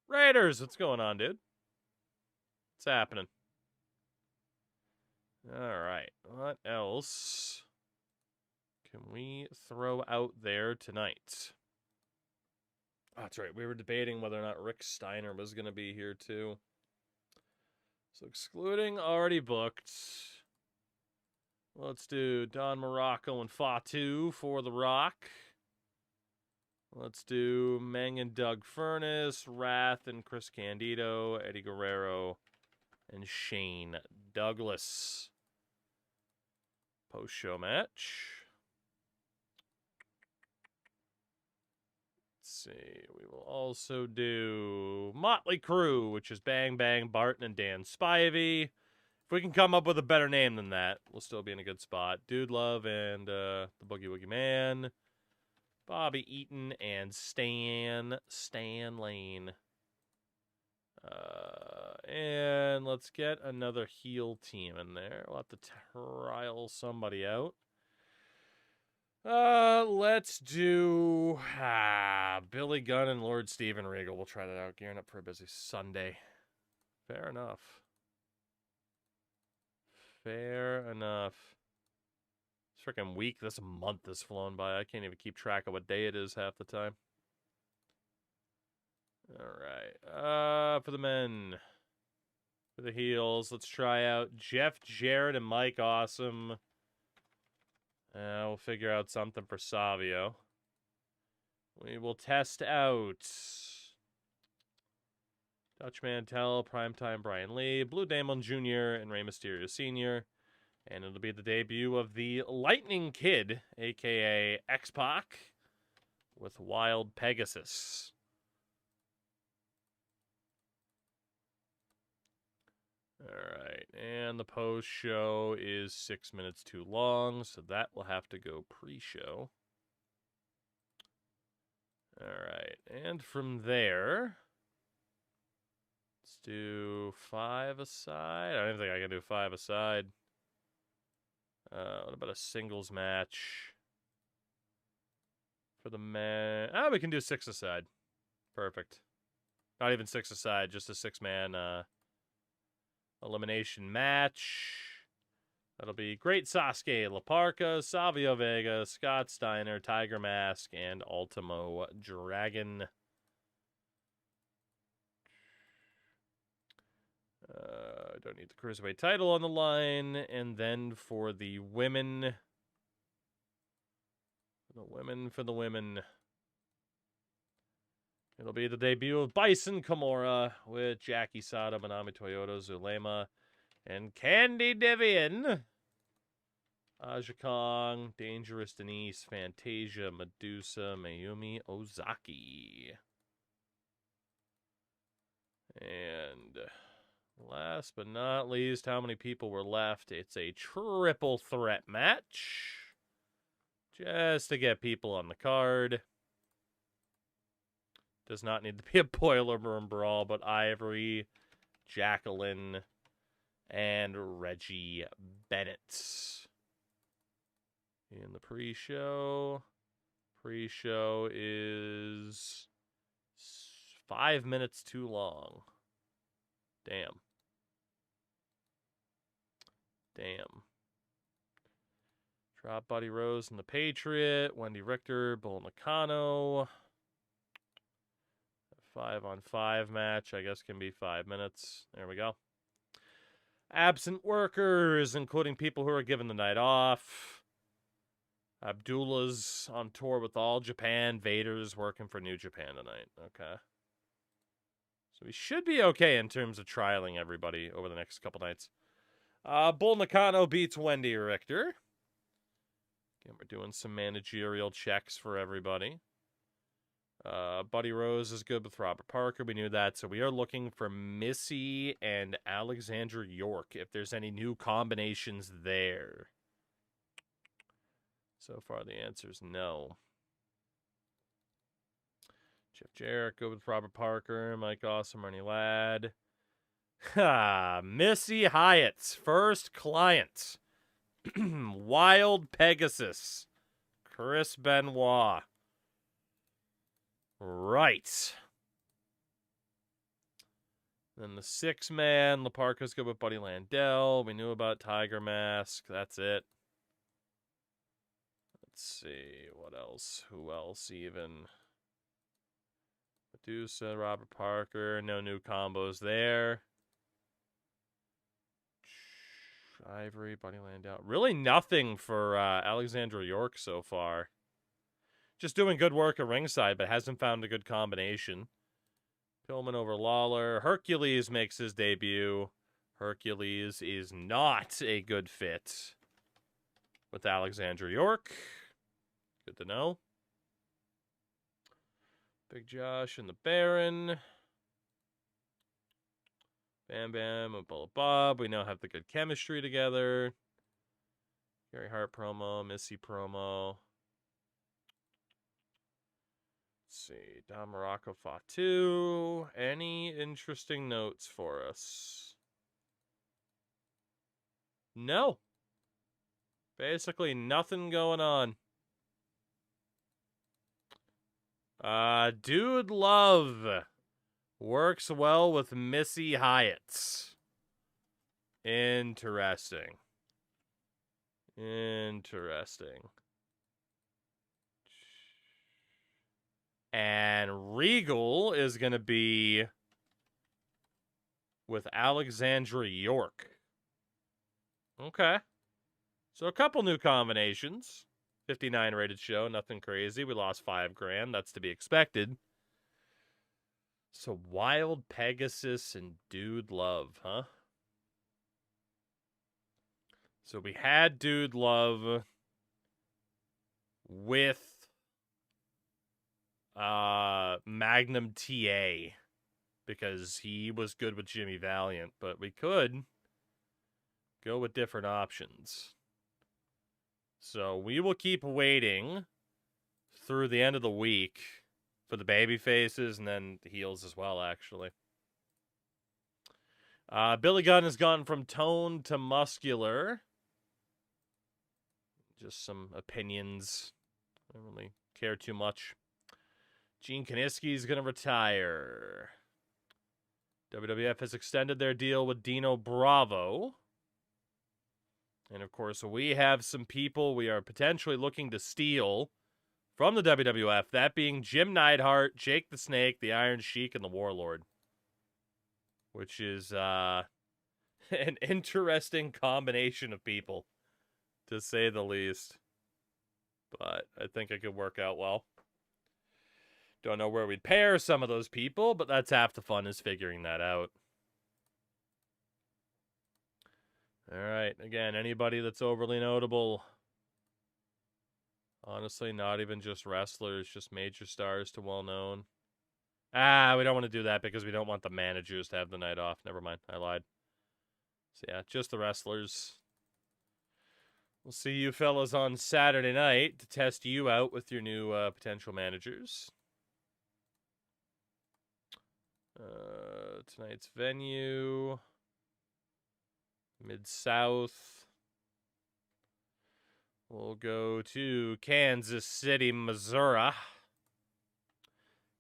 Raiders. What's going on, dude? What's happening? All right. What else can we throw out there tonight? Oh, that's right. We were debating whether or not Rick Steiner was going to be here, too. So excluding already booked, let's do Don Morocco and Fatu for The Rock. Let's do Meng and Doug Furness, Wrath and Chris Candido, Eddie Guerrero, and Shane Douglas. Post-show match. Let's see. We will also do Motley Crue, which is Bang Bang Barton and Dan Spivey. If we can come up with a better name than that, we'll still be in a good spot. Dude Love and the Boogie Woogie Man. Bobby Eaton and Stan Lane. And let's get another heel team in there. We'll have to trial somebody out. Let's do Billy Gunn and Lord Steven Regal. We'll try that out. Gearing up for a busy Sunday. Fair enough. Fair enough. This freaking week, this month has flown by. I can't even keep track of what day it is half the time. All right. For the men. For the heels, let's try out Jeff Jarrett and Mike Awesome. We'll figure out something for Savio. We will test out Dutch Mantel, Primetime Brian Lee, Blue Demon Jr., and Rey Mysterio Sr. And it'll be the debut of the Lightning Kid, a.k.a. X-Pac, with Wild Pegasus. Alright, and the post-show is 6 minutes too long, so that will have to go pre-show. Alright, and from there, let's do 5 aside. I don't think I can do 5 aside. What about a singles match? For the men... we can do 6 aside. Perfect. Not even 6 aside, just a 6-man... elimination match. That'll be Great Sasuke, La Parka, Savio Vega, Scott Steiner, Tiger Mask, and Ultimo Dragon. I don't need the Cruiserweight title on the line. And then for the women. For the women. It'll be the debut of Bison Kimura with Jackie Sato, Manami Toyota, Zulema, and Candy Devian. Aja Kong, Dangerous Denise, Fantasia, Medusa, Mayumi Ozaki. And last but not least, how many people were left? It's a triple threat match. Just to get people on the card. Does not need to be a boiler room brawl, but Ivory, Jacqueline, and Reggie Bennett. In the pre-show. Pre-show is 5 minutes too long. Damn. Drop Buddy Rose and the Patriot. Wendy Richter, Bull Nakano. 5-on-5 match, I guess, can be 5 minutes. There we go. Absent workers, including people who are given the night off. Abdullah's on tour with All Japan. Vader's working for New Japan tonight. Okay. So we should be okay in terms of trialing everybody over the next couple nights. Bull Nakano beats Wendy Richter. Again, we're doing some managerial checks for everybody. Buddy Rose is good with Robert Parker. We knew that. So we are looking for Missy and Alexandra York, if there's any new combinations there. So far, the answer is no. Jeff Jarrett, good with Robert Parker. Mike Awesome, Ernie Ladd. Missy Hyatt's first client. Wild Pegasus. Chris Benoit. Right. Then the 6-man. Laparca's good with Buddy Landell. We knew about Tiger Mask. That's it. Let's see. What else? Who else even? Medusa, Robert Parker. No new combos there. Ivory, Buddy Landau. Really nothing for Alexandra York so far. Just doing good work at ringside, but hasn't found a good combination. Pillman over Lawler. Hercules makes his debut. Hercules is not a good fit with Alexandra York. Good to know. Big Josh and the Baron. Bam Bam and Bullet Bob. We now have the good chemistry together. Gary Hart promo. Missy promo. Let's see. Don Morocco Fatu. Any interesting notes for us? No. Basically nothing going on. Dude Love works well with Missy Hyatt. Interesting. Interesting. And Regal is going to be with Alexandra York. Okay. So a couple new combinations. 59 rated show, nothing crazy. We lost $5,000. That's to be expected. So Wild Pegasus and Dude Love, huh? So we had Dude Love with Magnum TA because he was good with Jimmy Valiant, but we could go with different options. So we will keep waiting through the end of the week for the baby faces and then the heels as well, actually. Billy Gunn has gone from toned to muscular. Just some opinions. I don't really care too much. Gene Kaniski is going to retire. WWF has extended their deal with Dino Bravo. And, of course, we have some people we are potentially looking to steal from the WWF, that being Jim Neidhart, Jake the Snake, the Iron Sheik, and the Warlord. Which is an interesting combination of people, to say the least. But I think it could work out well. Don't know where we'd pair some of those people, but that's half the fun, is figuring that out. All right, again, anybody that's overly notable. Honestly, not even just wrestlers, just major stars to well-known. We don't want to do that because we don't want the managers to have the night off. Never mind, I lied. So yeah, just the wrestlers. We'll see you fellas on Saturday night to test you out with your new potential managers. Tonight's venue. Mid-South. We'll go to Kansas City, Missouri.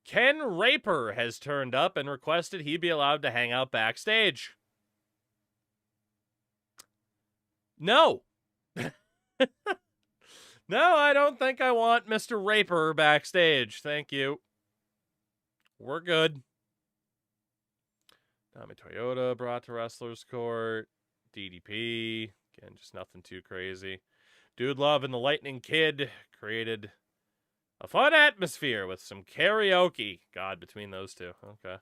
Ken Raper has turned up and requested he be allowed to hang out backstage. No. No, I don't think I want Mr. Raper backstage. Thank you. we're good. Nami Toyota brought to Wrestlers Court. DDP. Again, just nothing too crazy. Dude Love and the Lightning Kid created a fun atmosphere with some karaoke. God, between those two. Okay.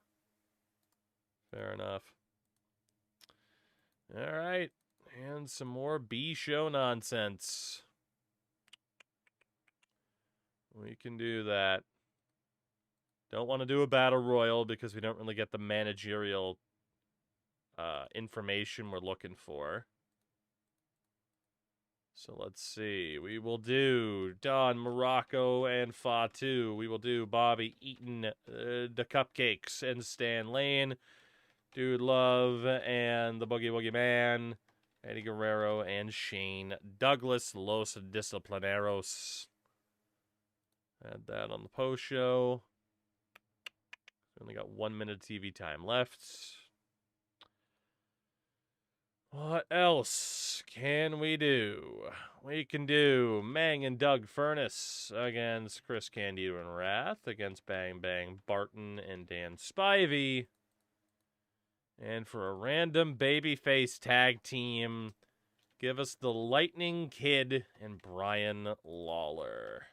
Fair enough. All right. And some more B-show nonsense. We can do that. Don't want to do a battle royal because we don't really get the managerial information we're looking for. So let's see. We will do Don Morocco and Fatu. We will do Bobby Eaton, the Cupcakes, and Stan Lane. Dude Love and the Boogie Woogie Man. Eddie Guerrero and Shane Douglas. Los Disciplineros. Add that on the post show. Only got 1 minute TV time left. What else can we do? We can do Mang and Doug Furnace against Chris Candido and Wrath, against Bang Bang Barton and Dan Spivey. And for a random babyface tag team, give us the Lightning Kid and Brian Lawler.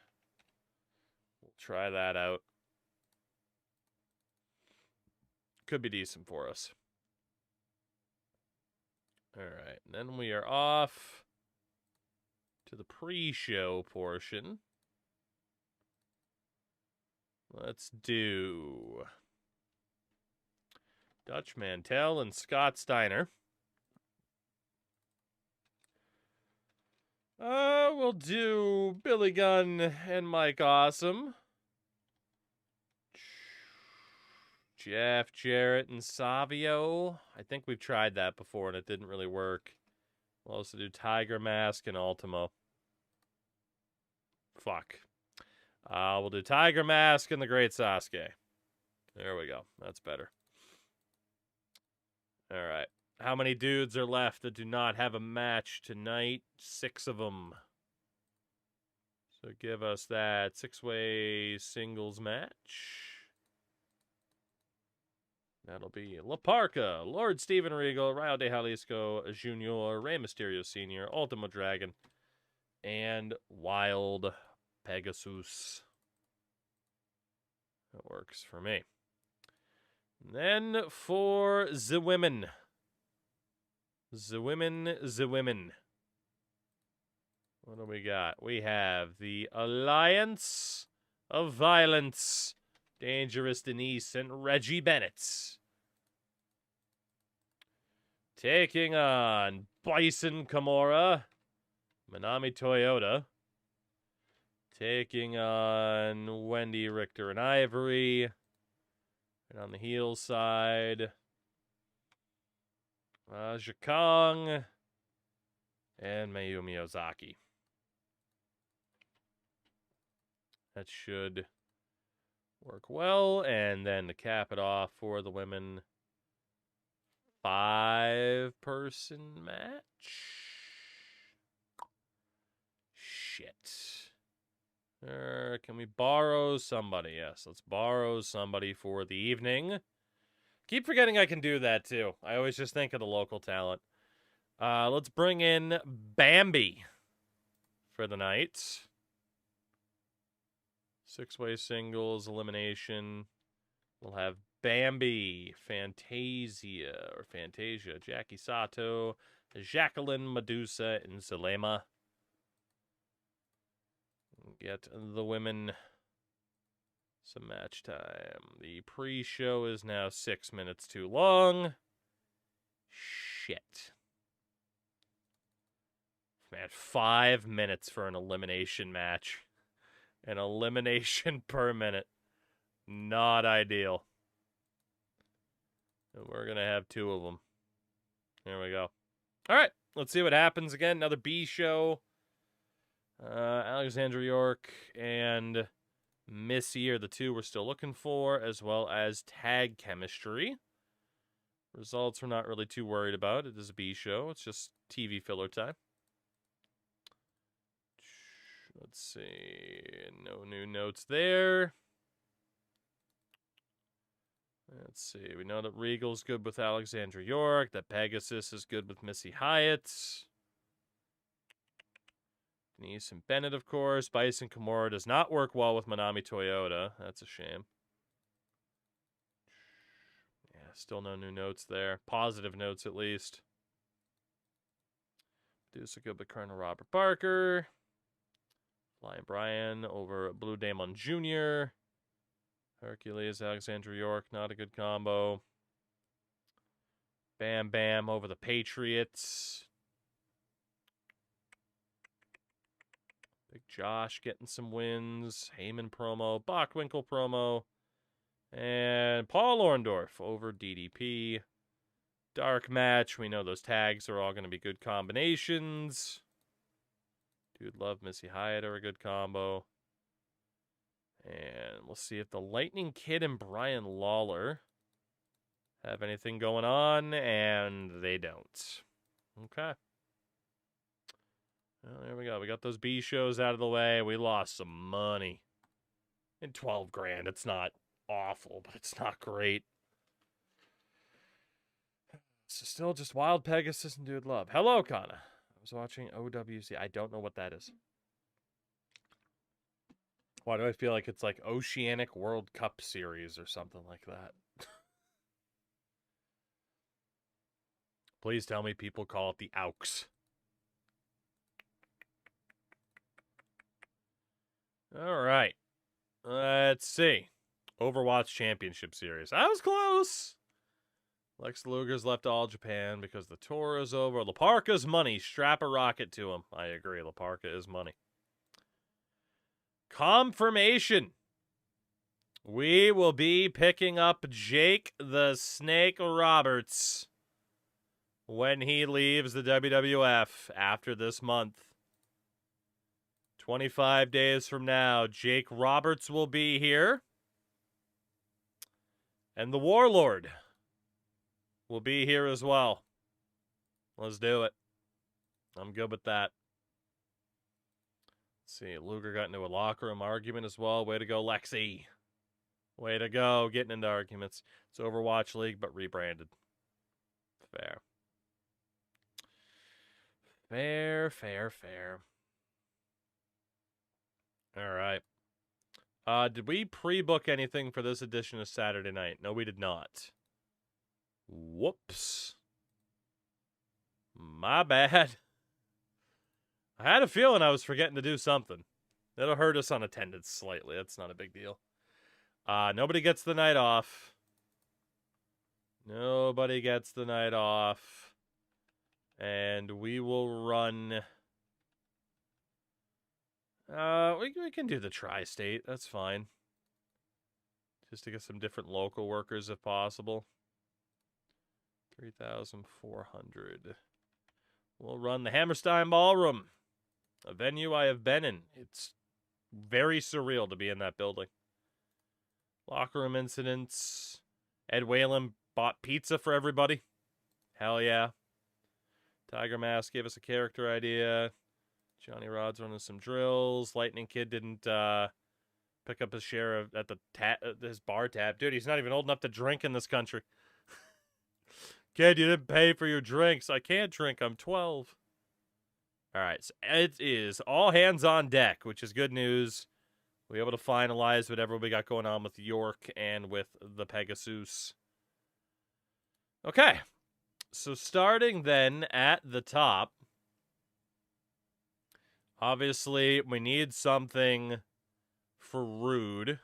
We'll try that out. Could be decent for us. All right, and then we are off to the pre-show portion. Let's do Dutch Mantell and Scott Steiner. We'll do Billy Gunn and Mike Awesome. Jeff Jarrett and Savio. I think we've tried that before and it didn't really work. We'll also do Tiger Mask and Ultimo. Fuck. We'll do Tiger Mask and the Great Sasuke. There we go. That's better. All right. How many dudes are left that do not have a match tonight? 6 of them. So give us that 6-way singles match. That'll be La Parka, Lord Steven Regal, Rayo de Jalisco Jr., Rey Mysterio Sr., Ultimo Dragon, and Wild Pegasus. That works for me. And then for the women. The women. What do we got? We have the Alliance of Violence. Dangerous Denise and Reggie Bennett. Taking on Bison Kimura, Manami Toyota. Taking on Wendy, Richter, and Ivory. And on the heel side, Aja Kong and Mayumi Ozaki. That should work well. And then to cap it off for the women, 5-person match. Shit. Can we borrow somebody? Yes, let's borrow somebody for the evening. Keep forgetting I can do that too. I always just think of the local talent. Let's bring in Bambi for the night. 6-way singles elimination. We'll have Bambi, Fantasia, Jackie Sato, Jacqueline Medusa, and Zulema. Get the women some match time. The pre-show is now 6 minutes too long. Shit. Man, 5 minutes for an elimination match. An elimination per minute. Not ideal. And we're going to have 2 of them. There we go. All right, let's see what happens again. Another B show. Alexandra York and Missy are the 2 we're still looking for, as well as tag chemistry. Results we're not really too worried about. It is a B show. It's just TV filler time. Let's see. No new notes there. Let's see. We know that Regal's good with Alexandra York. That Pegasus is good with Missy Hyatt. Denise and Bennett, of course. Bison Kimura does not work well with Manami Toyota. That's a shame. Yeah, still no new notes there. Positive notes, at least. Medusa good with Colonel Robert Barker. Flying Brian over Blue Damon Jr. Hercules, Alexandra York, not a good combo. Bam Bam over the Patriots. Big Josh getting some wins. Heyman promo. Bockwinkel promo. And Paul Orndorff over DDP. Dark match. We know those tags are all going to be good combinations. Dude Love, Missy Hyatt are a good combo. And we'll see if the Lightning Kid and Brian Lawler have anything going on. And they don't. Okay. Well, there we go. We got those B shows out of the way. We lost some money. And 12 grand. It's not awful, but it's not great. So still just Wild Pegasus and Dude Love. Hello, Kana. I was watching OWC. I don't know what that is. Why do I feel like it's like Oceanic World Cup Series or something like that? Please tell me people call it the AUX. All right. Let's see. Overwatch Championship Series. I was close. Lex Luger's left All Japan because the tour is over. Laparca's money. Strap a rocket to him. I agree. Laparca is money. Confirmation. We will be picking up Jake the Snake Roberts when he leaves the WWF after this month. 25 days from now, Jake Roberts will be here. And the Warlord will be here as well. Let's do it. I'm good with that. Let's see, Luger got into a locker room argument as well. Way to go, Lexi. Way to go, getting into arguments. It's Overwatch League, but rebranded. Fair. Fair, fair, fair. All right. Did we pre-book anything for this edition of Saturday Night? No, we did not. Whoops. My bad. I had a feeling I was forgetting to do something. That'll hurt us on attendance slightly. That's not a big deal. Nobody gets the night off. Nobody gets the night off. And we will run... we can do the tri-state. That's fine. Just to get some different local workers if possible. 3,400. We'll run the Hammerstein Ballroom. A venue I have been in. It's very surreal to be in that building. Locker room incidents. Ed Whalen bought pizza for everybody. Hell yeah. Tiger Mask gave us a character idea. Johnny Rod's running some drills. Lightning Kid didn't pick up his share at the his bar tab. Dude, he's not even old enough to drink in this country. Kid, you didn't pay for your drinks. I can't drink. I'm 12. All right, so it is all hands on deck, which is good news. We're able to finalize whatever we got going on with York and with the Pegasus. Okay, so starting then at the top, obviously we need something for Rude.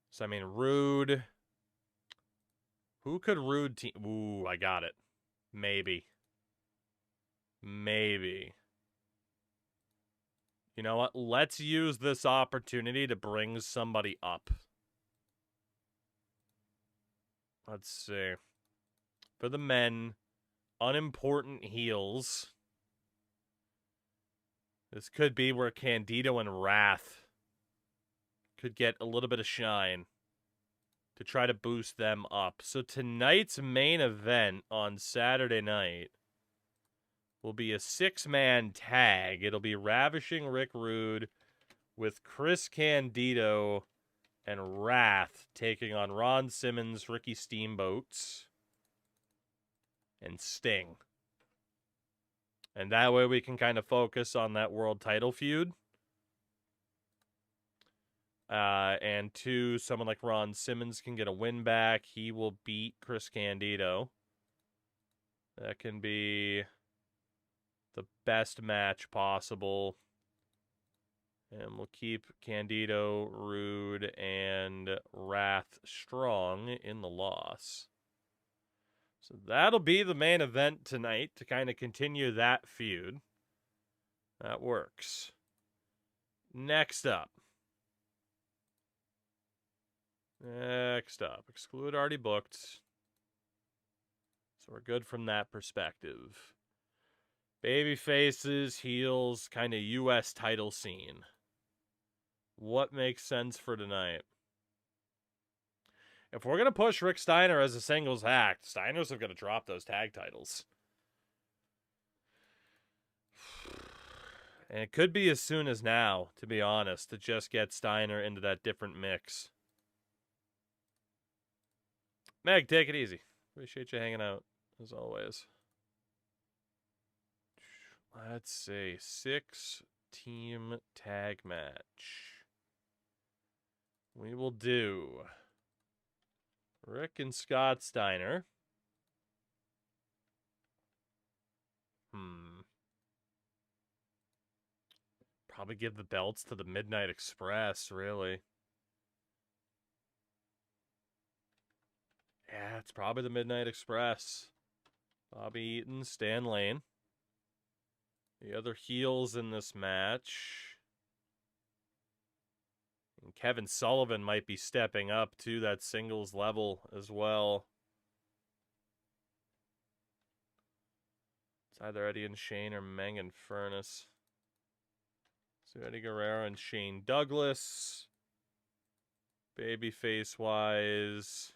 So, I mean, Rude... Who could Rude team... Ooh, I got it. Maybe. Maybe. You know what? Let's use this opportunity to bring somebody up. Let's see. For the men, unimportant heels. This could be where Candido and Wrath could get a little bit of shine to try to boost them up. So tonight's main event on Saturday night will be a 6-man tag. It'll be Ravishing Rick Rude with Chris Candido and Wrath taking on Ron Simmons, Ricky Steamboat, and Sting. And that way we can kind of focus on that world title feud. And 2, someone like Ron Simmons can get a win back. He will beat Chris Candido. That can be the best match possible. And we'll keep Candido, Rude, and Wrath strong in the loss. So that'll be the main event tonight to kind of continue that feud. That works. Next up. Exclude already booked. So we're good from that perspective. Baby faces, heels, kind of U.S. title scene. What makes sense for tonight? If we're going to push Rick Steiner as a singles act, Steiners have got to drop those tag titles. And it could be as soon as now, to be honest, to just get Steiner into that different mix. Meg, take it easy. Appreciate you hanging out, as always. Let's see. 6-team tag match. We will do Rick and Scott Steiner. Probably give the belts to the Midnight Express, really. Yeah, it's probably the Midnight Express. Bobby Eaton, Stan Lane. The other heels in this match. And Kevin Sullivan might be stepping up to that singles level as well. It's either Eddie and Shane or Meng and Furnace. So Eddie Guerrero and Shane Douglas. Babyface-wise,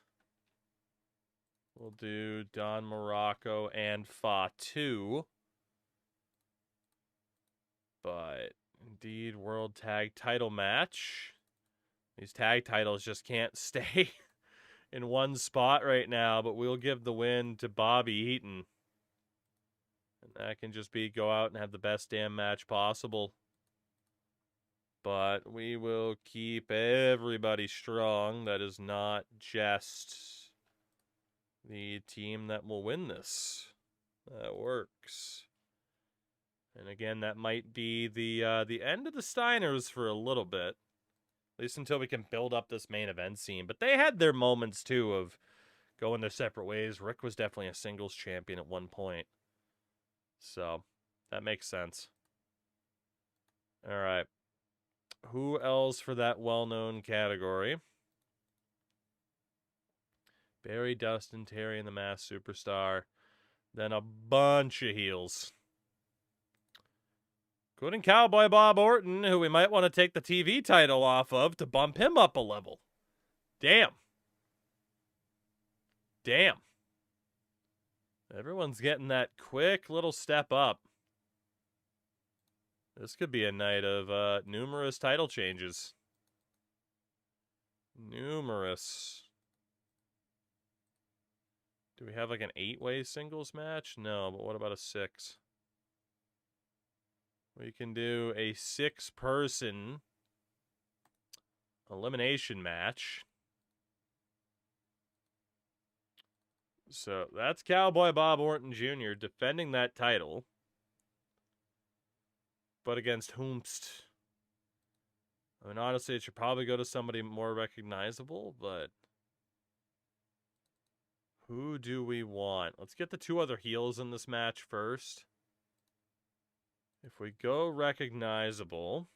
we'll do Don Morocco and Fatu. But, indeed, World Tag Title match. These tag titles just can't stay in one spot right now, but we'll give the win to Bobby Eaton. And that can just be go out and have the best damn match possible. But we will keep everybody strong. That is not just the team that will win this. That works. And again, that might be the end of the Steiners for a little bit. At least until we can build up this main event scene. But they had their moments, too, of going their separate ways. Rick was definitely a singles champion at one point. So, that makes sense. All right. Who else for that well-known category? Barry, Dustin, Terry, and the Masked Superstar. Then a bunch of heels. Including Cowboy Bob Orton, who we might want to take the TV title off of to bump him up a level. Damn. Damn. Everyone's getting that quick little step up. This could be a night of numerous title changes. Numerous. Do we have like an 8-way singles match? No, but what about a 6? We can do a 6-person elimination match. So that's Cowboy Bob Orton Jr. defending that title. But against whomst? I mean, honestly, it should probably go to somebody more recognizable, but who do we want? Let's get the 2 other heels in this match first. If we go recognizable,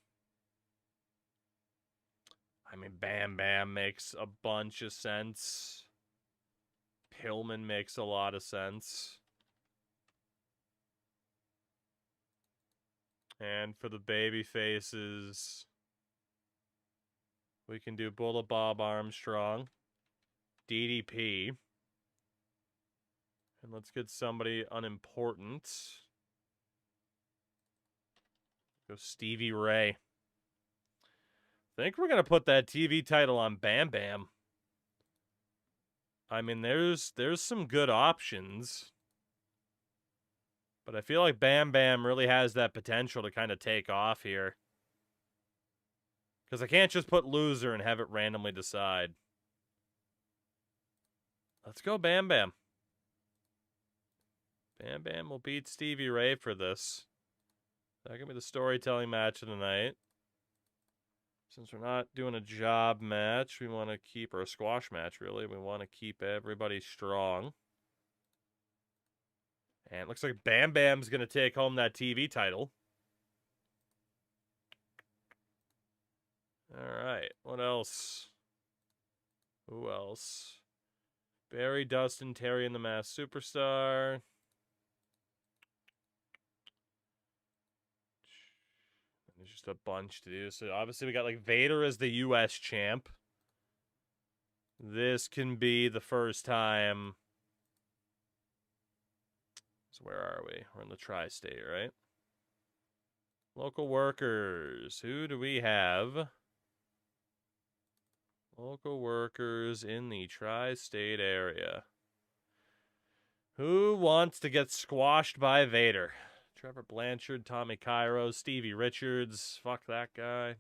I mean, Bam Bam makes a bunch of sense. Pillman makes a lot of sense. And for the baby faces, we can do Bullet Bob Armstrong, DDP. And let's get somebody unimportant. Go Stevie Ray. think we're going to put that TV title on Bam Bam. I mean, there's some good options. But I feel like Bam Bam really has that potential to kind of take off here. Because I can't just put loser and have it randomly decide. Let's go Bam Bam. Bam Bam will beat Stevie Ray for this. That can be the storytelling match of the night. Since we're not doing a job match, we want to keep, or a squash match really, we want to keep everybody strong. And it looks like Bam Bam's going to take home that TV title. Alright, what else? Who else? Barry, Dustin, Terry, and the Masked Superstar. There's just a bunch to do. So obviously we got like Vader as the US champ. This can be the first time. So where are we? We're in the tri-state, right? Local workers. Who do we have? Local workers in the tri-state area. Who wants to get squashed by Vader? Trevor Blanchard, Tommy Cairo, Stevie Richards. Fuck that guy.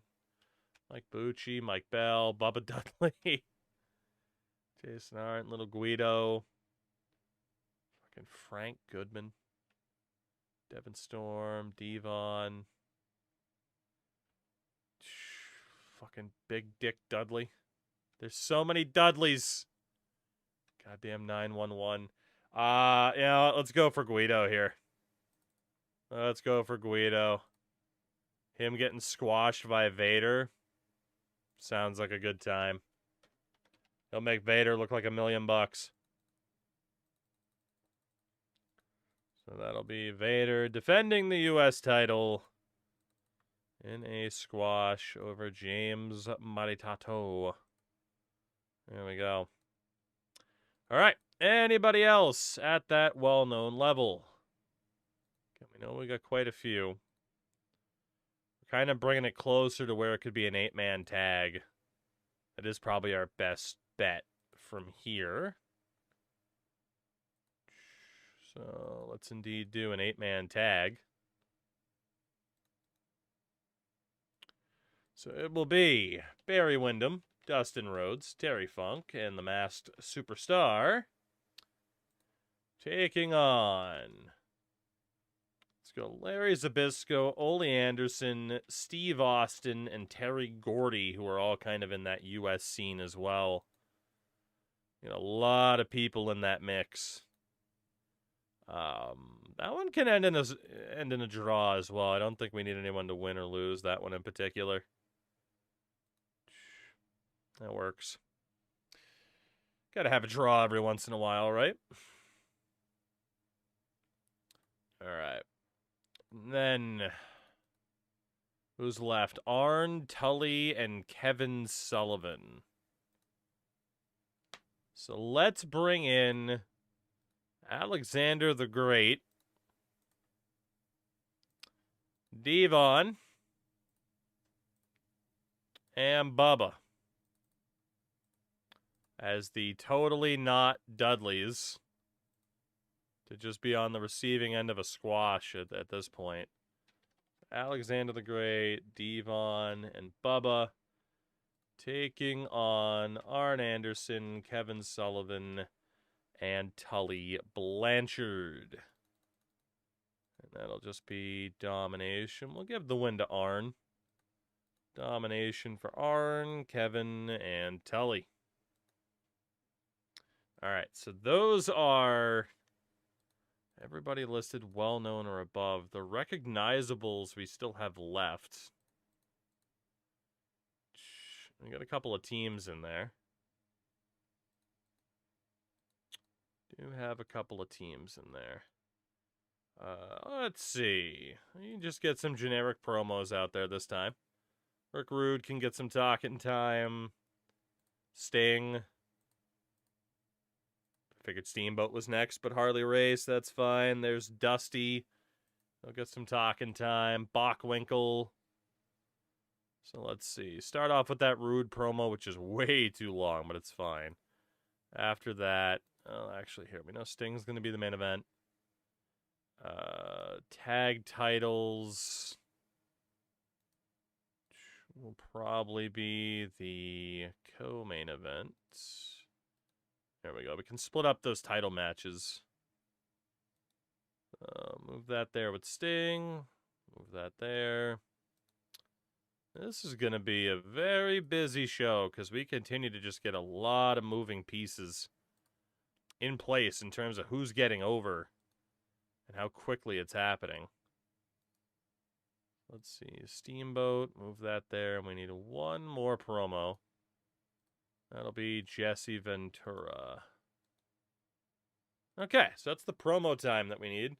Mike Bucci, Mike Bell, Bubba Dudley. Jason Arndt, Little Guido. Fucking Frank Goodman. Devin Storm, Devon. Fucking Big Dick Dudley. There's so many Dudleys. Goddamn 911. Yeah, let's go for Guido here. Let's go for Guido. Him getting squashed by Vader. Sounds like a good time. He'll make Vader look like $1 million. So that'll be Vader defending the U.S. title in a squash over James Maritato. There we go. All right. Anybody else at that well-known level? We know we got quite a few. We're kind of bringing it closer to where it could be an 8-man tag. That is probably our best bet from here. So let's indeed do an 8-man tag. So it will be Barry Windham, Dustin Rhodes, Terry Funk, and the Masked Superstar taking on... Let's go Larry Zbyszko, Ole Anderson, Steve Austin, and Terry Gordy, who are all kind of in that U.S. scene as well. You know, a lot of people in that mix. That one can end in a draw as well. I don't think we need anyone to win or lose that one in particular. That works. Got to have a draw every once in a while, right? All right. And then, who's left? Arn, Tully, and Kevin Sullivan. So let's bring in Alexander the Great, Devon, and Bubba as the totally not Dudleys to just be on the receiving end of a squash at this point. Alexander the Great, Devon, and Bubba taking on Arn Anderson, Kevin Sullivan, and Tully Blanchard. And that'll just be domination. We'll give the win to Arn. Domination for Arn, Kevin, and Tully. All right, so those are everybody listed well-known or above. The recognizables we still have left. We got a couple of teams in there. Do have a couple of teams in there. Let's see. You can just get some generic promos out there this time. Rick Rude can get some talking time. Sting. I figured Steamboat was next, but Harley Race, that's fine. There's Dusty. He'll get some talking time. Bachwinkle. So let's see. Start off with that Rude promo, which is way too long, but it's fine. After that, actually, here, we know Sting's going to be the main event. Tag titles will probably be the co-main event. There we go. We can split up those title matches. Move that there with Sting. Move that there. This is going to be a very busy show because we continue to just get a lot of moving pieces in place in terms of who's getting over and how quickly it's happening. Let's see. Steamboat. Move that there. And we need one more promo. That'll be Jesse Ventura. Okay, so that's the promo time that we need.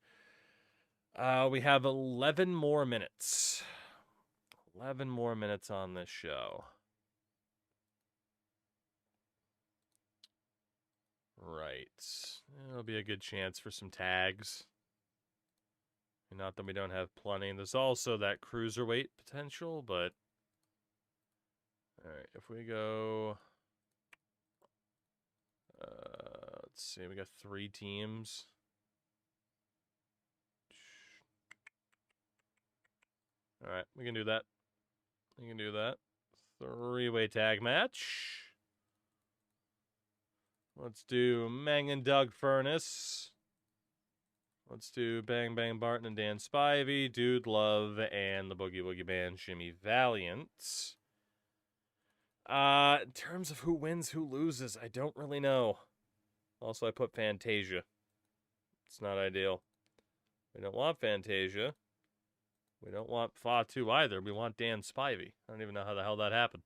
We have 11 more minutes. 11 more minutes on this show. Right. It'll be a good chance for some tags. Not that we don't have plenty. There's also that cruiserweight potential, but... Alright, if we go... let's see, we got 3 teams. Alright, we can do that. We can do that. 3-way tag match. Let's do Mang and Doug Furnace. Let's do Bang Bang Barton and Dan Spivey, Dude Love, and the Boogie Woogie Band, Jimmy Valiant. In terms of who wins, who loses, I don't really know. Also, I put Fantasia. It's not ideal. We don't want Fantasia. We don't want Fatu either. We want Dan Spivey. I don't even know how the hell that happened.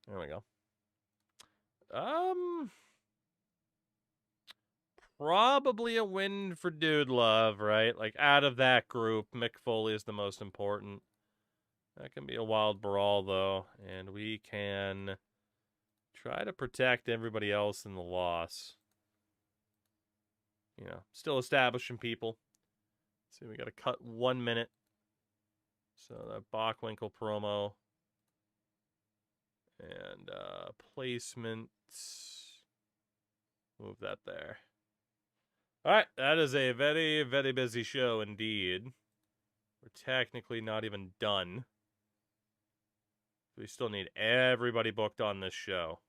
There we go. Probably a win for Dude Love, right? Like, out of that group, Mick Foley is the most important. That can be a wild brawl, though. And we can try to protect everybody else in the loss. You know, still establishing people. Let's see, we got to cut 1 minute. So that Bockwinkel promo. And placement. Move that there. All right, that is a very, very busy show indeed. We're technically not even done. We still need everybody booked on this show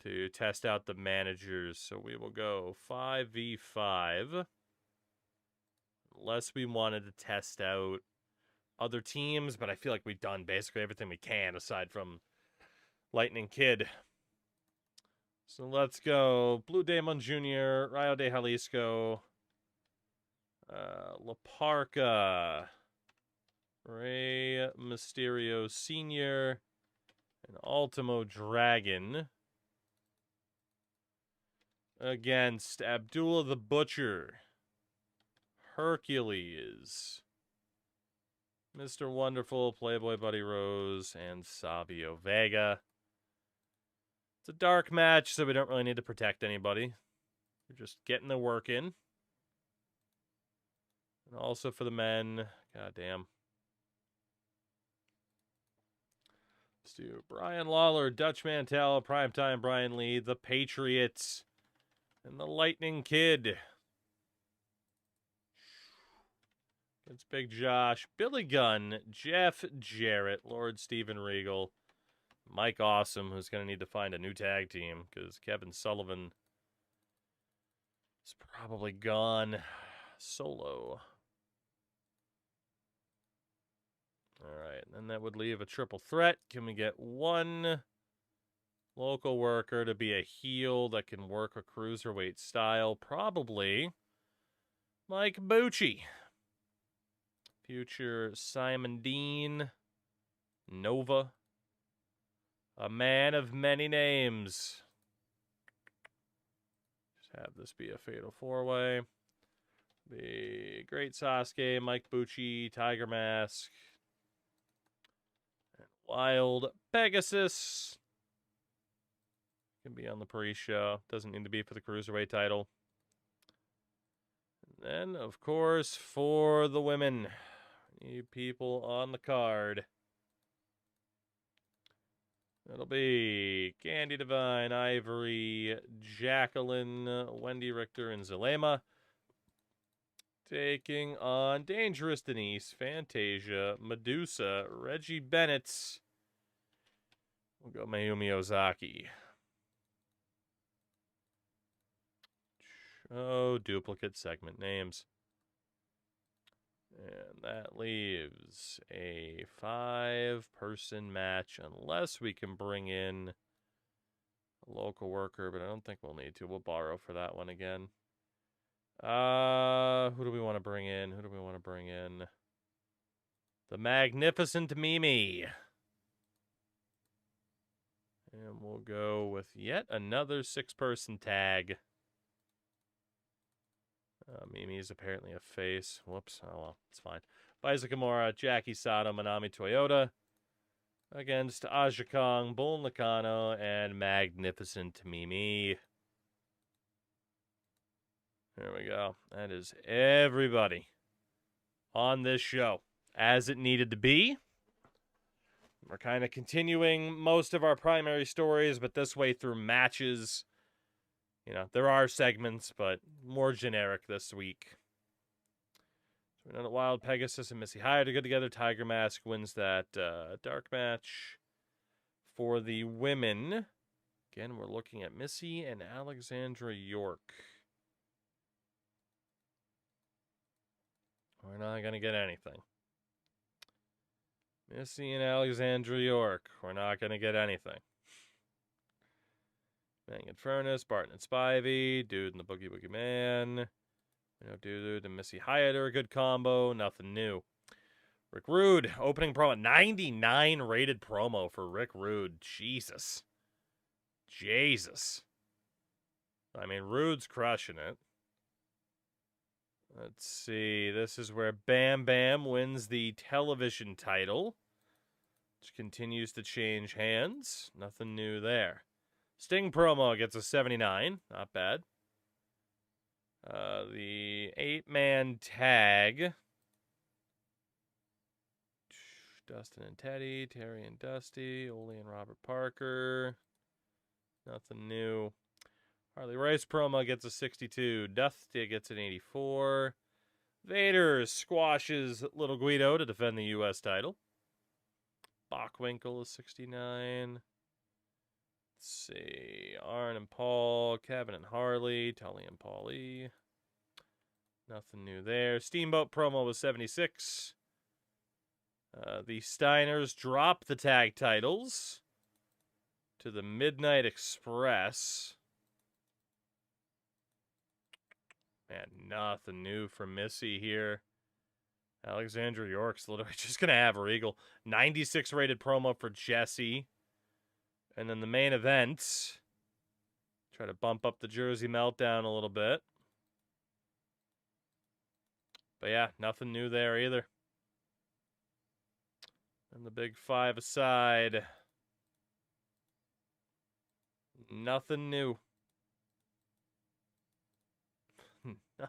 to test out the managers. So we will go 5v5. Unless we wanted to test out other teams, but I feel like we've done basically everything we can aside from Lightning Kid. So let's go Blue Demon Jr., Rayo de Jalisco, La Parca, Rey Mysterio Sr., and Ultimo Dragon against Abdullah the Butcher, Hercules, Mr. Wonderful, Playboy Buddy Rose, and Savio Vega. It's a dark match, so we don't really need to protect anybody. We're just getting the work in. And also for the men, goddamn. Let's do Brian Lawler, Dutch Mantel, Primetime Brian Lee, The Patriots, and the Lightning Kid. It's Big Josh, Billy Gunn, Jeff Jarrett, Lord Steven Regal, Mike Awesome, who's going to need to find a new tag team because Kevin Sullivan is probably gone solo. All right, and then that would leave a triple threat. Can we get one local worker to be a heel that can work a cruiserweight style? Probably Mike Bucci. Future Simon Dean. Nova. A man of many names. Just have this be a fatal 4-way. The Great Sasuke, Mike Bucci, Tiger Mask, and Wild Pegasus. Can be on the pre-show. Doesn't need to be for the Cruiserweight title. And then, of course, for the women, The people on the card. It'll be Candy Divine, Ivory, Jacqueline, Wendy Richter, and Zulema. Taking on Dangerous Denise, Fantasia, Medusa, Reggie Bennett. We'll go Mayumi Ozaki. Oh, duplicate segment names. And that leaves a 5-person match, unless we can bring in a local worker, but I don't think we'll need to. We'll borrow for that one again. Who do we want to bring in? The Magnificent Mimi. And we'll go with yet another 6-person tag. Mimi is apparently a face. Whoops. Oh, well, it's fine. Biza Kimura, Jackie Sato, Manami Toyota. Against Aja Kong, Bull Nakano, and Magnificent Mimi. There we go. That is everybody on this show, as it needed to be. We're kind of continuing most of our primary stories, but this way through matches. You know, there are segments, but more generic this week. So we know that Wild Pegasus and Missy Hyatt are good together. Tiger Mask wins that dark match. For the women, again, we're looking at Missy and Alexandra York. We're not going to get anything. Missy and Alexandra York. We're not going to get anything. Bang and Furnace, Barton and Spivey, Dude and the Boogie Woogie Man. You know, Dude and Missy Hyatt are a good combo. Nothing new. Rick Rude, opening promo. 99 rated promo for Rick Rude. Jesus. I mean, Rude's crushing it. Let's see. This is where Bam Bam wins the television title, which continues to change hands. Nothing new there. Sting promo gets a 79. Not bad. The 8-man tag. Dustin and Teddy, Terry and Dusty, Ole and Robert Parker. Nothing new. Harley Race promo gets a 62. Dusty gets an 84. Vader squashes Little Guido to defend the U.S. title. Bockwinkel is 69. Let's see. Arn and Paul, Kevin and Harley, Tully and Paulie. Nothing new there. Steamboat promo was 76. The Steiners drop the tag titles to the Midnight Express. Man, nothing new from Missy here. Alexandra York's literally just going to have Regal. 96 rated promo for Jesse. And then the main event. Try to bump up the Jersey Meltdown a little bit. But yeah, nothing new there either. And the big 5 aside. Nothing new.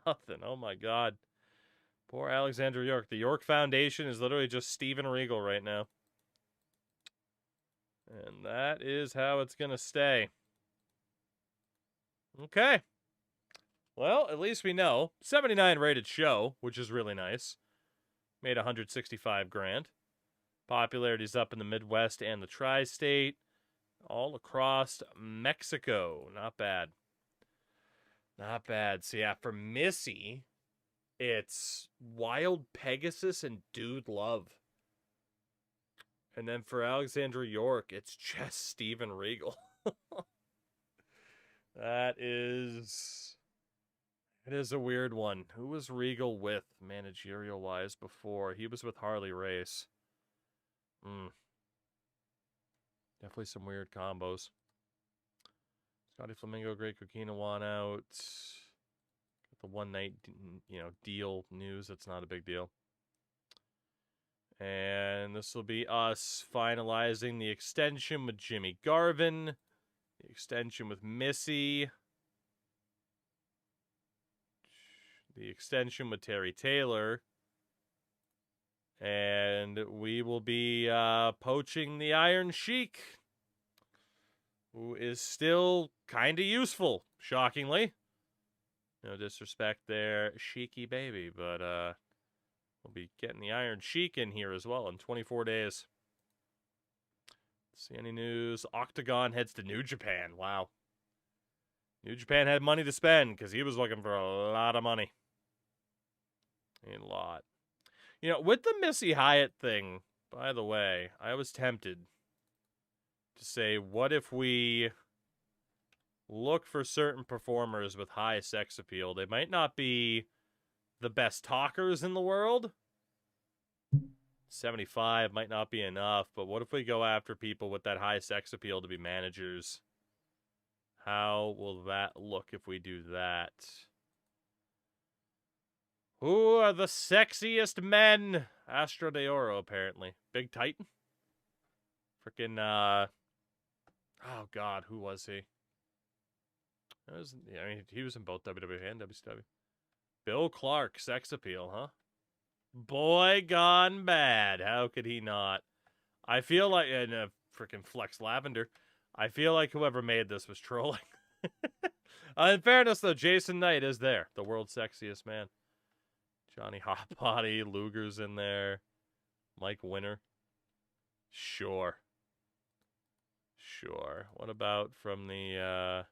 Nothing. Oh my God. Poor Alexandra York. The York Foundation is literally just Steven Regal right now. And that is how it's going to stay. Okay. Well, at least we know. 79 rated show, which is really nice. Made 165 grand. Popularity's up in the Midwest and the Tri-State. All across Mexico. Not bad. Not bad. So yeah, for Missy, it's Wild Pegasus and Dude Love. And then for Alexandra York, it's just Steven Regal. It is a weird one. Who was Regal with managerial-wise before? He was with Harley Race. Definitely some weird combos. Scotty Flamingo, Great Coquina won out. Got the one night, deal news. That's not a big deal. And this will be us finalizing the extension with Jimmy Garvin. The extension with Missy. The extension with Terry Taylor. And we will be poaching the Iron Sheik, who is still kind of useful, shockingly. No disrespect there, Sheiky baby, but we'll be getting the Iron Sheik in here as well in 24 days. See any news? Octagon heads to New Japan. Wow. New Japan had money to spend because he was looking for a lot of money. A lot. You know, with the Missy Hyatt thing, by the way, I was tempted to say, what if we look for certain performers with high sex appeal? They might not be the best talkers in the world. 75 might not be enough, but what if we go after people with that high sex appeal to be managers? How will that look if we do that? Who are the sexiest men? Astro de Oro, apparently. Big Titan? Freaking, oh, God, who was he? I mean, he was in both WWE and WCW. Bill Clark, sex appeal, huh? Boy gone bad. How could he not? I feel like, and freaking Flex Lavender, I feel like whoever made this was trolling. In fairness, though, Jason Knight is there, the world's sexiest man. Johnny Hotbody, Luger's in there. Mike Winner. Sure. What about from the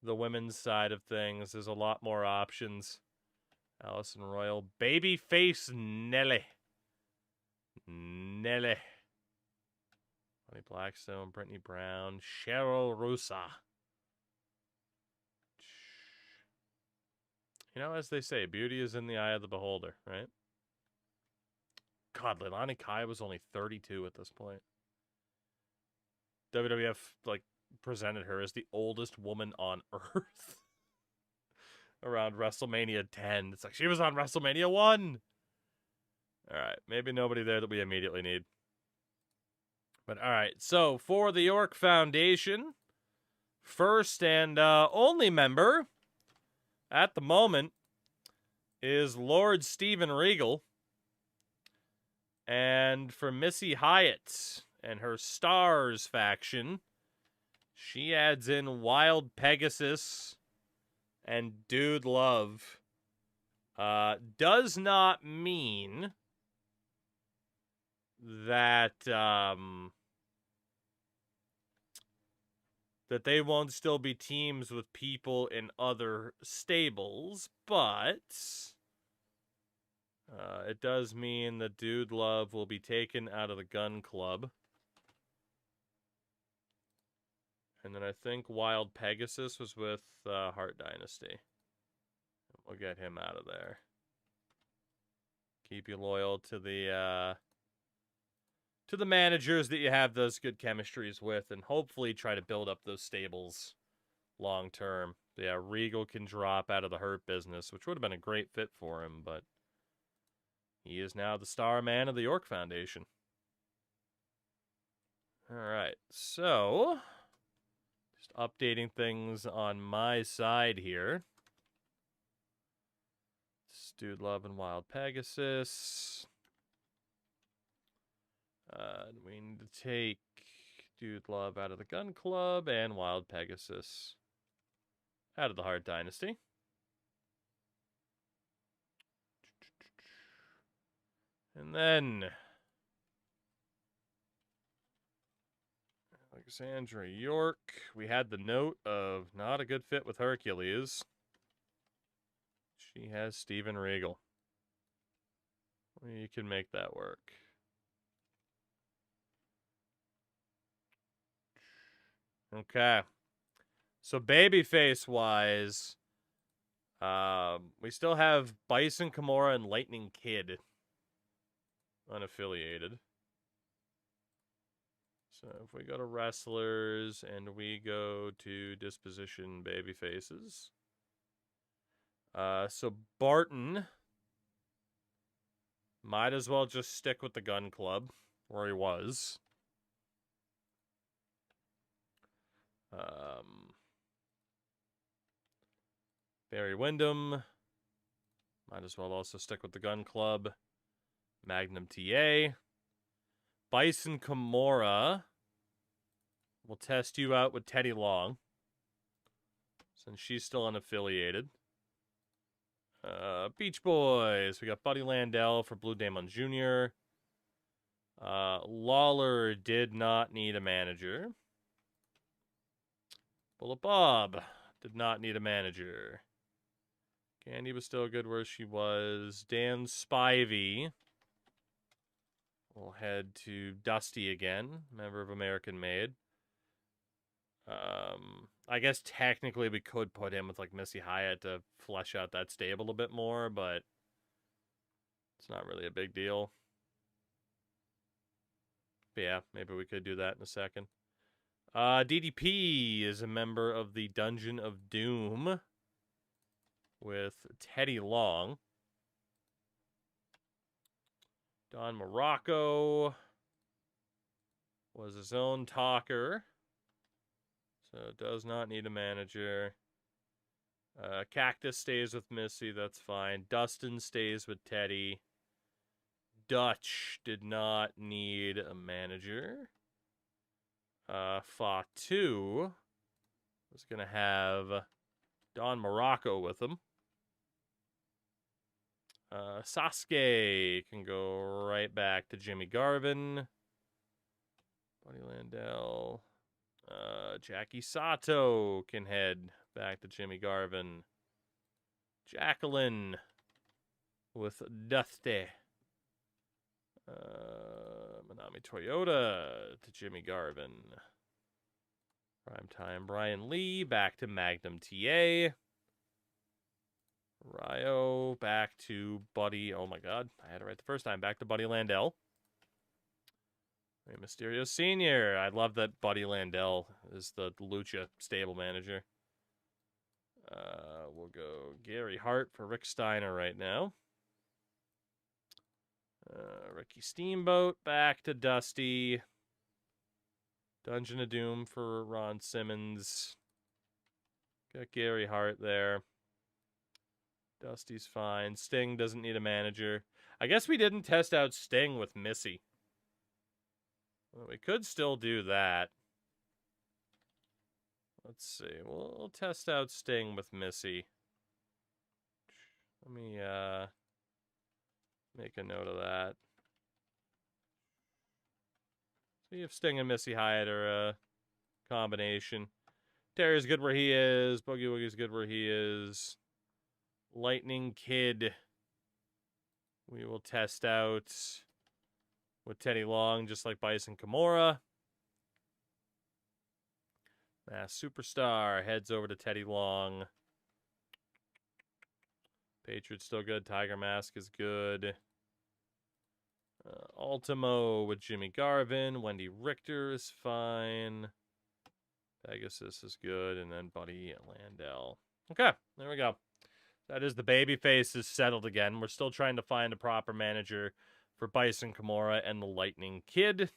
women's side of things? There's a lot more options. Allison Royal. Babyface Nelly. Bonnie Blackstone, Brittany Brown, Cheryl Rusa. You know, as they say, beauty is in the eye of the beholder, right? God, Leilani Kai was only 32 at this point. WWF, presented her as the oldest woman on Earth. Around WrestleMania 10. It's like, she was on WrestleMania 1! Alright, maybe nobody there that we immediately need. But alright, so for the York Foundation, first and only member at the moment is Lord Steven Regal. And for Missy Hyatt and her Stars faction, she adds in Wild Pegasus and Dude Love. Does not mean that that they won't still be teams with people in other stables, but it does mean that Dude Love will be taken out of the Gun Club. And then I think Wild Pegasus was with Hart Dynasty. We'll get him out of there. Keep you loyal to the managers that you have those good chemistries with, and hopefully try to build up those stables long term. Yeah, Regal can drop out of the Hurt Business, which would have been a great fit for him, but he is now the star man of the York Foundation. Alright, so just updating things on my side here. Dude Love and Wild Pegasus. We need to take Dude Love out of the Gun Club and Wild Pegasus out of the Hart Dynasty. And then Alexandra York. We had the note of not a good fit with Hercules. She has Steven Regal. We can make that work. Okay. So babyface-wise, we still have Bison Kimura and Lightning Kid unaffiliated. So if we go to wrestlers and we go to disposition babyfaces. So Barton might as well just stick with the Gun Club where he was. Barry Windham might as well also stick with the Gun Club. Magnum TA. Bison Kimura. We'll test you out with Teddy Long, since she's still unaffiliated. Beach Boys. We got Buddy Landell for Blue Demon Jr. Lawler did not need a manager. Bullet Bob did not need a manager. Candy was still good where she was. Dan Spivey. We'll head to Dusty again, member of American Made. I guess technically we could put him with like Missy Hyatt to flesh out that stable a bit more, but it's not really a big deal. But yeah, maybe we could do that in a second. DDP is a member of the Dungeon of Doom with Teddy Long. Don Morocco was his own talker, so does not need a manager. Cactus stays with Missy, that's fine. Dustin stays with Teddy. Dutch did not need a manager. Fatu was going to have Don Morocco with him. Sasuke can go right back to Jimmy Garvin. Buddy Landell. Jackie Sato can head back to Jimmy Garvin. Jacqueline with Dusty. Manami Toyota to Jimmy Garvin. Primetime Brian Lee back to Magnum TA. Ryo back to Buddy. Oh my god, I had it right the first time. Back to Buddy Landell. Rey Mysterio Sr. I love that Buddy Landell is the Lucha stable manager. We'll go Gary Hart for Rick Steiner right now. Ricky Steamboat back to Dusty. Dungeon of Doom for Ron Simmons. Got Gary Hart there. Dusty's fine. Sting doesn't need a manager. I guess we didn't test out Sting with Missy. Well, we could still do that. Let's see. We'll test out Sting with Missy. Let me make a note of that. See if Sting and Missy Hyatt are a combination. Terry's good where he is. Boogie Woogie's good where he is. Lightning Kid we will test out with Teddy Long, just like Bison Kimura. Mass Superstar heads over to Teddy Long. Patriot's still good. Tiger Mask is good. Ultimo with Jimmy Garvin. Wendy Richter is fine. Pegasus is good. And then Buddy Landell. Okay, there we go. That is the babyface is settled again. We're still trying to find a proper manager for Bison Kimura and the Lightning Kid.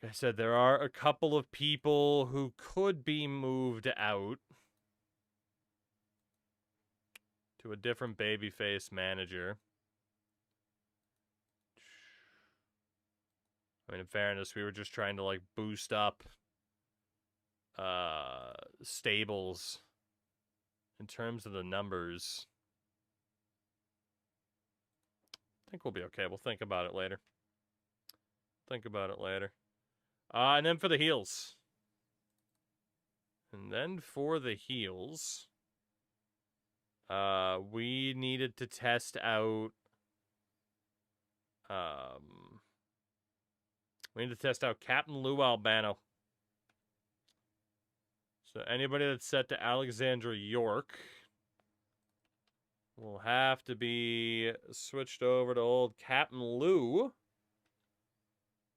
Like I said, there are a couple of people who could be moved out to a different babyface manager. I mean, in fairness, we were just trying to, like, boost up stables in terms of the numbers. I think we'll be okay. We'll think about it later. And then for the heels. We needed to test out Captain Lou Albano. So anybody that's set to Alexandra York will have to be switched over to old Captain Lou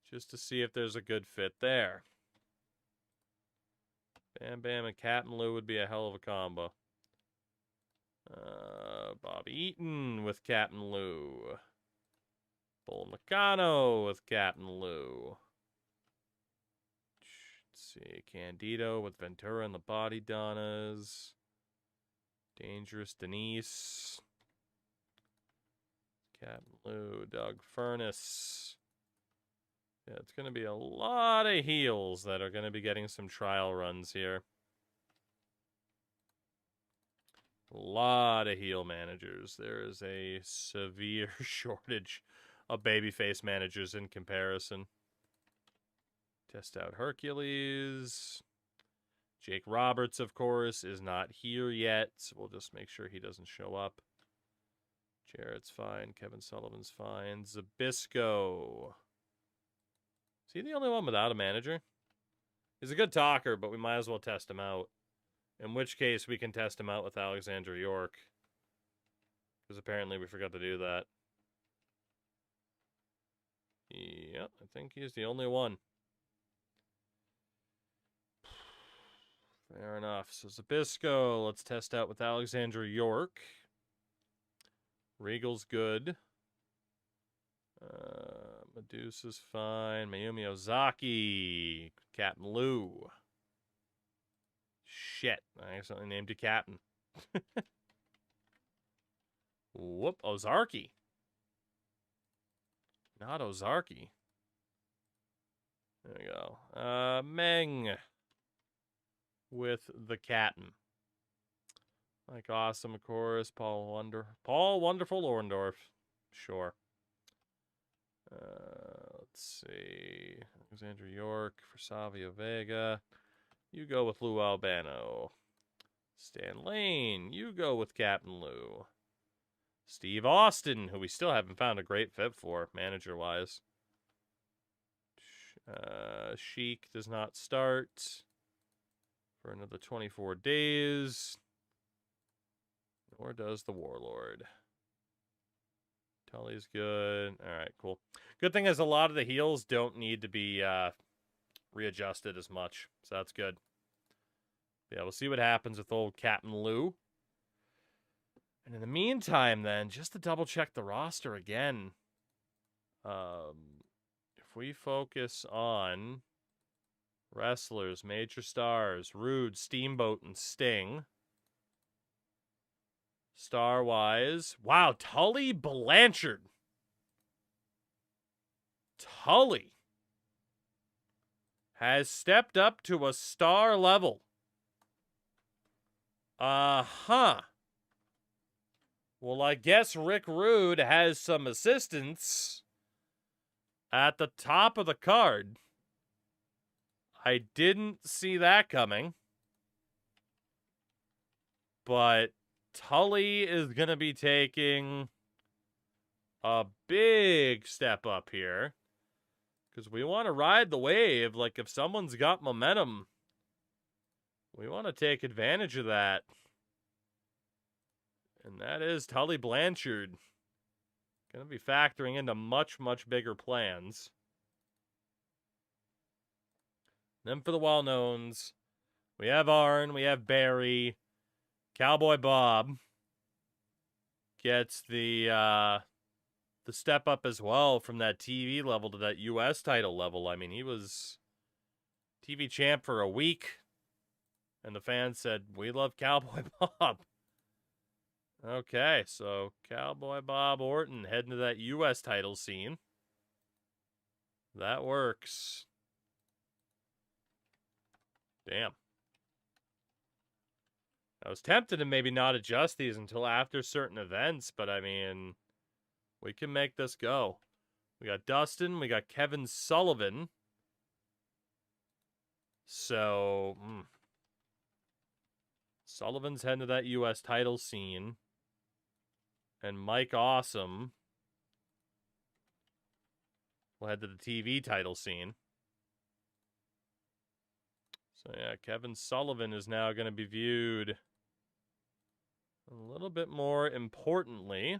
just to see if there's a good fit there. Bam Bam and Captain Lou would be a hell of a combo. Bob Eaton with Captain Lou. Bull Nakano with Captain Lou. Let's see. Candido with Ventura and the Body Donnas. Dangerous Denise. Captain Lou, Doug Furness. Yeah, it's going to be a lot of heels that are going to be getting some trial runs here. A lot of heel managers. There is a severe shortage of babyface managers in comparison. Test out Hercules. Jake Roberts, of course, is not here yet, so we'll just make sure he doesn't show up. Jarrett's fine. Kevin Sullivan's fine. Zbyszko. Is he the only one without a manager? He's a good talker, but we might as well test him out. In which case, we can test him out with Alexander York. Because apparently we forgot to do that. Yep, I think he's the only one. Fair enough. So Zbyszko, let's test out with Alexander York. Regal's good. Medusa's fine. Mayumi Ozaki. Captain Lou. Shit. I accidentally named you Captain. Whoop. Ozarki. Not Ozarki. There we go. Meng. With the Captain. Like Awesome, of course. Paul Wonderful Orndorff. Sure. Let's see. Alexander York for Savio Vega. You go with Lou Albano. Stan Lane. You go with Captain Lou. Steve Austin, who we still haven't found a great fit for, manager-wise. Sheik does not start for another 24 days. Nor does the Warlord. Tully's good. All right, cool. Good thing is a lot of the heels don't need to be readjusted as much, so that's good. Yeah, we'll see what happens with old Captain Lou. And in the meantime, then, just to double check the roster again, if we focus on wrestlers, major stars, Rude, Steamboat, and Sting. Star-wise, wow, Tully Blanchard. Tully has stepped up to a star level. Uh-huh. Well, I guess Rick Rude has some assistance at the top of the card. I didn't see that coming. But Tully is going to be taking a big step up here. Because we want to ride the wave. Like, if someone's got momentum, we want to take advantage of that. And that is Tully Blanchard. Going to be factoring into much, much bigger plans. Then for the well-knowns, we have Arn, we have Barry. Cowboy Bob gets the step up as well from that TV level to that U.S. title level. I mean, he was TV champ for a week, and the fans said, we love Cowboy Bob. Okay, so Cowboy Bob Orton heading to that U.S. title scene. That works. Damn. I was tempted to maybe not adjust these until after certain events, but I mean, we can make this go. We got Dustin, we got Kevin Sullivan. So, Sullivan's heading to that U.S. title scene. And Mike Awesome will head to the TV title scene. So yeah, Kevin Sullivan is now going to be viewed a little bit more importantly.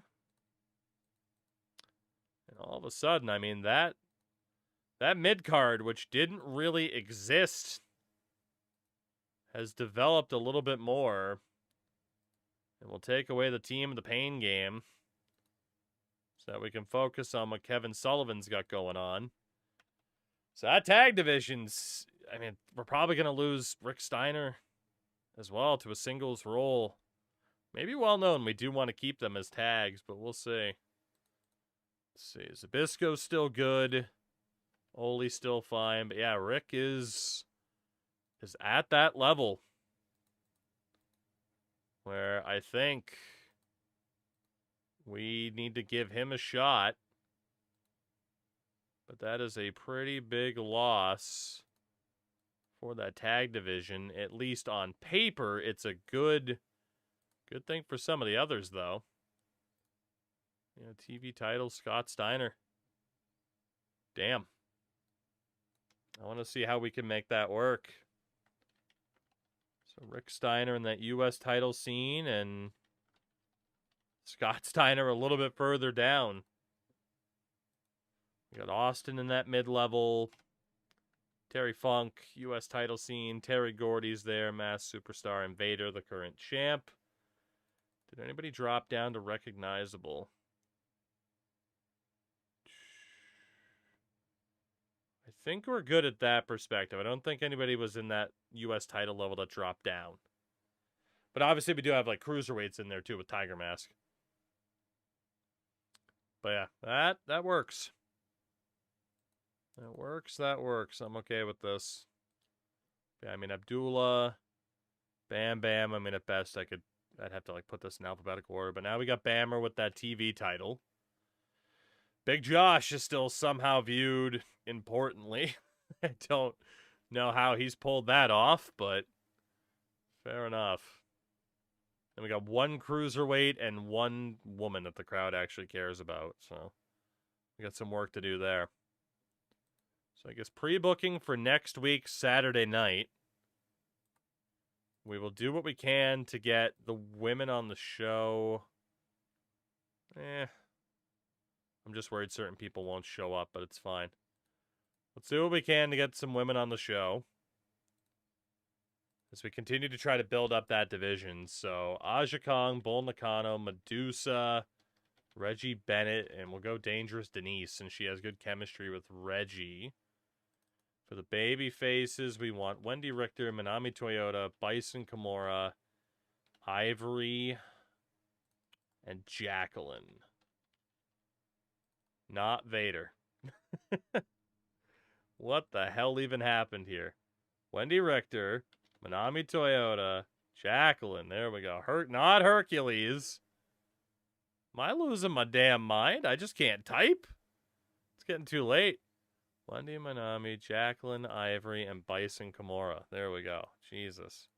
And all of a sudden, I mean, that mid-card, which didn't really exist, has developed a little bit more. And we'll take away the Team of the Pain game so that we can focus on what Kevin Sullivan's got going on. So that tag division's, I mean, we're probably going to lose Rick Steiner as well to a singles role. Maybe well known. We do want to keep them as tags, but we'll see. Let's see. Zabisco's still good. Oli's still fine. But yeah, Rick is at that level where I think we need to give him a shot. But that is a pretty big loss for that tag division. At least on paper, it's a good thing for some of the others, though. Yeah, TV title, Scott Steiner. Damn. I want to see how we can make that work. So Rick Steiner in that U.S. title scene and Scott Steiner a little bit further down. We got Austin in that mid-level. Terry Funk, U.S. title scene. Terry Gordy's there, Mass Superstar Invader, the current champ. Did anybody drop down to recognizable? I think we're good at that perspective. I don't think anybody was in that U.S. title level that dropped down. But obviously we do have like cruiserweights in there too with Tiger Mask. But yeah, that works. That works. I'm okay with this. Yeah, I mean, Abdullah, Bam Bam. I mean, at best, I'd have to like put this in alphabetical order. But now we got Bammer with that TV title. Big Josh is still somehow viewed importantly. I don't know how he's pulled that off, but fair enough. And we got one cruiserweight and one woman that the crowd actually cares about. So we got some work to do there. So I guess pre-booking for next week, Saturday night. We will do what we can to get the women on the show. I'm just worried certain people won't show up, but it's fine. Let's do what we can to get some women on the show. As we continue to try to build up that division. So, Aja Kong, Bull Nakano, Medusa, Reggie Bennett, and we'll go Dangerous Denise since she has good chemistry with Reggie. For the baby faces, we want Wendy Richter, Manami Toyota, Bison Kimura, Ivory, and Jacqueline. Not Vader. What the hell even happened here? Wendy Richter, Manami Toyota, Jacqueline. There we go. Not Hercules. Am I losing my damn mind? I just can't type. It's getting too late. Wendy, Manami, Jacqueline, Ivory, and Bison Kimura. There we go. Jesus.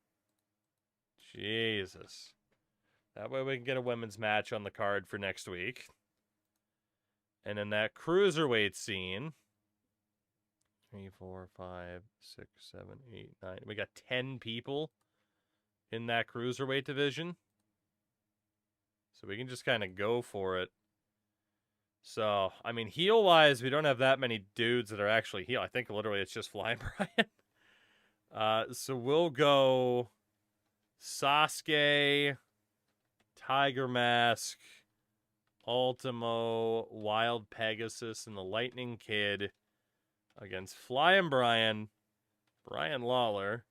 That way we can get a women's match on the card for next week. And in that cruiserweight scene, 3, 4, 5, 6, 7, 8, 9. We got 10 people in that cruiserweight division. So we can just kind of go for it. So, I mean, heel-wise, we don't have that many dudes that are actually heel. I think literally it's just Flying Brian. So we'll go Sasuke, Tiger Mask, Ultimo, Wild Pegasus, and the Lightning Kid against Flying Brian, Brian Lawler,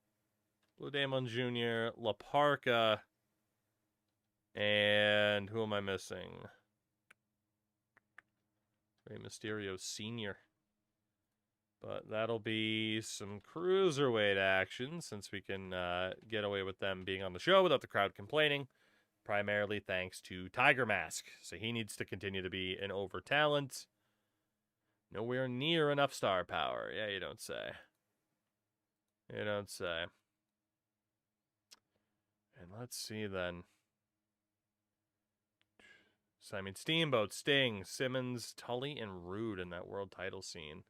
Blue Demon Jr., La Parka, and who am I missing? Rey Mysterio Sr. But that'll be some cruiserweight action since we can get away with them being on the show without the crowd complaining. Primarily thanks to Tiger Mask. So he needs to continue to be an over talent. Nowhere near enough star power. Yeah, you don't say. You don't say. And let's see then. So, I mean, Steamboat, Sting, Simmons, Tully, and Rude in that world title scene.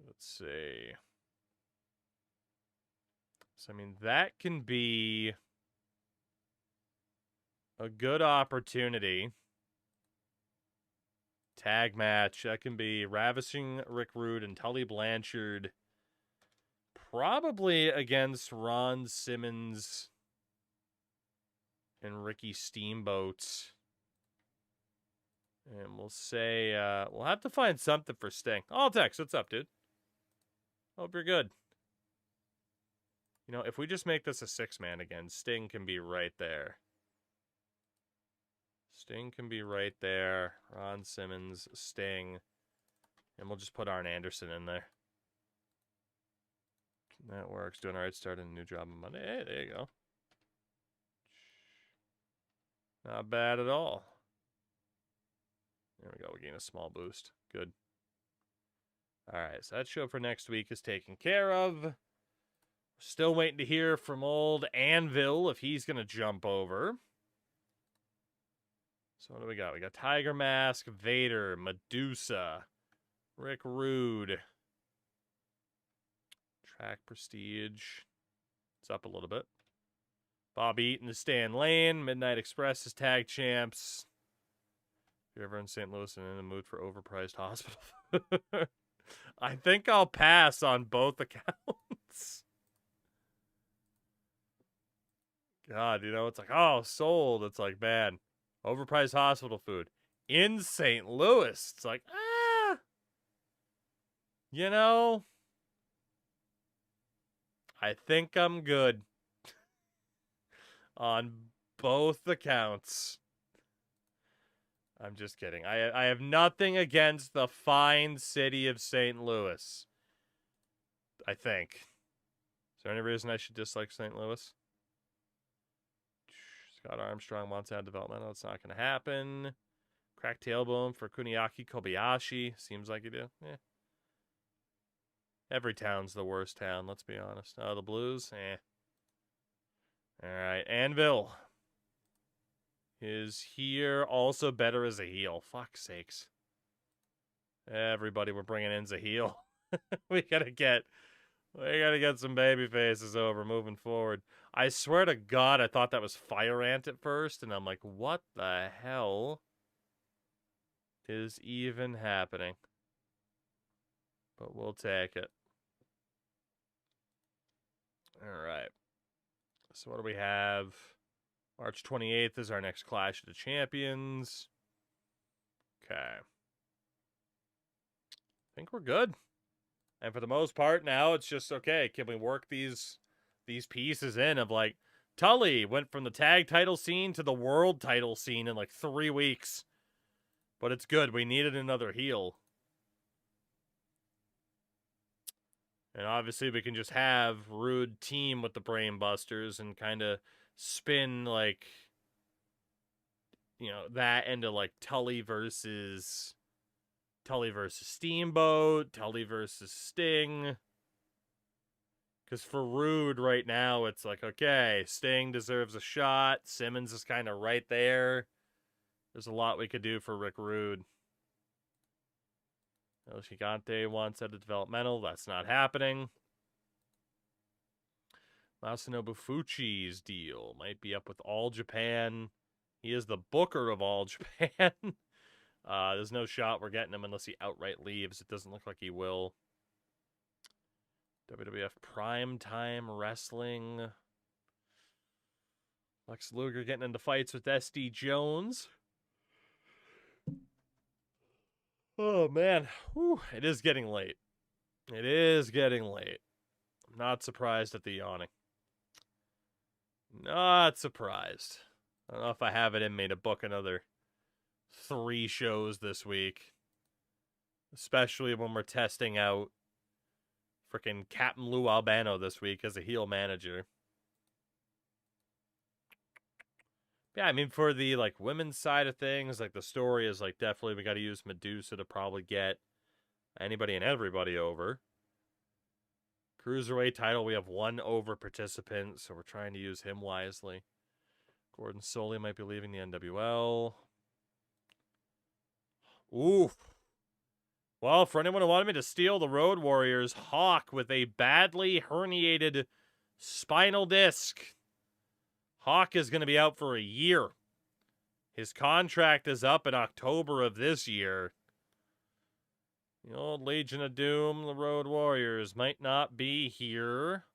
Let's see. So, I mean, that can be a good opportunity. Tag match. That can be Ravishing Rick Rude and Tully Blanchard. Probably against Ron Simmons and Ricky Steamboat. And we'll say, we'll have to find something for Sting. Oh, Tex, what's up, dude? Hope you're good. You know, if we just make this a 6-man again, Sting can be right there. Sting can be right there. Ron Simmons, Sting. And we'll just put Arn Anderson in there. That works. Doing all right. Starting a new job on Monday. Hey, there you go. Not bad at all. There we go. We gain a small boost. Good. All right. So that show for next week is taken care of. Still waiting to hear from old Anvil if he's going to jump over. So what do we got? We got Tiger Mask, Vader, Medusa, Rick Rude. Track Prestige. It's up a little bit. Bob Eaton is Stan Lane. Midnight Express is tag champs. If you're ever in St. Louis and in the mood for overpriced hospital food, I think I'll pass on both accounts. God, you know, it's like, oh, sold. It's like, man, overpriced hospital food in St. Louis. It's like, you know, I think I'm good on both accounts. I'm just kidding. I have nothing against the fine city of St. Louis. I think. Is there any reason I should dislike St. Louis? Scott Armstrong wants to add developmental. It's not going to happen. Cracked tailbone for Kuniaki Kobayashi. Seems like you do. Yeah. Every town's the worst town, let's be honest. Oh, the Blues? All right. Anvil is here. Also better as a heel. Fuck's sakes. Everybody, we're bringing in Zaheel. we gotta get some baby faces over moving forward. I swear to God, I thought that was Fire Ant at first, and I'm like, what the hell is even happening? But we'll take it. All right. So what do we have? March 28th is our next Clash of the Champions. Okay. I think we're good. And for the most part now, it's just, okay, can we work these pieces in of, like, Tully went from the tag title scene to the world title scene in, like, 3 weeks. But it's good. We needed another heel. And obviously we can just have Rude team with the Brain Busters and kind of spin, like, you know, that into, like, Tully versus Steamboat, Tully versus Sting. Because for Rude right now, it's like, okay, Sting deserves a shot. Simmons is kind of right there. There's a lot we could do for Rick Rude. El Gigante wants at the developmental. That's not happening. Masanobu Fuchi's deal might be up with All Japan. He is the booker of All Japan. There's no shot we're getting him unless he outright leaves. It doesn't look like he will. WWF Primetime Wrestling. Lex Luger getting into fights with SD Jones. Oh, man. Whew, it is getting late. It is getting late. I'm not surprised at the yawning. Not surprised. I don't know if I have it in me to book another 3 shows this week. Especially when we're testing out freaking Captain Lou Albano this week as a heel manager. Yeah, I mean, for the, like, women's side of things, like, the story is, like, definitely we got to use Medusa to probably get anybody and everybody over. Cruiserweight title, we have 1 over participant, so we're trying to use him wisely. Gordon Soley might be leaving the NWL. Oof. Well, for anyone who wanted me to steal the Road Warriors, Hawk with a badly herniated spinal disc. Hawk is going to be out for a year. His contract is up in October of this year. The old Legion of Doom, the Road Warriors, might not be here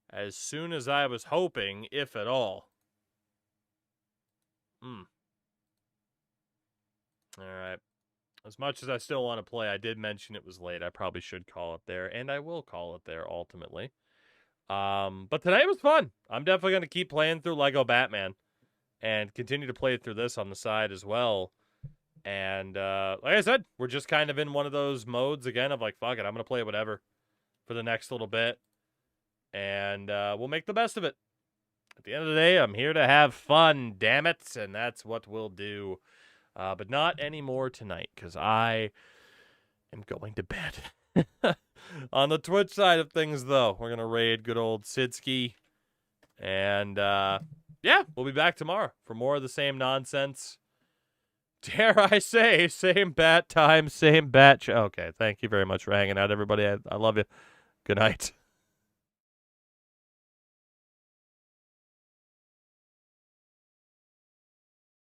as soon as I was hoping, if at all. All right. As much as I still want to play, I did mention it was late. I probably should call it there, and I will call it there ultimately. But today was fun. I'm definitely going to keep playing through Lego Batman. and continue to play through this on the side as well. And like I said, we're just kind of in one of those modes again of like, fuck it, I'm going to play whatever for the next little bit. And we'll make the best of it. At the end of the day, I'm here to have fun, damn it. And that's what we'll do. But not anymore tonight, because I am going to bed. On the Twitch side of things, though, we're going to raid good old Sidski. And, yeah, we'll be back tomorrow for more of the same nonsense. Dare I say, same bat time, same bat show. Okay, thank you very much for hanging out, everybody. I love you. Good night.